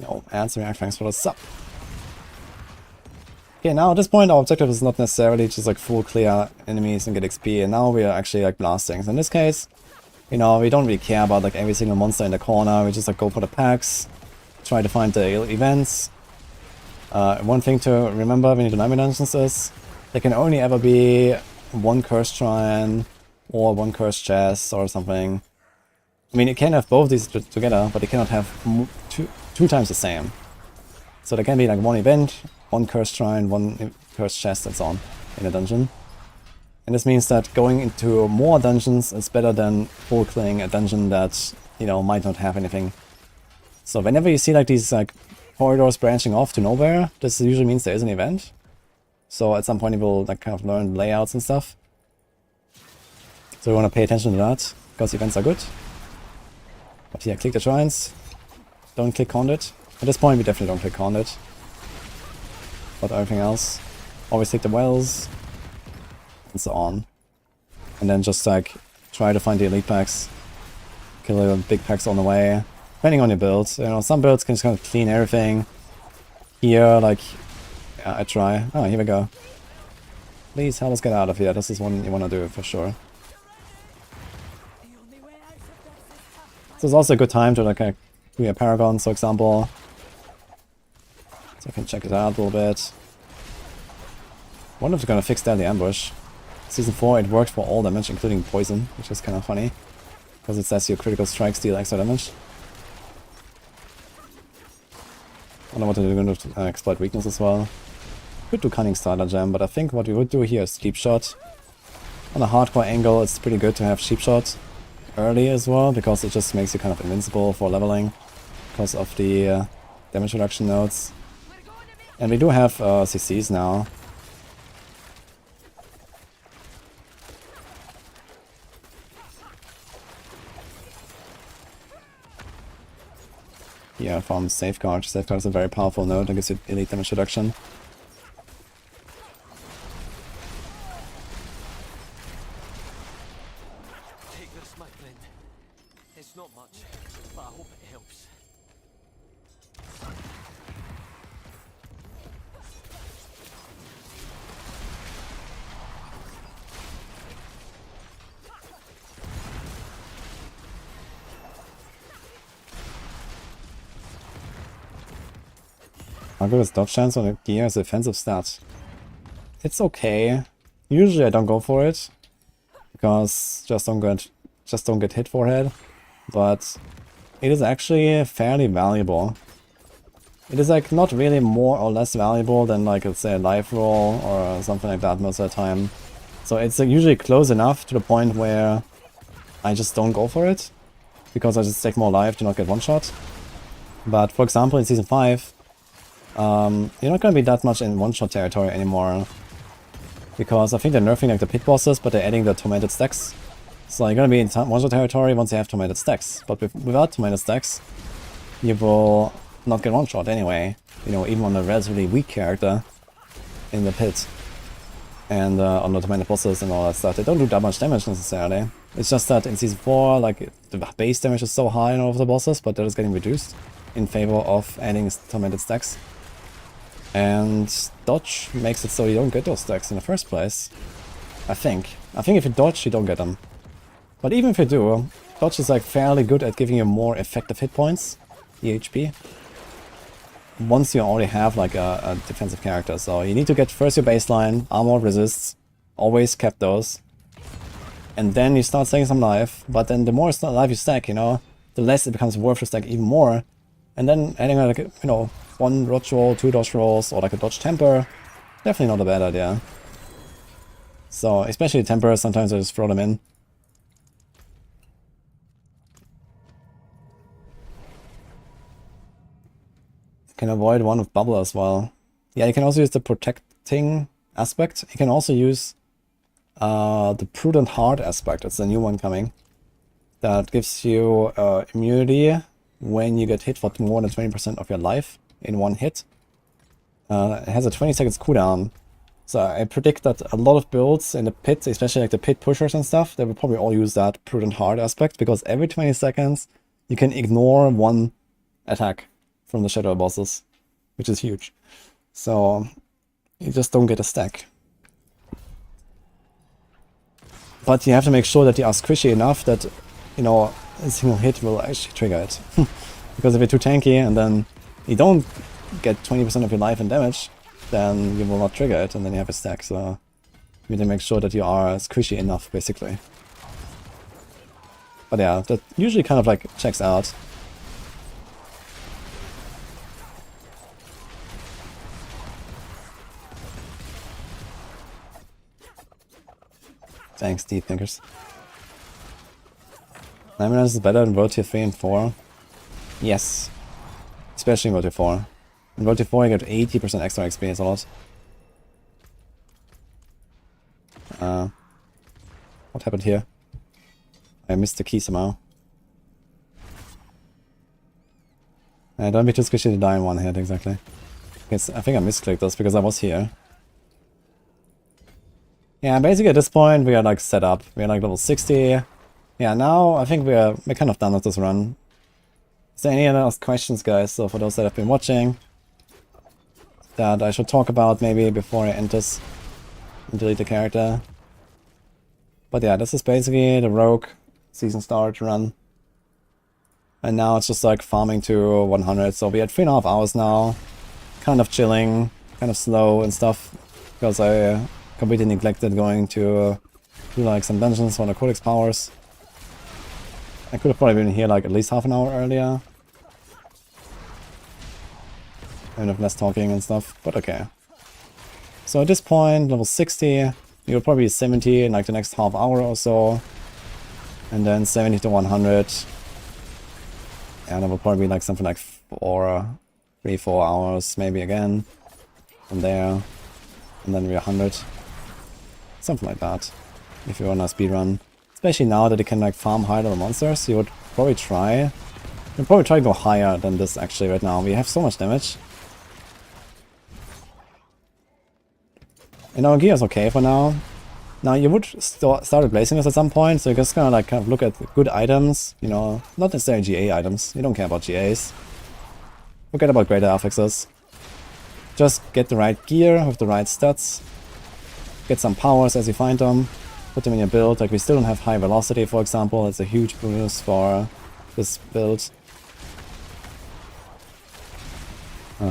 Yo, answering, thanks for the sub. Okay, now at this point our objective is not necessarily just like full clear enemies and get XP, and now we are actually like blasting. So in this case, you know, we don't really care about like every single monster in the corner, we just like go for the packs, try to find the events. One thing to remember when you do Nightmare Dungeons is, there can only ever be one Cursed Shrine or one Cursed Chest or something. I mean, you can have both these together, but you cannot have two times the same. So there can be like one event, one Cursed Shrine, one Cursed Chest, and so on in a dungeon. And this means that going into more dungeons is better than full clearing a dungeon that, you know, might not have anything. So whenever you see like these like corridors branching off to nowhere, this usually means there is an event. So at some point you will like kind of learn layouts and stuff. So you want to pay attention to that, because events are good. But yeah, click the shrines. Don't click Conduit. At this point we definitely don't click Conduit. But everything else. Always click the wells. And so on. And then just like try to find the elite packs. Kill the big packs on the way. Depending on your builds. You know, some builds can just kind of clean everything. Here, like, yeah, I try. Oh, here we go. Please help us get out of here. This is one you want to do for sure. So it's also a good time to like do your Paragons, for example. So I can check it out a little bit. Wonder if they're gonna fix Deadly Ambush. Season 4 it worked for all damage, including poison, which is kind of funny. Because it says your critical strikes deal extra damage. I don't know what they're going to exploit weakness as well. Could do Cunning Starter Gem, but I think what we would do here is Deep Shot. On a hardcore angle it's pretty good to have Cheap Shot early as well, because it just makes you kind of invincible for leveling. Because of the damage reduction nodes. And we do have CCs now. Yeah, from Safeguard. Safeguard is a very powerful node that gives you elite damage reduction. Take this, my friend. It's not much, but I hope it helps. How good is dodge chance on a gear as a defensive stat? It's okay. Usually I don't go for it, because just don't get hit forehead. But it is actually fairly valuable. It is like not really more or less valuable than like let's say a life roll or something like that most of the time. So it's usually close enough to the point where I just don't go for it, because I just take more life to not get one shot. But for example in Season 5, you're not gonna be that much in one-shot territory anymore. Because I think they're nerfing like the pit bosses, but they're adding the tormented stacks. So you're gonna be in one-shot territory once you have tormented stacks. But without tormented stacks, you will not get one-shot anyway. You know, even on a relatively weak character in the pit. And on the tormented bosses and all that stuff. They don't do that much damage necessarily. It's just that in Season 4, like, the base damage is so high on all of the bosses, but that is getting reduced in favor of adding tormented stacks. And dodge makes it so you don't get those stacks in the first place. I think if you dodge, you don't get them. But even if you do, dodge is like fairly good at giving you more effective hit points, EHP. Once you already have like a defensive character. So you need to get first your baseline, armor resists, always kept those. And then you start stacking some life, but then the more life you stack, you know, the less it becomes worth to stack even more. And then adding like, you know, 1 dodge roll, 2 dodge rolls, or like a dodge temper, definitely not a bad idea. So, especially tempers, sometimes I just throw them in. Can avoid one with bubble as well. Yeah, you can also use the protecting aspect. You can also use the prudent heart aspect. It's a new one coming. That gives you immunity when you get hit for more than 20% of your life in one hit. It has a 20 seconds cooldown. So I predict that a lot of builds in the pit, especially like the pit pushers and stuff, they will probably all use that prudent heart aspect, because every 20 seconds you can ignore one attack from the shadow bosses, which is huge. So you just don't get a stack. But you have to make sure that you are squishy enough that, you know, a single hit will actually trigger it. Because if you're too tanky and then you don't get 20% of your life and damage, then you will not trigger it, and then you have a stack. So you need to make sure that you are squishy enough, basically. But yeah, that usually kind of like checks out. Thanks, Deep Thinkers. 9 minutes is better in World Tier 3 and 4. Yes. Especially in World Tier 4. In World Tier 4 you get 80% extra XP, it's a lot. What happened here? I missed the key somehow. Don't be too squishy to die in one hit, exactly. Yes, I think I misclicked this because I was here. Yeah, basically at this point we are like set up. We are like level 60. Yeah, now I think we're kind of done with this run. Is there any other questions, guys? So for those that have been watching, that I should talk about maybe before I end this and delete the character. But yeah, this is basically the Rogue season start run. And now it's just like farming to 100. So we're at 3.5 hours now. Kind of chilling, kind of slow and stuff. Because I completely neglected going to do like some dungeons for the codex powers. I could have probably been here like at least half an hour earlier. And with less talking and stuff, but okay. So at this point, level 60, you'll probably be 70 in like the next half hour or so. And then 70 to 100. And it will probably be like something like 3-4 hours maybe again. From there. And then we're 100. Something like that. If you want a speedrun. Especially now that you can like farm high level monsters, you would probably try. You'd probably try to go higher than this actually right now. We have so much damage. And our gear is okay for now. Now you would start replacing this at some point, so you're just gonna like kind of look at good items, you know, not necessarily GA items. You don't care about GAs. Forget about greater affixes. Just get the right gear with the right stats. Get some powers as you find them. Put them in your build. Like we still don't have high velocity, for example. It's a huge bonus for this build.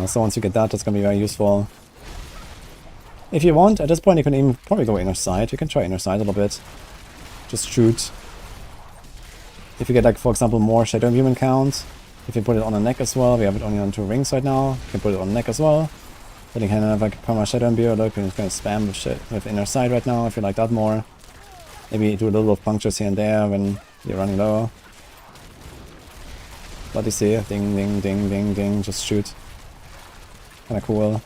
So once you get that, that's gonna be very useful. If you want, at this point you can even probably go inner side. You can try inner side a little bit. Just shoot. If you get like, for example, more shadow human count, if you put it on a neck as well, we have it only on 2 rings right now. You can put it on neck as well. Then you can have like perma shadow imbue, look, you can kind of spam with inner side right now if you like that more. Maybe do a little bit of punctures here and there when you're running low. What do you see? Ding, ding, ding, ding, ding, just shoot. Kinda cool.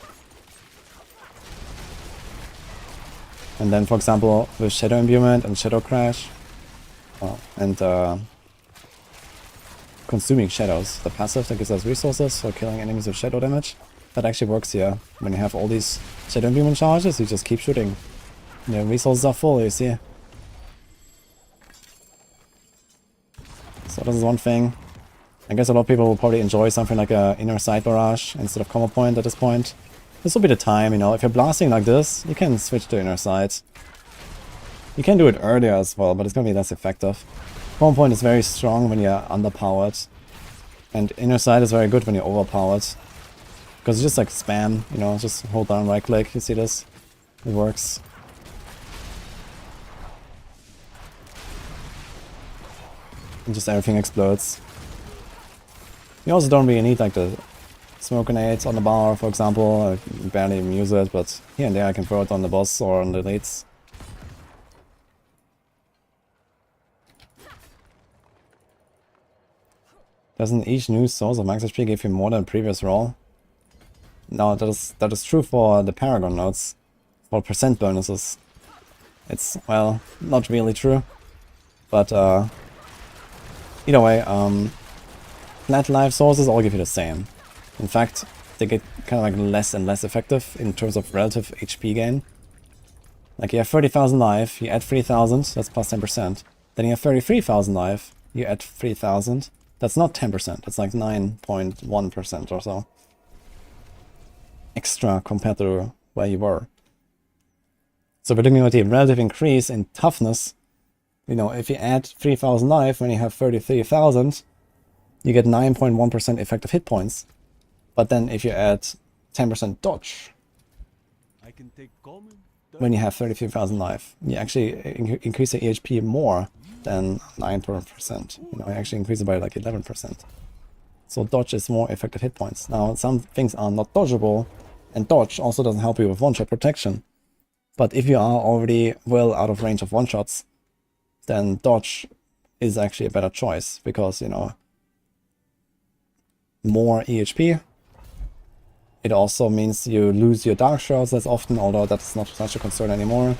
And then, for example, with Shadow Imbuement and Shadow Crash, and Consuming Shadows, the passive that gives us resources for killing enemies with shadow damage, that actually works here. When you have all these Shadow Imbuement charges, you just keep shooting. And the resources are full, you see. So this is one thing. I guess a lot of people will probably enjoy something like a inner side barrage instead of combo point at this point. This will be the time, you know, if you're blasting like this, you can switch to inner side. You can do it earlier as well, but it's gonna be less effective. Combo point is very strong when you're underpowered. And inner side is very good when you're overpowered. Because it's just like spam, you know, just hold down right click, you see this? It works. And just everything explodes. You also don't really need like the smoke grenades on the bar, for example. I barely even use it, but here and there I can throw it on the boss or on the elites. Doesn't each new source of max HP give you more than previous roll? No, that is true for the Paragon nodes. For percent bonuses. It's, well, not really true. But either way, flat life sources all give you the same. In fact, they get kind of like less and less effective in terms of relative HP gain. Like you have 30,000 life, you add 3,000, that's plus 10%. Then you have 33,000 life, you add 3,000, that's not 10%, that's like 9.1% or so. Extra compared to where you were. So we're looking at the relative increase in toughness. You know, if you add 3,000 life when you have 33,000, you get 9.1% effective hit points. But then if you add 10% dodge, when you have 33,000 life, you actually increase the EHP more than 9%. You know, you actually increase it by like 11%. So dodge is more effective hit points. Now, some things are not dodgeable, and dodge also doesn't help you with one-shot protection. But if you are already well out of range of one-shots, then dodge is actually a better choice, because, you know, more EHP. It also means you lose your dark shards less often, although that's not such a concern anymore,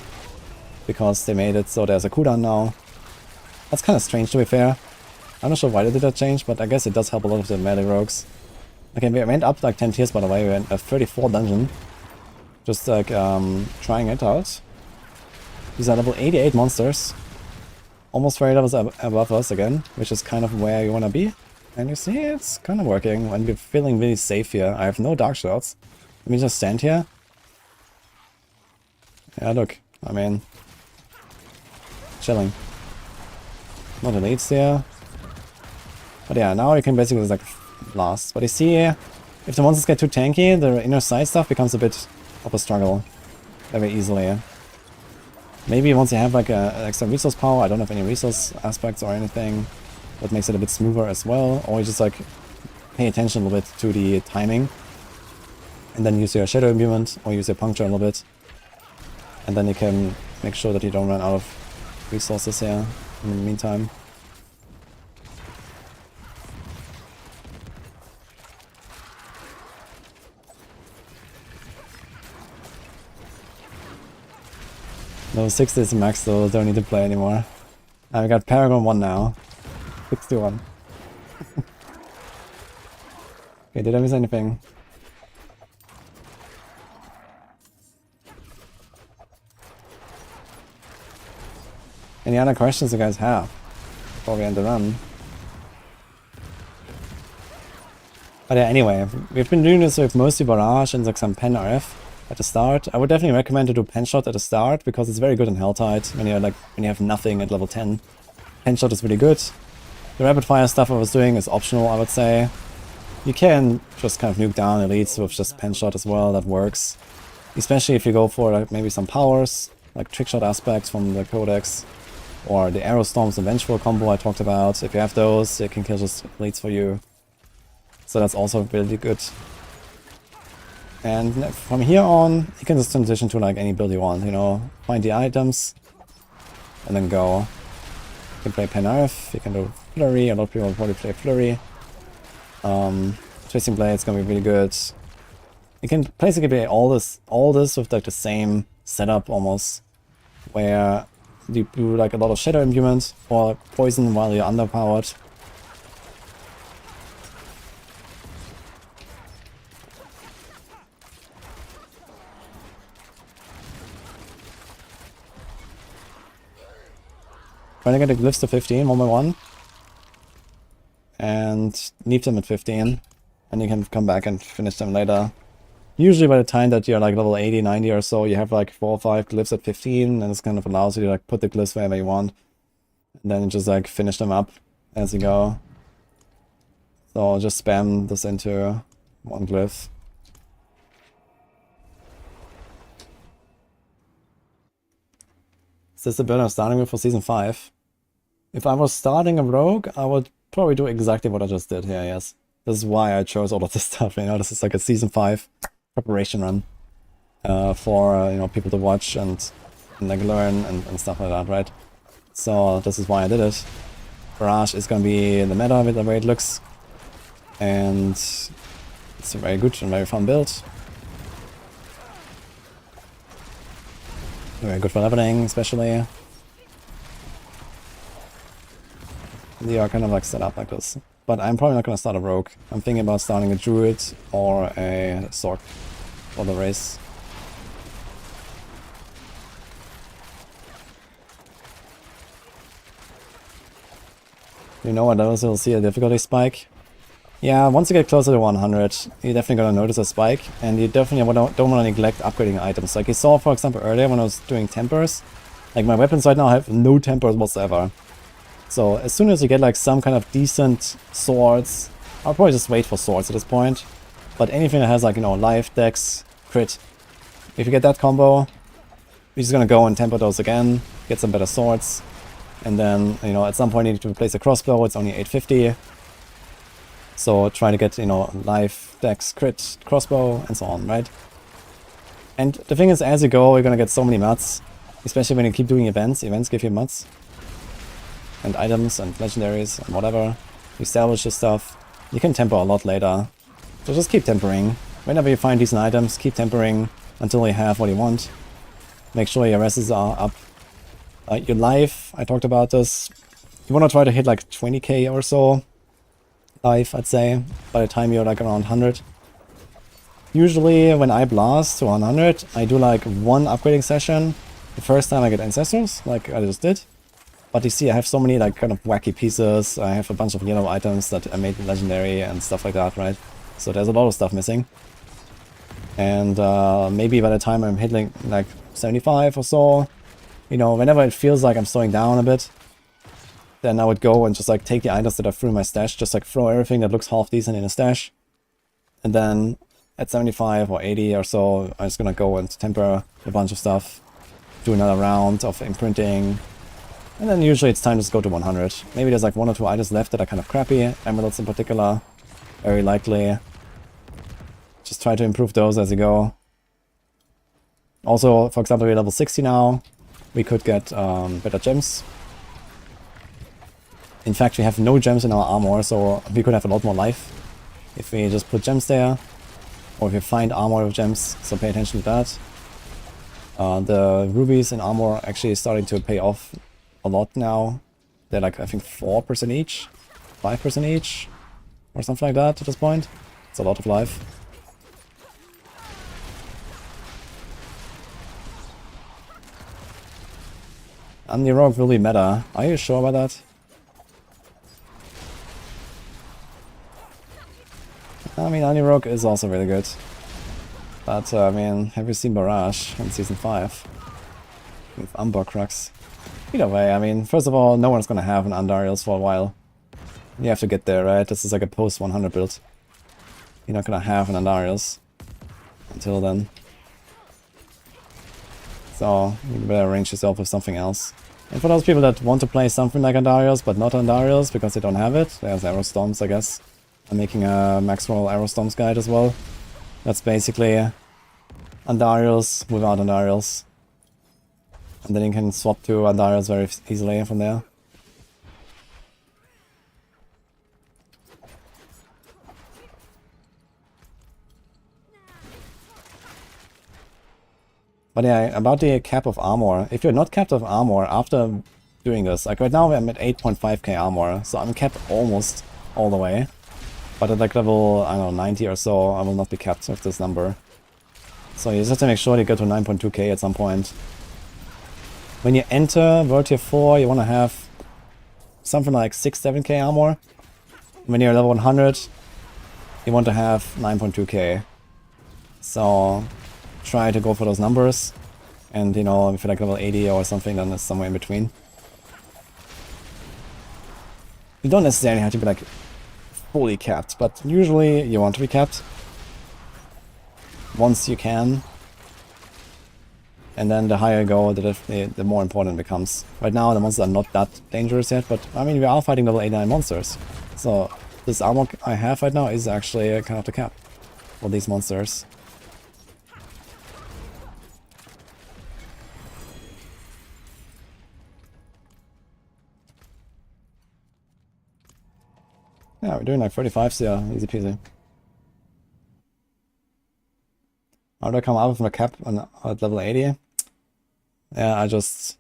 because they made it so there's a cooldown now. That's kind of strange, to be fair. I'm not sure why they did that change, but I guess it does help a lot of the melee rogues. Okay, we went up like 10 tiers, by the way. We're in a 34 dungeon. Just like trying it out. These are level 88 monsters. Almost 3 levels above us again, which is kind of where you want to be. And you see, it's kind of working, and we're feeling really safe here. I have no dark shots. Let me just stand here. Yeah, look, I mean, chilling. Not elites there. But yeah, now you can basically just like blast. But you see, if the monsters get too tanky, the inner side stuff becomes a bit of a struggle. Very easily. Maybe once you have like an extra resource power, I don't have any resource aspects or anything, that makes it a bit smoother as well. Or you just like pay attention a little bit to the timing. And then use your shadow imbuement or use your puncture a little bit. And then you can make sure that you don't run out of resources here in the meantime. Level 60 is max though, don't need to play anymore. We got Paragon 1 now. 61. Okay, did I miss anything? Any other questions you guys have before we end the run? But yeah, anyway, we've been doing this with mostly Barrage and like some Pen RF at the start. I would definitely recommend to do Pen Shot at the start, because it's very good in Helltide when you're like when you have nothing at level 10. Pen Shot is really good. The rapid fire stuff I was doing is optional, I would say. You can just kind of nuke down elites with just Pen Shot as well, that works. Especially if you go for like maybe some powers, like trick shot aspects from the Codex, or the Arrow Storms and Vengeful combo I talked about. If you have those, they can kill just elites for you. So that's also really good. And from here on, you can just transition to like any build you want, you know, find the items, and then go. You can play Pen Earth, you can do Flurry, a lot of people probably play Flurry. Twisting Blade's gonna be really good. You can basically play all this with like the same setup almost, where you do like a lot of Shadow Imbuement or Poison while you're underpowered. Trying to get the glyphs to 15, 1 by 1. and leave them at 15. And you can come back and finish them later. Usually by the time that you're like level 80, 90 or so, you have like 4 or 5 glyphs at 15, and this kind of allows you to like put the glyphs wherever you want. And then just like finish them up as you go. So I'll just spam this into one glyph. Is this the build I'm starting with for Season 5? If I was starting a rogue, I would probably do exactly what I just did here, yes. This is why I chose all of this stuff, you know, this is like a Season 5 preparation run for, you know, people to watch and like learn and stuff like that, right? So this is why I did it. Barrage is going to be in the meta with the way it looks. And it's a very good and very fun build. Very good for leveling, especially. They are kind of like set up like this. But I'm probably not going to start a rogue. I'm thinking about starting a Druid or a Sorc for the race. You know what else you'll see a difficulty spike? Yeah, once you get closer to 100, you're definitely going to notice a spike, and you definitely don't want to neglect upgrading items. Like you saw, for example, earlier when I was doing tempers, like my weapons right now have no tempers whatsoever. So as soon as you get like some kind of decent swords, I'll probably just wait for swords at this point. But anything that has like, you know, life, dex, crit, if you get that combo, you're just going to go and temper those again, get some better swords. And then, you know, at some point you need to replace a crossbow, it's only 850. So try to get, you know, life, dex, crit, crossbow, and so on, right? And the thing is, as you go, you're gonna get so many mats. Especially when you keep doing events. Events give you mats. And items, and legendaries, and whatever. You establish your stuff. You can temper a lot later. So just keep tempering. Whenever you find decent items, keep tempering until you have what you want. Make sure your rests are up. Your life, I talked about this. You want to try to hit like 20k or so. Life, I'd say, by the time you're like around 100. Usually when I blast to 100, I do like one upgrading session. The first time I get Ancestors, like I just did. But you see I have so many like kind of wacky pieces. I have a bunch of yellow items that I made legendary and stuff like that, right? So there's a lot of stuff missing. And maybe by the time I'm hitting like 75 or so, you know, whenever it feels like I'm slowing down a bit, then I would go and just like take the items that I threw in my stash, just like throw everything that looks half decent in a stash. And then at 75 or 80 or so, I'm just gonna go and temper a bunch of stuff, do another round of imprinting, and then usually it's time to just go to 100. Maybe there's like 1 or 2 items left that are kind of crappy, emeralds in particular, very likely. Just try to improve those as you go. Also, for example, we're level 60 now, we could get better gems. In fact, we have no gems in our armor, so we could have a lot more life if we just put gems there, or if we find armor with gems, so pay attention to that. The rubies in armor are actually starting to pay off a lot now. They're like, I think 4% each, 5% each, or something like that at this point. It's a lot of life. Rogue will be meta. Are you sure about that? I mean, Rogue is also really good. But, I mean, have you seen Barrage in Season 5? With Umber Crux. Either way, I mean, first of all, no one's gonna have an Andariels for a while. You have to get there, right? This is like a post-100 build. You're not gonna have an Andariels until then. So, you better arrange yourself with something else. And for those people that want to play something like Andariels, but not Andariels because they don't have it, there's Arrow Storms, I guess. I'm making a Maxwell Arrow Storms guide as well. That's basically Andariels without Andariels. And then you can swap to Andariels very easily from there. But yeah, about the cap of armor. If you're not capped of armor after doing this, like right now I'm at 8.5k armor, so I'm capped almost all the way. But at like level, I don't know, 90 or so, I will not be capped with this number. So you just have to make sure you get to 9.2k at some point. When you enter World Tier 4, you want to have something like 6-7k armor. when you're level 100, you want to have 9.2k. So try to go for those numbers. And you know, if you're like level 80 or something, then it's somewhere in between. You don't necessarily have to be like fully capped, but usually you want to be capped once you can. And then the higher you go, the more important it becomes. Right now the monsters are not that dangerous yet, but I mean we are fighting level 89 monsters. So this armor I have right now is actually kind of the cap for these monsters. Yeah, we're doing like 35s here, easy peasy. How do I come out with my cap at level 80? Yeah, I just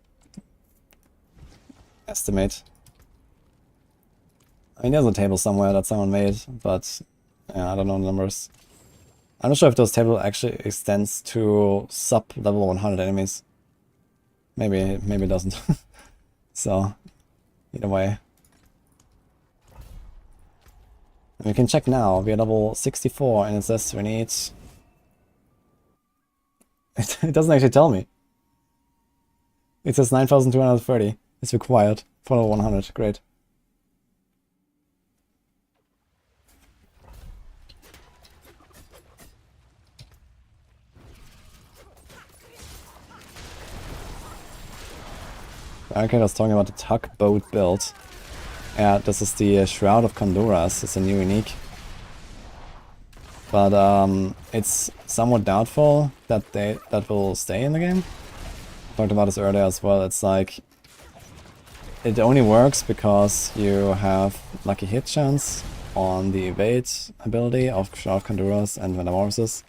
estimate. I mean, there's a table somewhere that someone made, but yeah, I don't know the numbers. I'm not sure if those table actually extends to sub level 100 enemies. Maybe it doesn't. So, either way. And we can check now. We are level 64 and it says we need... It doesn't actually tell me. It says 9,230 is required for level 100. Great. Okay, I was talking about the tugboat build. Yeah, this is the Shroud of Conduras. It's a new unique. But it's somewhat doubtful that that will stay in the game. Talked about this earlier as well. It's like it only works because you have lucky hit chance on the evade ability of Shroud of Conduras and Metamorphosis.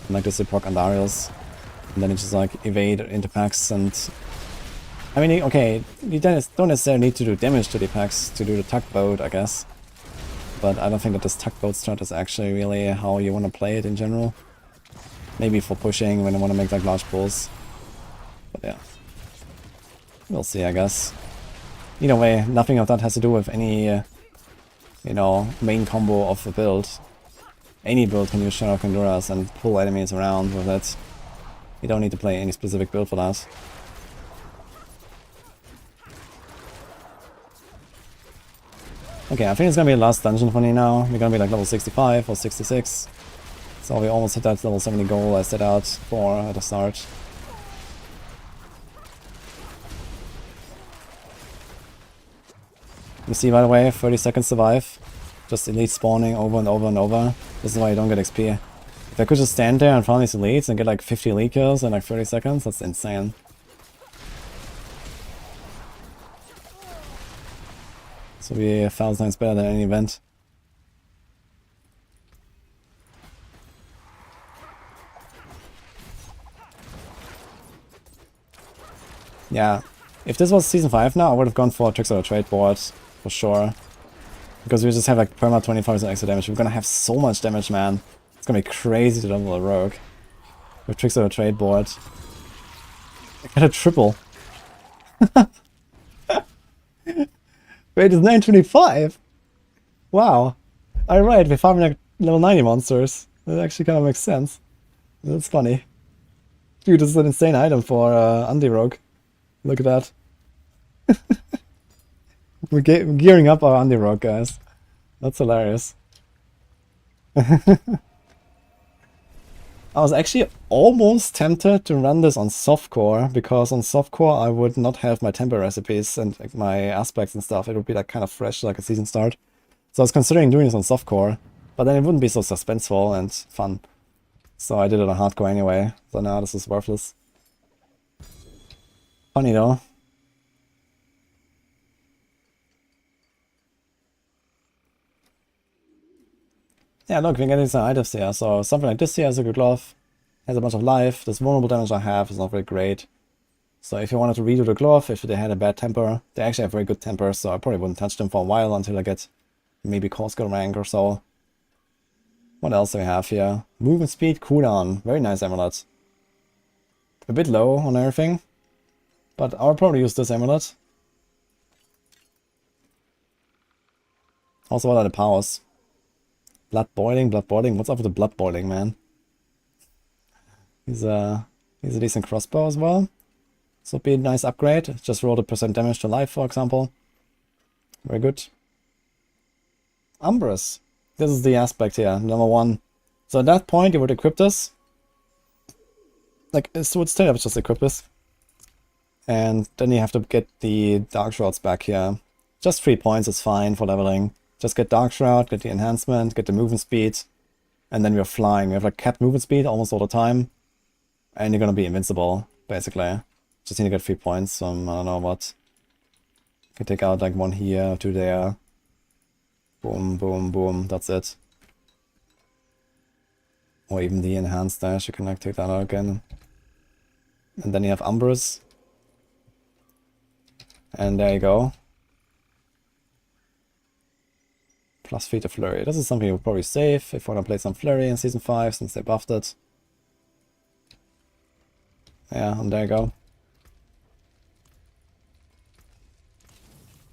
And like this, you proc Andarius. And then you just like evade into packs and... I mean, okay, you don't necessarily need to do damage to the packs to do the tugboat, I guess. But I don't think that this tugboat strat is actually really how you want to play it in general. Maybe for pushing when you want to make like large pulls. But yeah. We'll see, I guess. Either way, nothing of that has to do with any, you know, main combo of the build. Any build can use Shadow of Conduras and pull enemies around with it. You don't need to play any specific build for that. Okay, I think it's gonna be the last dungeon for me now. We're gonna be like level 65 or 66. So we almost hit that level 70 goal I set out for at the start. You see, by the way, 30 seconds survive. Just elite spawning over and over and over. This is why you don't get XP. If I could just stand there and farm these elites and get like 50 elite kills in like 30 seconds, that's insane. So we're 1,000 times better than any event. Yeah, if this was season 5 now, I would have gone for Tricks of the Trade board, for sure. Because we just have like perma 25% extra damage. We're gonna have so much damage, man. It's gonna be crazy to level a rogue. With Tricks of the Trade board. I got a triple. Wait, it's 925? Wow. Alright, we're farming like level 90 monsters. That actually kind of makes sense. That's funny. Dude, this is an insane item for Undy Rogue. Look at that. We're gearing up our Undy Rogue, guys. That's hilarious. I was actually almost tempted to run this on softcore, because on softcore I would not have my temper recipes and like, my aspects and stuff. It would be like kind of fresh, like a season start. So I was considering doing this on softcore, but then it wouldn't be so suspenseful and fun. So I did it on hardcore anyway. So now this is worthless. Funny though. Yeah, look, we're getting some items here. So something like this here has a good glove, has a bunch of life. This vulnerable damage I have is not very great. So if you wanted to redo the glove, if they had a bad temper, they actually have very good temper, so I probably wouldn't touch them for a while until I get maybe core skill rank or so. What else do we have here? Movement speed, cooldown. Very nice amulet. A bit low on everything, but I'll probably use this amulet. Also, what are the powers? Blood boiling, blood boiling. What's up with the blood boiling, man? He's a decent crossbow as well. This would be a nice upgrade. Just roll the percent damage to life, for example. Very good. Umbrus. This is the aspect here, number 1. So at that point, you would equip this. Like, it would still have just equip this. And then you have to get the Dark Shrouds back here. Just 3 points is fine for leveling. Just get Dark Shroud, get the enhancement, get the movement speed. And then we're flying. We have like capped movement speed almost all the time. And you're gonna be invincible, basically. Just need to get 3 points from, I don't know what. You can take out like 1 here, 2 there. Boom, boom, boom, that's it. Or even the enhanced dash, you can like take that out again. And then you have Umbrus. And there you go. Plus 3 to Flurry. This is something you'll probably save if you want to play some Flurry in Season 5 since they buffed it. Yeah, and there you go.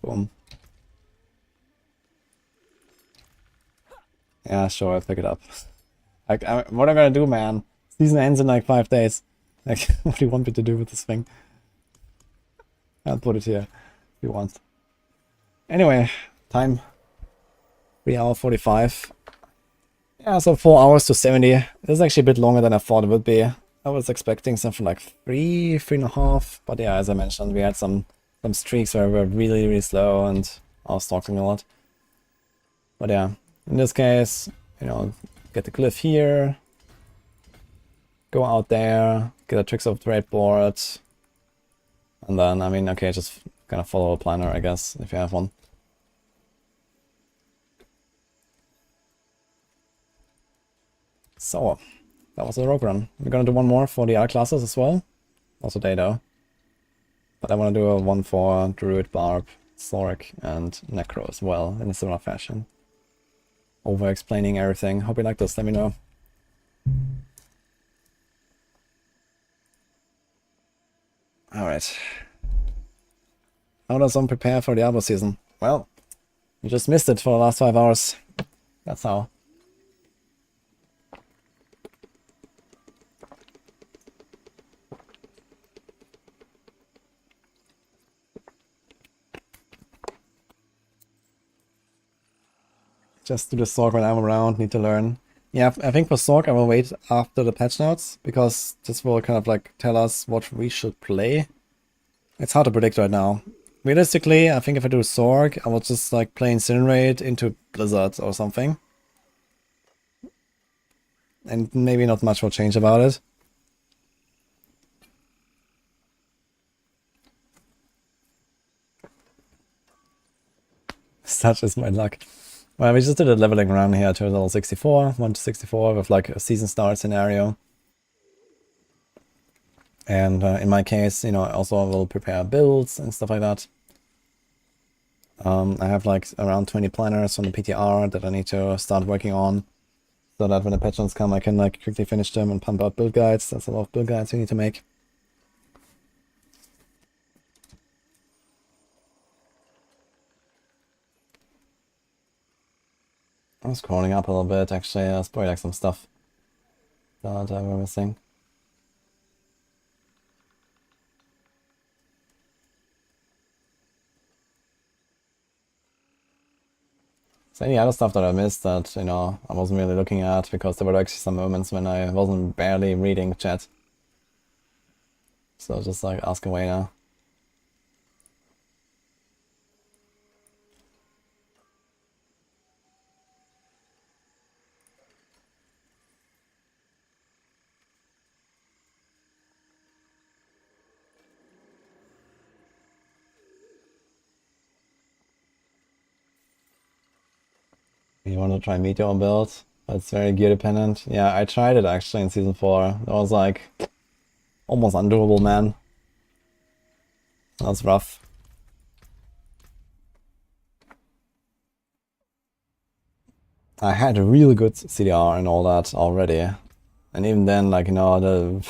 Boom. Yeah, sure, I'll pick it up. Like, what am I gonna do, man? Season ends in like 5 days. Like, what do you want me to do with this thing? I'll put it here if you want. Anyway, time. 3 hours 45. Yeah, so 4 hours to 70. This is actually a bit longer than I thought it would be. I was expecting something like 3.5. But yeah, as I mentioned, we had some streaks where we were really, really slow and I was talking a lot. But yeah, in this case, you know, get the glyph here. Go out there, get a Tricks of Trade board. And then, I mean, okay, just kind of follow a planner, I guess, if you have one. So, that was the rogue run. We're gonna do one more for the other classes as well. Also they though. But I want to do a one for Druid, Barb, Sorc, and Necro as well, in a similar fashion. Over-explaining everything. Hope you like this, let me know. Alright. How does one prepare for Diablo season? Well, you just missed it for the last 5 hours. That's how. Just do the Sorc when I'm around, need to learn. Yeah, I think for Sorc I will wait after the patch notes, because this will kind of like tell us what we should play. It's hard to predict right now. Realistically, I think if I do Sorc, I will just like play Incinerate into Blizzard or something. And maybe not much will change about it. Such is my luck. Well, we just did a leveling run here to level 64, 1 to 64 with like a season start scenario. And in my case, you know, I also will prepare builds and stuff like that. I have like around 20 planners from the PTR that I need to start working on, so that when the patch notes come I can like quickly finish them and pump out build guides. That's a lot of build guides we need to make. I'm scrolling up a little bit, actually. There's probably like some stuff that we're missing. So any other stuff that I missed that, you know, I wasn't really looking at, because there were actually some moments when I wasn't barely reading chat. So just like ask away now. You want to try Meteor build? It's very gear dependent. Yeah, I tried it actually in Season 4. It was like almost undoable, man. That's rough. I had a really good CDR and all that already. And even then, like, you know,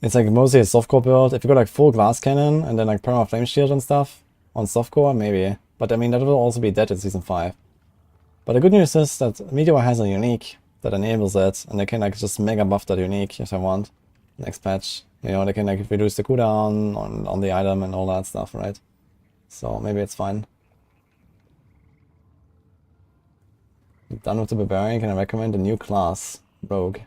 it's like mostly a softcore build. If you go like full glass cannon and then like perma flame shield and stuff on softcore, maybe. But I mean, that will also be dead in Season 5. But the good news is that Meteor has a unique that enables it, and they can like just mega buff that unique if I want. Next patch. You know, they can like reduce the cooldown on the item and all that stuff, right? So maybe it's fine. Done with the Barbarian, can I recommend a new class? Rogue.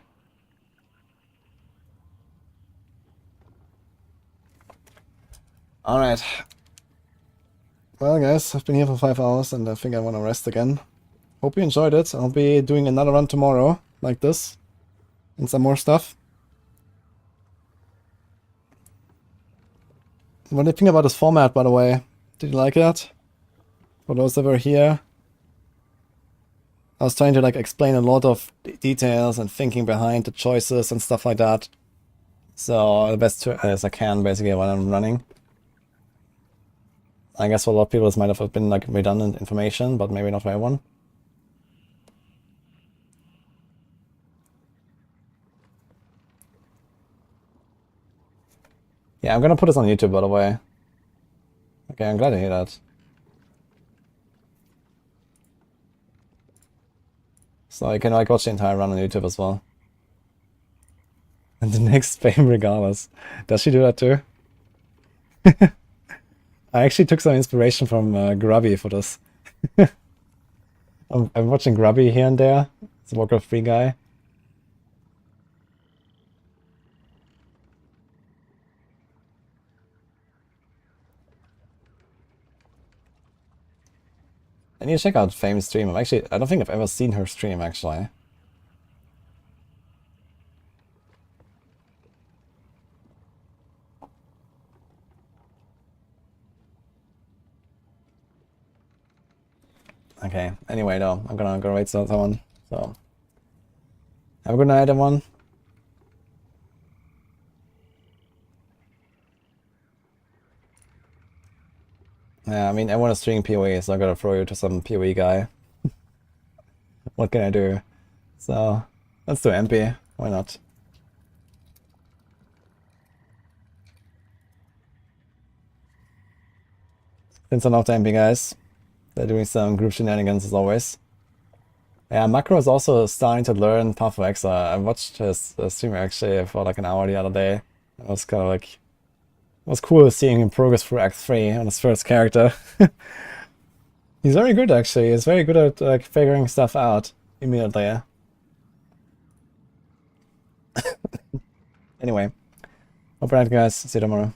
Alright. Well guys, I've been here for 5 hours and I think I want to rest again. Hope you enjoyed it. I'll be doing another run tomorrow, like this. And some more stuff. What do you think about this format, by the way? Did you like it? For those that were here? I was trying to like explain a lot of details and thinking behind the choices and stuff like that. So the best as I can basically when I'm running. I guess for a lot of people this might have been like redundant information, but maybe not for everyone. Yeah, I'm gonna put this on YouTube, by the way. Okay, I'm glad to hear that. So you can like watch the entire run on YouTube as well. And the next fame regardless. Does she do that too? I actually took some inspiration from Grubby for this. I'm watching Grubby here and there. It's a Warcraft 3 guy. I need to check out Fame's stream. I don't think I've ever seen her stream, actually. Okay, anyway though, I'm gonna go raid someone, so... Have a good night, everyone. Yeah, I mean, everyone is streaming PoE, so I gotta throw you to some PoE guy. What can I do? So, let's do MP. Why not? Since I'm not MP, guys. They're doing some group shenanigans as always. Yeah, Macro is also starting to learn Path of Exile. I watched his stream actually for like an hour the other day. It was kind of like... It was cool seeing him progress through Act 3 on his first character. He's very good actually. He's very good at like figuring stuff out immediately. Anyway, hope you're right guys. See you tomorrow.